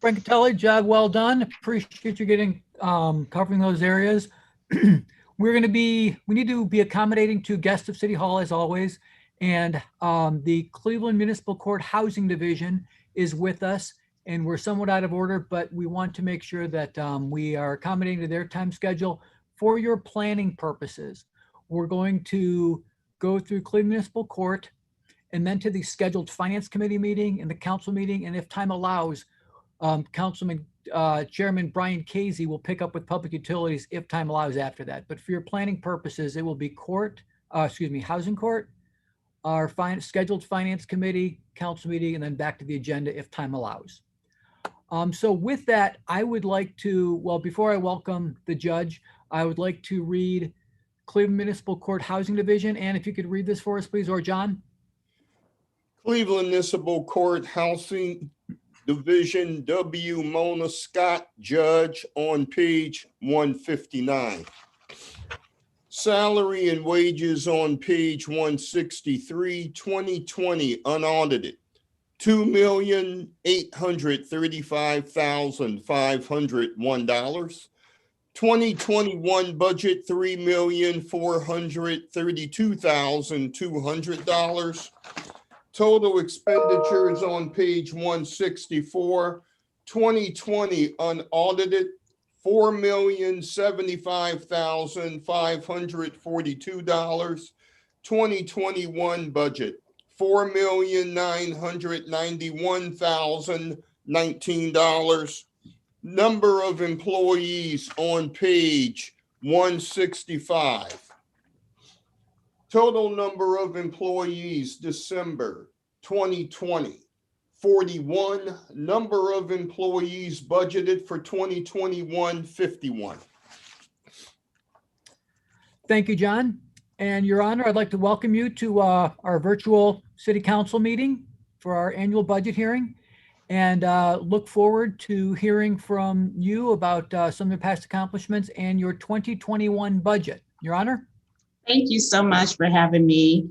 Brancatelli. Job well done. Appreciate you getting covering those areas. We need to be accommodating to guests of City Hall as always. And the Cleveland Municipal Court Housing Division is with us, and we're somewhat out of order, but we want to make sure that we are accommodating to their time schedule for your planning purposes. We're going to go through Cleveland Municipal Court and then to the scheduled Finance Committee meeting and the council meeting. And if time allows, Chairman Brian Casey will pick up with Public Utilities if time allows after that. But for your planning purposes, it will be Housing Court, our scheduled Finance Committee, council meeting, and then back to the agenda if time allows. So with that, I would like to, well, before I welcome the judge, I would like to read Cleveland Municipal Court Housing Division. And if you could read this for us, please, or John. Cleveland Municipal Court Housing Division, W. Mona Scott, Judge, on page 159. Salary and wages on page 163, 2020 unaudited, $2,835,501. 2021 budget, $3,432,200. Total expenditures on page 164, 2020 unaudited, $4,075,542. 2021 budget, $4,991,019. Number of employees on page 165. Total number of employees December 2020, 41. Number of employees budgeted for 2021, 51. Thank you, John. And Your Honor, I'd like to welcome you to our virtual City Council meeting for our annual budget hearing, and look forward to hearing from you about some of your past accomplishments and your 2021 budget. Your Honor. Thank you so much for having me.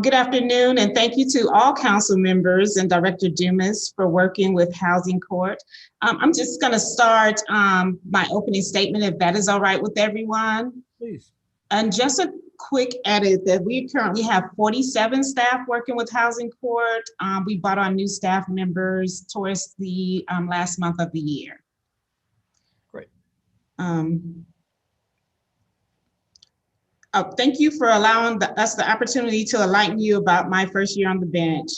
Good afternoon, and thank you to all council members and Director Dumas for working with Housing Court. I'm just going to start my opening statement, if that is all right with everyone. Please. And just a quick edit that we currently have 47 staff working with Housing Court. We brought on new staff members towards the last month of the year. Great. Thank you for allowing us the opportunity to enlighten you about my first year on the bench.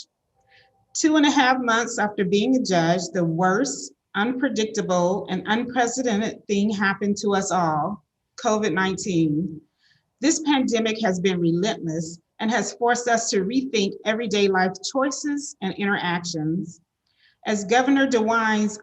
2.5 months after being a judge, the worst, unpredictable, and unprecedented thing happened to us all, COVID-19. This pandemic has been relentless and has forced us to rethink everyday life choices and interactions. As Governor DeWine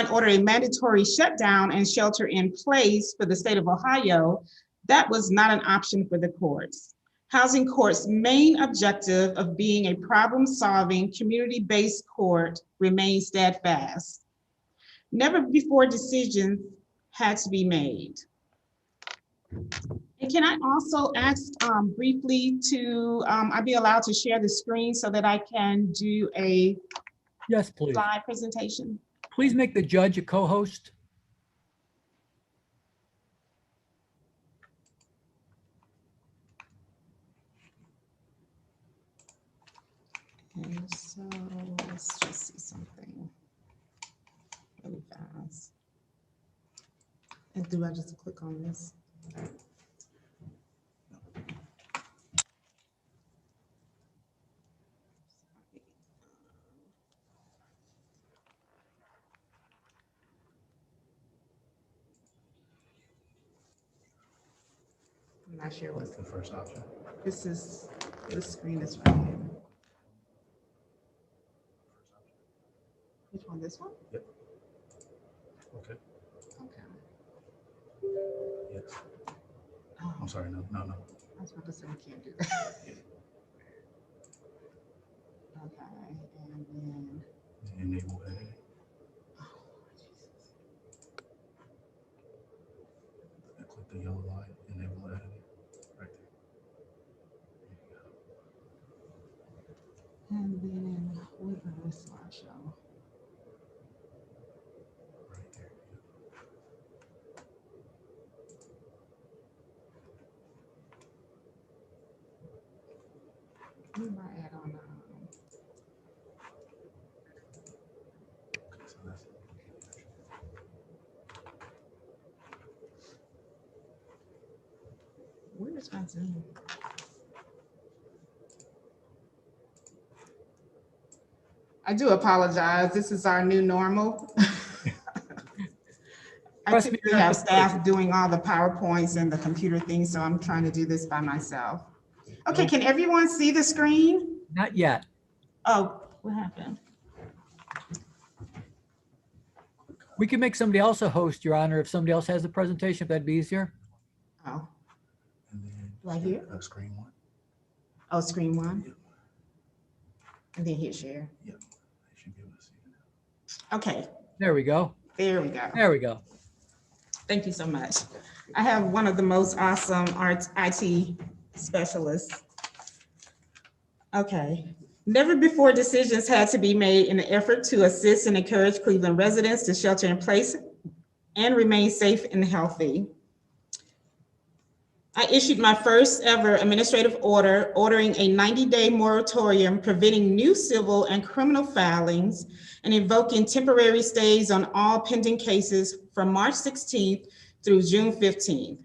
ordered a mandatory shutdown and shelter in place for the state of Ohio, that was not an option for the courts. Housing Court's main objective of being a problem-solving, community-based court remains steadfast. Never before decisions had to be made. And can I also ask briefly to, I be allowed to share the screen so that I can do a Yes, please. Slide presentation? Please make the judge a co-host. Okay, so let's just see something really fast. And do I just click on this? I'm not sure what's the first option. This screen is right here. Which one, this one? Yep. Okay. Okay. Yes. Oh, I'm sorry. No. I was about to say we can't do that. Okay, and then, Enable editing. oh, Jesus. Click the yellow line. Enable editing. Right there. And then, what about this slideshow? Right there. Where am I at on, Okay, so that's where's my Zoom? I do apologize. This is our new normal. I Trust me, typically you're not have the staff first. doing all the PowerPoints and the computer things, so I'm trying to do this by myself. Okay, can everyone see the screen? Not yet. Oh, what happened? We can make somebody else a host, Your Honor, if somebody else has the presentation, if that'd be easier. Oh, and then right here? screen one. Oh, screen one, Yep. and then hit share. Yep. I should be able to see it. Okay, There we go. there we go. There we go. Thank you so much. I have one of the most awesome IT specialists. Okay. Never before decisions had to be made in an effort to assist and encourage Cleveland residents to shelter in place and remain safe and healthy. I issued my first ever administrative order ordering a 90-day moratorium preventing new civil and criminal filings and invoking temporary stays on all pending cases from March 16th through June 15th.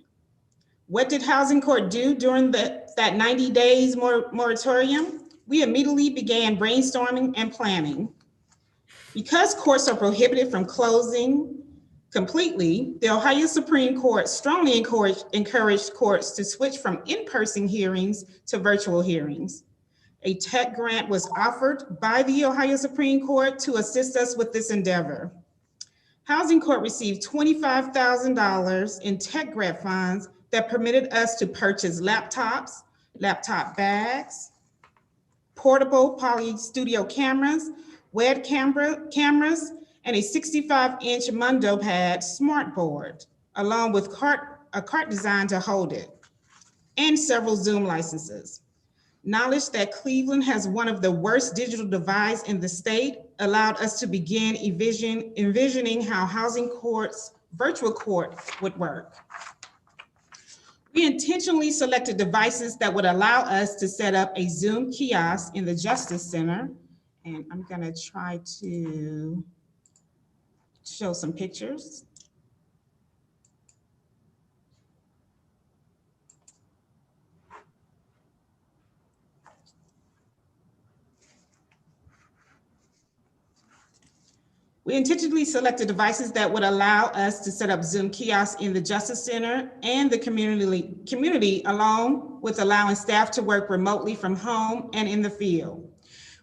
What did Housing Court do during that 90 days moratorium? We immediately began brainstorming and planning. Because courts are prohibited from closing completely, the Ohio Supreme Court strongly encouraged courts to switch from in-person hearings to virtual hearings. A tech grant was offered by the Ohio Supreme Court to assist us with this endeavor. Housing Court received $25,000 in tech grant funds that permitted us to purchase laptops, laptop bags, portable poly studio cameras, web cameras, and a 65-inch Mundo Pad smartboard, along with a cart designed to hold it, and several Zoom licenses. Knowledge that Cleveland has one of the worst digital divides in the state allowed us to begin envisioning how Housing Court's virtual court would work. We intentionally selected devices that would allow us to set up a Zoom kiosk in the Justice Center. And I'm gonna try to show some pictures. We intentionally selected devices that would allow us to set up Zoom kiosks in the Justice Center and the community, along with allowing staff to work remotely from home and in the field.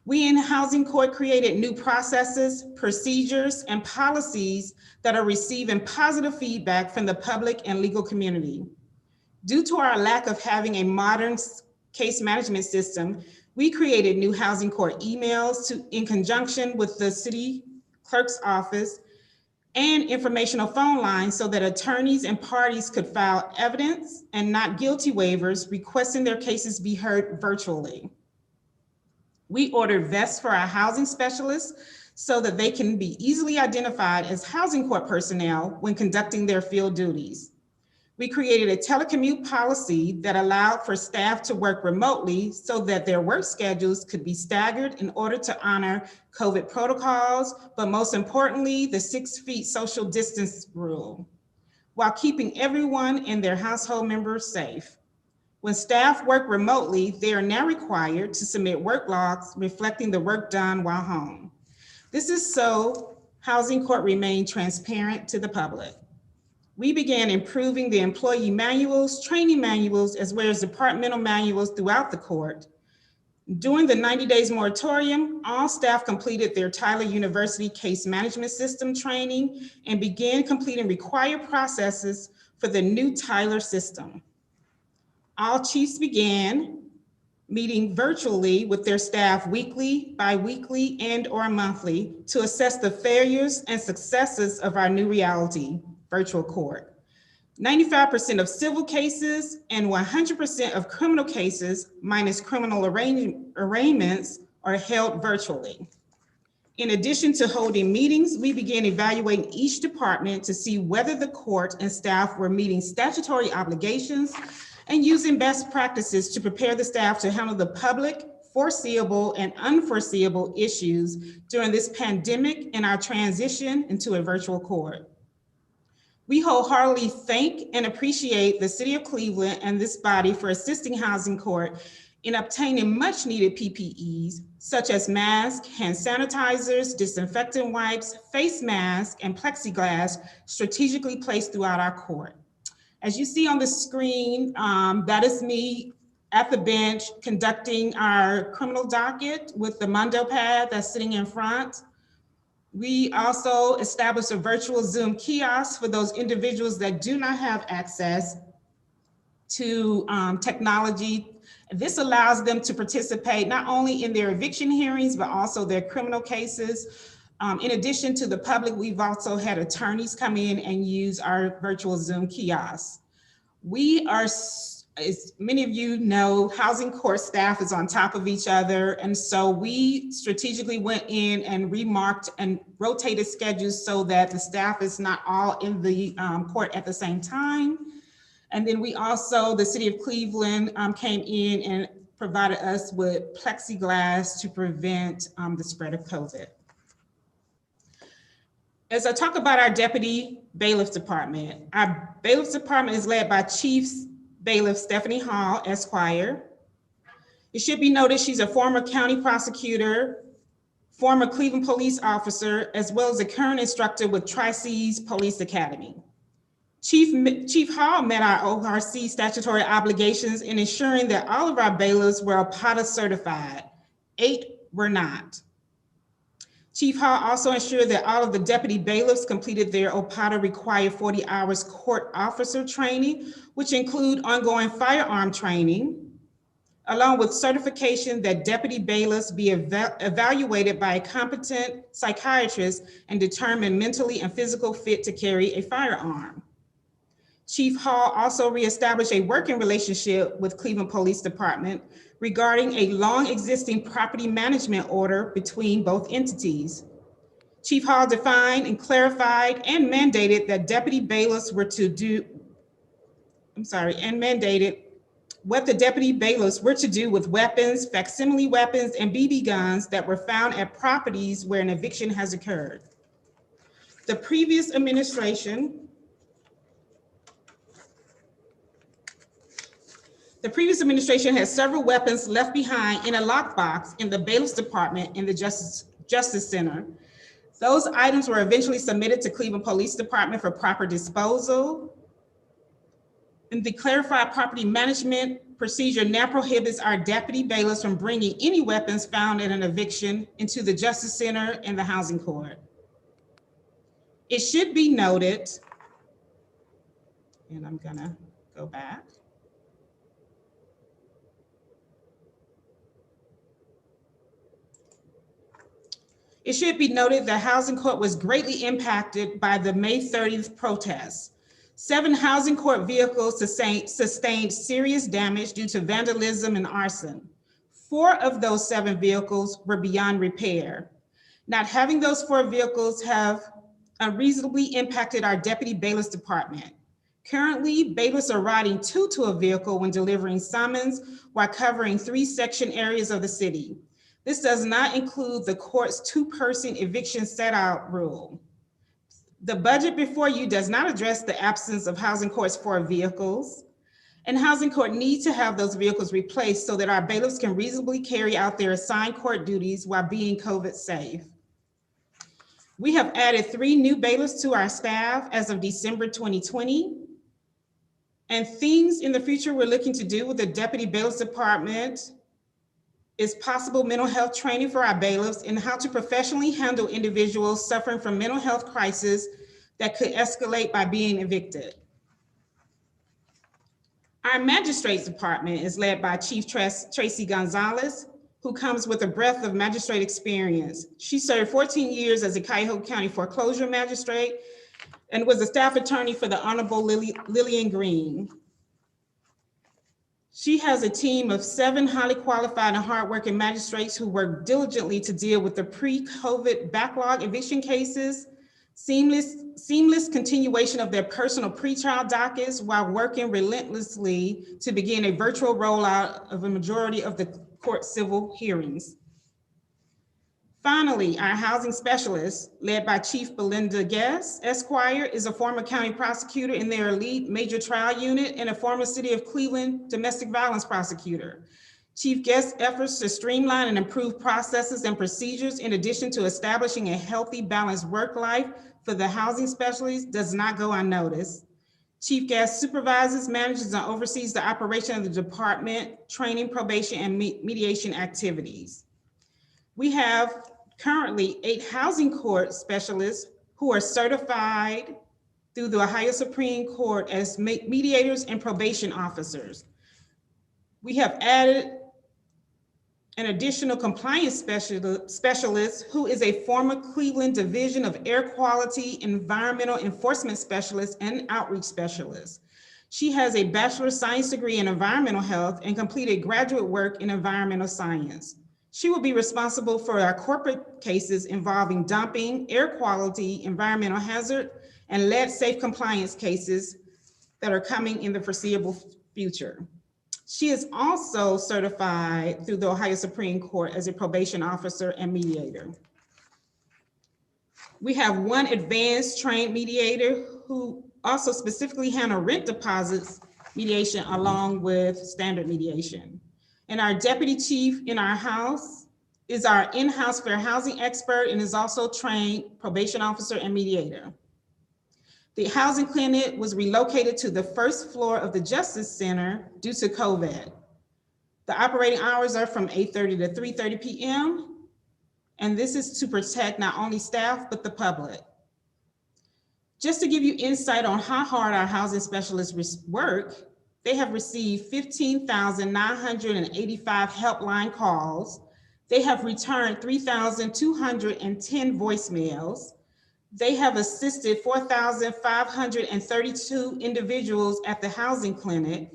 We in Housing Court created new processes, procedures, and policies that are receiving positive feedback from the public and legal community. Due to our lack of having a modern case management system, we created new Housing Court emails in conjunction with the city clerk's office and informational phone lines so that attorneys and parties could file evidence and not guilty waivers requesting their cases be heard virtually. We ordered vests for our housing specialists so that they can be easily identified as Housing Court personnel when conducting their field duties. We created a telecommute policy that allowed for staff to work remotely so that their work schedules could be staggered in order to honor COVID protocols, but most importantly, the 6 feet social distance rule, while keeping everyone and their household members safe. When staff work remotely, they are now required to submit work logs reflecting the work done while home. This is so Housing Court remained transparent to the public. We began improving the employee manuals, training manuals, as well as departmental manuals throughout the court. During the 90 days moratorium, all staff completed their Tyler University Case Management System training and began completing required processes for the new Tyler system. All chiefs began meeting virtually with their staff weekly, bi-weekly, and/or monthly to assess the failures and successes of our new reality, virtual court. 95% of civil cases and 100% of criminal cases, minus criminal arraignments, are held virtually. In addition to holding meetings, we began evaluating each department to see whether the court and staff were meeting statutory obligations and using best practices to prepare the staff to handle the public, foreseeable, and unforeseeable issues during this pandemic and our transition into a virtual court. We wholeheartedly thank and appreciate the City of Cleveland and this body for assisting Housing Court in obtaining much needed PPEs, such as masks, hand sanitizers, disinfectant wipes, face masks, and plexiglass strategically placed throughout our court. As you see on the screen, that is me at the bench conducting our criminal docket with the Mondo pad that's sitting in front. We also established a virtual Zoom kiosk for those individuals that do not have access to technology. This allows them to participate not only in their eviction hearings, but also their criminal cases. In addition to the public, we've also had attorneys come in and use our virtual Zoom kiosks. We are, as many of you know, Housing Court staff is on top of each other. And so we strategically went in and remarked and rotated schedules so that the staff is not all in the court at the same time. And then we also, the City of Cleveland came in and provided us with plexiglass to prevent the spread of COVID. As I talk about our Deputy Bailiff's Department, our Bailiff's Department is led by Chief Bailiff Stephanie Hall, Esquire. It should be noted she's a former county prosecutor, former Cleveland police officer, as well as a current instructor with Tri-Cities Police Academy. Chief Hall met our ORC statutory obligations in ensuring that all of our bailiffs were OPATA certified. 8 were not. Chief Hall also ensured that all of the deputy bailiffs completed their OPATA required 40 hours court officer training, which include ongoing firearm training, along with certification that deputy bailiffs be evaluated by a competent psychiatrist and determined mentally and physical fit to carry a firearm. Chief Hall also reestablished a working relationship with Cleveland Police Department regarding a long existing property management order between both entities. Chief Hall defined and clarified and mandated that deputy bailiffs were to do, mandated what the deputy bailiffs were to do with weapons, facsimile weapons, and BB guns that were found at properties where an eviction has occurred. The previous administration had several weapons left behind in a lockbox in the bailiff's department in the Justice Center. Those items were eventually submitted to Cleveland Police Department for proper disposal. And the clarified property management procedure now prohibits our deputy bailiffs from bringing any weapons found in an eviction into the Justice Center and the Housing Court. It should be noted, and I'm gonna go back. It should be noted that Housing Court was greatly impacted by the May 30th protests. 7 Housing Court vehicles sustained serious damage due to vandalism and arson. 4 of those 7 vehicles were beyond repair. Not having those 4 vehicles have unreasonably impacted our deputy bailiff's department. Currently, bailiffs are riding 2 to a vehicle when delivering summons while covering 3 section areas of the city. This does not include the court's 2-person eviction set-out rule. The budget before you does not address the absence of Housing Court's 4 vehicles, and Housing Court needs to have those vehicles replaced so that our bailiffs can reasonably carry out their assigned court duties while being COVID safe. We have added 3 new bailiffs to our staff as of December 2020. And things in the future we're looking to do with the Deputy Bailiff's Department is possible mental health training for our bailiffs and how to professionally handle individuals suffering from mental health crisis that could escalate by being evicted. Our magistrates department is led by Chief Tracy Gonzalez, who comes with a breadth of magistrate experience. She served 14 years as a Cuyahoga County foreclosure magistrate and was a staff attorney for the Honorable Lillian Green. She has a team of 7 highly qualified and hardworking magistrates who work diligently to deal with the pre-COVID backlog eviction cases, seamless continuation of their personal pretrial dockets while working relentlessly to begin a virtual rollout of a majority of the court civil hearings. Finally, our housing specialist, led by Chief Belinda Guest, Esquire, is a former county prosecutor in their elite major trial unit and a former City of Cleveland domestic violence prosecutor. Chief Guest's efforts to streamline and improve processes and procedures, in addition to establishing a healthy, balanced work life for the housing specialist, does not go unnoticed. Chief Guest supervises, manages, and oversees the operation of the department, training, probation, and mediation activities. We have currently 8 housing court specialists who are certified through the Ohio Supreme Court as mediators and probation officers. We have added an additional compliance specialist who is a former Cleveland Division of Air Quality Environmental Enforcement Specialist and Outreach Specialist. She has a Bachelor of Science degree in environmental health and completed graduate work in environmental science. She will be responsible for our corporate cases involving dumping, air quality, environmental hazard, and lead safe compliance cases that are coming in the foreseeable future. She is also certified through the Ohio Supreme Court as a probation officer and mediator. We have 1 advanced trained mediator who also specifically handle rent deposits mediation along with standard mediation. And our deputy chief in our house is our in-house fair housing expert and is also trained probation officer and mediator. The housing clinic was relocated to the 1st floor of the Justice Center due to COVID. The operating hours are from 8:30 to 3:30 p.m. And this is to protect not only staff, but the public. Just to give you insight on how hard our housing specialists work, they have received 15,985 helpline calls. They have returned 3,210 voicemails. They have assisted 4,532 individuals at the housing clinic.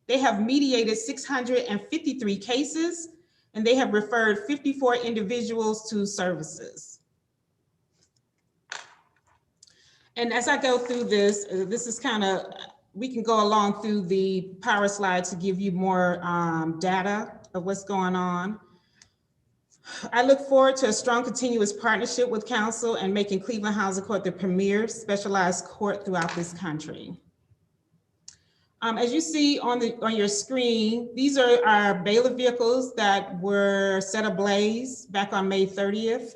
They have mediated 653 cases, and they have referred 54 individuals to services. And as I go through this, this is kind of, we can go along through the power slide to give you more data of what's going on. I look forward to a strong continuous partnership with council and making Cleveland Housing Court the premier specialized court throughout this country. As you see on your screen, these are our bailiff vehicles that were set ablaze back on May 30th.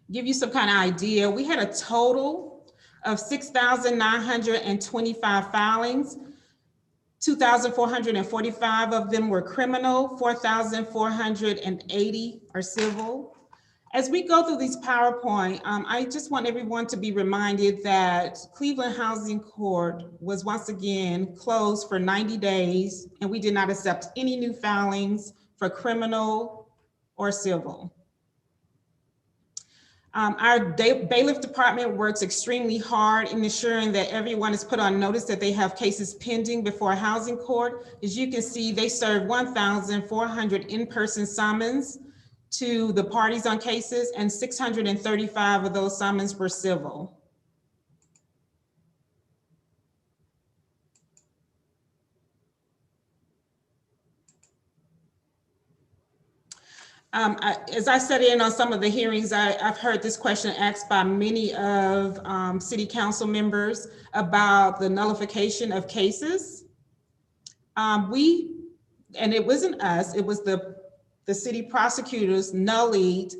Give you some kind of idea, we had a total of 6,925 filings. 2,445 of them were criminal, 4,480 are civil. As we go through these PowerPoint, I just want everyone to be reminded that Cleveland Housing Court was once again closed for 90 days, and we did not accept any new filings for criminal or civil. Our bailiff department works extremely hard in ensuring that everyone is put on notice that they have cases pending before a housing court. As you can see, they served 1,400 in-person summons to the parties on cases, and 635 of those summons were civil. As I sat in on some of the hearings, I've heard this question asked by many of city council members about the nullification of cases. And it wasn't us, it was the city prosecutors nullied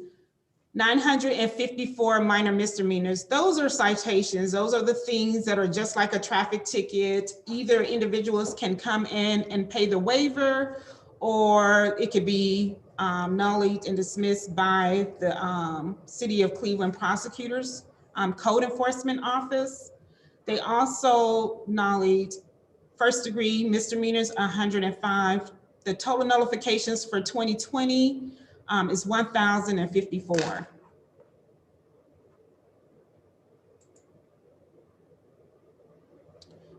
954 minor misdemeanors. Those are citations. Those are the things that are just like a traffic ticket. Either individuals can come in and pay the waiver, or it could be nullied and dismissed by the City of Cleveland Prosecutors Code Enforcement Office. They also nullied first degree misdemeanors, 105. The total nullifications for 2020 is 1,054.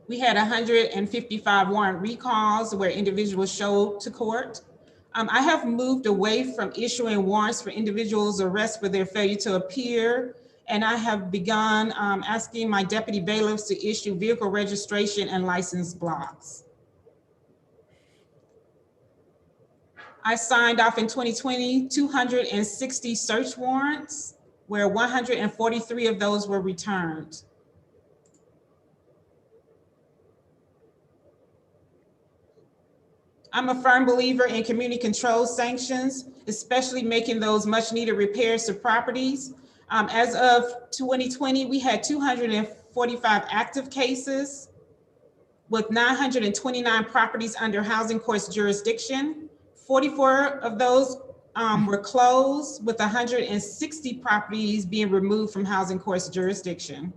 We had 155 warrant recalls where individuals showed to court. I have moved away from issuing warrants for individuals arrested for their failure to appear, and I have begun asking my deputy bailiffs to issue vehicle registration and license blocks. I signed off in 2020, 260 search warrants, where 143 of those were returned. I'm a firm believer in community control sanctions, especially making those much needed repairs to properties. As of 2020, we had 245 active cases with 929 properties under housing court's jurisdiction. 44 of those were closed, with 160 properties being removed from housing court's jurisdiction.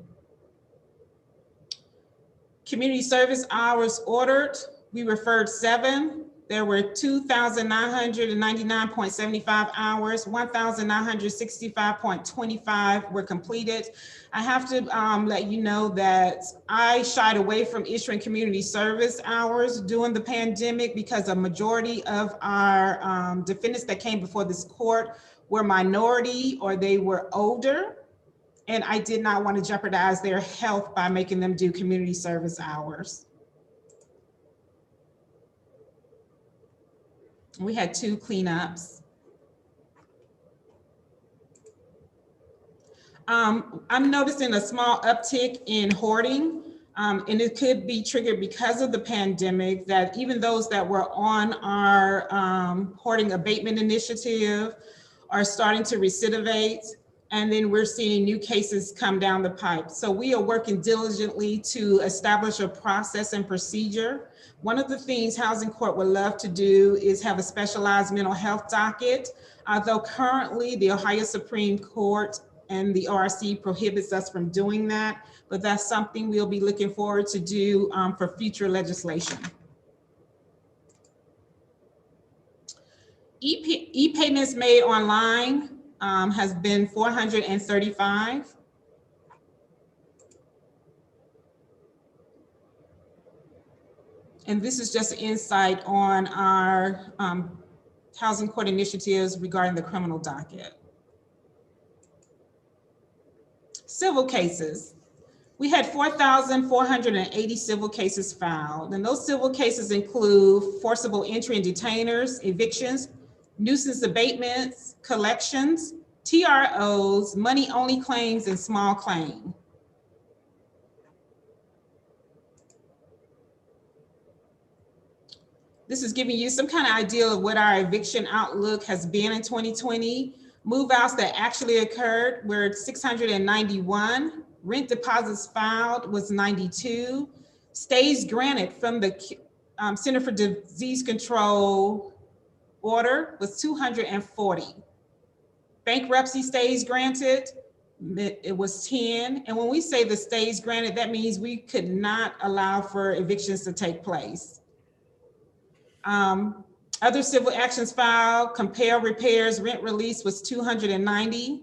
Community service hours ordered, we referred 7. There were 2,999.75 hours, 1,965.25 were completed. I have to let you know that I shied away from issuing community service hours during the pandemic because a majority of our defendants that came before this court were minority or they were older. And I did not want to jeopardize their health by making them do community service hours. We had 2 cleanups. I'm noticing a small uptick in hoarding, and it could be triggered because of the pandemic, that even those that were on our hoarding abatement initiative are starting to recidivate. And then we're seeing new cases come down the pipe. So we are working diligently to establish a process and procedure. One of the things Housing Court would love to do is have a specialized mental health docket. Although currently the Ohio Supreme Court and the ORC prohibits us from doing that, but that's something we'll be looking forward to do for future legislation. E-payments made online has been 435. And this is just insight on our housing court initiatives regarding the criminal docket. Civil cases. We had 4,480 civil cases filed, and those civil cases include forcible entry and detainers, evictions, nuisance abatements, collections, TROs, money-only claims, and small claim. This is giving you some kind of idea of what our eviction outlook has been in 2020. Move-outs that actually occurred were 691. Rent deposits filed was 92. Stays granted from the Center for Disease Control order was 240. Bankruptcy stays granted, it was 10. And when we say the stays granted, that means we could not allow for evictions to take place. Other civil actions filed, compare repairs, rent release was 290.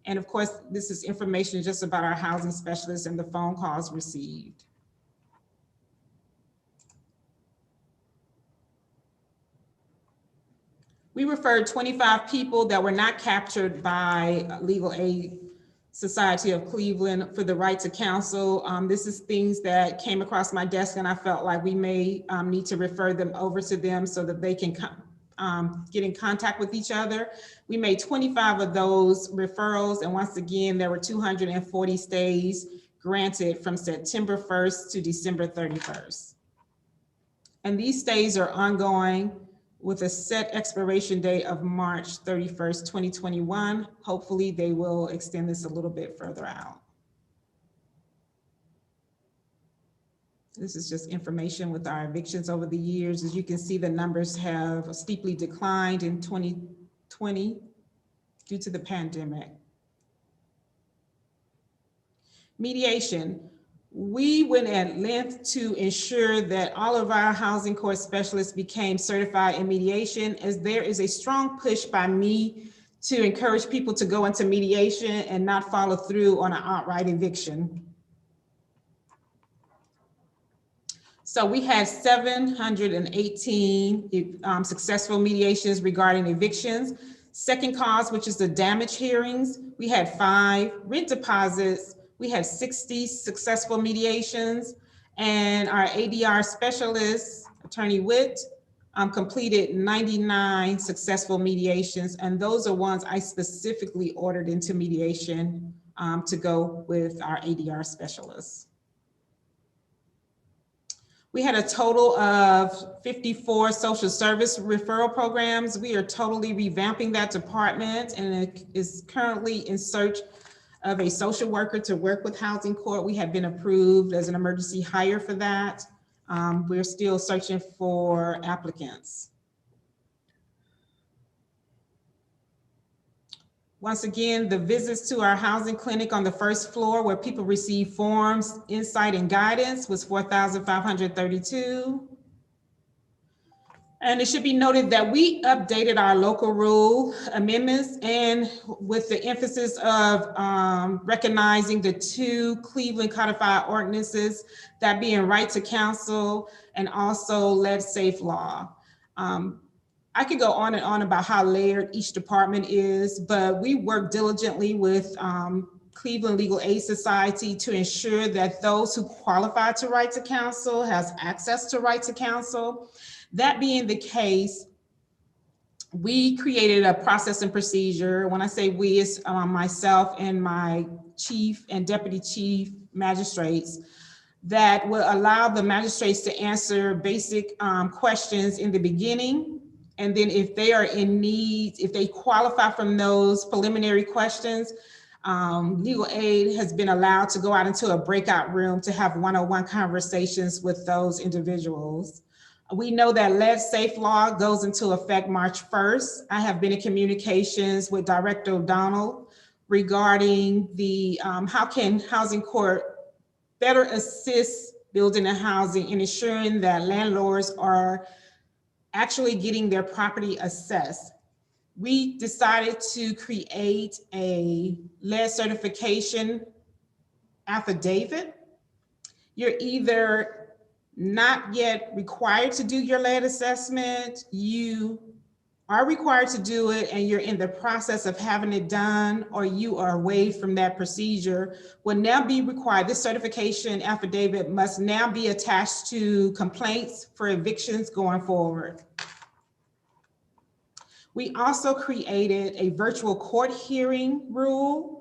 And of course, this is information just about our housing specialists and the phone calls received. We referred 25 people that were not captured by Legal Aid Society of Cleveland for the right to counsel. This is things that came across my desk and I felt like we may need to refer them over to them so that they can get in contact with each other. We made 25 of those referrals, and once again, there were 240 stays granted from September 1st to December 31st. And these stays are ongoing. with a set expiration date of March 31st, 2021. Hopefully they will extend this a little bit further out. This is just information with our evictions over the years. As you can see, the numbers have steeply declined in 2020 due to the pandemic. Mediation. We went at length to ensure that all of our housing court specialists became certified in mediation, as there is a strong push by me to encourage people to go into mediation and not follow through on an outright eviction. So we had 718 successful mediations regarding evictions. Second cause, which is the damage hearings, we had 5. Rent deposits, we had 60 successful mediations, and our ADR specialist, Attorney Witt, completed 99 successful mediations, and those are ones I specifically ordered into mediation to go with our ADR specialists. We had a total of 54 social service referral programs. We are totally revamping that department, and it is currently in search of a social worker to work with Housing Court. We have been approved as an emergency hire for that. We're still searching for applicants. Once again, the visits to our housing clinic on the first floor where people receive forms, insight, and guidance was 4,532. And it should be noted that we updated our local rule amendments, and with the emphasis of recognizing the 2 Cleveland codified ordinances, that being right to counsel and also lead safe law. I could go on and on about how layered each department is, but we work diligently with Cleveland Legal Aid Society to ensure that those who qualify to right to counsel has access to right to counsel. That being the case, we created a process and procedure. When I say we, it's myself and my chief and deputy chief magistrates that will allow the magistrates to answer basic questions in the beginning. And then if they are in need, if they qualify from those preliminary questions, legal aid has been allowed to go out into a breakout room to have one-on-one conversations with those individuals. We know that lead safe law goes into effect March 1st. I have been in communications with Director O'Donnell regarding the how can Housing Court better assist building and housing and ensuring that landlords are actually getting their property assessed. We decided to create a lead certification affidavit. You're either not yet required to do your lead assessment, you are required to do it and you're in the process of having it done, or you are waived from that procedure, will now be required. This certification affidavit must now be attached to complaints for evictions going forward. We also created a virtual court hearing rule.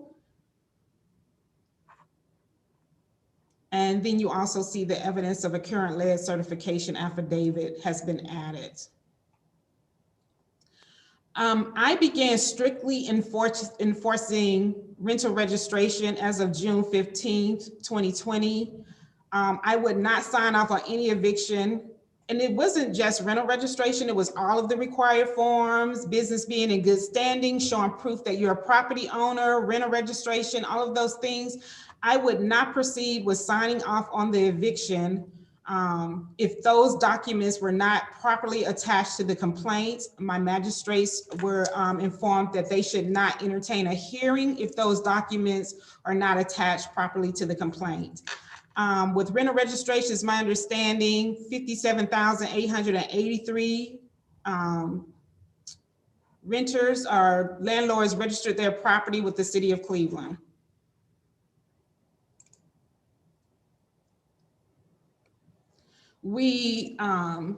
And then you also see the evidence of a current lead certification affidavit has been added. I began strictly enforcing rental registration as of June 15th, 2020. I would not sign off on any eviction. And it wasn't just rental registration, it was all of the required forms, business being in good standing, showing proof that you're a property owner, rental registration, all of those things. I would not proceed with signing off on the eviction if those documents were not properly attached to the complaint. My magistrates were informed that they should not entertain a hearing if those documents are not attached properly to the complaint. With rental registrations, my understanding, 57,883 renters or landlords registered their property with the city of Cleveland. We know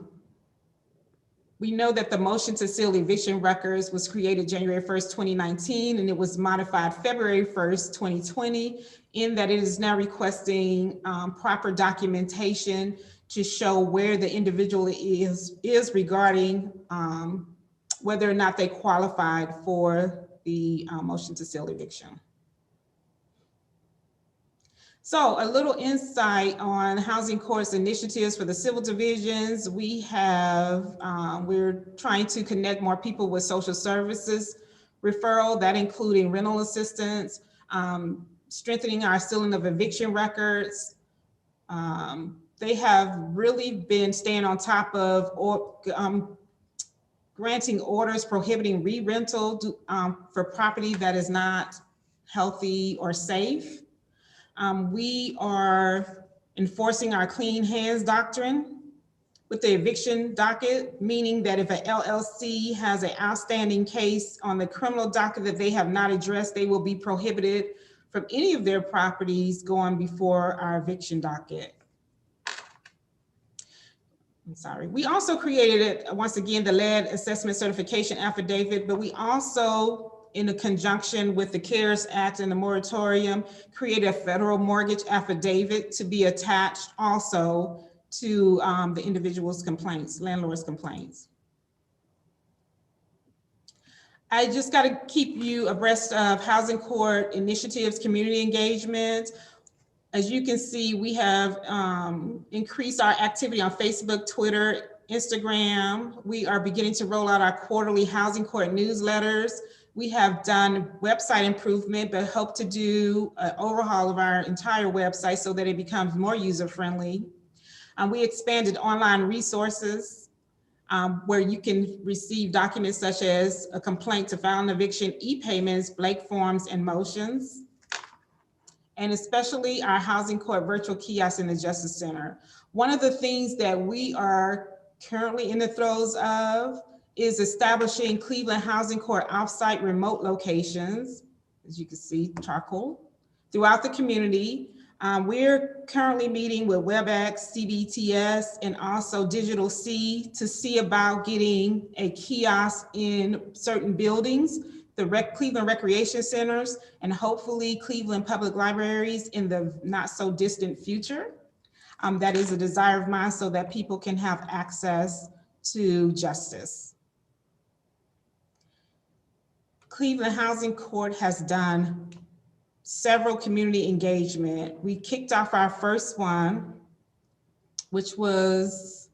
that the motion to seal eviction records was created January 1st, 2019, and it was modified February 1st, 2020, in that it is now requesting proper documentation to show where the individual is regarding whether or not they qualified for the motion to seal eviction. So a little insight on Housing Court's initiatives for the civil divisions. We have, we're trying to connect more people with social services referral, that including rental assistance, strengthening our sealing of eviction records. They have really been staying on top of granting orders prohibiting re-rental for property that is not healthy or safe. We are enforcing our clean hands doctrine with the eviction docket, meaning that if an LLC has an outstanding case on the criminal docket that they have not addressed, they will be prohibited from any of their properties going before our eviction docket. I'm sorry. We also created, once again, the lead assessment certification affidavit, but we also, in a conjunction with the CARES Act and the moratorium, created a federal mortgage affidavit to be attached also to the individual's complaints, landlord's complaints. I just got to keep you abreast of Housing Court initiatives, community engagement. As you can see, we have increased our activity on Facebook, Twitter, Instagram. We are beginning to roll out our quarterly Housing Court newsletters. We have done website improvement, but hope to do an overhaul of our entire website so that it becomes more user-friendly. We expanded online resources where you can receive documents such as a complaint to file an eviction, e-payments, Blake forms, and motions. And especially our Housing Court virtual kiosk in the Justice Center. One of the things that we are currently in the throes of is establishing Cleveland Housing Court offsite remote locations, as you can see, charcoal, throughout the community. We're currently meeting with WebEx, CBTS, and also Digital C to see about getting a kiosk in certain buildings, the Cleveland Recreation Centers, and hopefully Cleveland Public Libraries in the not so distant future. That is a desire of mine so that people can have access to justice. Cleveland Housing Court has done several community engagement. We kicked off our first one, which was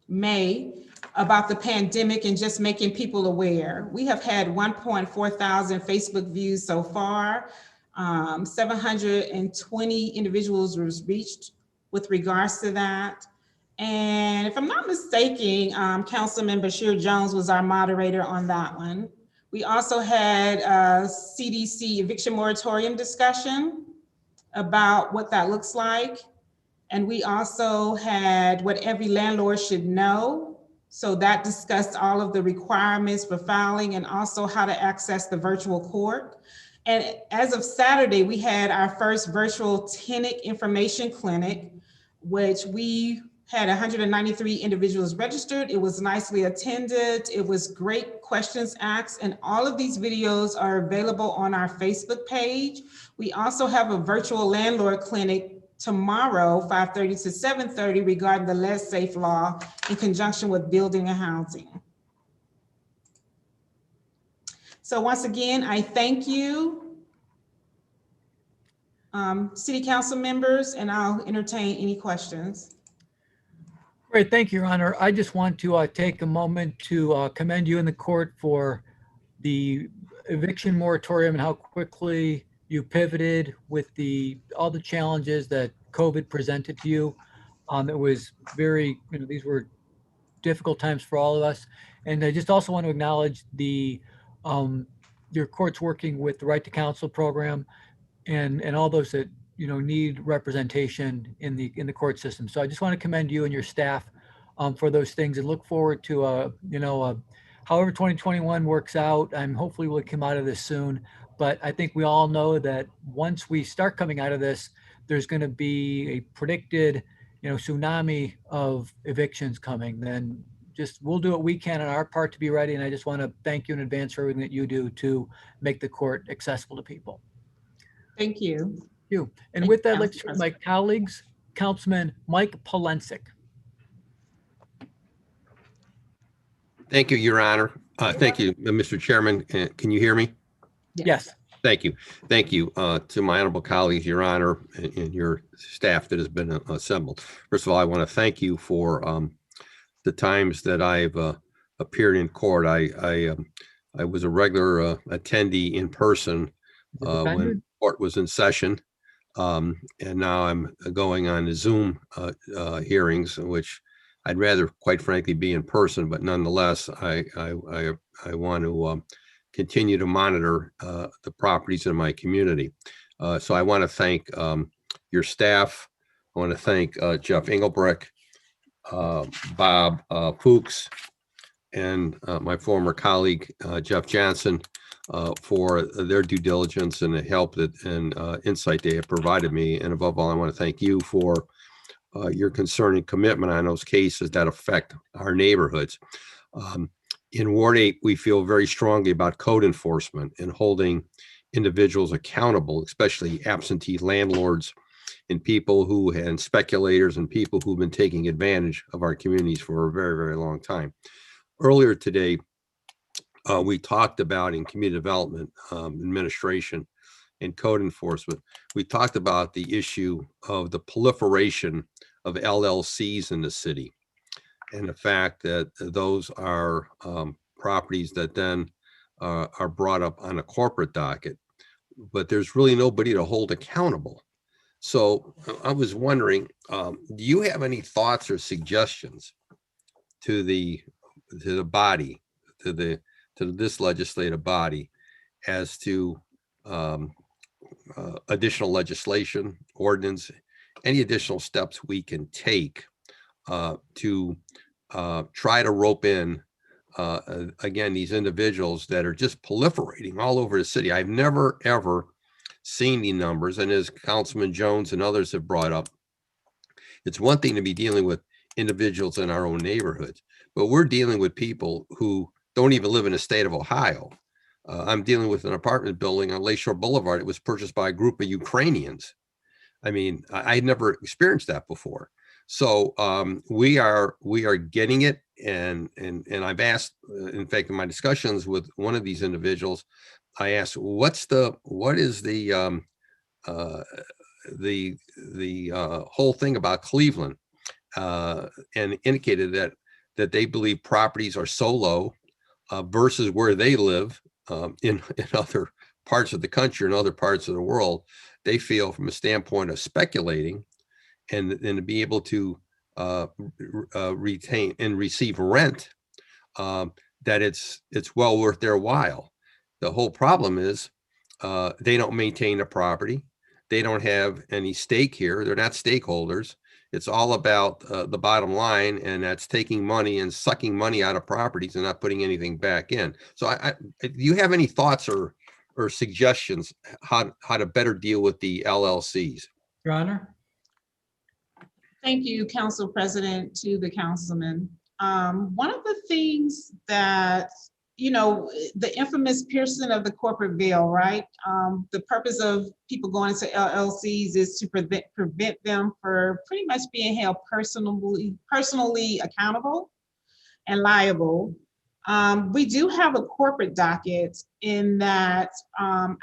May, about the pandemic and just making people aware. We have had 1.4 thousand Facebook views so far. 720 individuals was reached with regards to that. And if I'm not mistaken, Councilman Bashir Jones was our moderator on that one. We also had a CDC eviction moratorium discussion about what that looks like. And we also had what every landlord should know. So that discussed all of the requirements for filing and also how to access the virtual court. And as of Saturday, we had our first virtual tenant information clinic, which we had 193 individuals registered. It was nicely attended. It was great questions asked, and all of these videos are available on our Facebook page. We also have a virtual landlord clinic tomorrow, 5:30 to 7:30, regarding the lead safe law in conjunction with building and housing. So once again, I thank you, City Council members, and I'll entertain any questions. Great, thank you, Your Honor. I just want to take a moment to commend you in the court for the eviction moratorium and how quickly you pivoted with all the challenges that COVID presented to you. It was very, these were difficult times for all of us. And I just also want to acknowledge your court's working with the Right to Counsel program and all those that need representation in the court system. So I just want to commend you and your staff for those things and look forward to however 2021 works out. Hopefully we'll come out of this soon. But I think we all know that once we start coming out of this, there's going to be a predicted tsunami of evictions coming. Then we'll do what we can on our part to be ready. And I just want to thank you in advance for everything that you do to make the court accessible to people. Thank you. And with that, let's turn to my colleagues, Councilman Mike Polensek. Thank you, Your Honor. Thank you, Mr. Chairman. Can you hear me? Yes. Thank you. Thank you to my honorable colleagues, Your Honor, and your staff that has been assembled. First of all, I want to thank you for the times that I've appeared in court. I was a regular attendee in person when court was in session. And now I'm going on the Zoom hearings, which I'd rather, quite frankly, be in person, but nonetheless, I want to continue to monitor the properties in my community. So I want to thank your staff. I want to thank Jeff Engelbrecht, Bob Fuchs, and my former colleague, Jeff Johnson, for their due diligence and the help that and insight they have provided me. And above all, I want to thank you for your concern and commitment on those cases that affect our neighborhoods. In Ward 8, we feel very strongly about code enforcement and holding individuals accountable, especially absentee landlords and people who and speculators and people who've been taking advantage of our communities for a very, very long time. Earlier today, we talked about in community development administration and code enforcement, we talked about the issue of the proliferation of LLCs in the city and the fact that those are properties that then are brought up on a corporate docket, but there's really nobody to hold accountable. So I was wondering, do you have any thoughts or suggestions to the body, to this legislative body, as to additional legislation, ordinance, any additional steps we can take to try to rope in again these individuals that are just proliferating all over the city? I've never ever seen the numbers, and as Councilman Jones and others have brought up, it's one thing to be dealing with individuals in our own neighborhoods, but we're dealing with people who don't even live in the state of Ohio. I'm dealing with an apartment building on Lakeshore Boulevard. It was purchased by a group of Ukrainians. I mean, I had never experienced that before. So we are getting it, and I've asked, in fact, in my discussions with one of these individuals, I asked, what is the whole thing about Cleveland, and indicated that they believe properties are so low versus where they live in other parts of the country and other parts of the world. They feel, from a standpoint of speculating and to be able to retain and receive rent, that it's well worth their while. The whole problem is they don't maintain the property. They don't have any stake here. They're not stakeholders. It's all about the bottom line, and that's taking money and sucking money out of properties and not putting anything back in. So do you have any thoughts or suggestions how to better deal with the LLCs? Your Honor. Thank you, Council President, to the councilman. One of the things that, you know, the infamous piercing of the corporate veil, right? The purpose of people going into LLCs is to prevent them for pretty much being held personally accountable and liable. We do have a corporate docket in that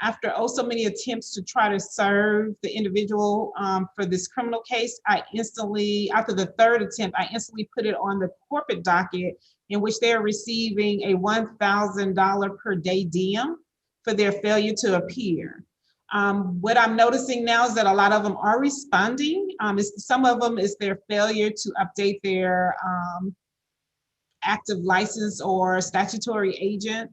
after so many attempts to try to serve the individual for this criminal case, after the third attempt, I instantly put it on the corporate docket, in which they are receiving a $1,000 per day diem for their failure to appear. What I'm noticing now is that a lot of them are responding. Some of them is their failure to update their active license or statutory agent.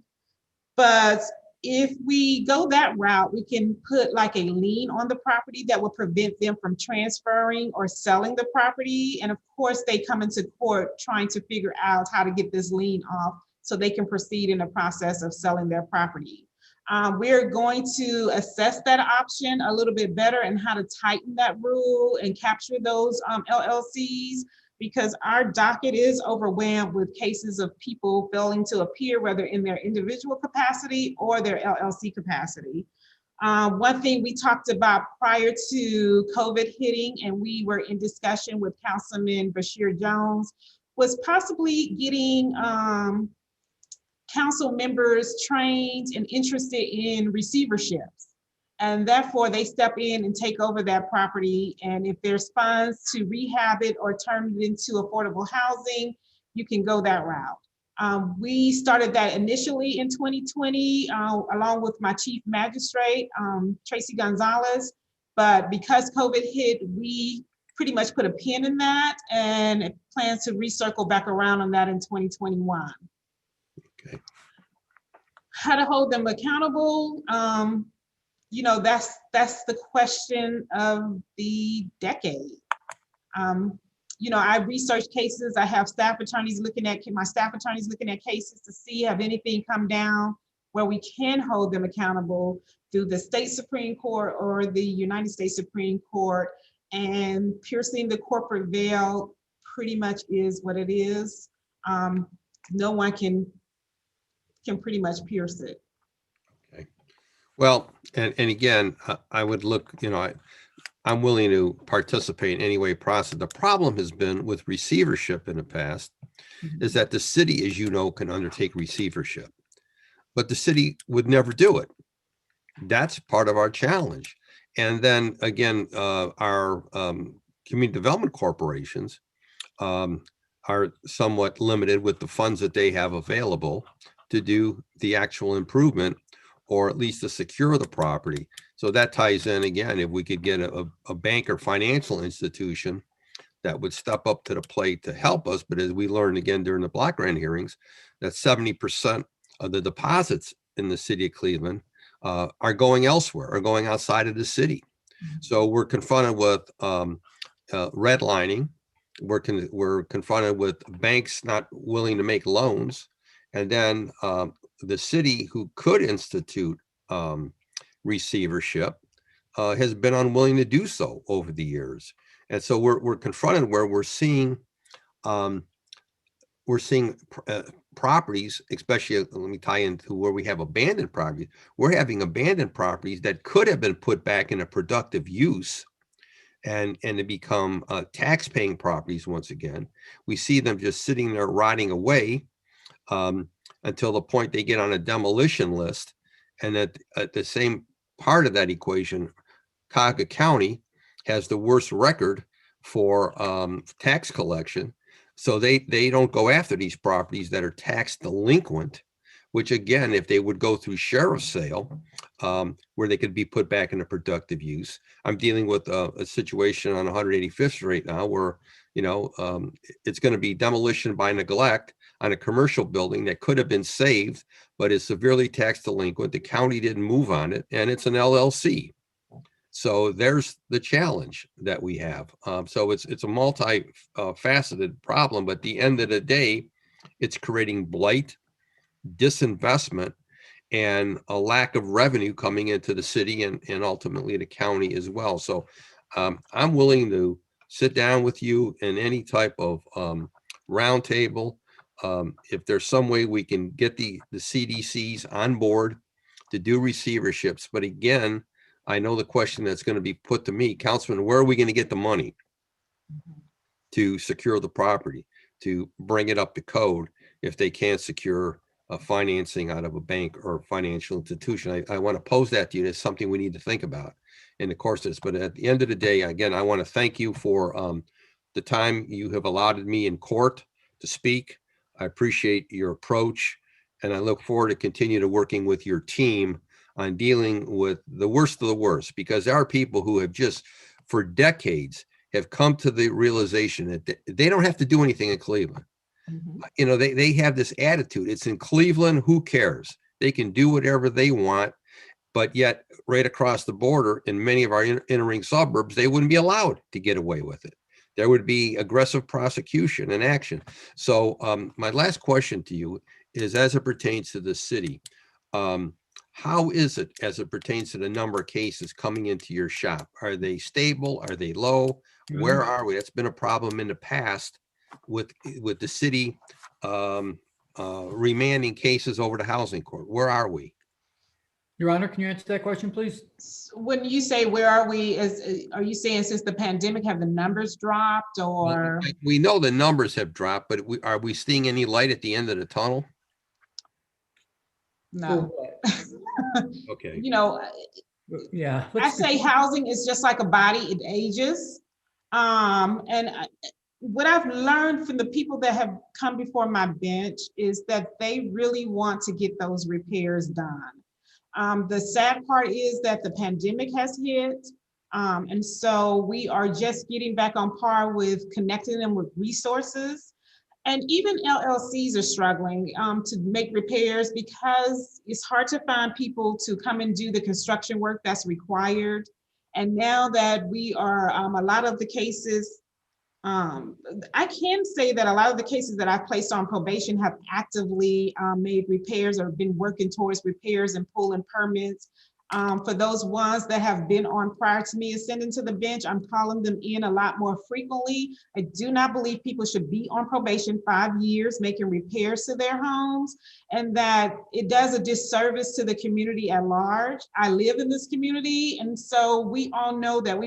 But if we go that route, we can put like a lien on the property that will prevent them from transferring or selling the property. And of course, they come into court trying to figure out how to get this lien off so they can proceed in the process of selling their property. We're going to assess that option a little bit better and how to tighten that rule and capture those LLCs, because our docket is overwhelmed with cases of people failing to appear, whether in their individual capacity or their LLC capacity. One thing we talked about prior to COVID hitting, and we were in discussion with Councilman Bashir Jones, was possibly getting council members trained and interested in receiverships. And therefore they step in and take over that property. And if there's funds to rehab it or turn it into affordable housing, you can go that route. We started that initially in 2020, along with my chief magistrate, Tracy Gonzalez. But because COVID hit, we pretty much put a pin in that and plan to recircle back around on that in 2021. Okay. How to hold them accountable? You know, that's the question of the decade. You know, I research cases. I have staff attorneys looking at cases to see have anything come down where we can hold them accountable through the state Supreme Court or the United States Supreme Court. And piercing the corporate veil pretty much is what it is. No one can pretty much pierce it. Okay. Well, and again, I would look, you know, I'm willing to participate in any way possible. The problem has been with receivership in the past is that the city, as you know, can undertake receivership, but the city would never do it. That's part of our challenge. And then again, our community development corporations are somewhat limited with the funds that they have available to do the actual improvement, or at least to secure the property. So that ties in again, if we could get a bank or financial institution that would step up to the plate to help us. But as we learned again during the block grant hearings, that 70% of the deposits in the city of Cleveland are going elsewhere, are going outside of the city. So we're confronted with redlining. We're confronted with banks not willing to make loans. And then the city, who could institute receivership, has been unwilling to do so over the years. And so we're confronted where we're seeing properties, especially, let me tie into where we have abandoned properties. We're having abandoned properties that could have been put back in a productive use and to become tax-paying properties once again. We see them just sitting there rotting away until the point they get on a demolition list. And at the same part of that equation, Cuyahoga County has the worst record for tax collection. So they don't go after these properties that are tax delinquent, which again, if they would go through sheriff's sale, where they could be put back into productive use. I'm dealing with a situation on 185th Street now where, you know, it's going to be demolition by neglect on a commercial building that could have been saved, but is severely tax delinquent. The county didn't move on it, and it's an LLC. So there's the challenge that we have. So it's a multi-faceted problem, but at the end of the day, it's creating blight, disinvestment, and a lack of revenue coming into the city and ultimately the county as well. So I'm willing to sit down with you in any type of roundtable. If there's some way we can get the CDCs on board to do receiverships. But again, I know the question that's going to be put to me, Councilman, where are we going to get the money to secure the property, to bring it up to code if they can't secure financing out of a bank or financial institution? I want to pose that to you as something we need to think about in the course of this. But at the end of the day, again, I want to thank you for the time you have allotted me in court to speak. I appreciate your approach, and I look forward to continue to working with your team on dealing with the worst of the worst, because there are people who have just for decades have come to the realization that they don't have to do anything in Cleveland. You know, they have this attitude. It's in Cleveland, who cares? They can do whatever they want, but yet right across the border in many of our inner ring suburbs, they wouldn't be allowed to get away with it. There would be aggressive prosecution and action. So my last question to you is, as it pertains to the city, how is it as it pertains to the number of cases coming into your shop? Are they stable? Are they low? Where are we? That's been a problem in the past with the city remanding cases over to housing court. Where are we? Your Honor, can you answer that question, please? When you say where are we, are you saying since the pandemic, have the numbers dropped, or? We know the numbers have dropped, but are we seeing any light at the end of the tunnel? No. Okay. You know, Yeah. I say housing is just like a body, it ages. What I've learned from the people that have come before my bench is that they really want to get those repairs done. The sad part is that the pandemic has hit. And so we are just getting back on par with connecting them with resources. And even LLCs are struggling to make repairs because it's hard to find people to come and do the construction work that's required. And now that we are, a lot of the cases, I can say that a lot of the cases that I've placed on probation have actively made repairs or been working towards repairs and pulling permits. For those ones that have been on prior to me ascending to the bench, I'm calling them in a lot more frequently. I do not believe people should be on probation 5 years making repairs to their homes, and that it does a disservice to the community at large. I live in this community, and so we all know that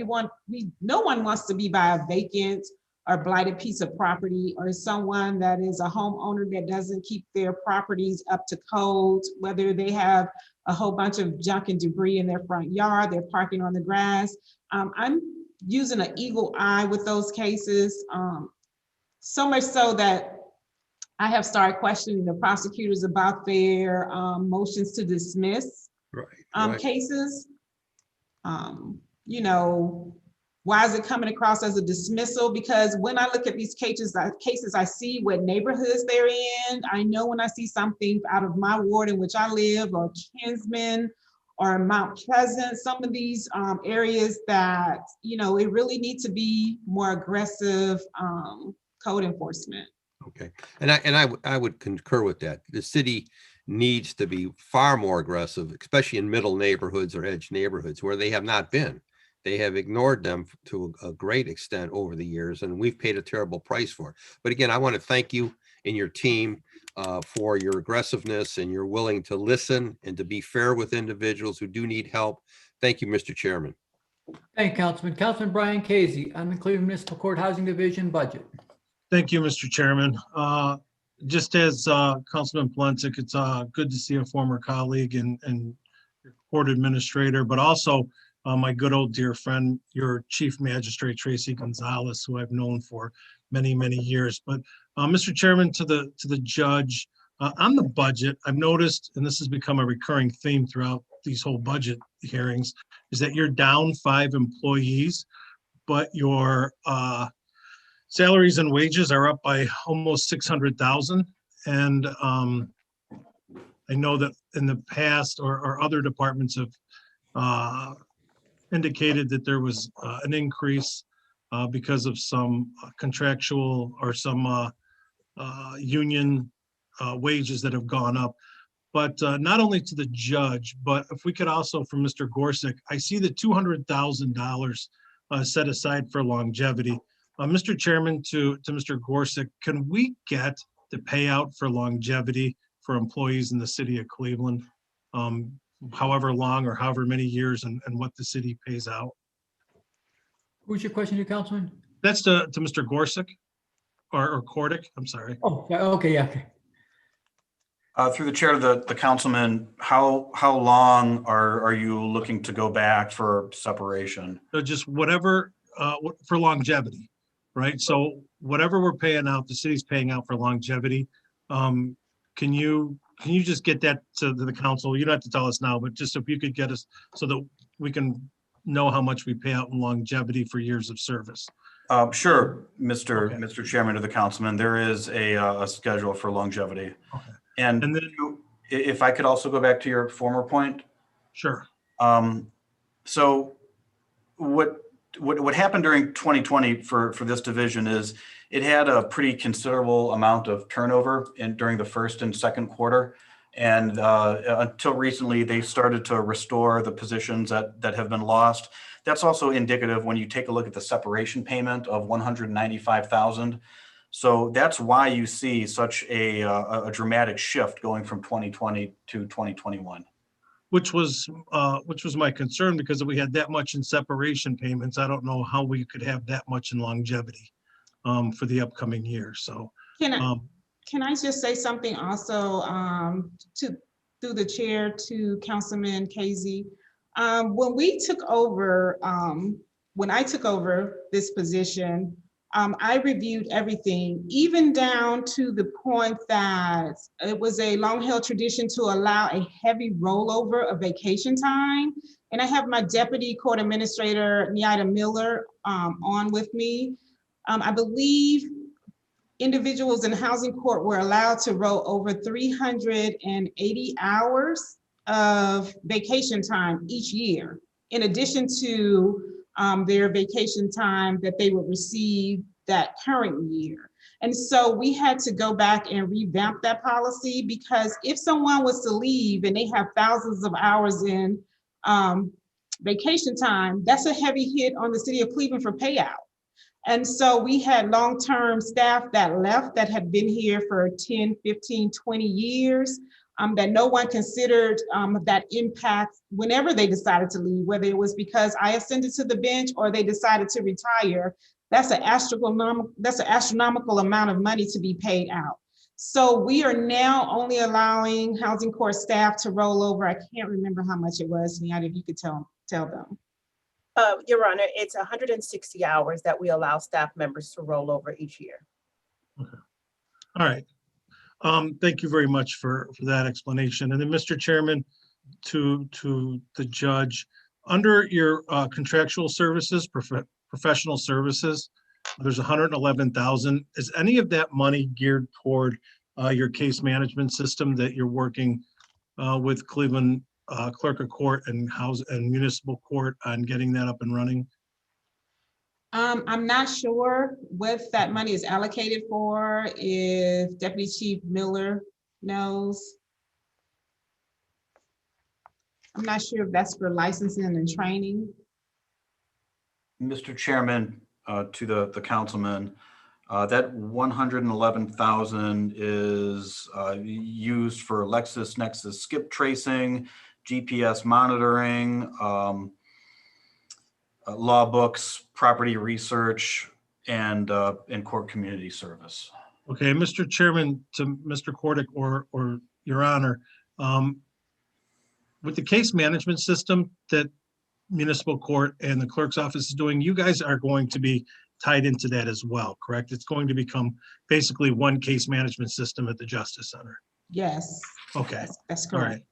no one wants to be by a vacant or blighted piece of property, or someone that is a homeowner that doesn't keep their properties up to code, whether they have a whole bunch of junk and debris in their front yard, they're parking on the grass. I'm using an eagle eye with those cases, so much so that I have started questioning the prosecutors about their motions to dismiss cases. You know, why is it coming across as a dismissal? Because when I look at these cases, I see what neighborhoods they're in. I know when I see something out of my ward in which I live, or Kinsman, or Mount Pleasant, some of these areas that, you know, it really needs to be more aggressive code enforcement. Okay, and I would concur with that. The city needs to be far more aggressive, especially in middle neighborhoods or edge neighborhoods where they have not been. They have ignored them to a great extent over the years, and we've paid a terrible price for it. But again, I want to thank you and your team for your aggressiveness and your willing to listen and to be fair with individuals who do need help. Thank you, Mr. Chairman. Thank you, Councilman. Councilman Brian Casey on the Cleveland Municipal Court Housing Division budget. Thank you, Mr. Chairman. Just as Councilman Palencic, it's good to see a former colleague and court administrator, but also my good old dear friend, your Chief Magistrate Tracy Gonzalez, who I've known for many, many years. But Mr. Chairman, to the judge, on the budget, I've noticed, and this has become a recurring theme throughout these whole budget hearings, is that you're down 5 employees, but your salaries and wages are up by almost 600,000. And I know that in the past, or other departments have indicated that there was an increase because of some contractual or some union wages that have gone up. But not only to the judge, but if we could also, from Mr. Gorsuch, I see the $200,000 set aside for longevity. Mr. Chairman, to Mr. Gorsuch, can we get the payout for longevity for employees in the city of Cleveland, however long or however many years, and what the city pays out? Who's your question to, Councilman? That's to Mr. Gorsuch or Cordick, I'm sorry. Oh, okay, yeah. Okay. Through the chair to the councilman, how long are you looking to go back for separation? So just whatever for longevity, right? So whatever we're paying out, the city's paying out for longevity. Can you just get that to the council? You don't have to tell us now, but just if you could get us so that we can know how much we pay out in longevity for years of service. Sure, Mr. Chairman to the councilman, there is a schedule for longevity. Okay. And then if I could also go back to your former point. Sure. So what happened during 2020 for this division is it had a pretty considerable amount of turnover during the first and second quarter. And until recently, they started to restore the positions that have been lost. That's also indicative when you take a look at the separation payment of $195,000. So that's why you see such a dramatic shift going from 2020 to 2021. Which was my concern, because if we had that much in separation payments, I don't know how we could have that much in longevity for the upcoming year. So can I just say something also to through the chair to Councilman Casey. When we took over, when I took over this position, I reviewed everything, even down to the point that it was a long-held tradition to allow a heavy rollover of vacation time. And I have my deputy court administrator, Neida Miller, on with me. I believe individuals in housing court were allowed to roll over 380 hours of vacation time each year, in addition to their vacation time that they would receive that current year. And so we had to go back and revamp that policy, because if someone was to leave and they have thousands of hours in vacation time, that's a heavy hit on the city of Cleveland for payout. And so we had long-term staff that left that had been here for 10, 15, 20 years, that no one considered that impact whenever they decided to leave, whether it was because I ascended to the bench or they decided to retire. That's an astronomical amount of money to be paid out. So we are now only allowing housing court staff to roll over. I can't remember how much it was, Neida, if you could tell them. Your Honor, it's 160 hours that we allow staff members to roll over each year. Okay. All right. Thank you very much for that explanation. And then, Mr. Chairman, to the judge, under your contractual services, professional services, there's 111,000. Is any of that money geared toward your case management system that you're working with Cleveland Clerk of Court and Municipal Court on getting that up and running? I'm not sure what that money is allocated for, if Deputy Chief Miller knows. I'm not sure if that's for licensing and training. Mr. Chairman, to the councilman, that 111,000 is used for LexisNexis skip tracing, GPS monitoring, law books, property research, and court community service. Okay, Mr. Chairman, to Mr. Cordick or Your Honor, with the case management system that municipal court and the clerk's office is doing, you guys are going to be tied into that as well, correct? It's going to become basically one case management system at the Justice Center. Yes. Okay. That's All correct. right.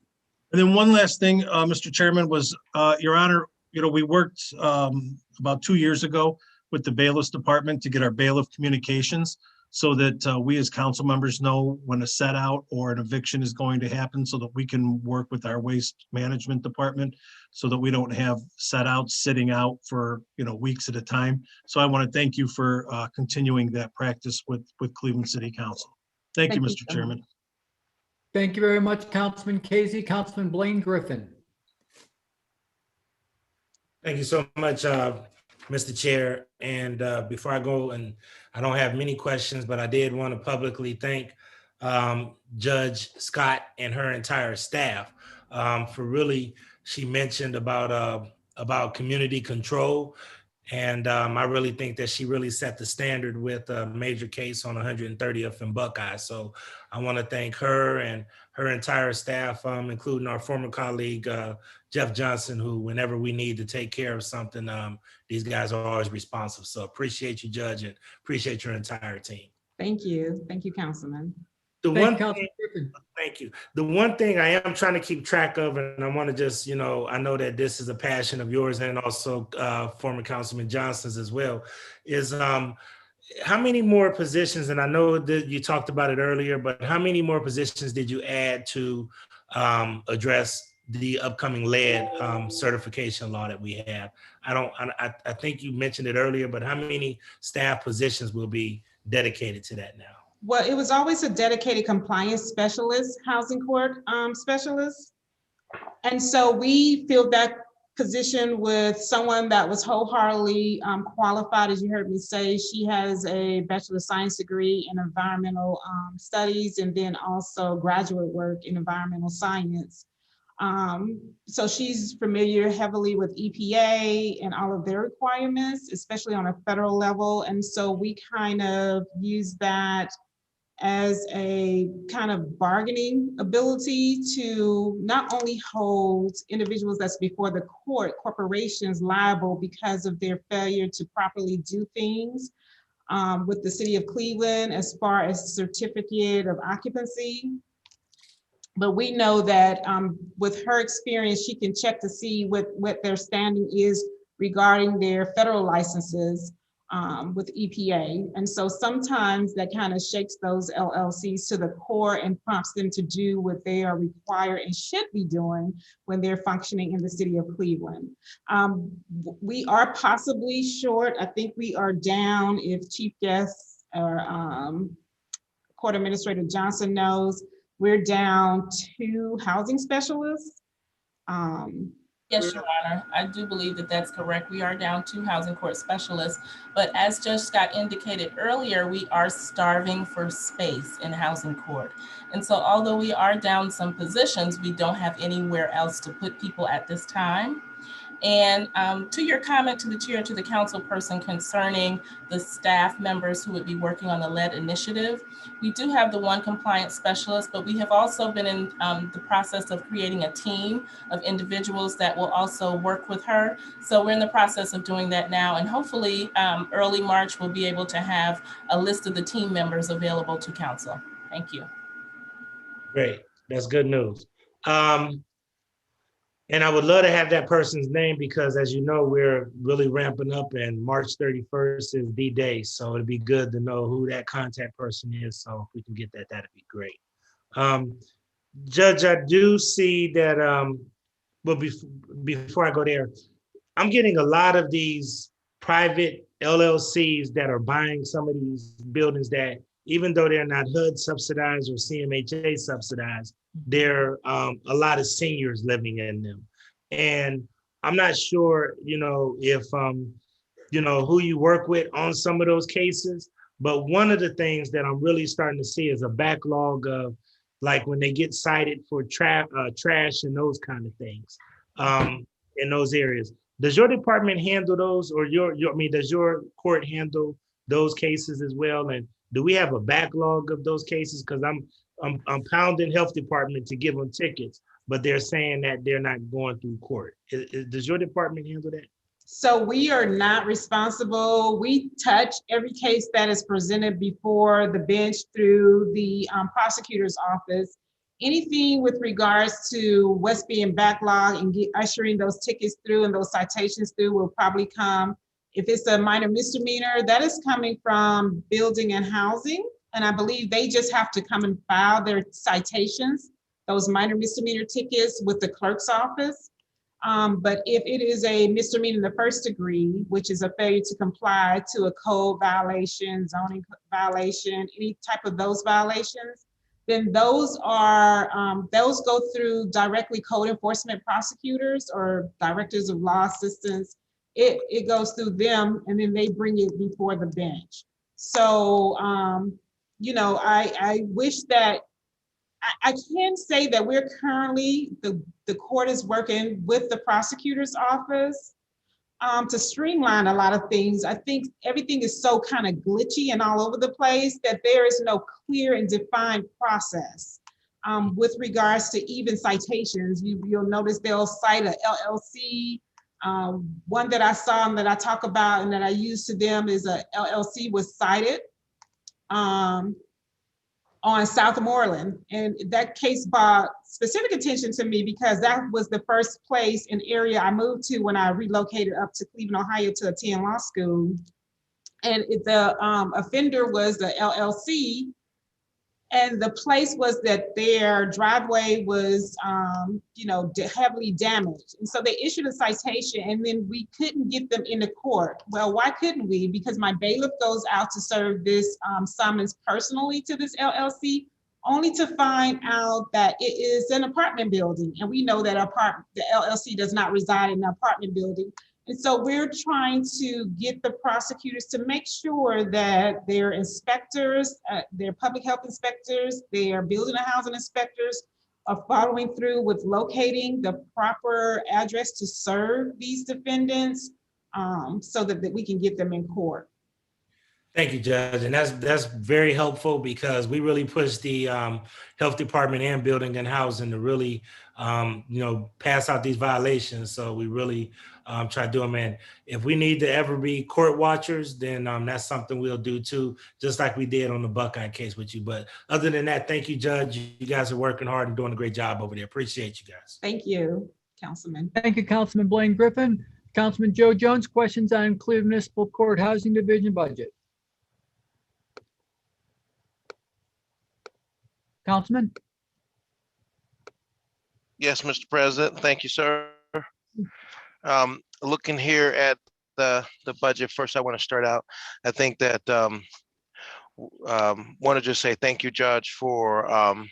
And then one last thing, Mr. Chairman, was, Your Honor, we worked about 2 years ago with the bailiff's department to get our bailiff communications so that we as council members know when a set out or an eviction is going to happen, so that we can work with our waste management department so that we don't have set outs sitting out for weeks at a time. So I want to thank you for continuing that practice with Cleveland City Council. Thank you, Mr. Chairman. Thank you very much, Councilman Casey. Councilman Blaine Griffin. Thank you so much, Mr. Chair. And before I go, and I don't have many questions, but I did want to publicly thank Judge Scott and her entire staff for really, she mentioned about community control. And I really think that she really set the standard with a major case on 130th and Buckeye. So I want to thank her and her entire staff, including our former colleague, Jeff Johnson, who whenever we need to take care of something, these guys are always responsive. So appreciate you, Judge, and appreciate your entire team. Thank you. Thank you, Councilman. Thank you. The one thing I am trying to keep track of, and I want to just, I know that this is a passion of yours and also former Councilman Johnson's as well, is how many more positions, and I know that you talked about it earlier, but how many more positions did you add to address the upcoming lead certification law that we have? I think you mentioned it earlier, but how many staff positions will be dedicated to that now? Well, it was always a dedicated compliance specialist, housing court specialist. And so we filled that position with someone that was wholeheartedly qualified. As you heard me say, she has a Bachelor of Science degree in environmental studies and then also graduate work in environmental science. So she's familiar heavily with EPA and all of their requirements, especially on a federal level. And so we kind of use that as a kind of bargaining ability to not only hold individuals that's before the court, corporations liable because of their failure to properly do things with the city of Cleveland as far as certificate of occupancy. But we know that with her experience, she can check to see what their standing is regarding their federal licenses with EPA. And so sometimes that kind of shakes those LLCs to the core and prompts them to do what they are required and should be doing when they're functioning in the city of Cleveland. We are possibly short. I think we are down, if Chief Guest or Court Administrator Johnson knows, we're down 2 housing specialists. Yes, Your Honor, I do believe that that's correct. We are down 2 housing court specialists, but as Judge Scott indicated earlier, we are starving for space in housing court. And so although we are down some positions, we don't have anywhere else to put people at this time. And to your comment to the chair and to the council person concerning the staff members who would be working on the lead initiative, we do have the 1 compliance specialist, but we have also been in the process of creating a team of individuals that will also work with her. So we're in the process of doing that now, and hopefully early March, we'll be able to have a list of the team members available to council. Thank you. Great, that's good news. And I would love to have that person's name because, as you know, we're really ramping up and March 31st is the day. So it'd be good to know who that contact person is. So if we can get that, that'd be great. Judge, I do see that, well, before I go there, I'm getting a lot of these private LLCs that are buying some of these buildings that, even though they're not HUD subsidized or CMHA subsidized, there are a lot of seniors living in them. And I'm not sure, if, who you work with on some of those cases, but one of the things that I'm really starting to see is a backlog of, like, when they get cited for trash and those kind of things in those areas. Does your department handle those, or does your court handle those cases as well? And do we have a backlog of those cases? Because I'm pounding health department to give them tickets, but they're saying that they're not going through court. Does your department handle that? So we are not responsible. We touch every case that is presented before the bench through the prosecutor's office. Anything with regards to what's being backlogged and ushering those tickets through and those citations through will probably come. If it's a minor misdemeanor, that is coming from building and housing. And I believe they just have to come and file their citations, those minor misdemeanor tickets, with the clerk's office. But if it is a misdemeanor in the 1st degree, which is a failure to comply to a code violation, zoning violation, any type of those violations, then those go through directly code enforcement prosecutors or directors of law assistance. It goes through them, and then they bring it before the bench. So, I wish that I can say that we're currently, the court is working with the prosecutor's office to streamline a lot of things. I think everything is so kind of glitchy and all over the place that there is no clear and defined process with regards to even citations. You'll notice they'll cite a LLC. One that I saw and that I talk about and that I use to them is a LLC was cited on Southmoreland. And that case brought specific attention to me because that was the first place and area I moved to when I relocated up to Cleveland, Ohio to attend law school. And the offender was the LLC. And the place was that their driveway was, heavily damaged. And so they issued a citation and then we couldn't get them into court. Well, why couldn't we? Because my bailiff goes out to serve this summons personally to this LLC, only to find out that it is an apartment building. And we know that the LLC does not reside in an apartment building. And so we're trying to get the prosecutors to make sure that their inspectors, their public health inspectors, their building and housing inspectors are following through with locating the proper address to serve these defendants so that we can get them in court. Thank you, Judge. And that's very helpful because we really push the health department and building and housing to really, pass out these violations. So we really try to do them. And if we need to ever be court watchers, then that's something we'll do too, just like we did on the Buckeye case with you. But other than that, thank you, Judge. You guys are working hard and doing a great job over there. Appreciate you guys. Thank you, Councilman. Thank you, Councilman Blaine Griffin. Councilman Joe Jones, questions on Cleveland Municipal Court Housing Division budget. Councilman? Yes, Mr. President. Thank you, sir. Looking here at the budget, first I want to start out. I think that want to just say thank you, Judge, for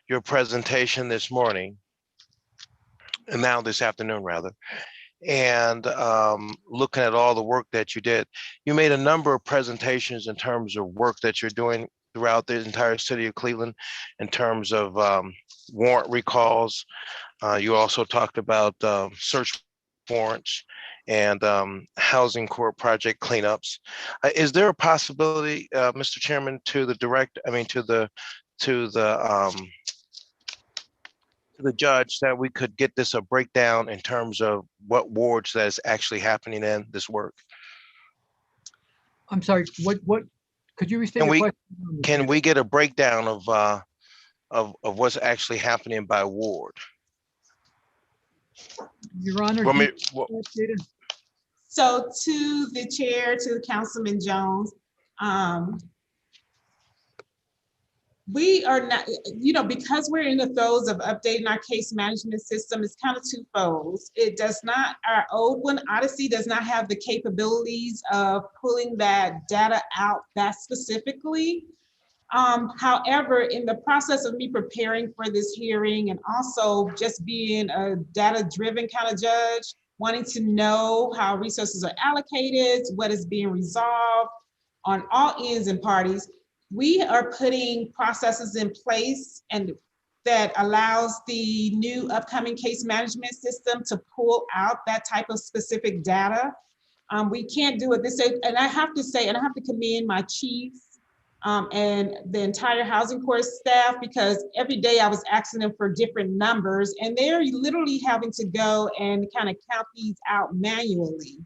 your presentation this morning, and now this afternoon, rather. And looking at all the work that you did, you made a number of presentations in terms of work that you're doing throughout the entire city of Cleveland in terms of warrant recalls. You also talked about search warrants and housing court project cleanups. Is there a possibility, Mr. Chairman, to the judge that we could get this a breakdown in terms of what wards that is actually happening in this work? I'm sorry, what, could you restate Can your we, question? can we get a breakdown of what's actually happening by ward? Your Honor. Well, So to the chair, to Councilman Jones, we are not, because we're in the throes of updating our case management system, it's kind of twofold. It does not, our old one, Odyssey, does not have the capabilities of pulling that data out that specifically. However, in the process of me preparing for this hearing and also just being a data-driven kind of judge, wanting to know how resources are allocated, what is being resolved on all ends and parties, we are putting processes in place and that allows the new upcoming case management system to pull out that type of specific data. We can't do it this way. And I have to say, and I have to commend my chiefs and the entire housing court staff, because every day I was asking them for different numbers and they're literally having to go and kind of count these out manually.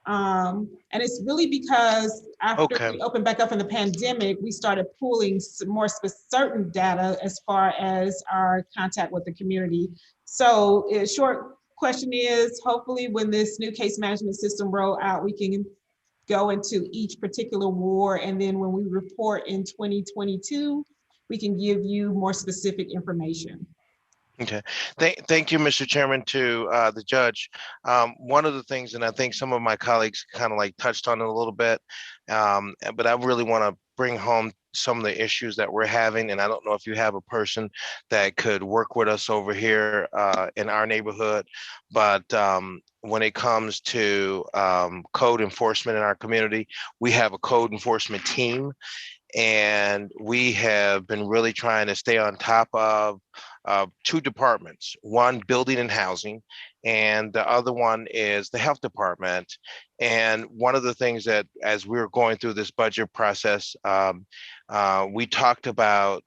And it's really because after we opened back up in the pandemic, we started pulling some more certain data as far as our contact with the community. So a short question is, hopefully when this new case management system roll out, we can go into each particular ward. And then when we report in 2022, we can give you more specific information. Okay, thank you, Mr. Chairman, to the judge. One of the things, and I think some of my colleagues kind of like touched on it a little bit, but I really want to bring home some of the issues that we're having. And I don't know if you have a person that could work with us over here in our neighborhood, but when it comes to code enforcement in our community, we have a code enforcement team. And we have been really trying to stay on top of two departments, one building and housing, and the other one is the health department. And one of the things that as we were going through this budget process, we talked about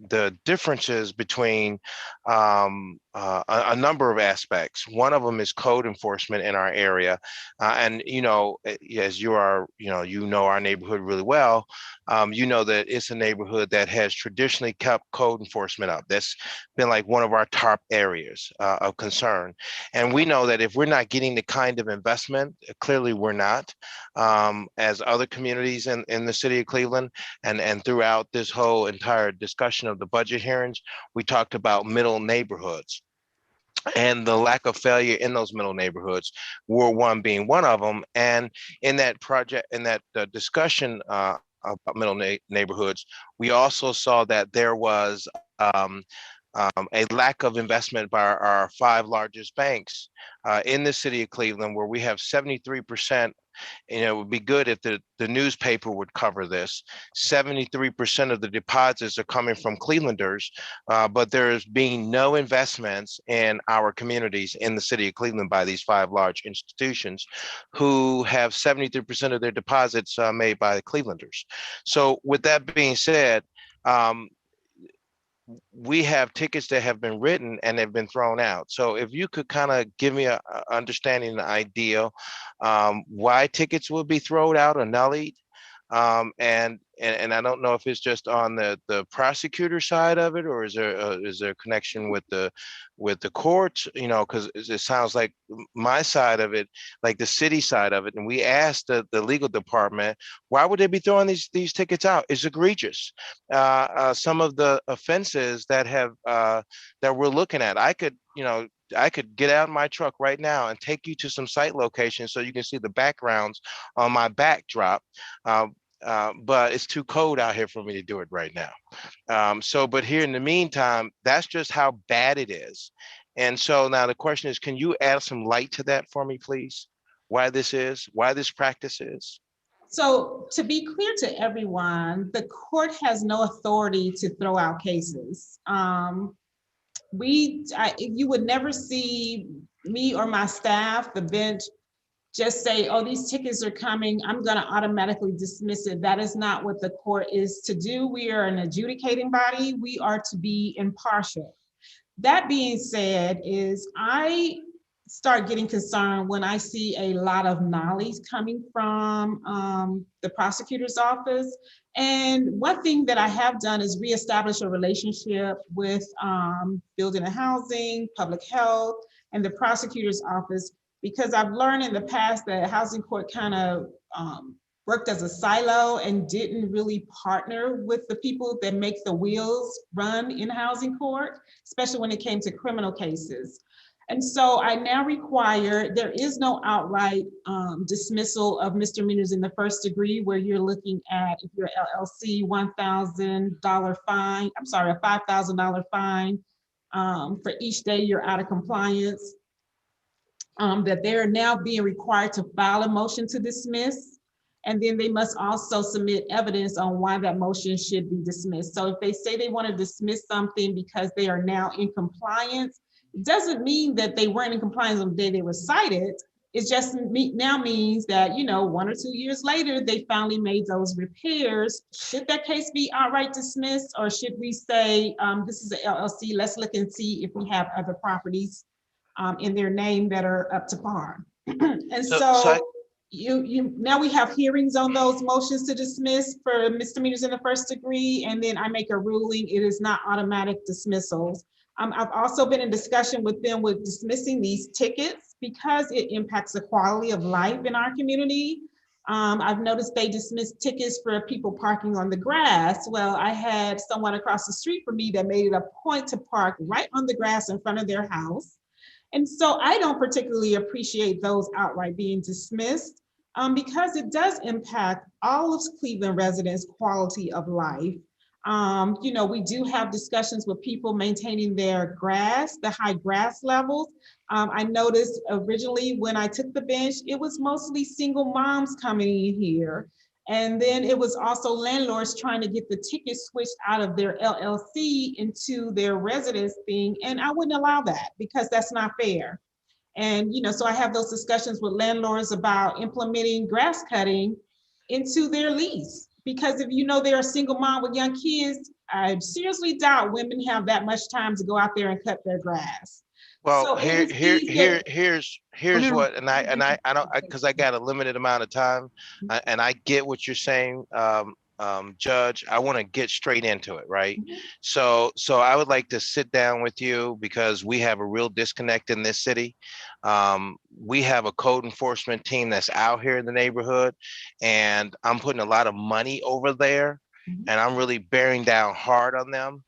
the differences between a number of aspects. One of them is code enforcement in our area. And, as you are, our neighborhood really well, that it's a neighborhood that has traditionally kept code enforcement up. That's been like one of our top areas of concern. And we know that if we're not getting the kind of investment, clearly we're not, as other communities in the city of Cleveland, and throughout this whole entire discussion of the budget hearings, we talked about middle neighborhoods and the lack of failure in those middle neighborhoods, Ward 1 being one of them. And in that project, in that discussion about middle neighborhoods, we also saw that there was a lack of investment by our 5 largest banks in the city of Cleveland, where we have 73% it would be good if the newspaper would cover this. 73% of the deposits are coming from Clevelanders, but there's being no investments in our communities in the city of Cleveland by these 5 large institutions who have 73% of their deposits made by the Clevelanders. So with that being said, we have tickets that have been written and have been thrown out. So if you could kind of give me a understanding, an idea, why tickets will be thrown out or nullied. And I don't know if it's just on the prosecutor side of it, or is there a connection with the courts? Because it sounds like my side of it, like the city side of it, and we asked the legal department, why would they be throwing these tickets out? It's egregious. Some of the offenses that we're looking at, I could get out of my truck right now and take you to some site locations so you can see the backgrounds on my backdrop. But it's too cold out here for me to do it right now. But here in the meantime, that's just how bad it is. And so now the question is, can you add some light to that for me, please? Why this practice is? So to be clear to everyone, the court has no authority to throw out cases. You would never see me or my staff, the bench, just say, oh, these tickets are coming, I'm gonna automatically dismiss it. That is not what the court is to do. We are an adjudicating body. We are to be impartial. That being said, I start getting concerned when I see a lot of nollies coming from the prosecutor's office. And one thing that I have done is reestablish a relationship with building and housing, public health, and the prosecutor's office, because I've learned in the past that housing court kind of worked as a silo and didn't really partner with the people that make the wheels run in housing court, especially when it came to criminal cases. And so I now require, there is no outright dismissal of misdemeanors in the first degree, where you're looking at, if you're LLC, $1,000 fine, I'm sorry, a $5,000 fine for each day you're out of compliance. That they're now being required to file a motion to dismiss, and then they must also submit evidence on why that motion should be dismissed. So if they say they want to dismiss something because they are now in compliance, it doesn't mean that they weren't in compliance on the day they were cited. It just now means that, 1 or 2 years later, they finally made those repairs. Should that case be outright dismissed, or should we say, this is an LLC, let's look and see if we have other properties in their name that are up to par. And now we have hearings on those motions to dismiss for misdemeanors in the first degree, and then I make a ruling. It is not automatic dismissals. I've also been in discussion with them with dismissing these tickets because it impacts the quality of life in our community. I've noticed they dismiss tickets for people parking on the grass. Well, I had someone across the street from me that made it a point to park right on the grass in front of their house. And so I don't particularly appreciate those outright being dismissed because it does impact all of Cleveland residents' quality of life. We do have discussions with people maintaining their grass, the high grass levels. I noticed originally when I took the bench, it was mostly single moms coming in here. And then it was also landlords trying to get the tickets switched out of their LLC into their residence thing. And I wouldn't allow that because that's not fair. And, so I have those discussions with landlords about implementing grass cutting into their lease. Because if they're a single mom with young kids, I seriously doubt women have that much time to go out there and cut their grass. Well, So here's what, and I don't, because I got a limited amount of time, and I get what you're saying, Judge. I want to get straight into it, right? So I would like to sit down with you because we have a real disconnect in this city. We have a code enforcement team that's out here in the neighborhood, and I'm putting a lot of money over there, and I'm really bearing down hard on them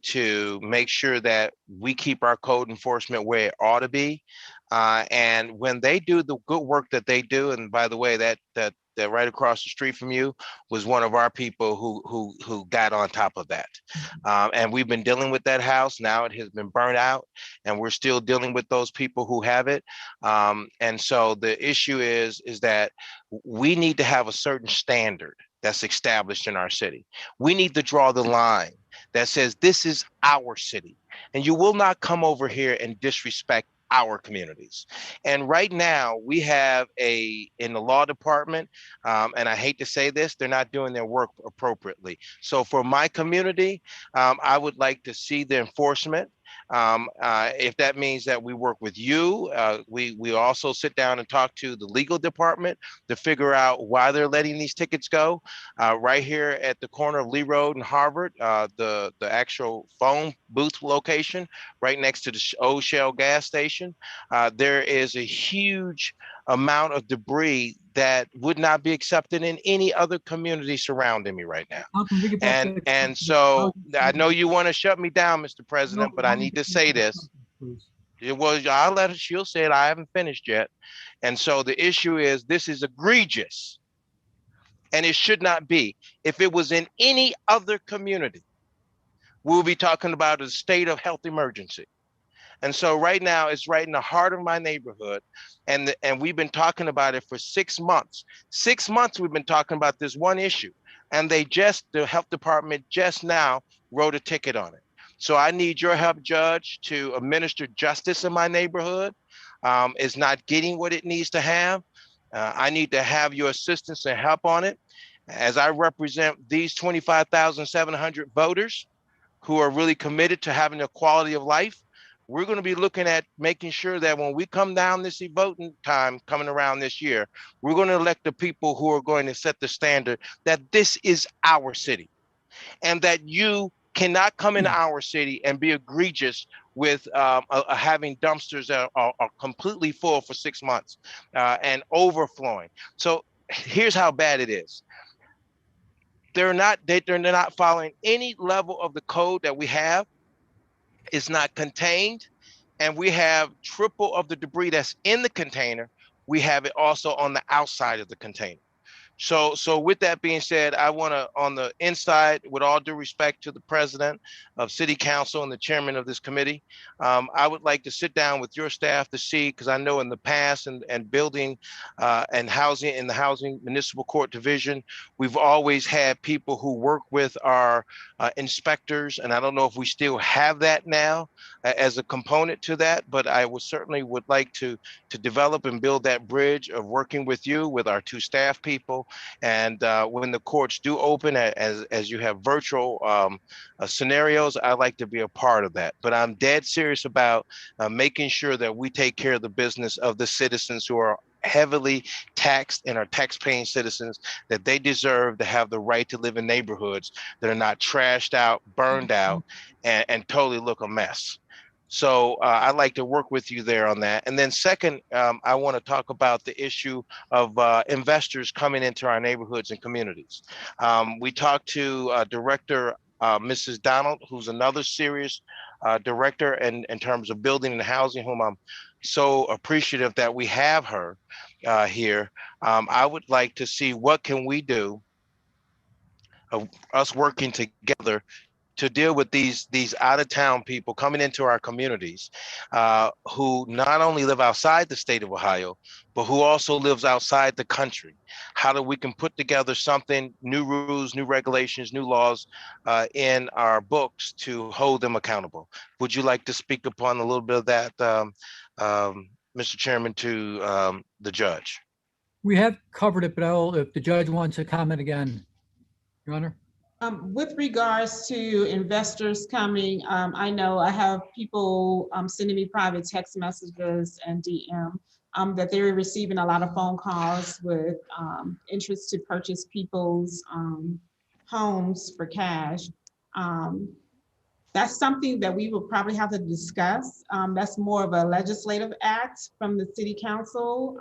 to make sure that we keep our code enforcement where it ought to be. And when they do the good work that they do, and by the way, that that right across the street from you was one of our people who got on top of that. And we've been dealing with that house. Now it has been burnt out, and we're still dealing with those people who have it. And so the issue is that we need to have a certain standard that's established in our city. We need to draw the line that says this is our city, and you will not come over here and disrespect our communities. And right now we have in the law department, and I hate to say this, they're not doing their work appropriately. So for my community, I would like to see the enforcement. If that means that we work with you, we also sit down and talk to the legal department to figure out why they're letting these tickets go. Right here at the corner of Lee Road and Harvard, the actual phone booth location right next to the old Shell gas station, there is a huge amount of debris that would not be accepted in any other community surrounding me right now. And so I know you want to shut me down, Mr. President, but I need to say this. I'll let her, she'll say it. I haven't finished yet. And so the issue is, this is egregious, and it should not be. If it was in any other community, we'll be talking about a state of health emergency. And so right now it's right in the heart of my neighborhood. And we've been talking about it for 6 months. 6 months we've been talking about this one issue. And the health department just now wrote a ticket on it. So I need your help, Judge, to administer justice in my neighborhood. It's not getting what it needs to have. I need to have your assistance and help on it. As I represent these 25,700 voters who are really committed to having a quality of life, we're going to be looking at making sure that when we come down this voting time coming around this year, we're going to elect the people who are going to set the standard that this is our city, and that you cannot come into our city and be egregious with having dumpsters that are completely full for 6 months and overflowing. So here's how bad it is. They're not following any level of the code that we have. It's not contained, and we have triple of the debris that's in the container. We have it also on the outside of the container. So with that being said, I want to, on the inside, with all due respect to the president of City Council and the chairman of this committee, I would like to sit down with your staff to see, because I know in the past and building and housing in the Housing Municipal Court Division, we've always had people who work with our inspectors, and I don't know if we still have that now as a component to that, but I certainly would like to develop and build that bridge of working with you, with our 2 staff people. And when the courts do open, as you have virtual scenarios, I like to be a part of that. But I'm dead serious about making sure that we take care of the business of the citizens who are heavily taxed and are tax-paying citizens, that they deserve to have the right to live in neighborhoods that are not trashed out, burned out, and totally look a mess. So I'd like to work with you there on that. And then second, I want to talk about the issue of investors coming into our neighborhoods and communities. We talked to Director Mrs. Donald, who's another serious director in terms of building and housing, whom I'm so appreciative that we have her here. I would like to see what can we do of us working together to deal with these out-of-town people coming into our communities who not only live outside the state of Ohio, but who also lives outside the country. How do we can put together something, new rules, new regulations, new laws in our books to hold them accountable? Would you like to speak upon a little bit of that, Mr. Chairman, to the judge? We have covered it, but if the judge wants to comment again, Your Honor. With regards to investors coming, I know I have people sending me private text messages and DM that they're receiving a lot of phone calls with interest to purchase people's homes for cash. That's something that we will probably have to discuss. That's more of a legislative act from the City Council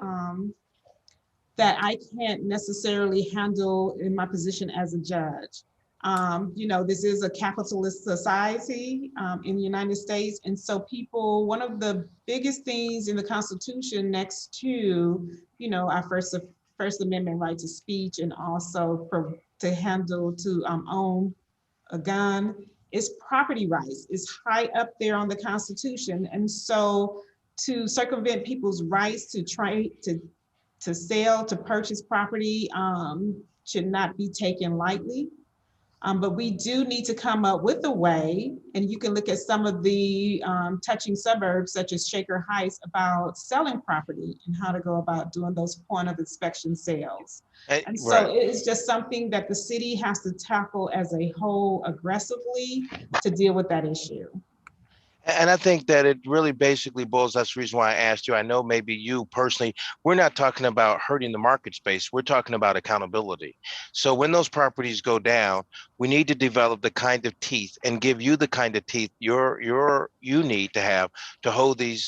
that I can't necessarily handle in my position as a judge. This is a capitalist society in the United States. And so one of the biggest things in the Constitution next to, our First First Amendment right to speech and also to handle, to own a gun. It's property rights. It's high up there on the Constitution. And so to circumvent people's rights to trade, to sell, to purchase property should not be taken lightly. But we do need to come up with a way, and you can look at some of the touching suburbs such as Shaker Heights about selling property and how to go about doing those point of inspection sales. And so Right. it is just something that the city has to tackle as a whole aggressively to deal with that issue. And I think that it really basically boils, that's the reason why I asked you. I know maybe you personally, we're not talking about hurting the market space. We're talking about accountability. So when those properties go down, we need to develop the kind of teeth and give you the kind of teeth you need to have to hold these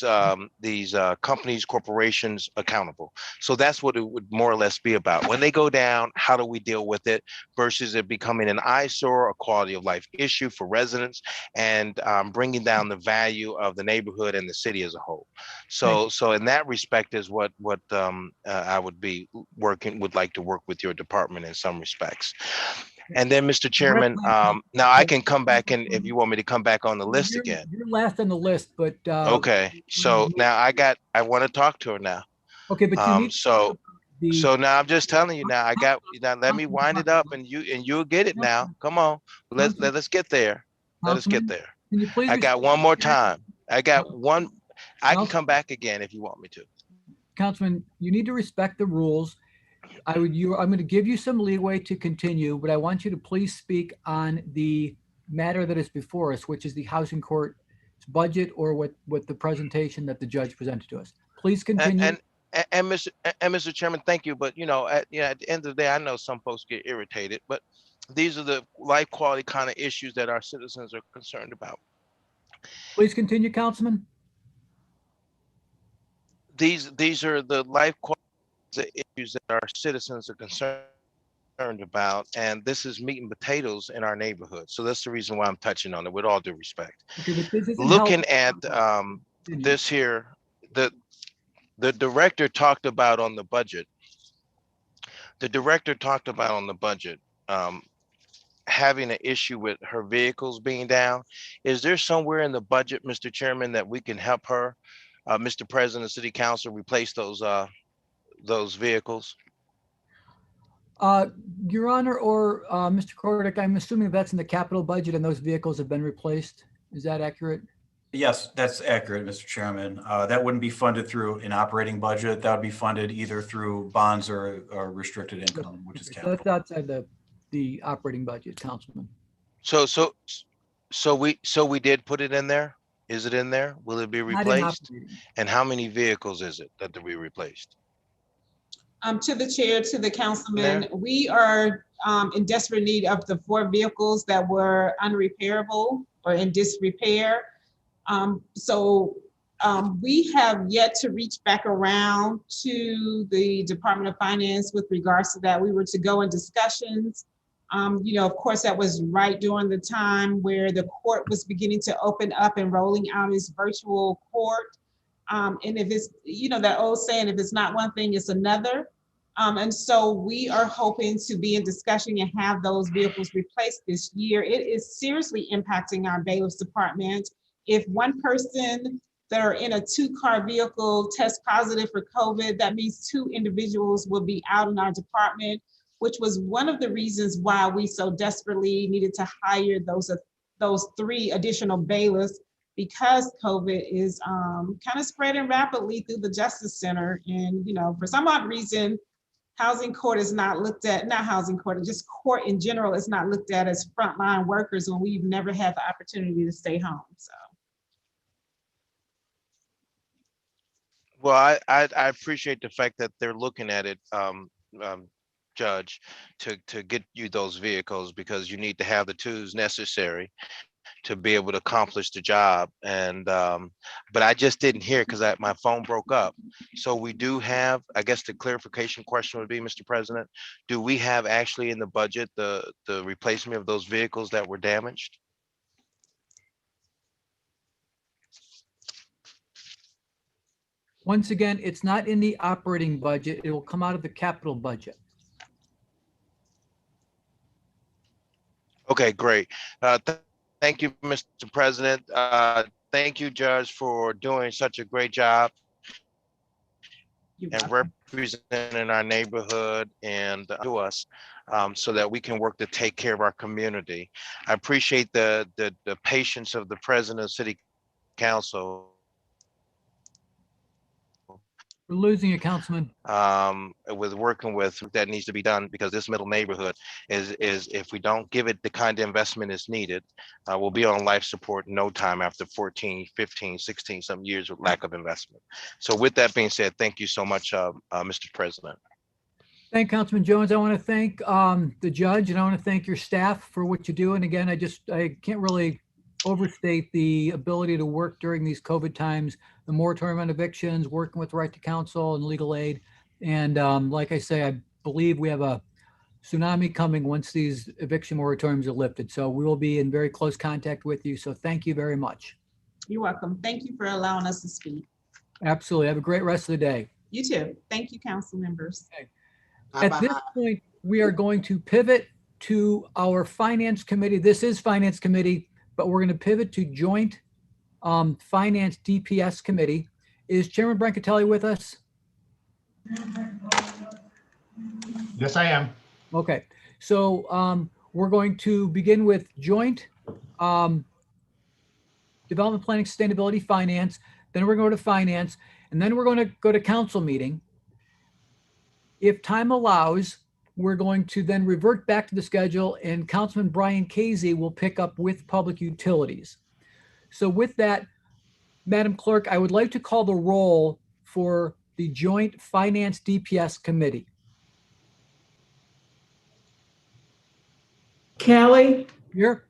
companies, corporations accountable. So that's what it would more or less be about. When they go down, how do we deal with it versus it becoming an eyesore, a quality of life issue for residents, and bringing down the value of the neighborhood and the city as a whole. So in that respect is what I would like to work with your department in some respects. And then, Mr. Chairman, now I can come back and if you want me to come back on the list again. You're last on the list, but. Okay, so now I want to talk to her now. Okay, but you need. So now I'm just telling you now, let me wind it up and you'll get it now. Come on, let's get there. Let us get there. Can you please? I got one more time. I got one. I can come back again if you want me to. Councilman, you need to respect the rules. I'm going to give you some leeway to continue, but I want you to please speak on the matter that is before us, which is the housing court budget or what the presentation that the judge presented to us. Please continue. And Mr. Chairman, thank you. But at the end of the day, I know some folks get irritated, but these are the life quality kind of issues that our citizens are concerned about. Please continue, Councilman. These are the life quality issues that our citizens are concerned about, and this is meat and potatoes in our neighborhood. So that's the reason why I'm touching on it, with all due respect. Okay, but this isn't Looking at this here, the director talked about on the budget. The director talked about on the budget having an issue with her vehicles being down. Is there somewhere in the budget, Mr. Chairman, that we can help her, Mr. President, City Council, replace those vehicles? Your Honor, or Mr. Kordick, I'm assuming that's in the capital budget and those vehicles have been replaced. Is that accurate? Yes, that's accurate, Mr. Chairman. That wouldn't be funded through an operating budget. That would be funded either through bonds or restricted income, which is capital. That's outside the operating budget, Councilman. So we did put it in there? Is it in there? Will it be replaced? And how many vehicles is it that we replaced? To the chair, to the councilman, we are in desperate need of the 4 vehicles that were unrepairable or in disrepair. We have yet to reach back around to the Department of Finance with regards to that. We were to go in discussions. Of course, that was right during the time where the court was beginning to open up and rolling out its virtual court. And if it's, that old saying, if it's not one thing, it's another. And so we are hoping to be in discussion and have those vehicles replaced this year. It is seriously impacting our bailiff's department. If one person that are in a 2-car vehicle tests positive for COVID, that means 2 individuals will be out in our department, which was one of the reasons why we so desperately needed to hire those 3 additional bailiffs, because COVID is kind of spreading rapidly through the Justice Center. And, for some odd reason, housing court is not looked at, not housing court, just court in general is not looked at as frontline workers when we've never had the opportunity to stay home, so. Well, I appreciate the fact that they're looking at it, Judge, to get you those vehicles, because you need to have the tools necessary to be able to accomplish the job. And but I just didn't hear because my phone broke up. So we do have, I guess the clarification question would be, Mr. President, do we have actually in the budget the replacement of those vehicles that were damaged? Once again, it's not in the operating budget. It will come out of the capital budget. Okay, great. Thank you, Mr. President. Thank you, Judge, for doing such a great job and representing our neighborhood and to us, so that we can work to take care of our community. I appreciate the patience of the President of City Council We're losing you, Councilman. with working with that needs to be done, because this middle neighborhood is if we don't give it the kind of investment is needed, we'll be on life support in no time after 14, 15, 16 some years with lack of investment. So with that being said, thank you so much, Mr. President. Thank Councilman Jones. I want to thank the judge, and I want to thank your staff for what you do. And again, I can't really overstate the ability to work during these COVID times, the moratorium on evictions, working with right to counsel and legal aid. And like I say, I believe we have a tsunami coming once these eviction moratoriums are lifted. So we will be in very close contact with you. So thank you very much. You're welcome. Thank you for allowing us to speak. Absolutely. Have a great rest of the day. You too. Thank you, council members. Okay. At this point, we are going to pivot to our Finance Committee. This is Finance Committee, but we're going to pivot to Joint Finance DPS Committee. Is Chairman Brancatelli with us? Yes, I am. Okay, so we're going to begin with Joint Development Planning, Sustainability, Finance. Then we're going to Finance, and then we're going to go to Council meeting. If time allows, we're going to then revert back to the schedule, and Councilman Brian Casey will pick up with Public Utilities. So with that, Madam Clerk, I would like to call the roll for the Joint Finance DPS Committee. Kelly. Here.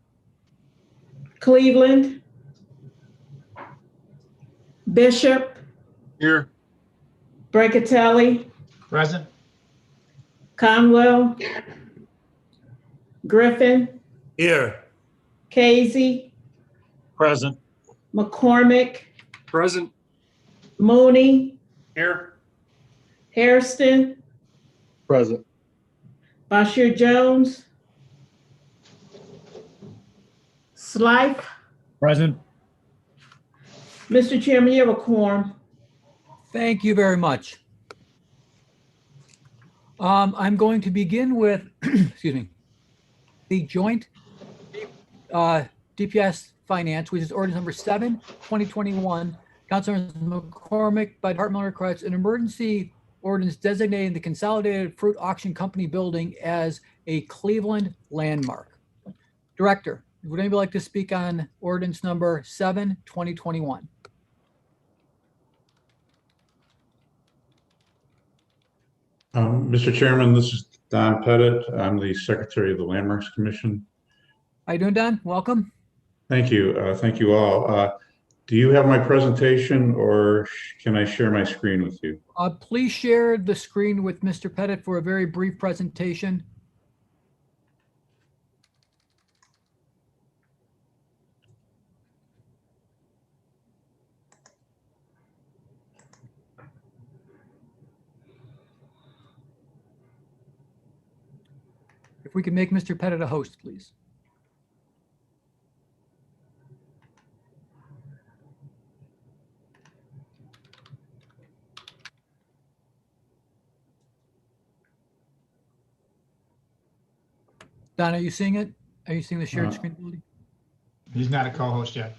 Cleveland. Bishop. Here. Brancatelli. Present. Conwell. Griffin. Here. Casey. Present. McCormick. Present. Mooney. Here. Hairston. Present. Bashir Jones. Slife. Present. Mr. Chairman, you have a quorum. Thank you very much. I'm going to begin with, excuse me, the Joint DPS Finance, which is ordinance number 7, 2021. Councilor McCormick, by departmental request, an emergency ordinance designating the Consolidated Fruit Auction Company building as a Cleveland landmark. Director, would anybody like to speak on ordinance number 7, 2021? Mr. Chairman, this is Don Pettit. I'm the Secretary of the Landmarks Commission. How you doing, Don? Welcome. Thank you. Thank you all. Do you have my presentation, or can I share my screen with you? Please share the screen with Mr. Pettit for a very brief presentation. If we could make Mr. Pettit a host, please. Don, are you seeing it? Are you seeing the shared screen ability? He's not a co-host yet.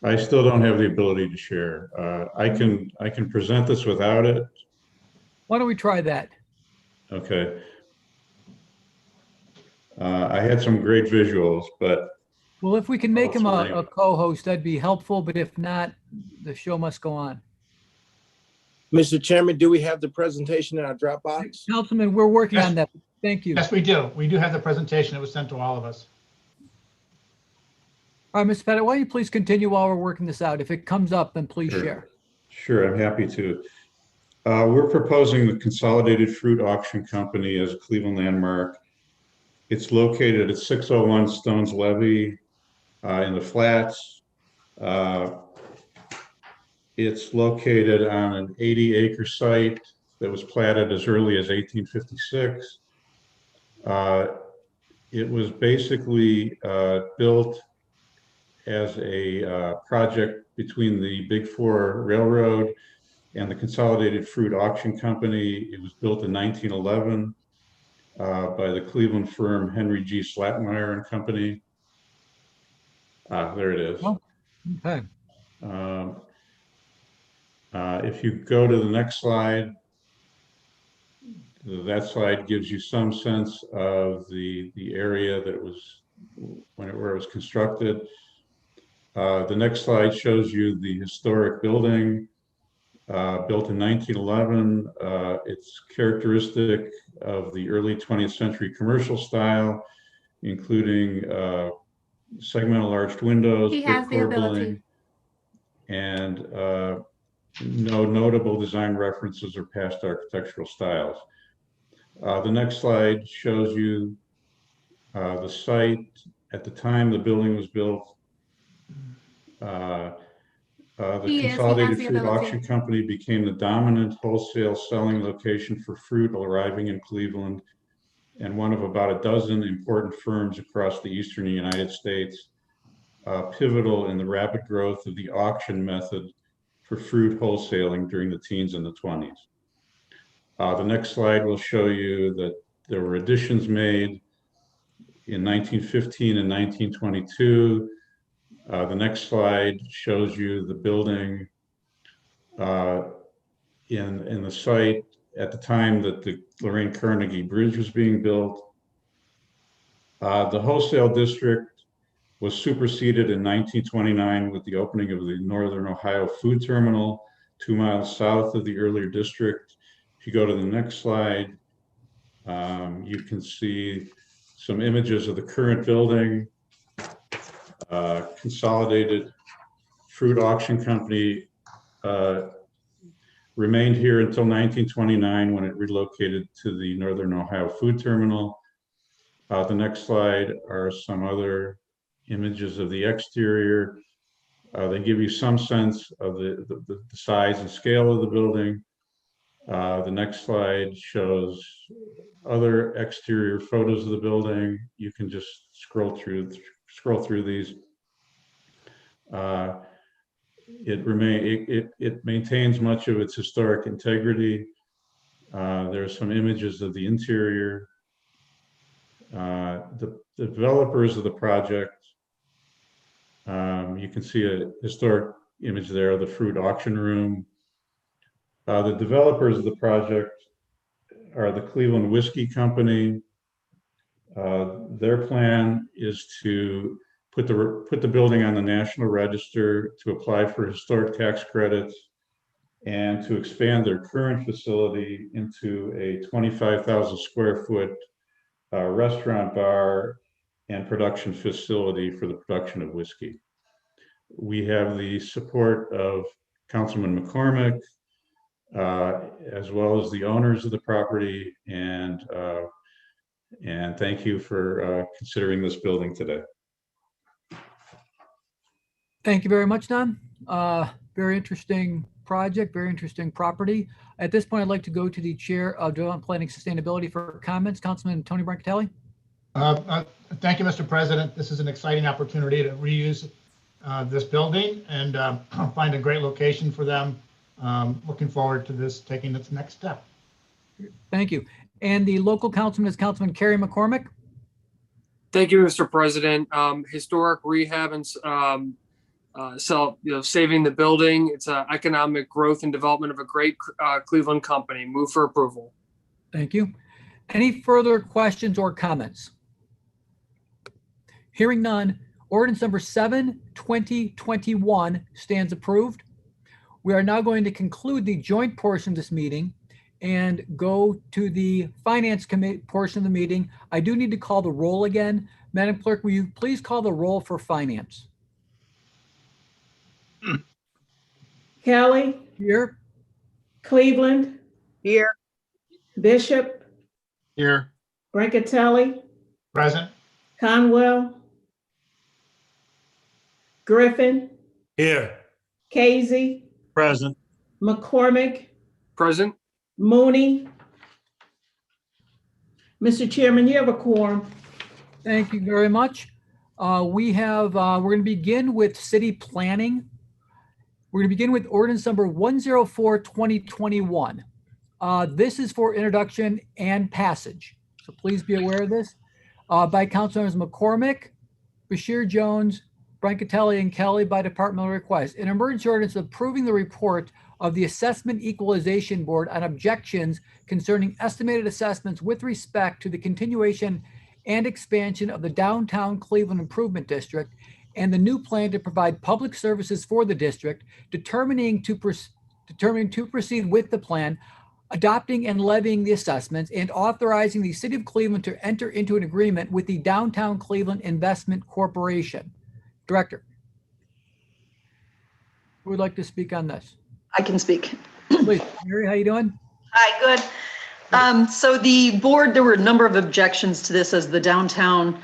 I still don't have the ability to share. I can present this without it. Why don't we try that? Okay. I had some great visuals, but Well, if we can make him Also, a co-host, that'd be helpful, but if not, the show must go on. Mr. Chairman, do we have the presentation in our Dropbox? Councilman, we're working Yes. on that. Thank you. Yes, we do. We do have the presentation. It was sent to all of us. All right, Mr. Pettit, why don't you please continue while we're working this out? If it comes up, then please Sure. share. Sure, I'm happy to. We're proposing the Consolidated Fruit Auction Company as a Cleveland landmark. It's located at 601 Stones Levee in the Flats. It's located on an 80-acre site that was platted as early as 1856. It was basically built as a project between the Big Four Railroad and the Consolidated Fruit Auction Company. It was built in 1911 by the Cleveland firm Henry G. Slatmeyer and Company. There it is. Oh, okay. If you go to the next slide, that slide gives you some sense of the area that it was where it was constructed. The next slide shows you the historic building built in 1911. It's characteristic of the early 20th century commercial style, including segmental arched windows, brick corbelling, and no notable design references or past architectural styles. The next slide shows you the site at the time the building was built. The Consolidated Fruit Auction Company became the dominant wholesale selling location for fruit arriving in Cleveland and one of about a dozen important firms across the eastern United States, pivotal in the rapid growth of the auction method for fruit wholesaling during the teens and the 20s. The next slide will show you that there were additions made in 1915 and 1922. The next slide shows you the building in the site at the time that the Lorraine Carnegie Bridge was being built. The wholesale district was superseded in 1929 with the opening of the Northern Ohio Food Terminal, 2 miles south of the earlier district. If you go to the next slide, you can see some images of the current building. Consolidated Fruit Auction Company remained here until 1929 when it relocated to the Northern Ohio Food Terminal. The next slide are some other images of the exterior. They give you some sense of the size and scale of the building. The next slide shows other exterior photos of the building. You can just scroll through these. It maintains much of its historic integrity. There are some images of the interior. The developers of the project, you can see a historic image there of the fruit auction room. The developers of the project are the Cleveland Whiskey Company. Their plan is to put the building on the National Register, to apply for historic tax credits, and to expand their current facility into a 25,000 square foot restaurant, bar, and production facility for the production of whiskey. We have the support of Councilman McCormick, as well as the owners of the property, and thank you for considering this building today. Thank you very much, Don. Very interesting project, very interesting property. At this point, I'd like to go to the Chair of Development Planning Sustainability for comments. Councilman Tony Brancatelli. Thank you, Mr. President. This is an exciting opportunity to reuse this building and find a great location for them. Looking forward to this taking its next step. Thank you. And the local councilman is Councilman Kerry McCormick. Thank you, Mr. President. Historic rehab and saving the building. It's economic growth and development of a great Cleveland company. Move for approval. Thank you. Any further questions or comments? Hearing none, ordinance number 7, 2021 stands approved. We are now going to conclude the joint portion of this meeting and go to the Finance Committee portion of the meeting. I do need to call the roll again. Madam Clerk, will you please call the roll for Finance? Kelly. Here. Cleveland. Here. Bishop. Here. Brancatelli. Present. Conwell. Griffin. Here. Casey. Present. McCormick, Present. Mooney. Mr. Chairman, you have a quorum. Thank you very much. We're going to begin with city planning. We're going to begin with ordinance number 104, 2021. This is for introduction and passage. So please be aware of this. By Councilmembers McCormick, Bashir Jones, Brancatelli, and Kelly by departmental request. An emergency ordinance approving the report of the Assessment Equalization Board on objections concerning estimated assessments with respect to the continuation and expansion of the downtown Cleveland Improvement District and the new plan to provide public services for the district, determining to proceed with the plan, adopting and levying the assessments, and authorizing the city of Cleveland to enter into an agreement with the Downtown Cleveland Investment Corporation. Director, who would like to speak on this? I can speak. Please, Mary, how you doing? Hi, good. So the board, there were a number of objections to this as the downtown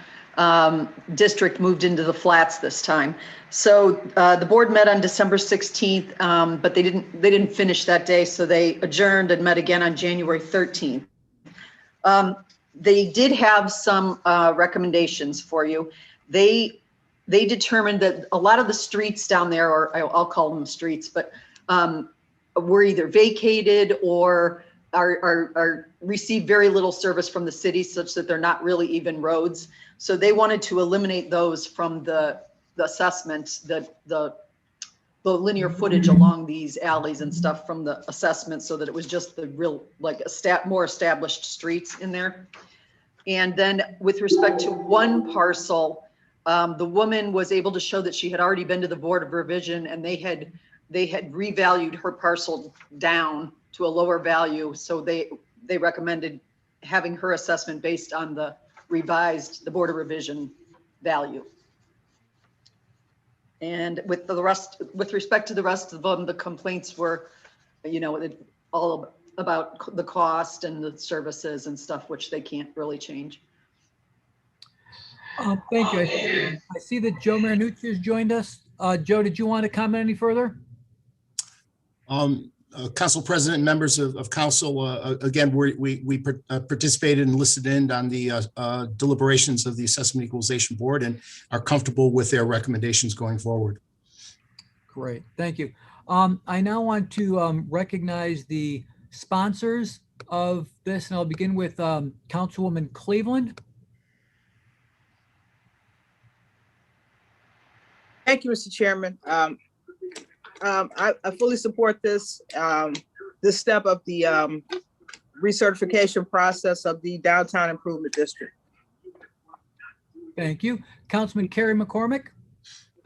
district moved into the flats this time. So the board met on December 16th, but they didn't finish that day. So they adjourned and met again on January 13th. They did have some recommendations for you. They determined that a lot of the streets down there, or I'll call them streets, but were either vacated or are receive very little service from the city, such that they're not really even roads. So they wanted to eliminate those from the assessment, the linear footage along these alleys and stuff from the assessment, so that it was just the real, like more established streets in there. And then with respect to one parcel, the woman was able to show that she had already been to the Board of Revision, and they had revalued her parcel down to a lower value. So they recommended having her assessment based on the Board of Revision value. And with respect to the rest of them, the complaints were, all about the cost and the services and stuff, which they can't really change. Thank you. I see that Joe Marinucci has joined us. Joe, did you want to comment any further? Council President and members of council, again, we participated and listened in on the deliberations of the Assessment Equalization Board and are comfortable with their recommendations going forward. Great, thank you. I now want to recognize the sponsors of this, and I'll begin with Councilwoman Cleveland. Thank you, Mr. Chairman. I fully support this step of the recertification process of the Downtown Improvement District. Thank you. Councilman Kerry McCormick.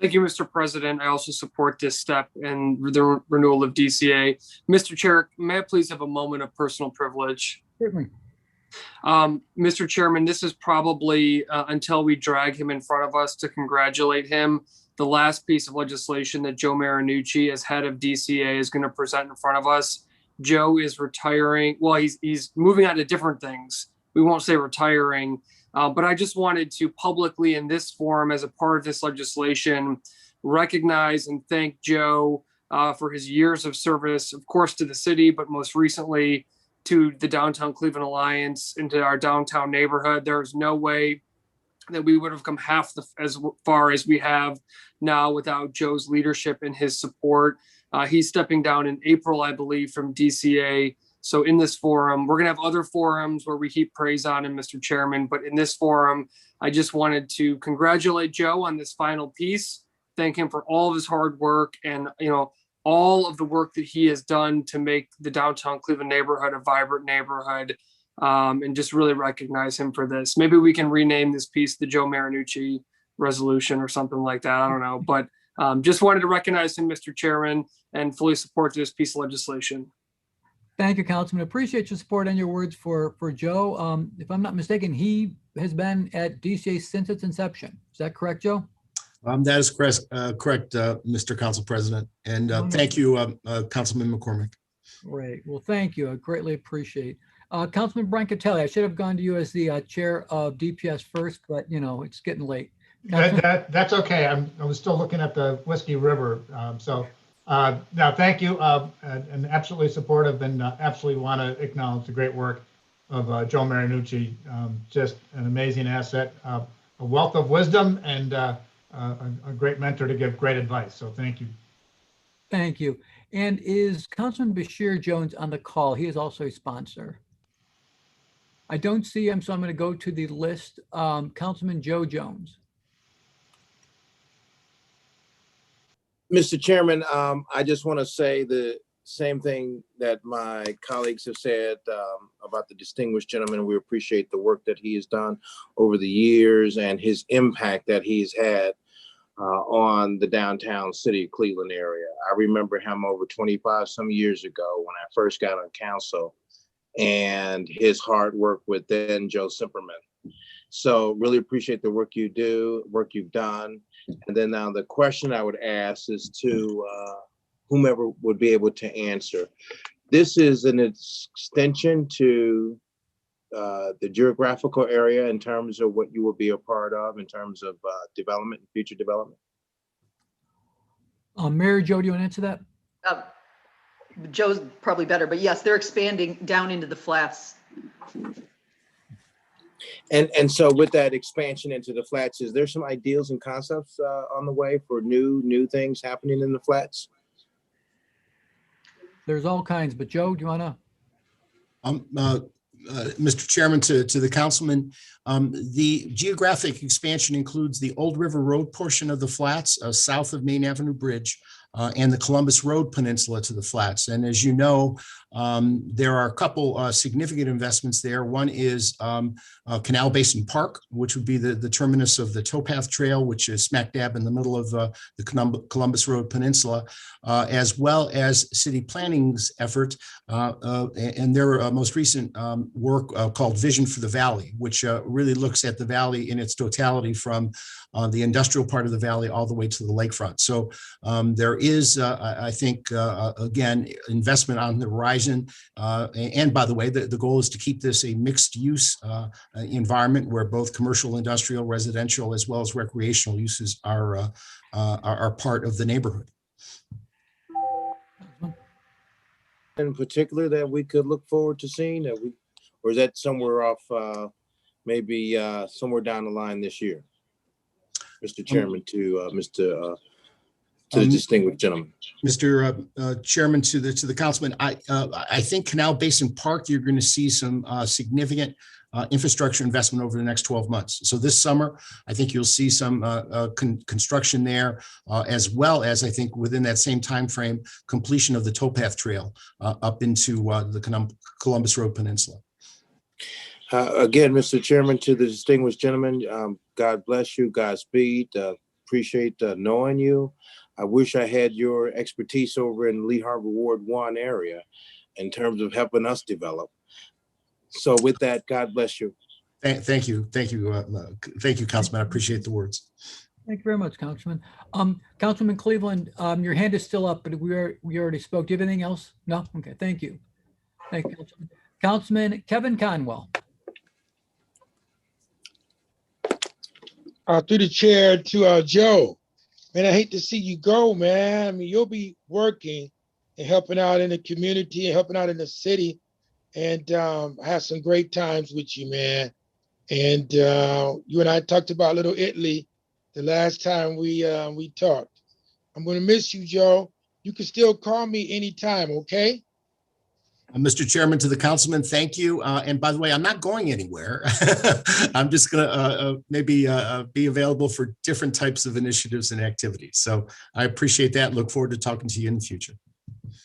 Thank you, Mr. President. I also support this step and the renewal of DCA. Mr. Chair, may I please have a moment of personal privilege? Certainly. Mr. Chairman, this is probably until we drag him in front of us to congratulate him, the last piece of legislation that Joe Marinucci, as head of DCA, is going to present in front of us. Joe is retiring. Well, he's moving on to different things. We won't say retiring, but I just wanted to publicly in this forum, as a part of this legislation, recognize and thank Joe for his years of service, of course, to the city, but most recently to the Downtown Cleveland Alliance and to our downtown neighborhood. There's no way that we would have come half as far as we have now without Joe's leadership and his support. He's stepping down in April, I believe, from DCA. So in this forum, we're going to have other forums where we heap praise on him, Mr. Chairman. But in this forum, I just wanted to congratulate Joe on this final piece, thank him for all of his hard work and, all of the work that he has done to make the downtown Cleveland neighborhood a vibrant neighborhood. And just really recognize him for this. Maybe we can rename this piece the Joe Marinucci resolution or something like that. I don't know, but just wanted to recognize him, Mr. Chairman, and fully support this piece of legislation. Thank you, Councilman. Appreciate your support and your words for Joe. If I'm not mistaken, he has been at DCA since its inception. Is that correct, Joe? That is correct, Mr. Council President. And thank you, Councilman McCormick. Great. Well, thank you. I greatly appreciate. Councilman Brancatelli, I should have gone to you as the chair of DPS first, but it's getting late. That's okay. I was still looking at the Whiskey River. So Now, thank you, and absolutely supportive, and absolutely want to acknowledge the great work of Joe Marinucci. Just an amazing asset, a wealth of wisdom, and a great mentor to give great advice. So thank you. Thank you. And is Councilman Bashir Jones on the call? He is also a sponsor. I don't see him, so I'm going to go to the list. Councilman Joe Jones. Mr. Chairman, I just want to say the same thing that my colleagues have said about the distinguished gentleman. We appreciate the work that he has done over the years and his impact that he's had on the downtown city of Cleveland area. I remember him over 25 some years ago when I first got on council, and his hard work with then Joe Simperman. So really appreciate the work you do, work you've done. And then now the question I would ask is to whomever would be able to answer. This is an extension to the geographical area in terms of what you will be a part of in terms of development and future development. Mary Jo, do you want to answer that? Joe's probably better, but yes, they're expanding down into the flats. And so with that expansion into the flats, is there some ideals and concepts on the way for new things happening in the flats? There's all kinds, but Joe, do you want to? Mr. Chairman, to the councilman, the geographic expansion includes the Old River Road portion of the flats south of Main Avenue Bridge and the Columbus Road Peninsula to the flats. And as you know, there are a couple significant investments there. One is Canal Basin Park, which would be the terminus of the towpath trail, which is smack dab in the middle of the Columbus Road Peninsula, as well as city planning's effort and their most recent work called Vision for the Valley, which really looks at the valley in its totality from the industrial part of the valley all the way to the lakefront. So there is, I think, again, investment on the horizon. And by the way, the goal is to keep this a mixed use environment where both commercial, industrial, residential, as well as recreational uses are part of the neighborhood. In particular that we could look forward to seeing that or is that somewhere off, maybe somewhere down the line this year? Mr. Chairman, to the distinguished gentleman. Mr. Chairman, to the councilman, I think Canal Basin Park, you're going to see some significant infrastructure investment over the next 12 months. So this summer, I think you'll see some construction there, as well as I think within that same time frame, completion of the towpath trail up into the Columbus Road Peninsula. Again, Mr. Chairman, to the distinguished gentleman, God bless you, Godspeed. Appreciate knowing you. I wish I had your expertise over in Lee Harbor Ward 1 area in terms of helping us develop. So with that, God bless you. Thank you. Thank you, Councilman. I appreciate the words. Thank you very much, Councilman. Councilman Cleveland, your hand is still up, but we already spoke. Do you have anything else? No? Okay, thank you. Thank you, Councilman. Councilman Kevin Conwell. Through the chair to Joe. Man, I hate to see you go, man. I mean, you'll be working and helping out in the community and helping out in the city. And I had some great times with you, man. And you and I talked about Little Italy the last time we talked. I'm going to miss you, Joe. You can still call me anytime, okay? Mr. Chairman, to the councilman, thank you. And by the way, I'm not going anywhere. I'm just going to maybe be available for different types of initiatives and activities. So I appreciate that. Look forward to talking to you in the future.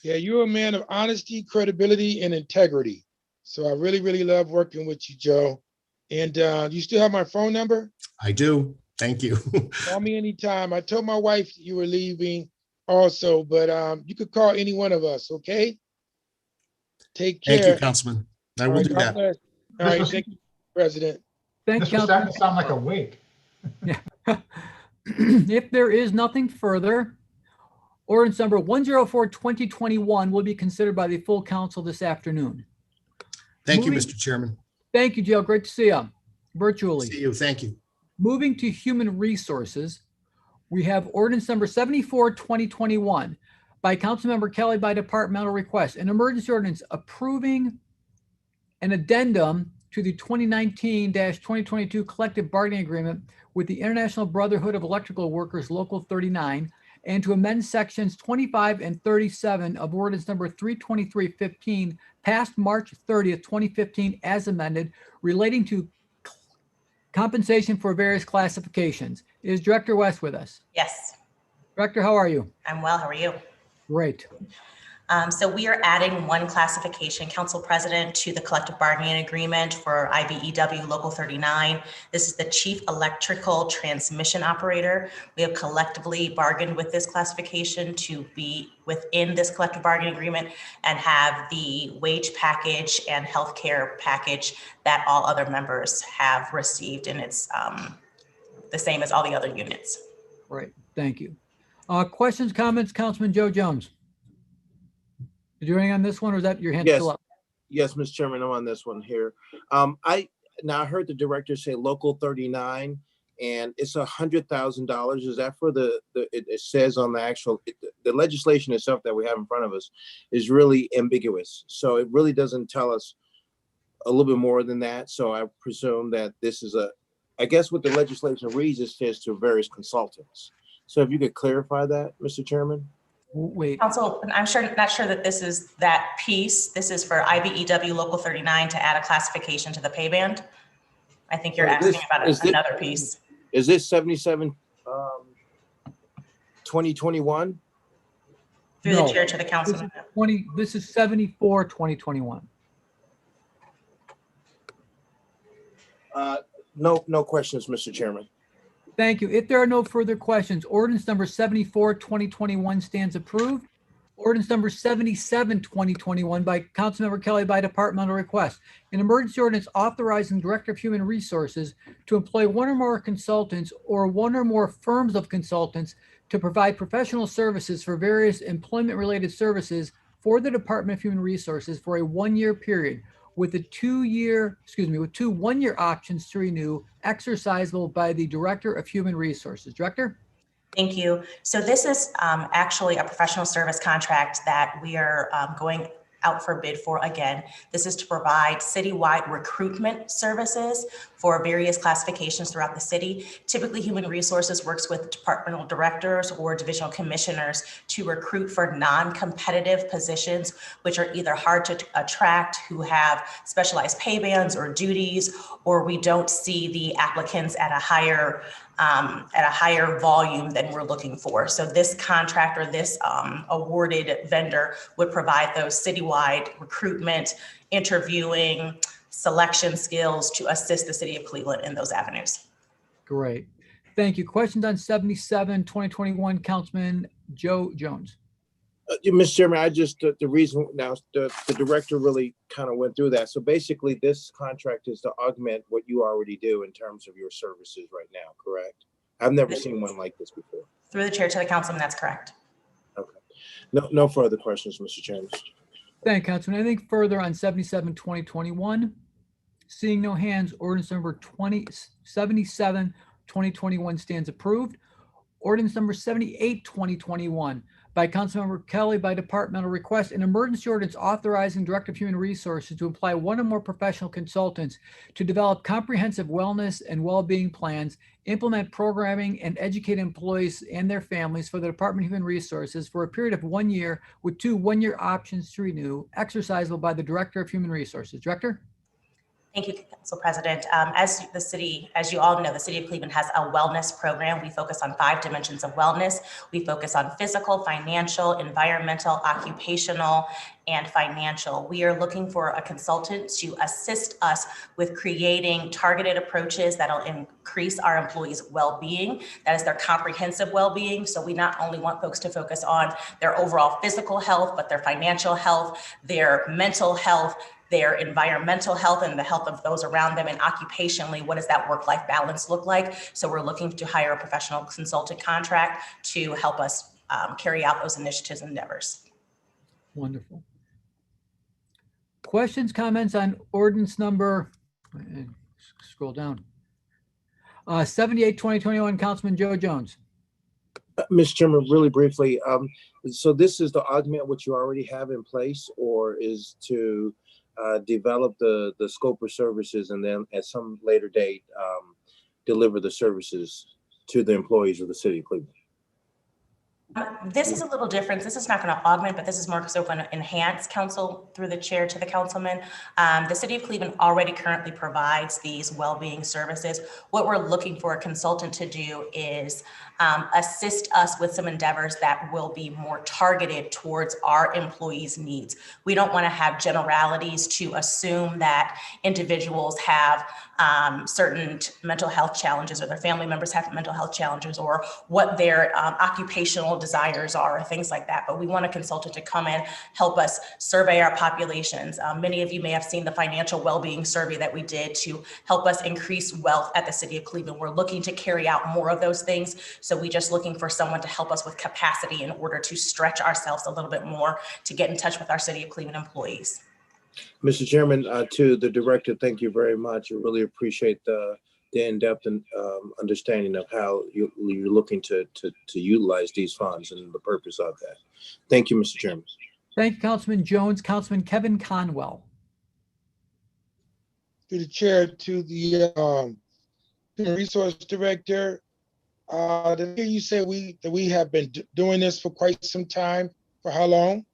Yeah, you're a man of honesty, credibility, and integrity. So I really, really love working with you, Joe. And you still have my phone number? I do. Thank you. Call me anytime. I told my wife you were leaving also, but you could call any one of us, okay? Take care. Thank you, Councilman. I will do that. All right, thank you, President. Thank you. This was starting to sound like a wake. Yeah. If there is nothing further, ordinance number 104-2021 will be considered by the full council this afternoon. Thank you, Mr. Chairman. Thank you, Joe. Great to see you virtually. See you. Thank you. Moving to human resources, we have ordinance number 74-2021, by Councilmember Kelly by departmental request, an emergency ordinance approving an addendum to the 2019-2022 collective bargaining agreement with the International Brotherhood of Electrical Workers Local 39, and to amend sections 25 and 37 of ordinance number 32315 passed March 30th, 2015 as amended, relating to compensation for various classifications. Is Director West with us? Yes, Director, how are you? I'm well. How are you? Great. So we are adding one classification, Council President, to the collective bargaining agreement for IBEW Local 39. This is the Chief Electrical Transmission Operator. We have collectively bargained with this classification to be within this collective bargaining agreement and have the wage package and healthcare package that all other members have received, and it's the same as all the other units. Great. Thank you. Questions, comments, Councilman Joe Jones? Did you anything on this one, or is that your hand Yes. still up? Yes, Mr. Chairman, I'm on this one here. I heard the director say Local 39, and it's $100,000. Is that for it says on the actual, the legislation itself that we have in front of us is really ambiguous. So it really doesn't tell us a little bit more than that. So I presume that this is I guess what the legislation reads, it says to various consultants. So if you could clarify that, Mr. Chairman? Wait. Council, I'm not sure that this is that piece. This is for IBEW Local 39 to add a classification to the pay band. I think you're asking about another piece. Is this 77, 2021? Through the chair to the council. This is 74, 2021. No questions, Mr. Chairman. Thank you. If there are no further questions, ordinance number 74, 2021 stands approved. Ordinance number 77, 2021 by Councilmember Kelly by departmental request. An emergency ordinance authorizing Director of Human Resources to employ one or more consultants or one or more firms of consultants to provide professional services for various employment-related services for the Department of Human Resources for a one-year period, with two one-year options to renew, exercisable by the Director of Human Resources. Director? Thank you. So this is actually a professional service contract that we are going out for bid for again. This is to provide citywide recruitment services for various classifications throughout the city. Typically, Human Resources works with departmental directors or divisional commissioners to recruit for non-competitive positions, which are either hard to attract, who have specialized pay bands or duties, or we don't see the applicants at a higher volume than we're looking for. So this contract or this awarded vendor would provide those citywide recruitment, interviewing, selection skills to assist the city of Cleveland in those avenues. Great. Thank you. Questions on 77, 2021, Councilman Joe Jones. Mr. Chairman, the reason now the director really kind of went through that. So basically this contract is to augment what you already do in terms of your services right now, correct? I've never seen one like this before. Through the chair to the councilman, that's correct. Okay. No further questions, Mr. Chairman. Thank you, Councilman. Anything further on 77, 2021? Seeing no hands, ordinance number 77, 2021 stands approved. Ordinance number 78, 2021 by Councilmember Kelly by departmental request, an emergency ordinance authorizing Director of Human Resources to apply one or more professional consultants to develop comprehensive wellness and well-being plans, implement programming, and educate employees and their families for the Department of Human Resources for a period of 1 year with two one-year options to renew, exercisable by the Director of Human Resources. Director? Thank you, Council President. As you all know, the City of Cleveland has a wellness program. We focus on 5 dimensions of wellness. We focus on physical, financial, environmental, occupational, and financial. We are looking for a consultant to assist us with creating targeted approaches that'll increase our employees' well-being. That is their comprehensive well-being. So we not only want folks to focus on their overall physical health, but their financial health, their mental health, their environmental health, and the health of those around them, and occupationally, what does that work-life balance look like? So we're looking to hire a professional consultant contract to help us carry out those initiatives and endeavors. Wonderful. Questions, comments on ordinance number, scroll down, 78, 2021, Councilman Joe Jones. Mr. Chairman, really briefly, so this is to augment what you already have in place, or is to develop the scope of services and then at some later date deliver the services to the employees of the city of Cleveland? This is a little different. This is not going to augment, but this is more so going to enhance, council, through the chair to the councilman. The city of Cleveland already currently provides these well-being services. What we're looking for a consultant to do is assist us with some endeavors that will be more targeted towards our employees' needs. We don't want to have generalities to assume that individuals have certain mental health challenges, or their family members have mental health challenges, or what their occupational desires are, or things like that. But we want a consultant to come in, help us survey our populations. Many of you may have seen the financial well-being survey that we did to help us increase wealth at the city of Cleveland. We're looking to carry out more of those things. So we're just looking for someone to help us with capacity in order to stretch ourselves a little bit more to get in touch with our city of Cleveland employees. Mr. Chairman, to the director, thank you very much. I really appreciate the in-depth and understanding of how you're looking to utilize these funds and the purpose of that. Thank you, Mr. Chairman. Thank you, Councilman Jones. Councilman Kevin Conwell. To the chair, to the Human Resource Director, did you say that we have been doing this for quite some time? For how long?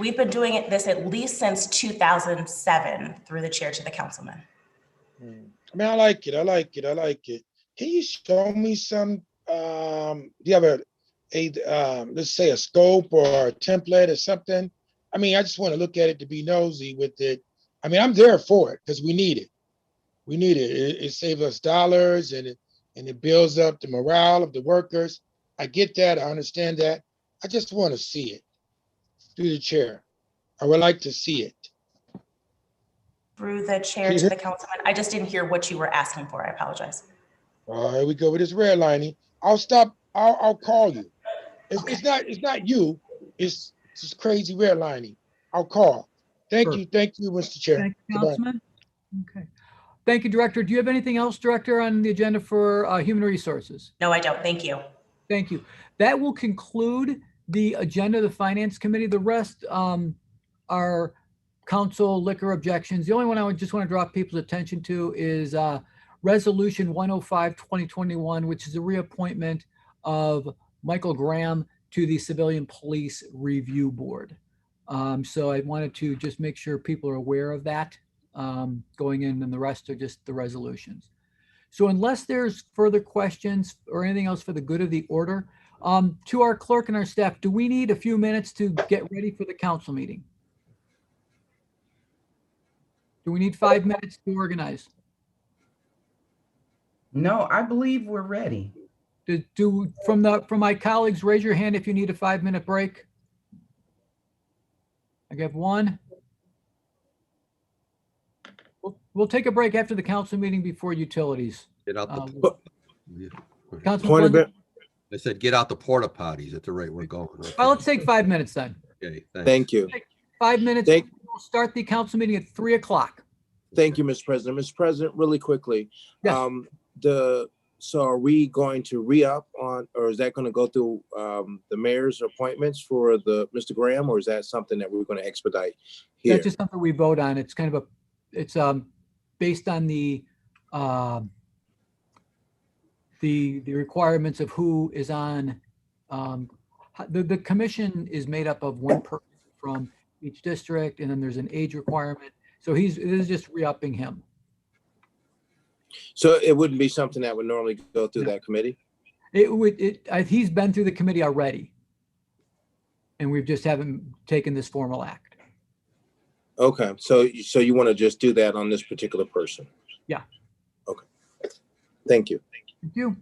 We've been doing this at least since 2007 through the chair to the councilman. I mean, I like it. I like it. I like it. Can you show me some? Do you have a let's say a scope or a template or something? I mean, I just want to look at it to be nosy with it. I mean, I'm there for it because we need it. We need it. It saves us dollars and it builds up the morale of the workers. I get that. I understand that. I just want to see it. Through the chair, I would like to see it. Through the chair to the councilman. I just didn't hear what you were asking for. I apologize. Here we go with this redlining. I'll stop. I'll call you. It's not you. It's just crazy redlining. I'll call. Thank you, Mr. Chair. Thank you, Councilman. Okay. Thank you, Director. Do you have anything else, Director, on the agenda for Human Resources? No, I don't. Thank you. Thank you. That will conclude the agenda of the Finance Committee. The rest are council liquor objections. The only one I would just want to draw people's attention to is Resolution 105, 2021, which is a reappointment of Michael Graham to the Civilian Police Review Board. So I wanted to just make sure people are aware of that going in, and the rest are just the resolutions. So unless there's further questions or anything else for the good of the order, to our clerk and our staff, do we need a few minutes to get ready for the council meeting? Do we need 5 minutes to organize? No, I believe we're ready. From my colleagues, raise your hand if you need a 5-minute break. I have one. We'll take a break after the council meeting before utilities. Get out the Councilman Blunden? I said, get out the porta potties at the rate we're going. Okay. Well, let's take 5 minutes then. Okay, thanks. Thank you. 5 minutes. We'll start the council meeting at 3 o'clock. Thank you, Mr. President. Mr. President, really quickly, yes. So are we going to re-up on, or is that going to go through the mayor's appointments for Mr. Graham, or is that something that we're going to expedite here? That's just something we vote on. It's kind of it's based on the requirements of who is on. The commission is made up of one person from each district, and then there's an age requirement. So this is just re-upping him. So it wouldn't be something that would normally go through that committee? He's been through the committee already, and we just haven't taken this formal act. Okay, so you want to just do that on this particular person? Yeah. Okay. Thank you. Thank you.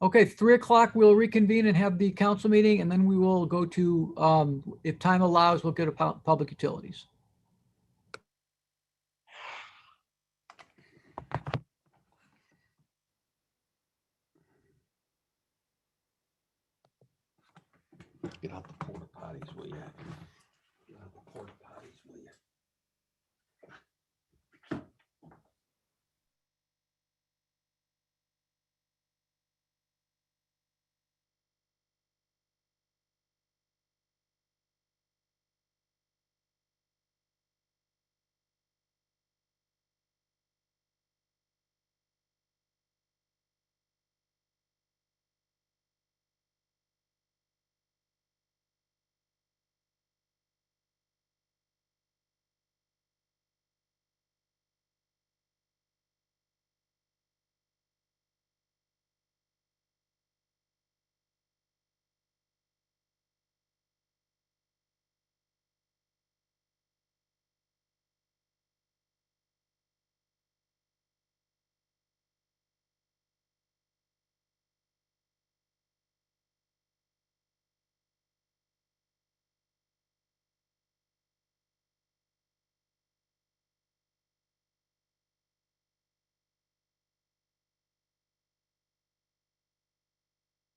Okay, 3 o'clock, we'll reconvene and have the council meeting, and then we will go to, if time allows, we'll go to public utilities. Get out the porta potties, will you? Get out the porta potties, will you?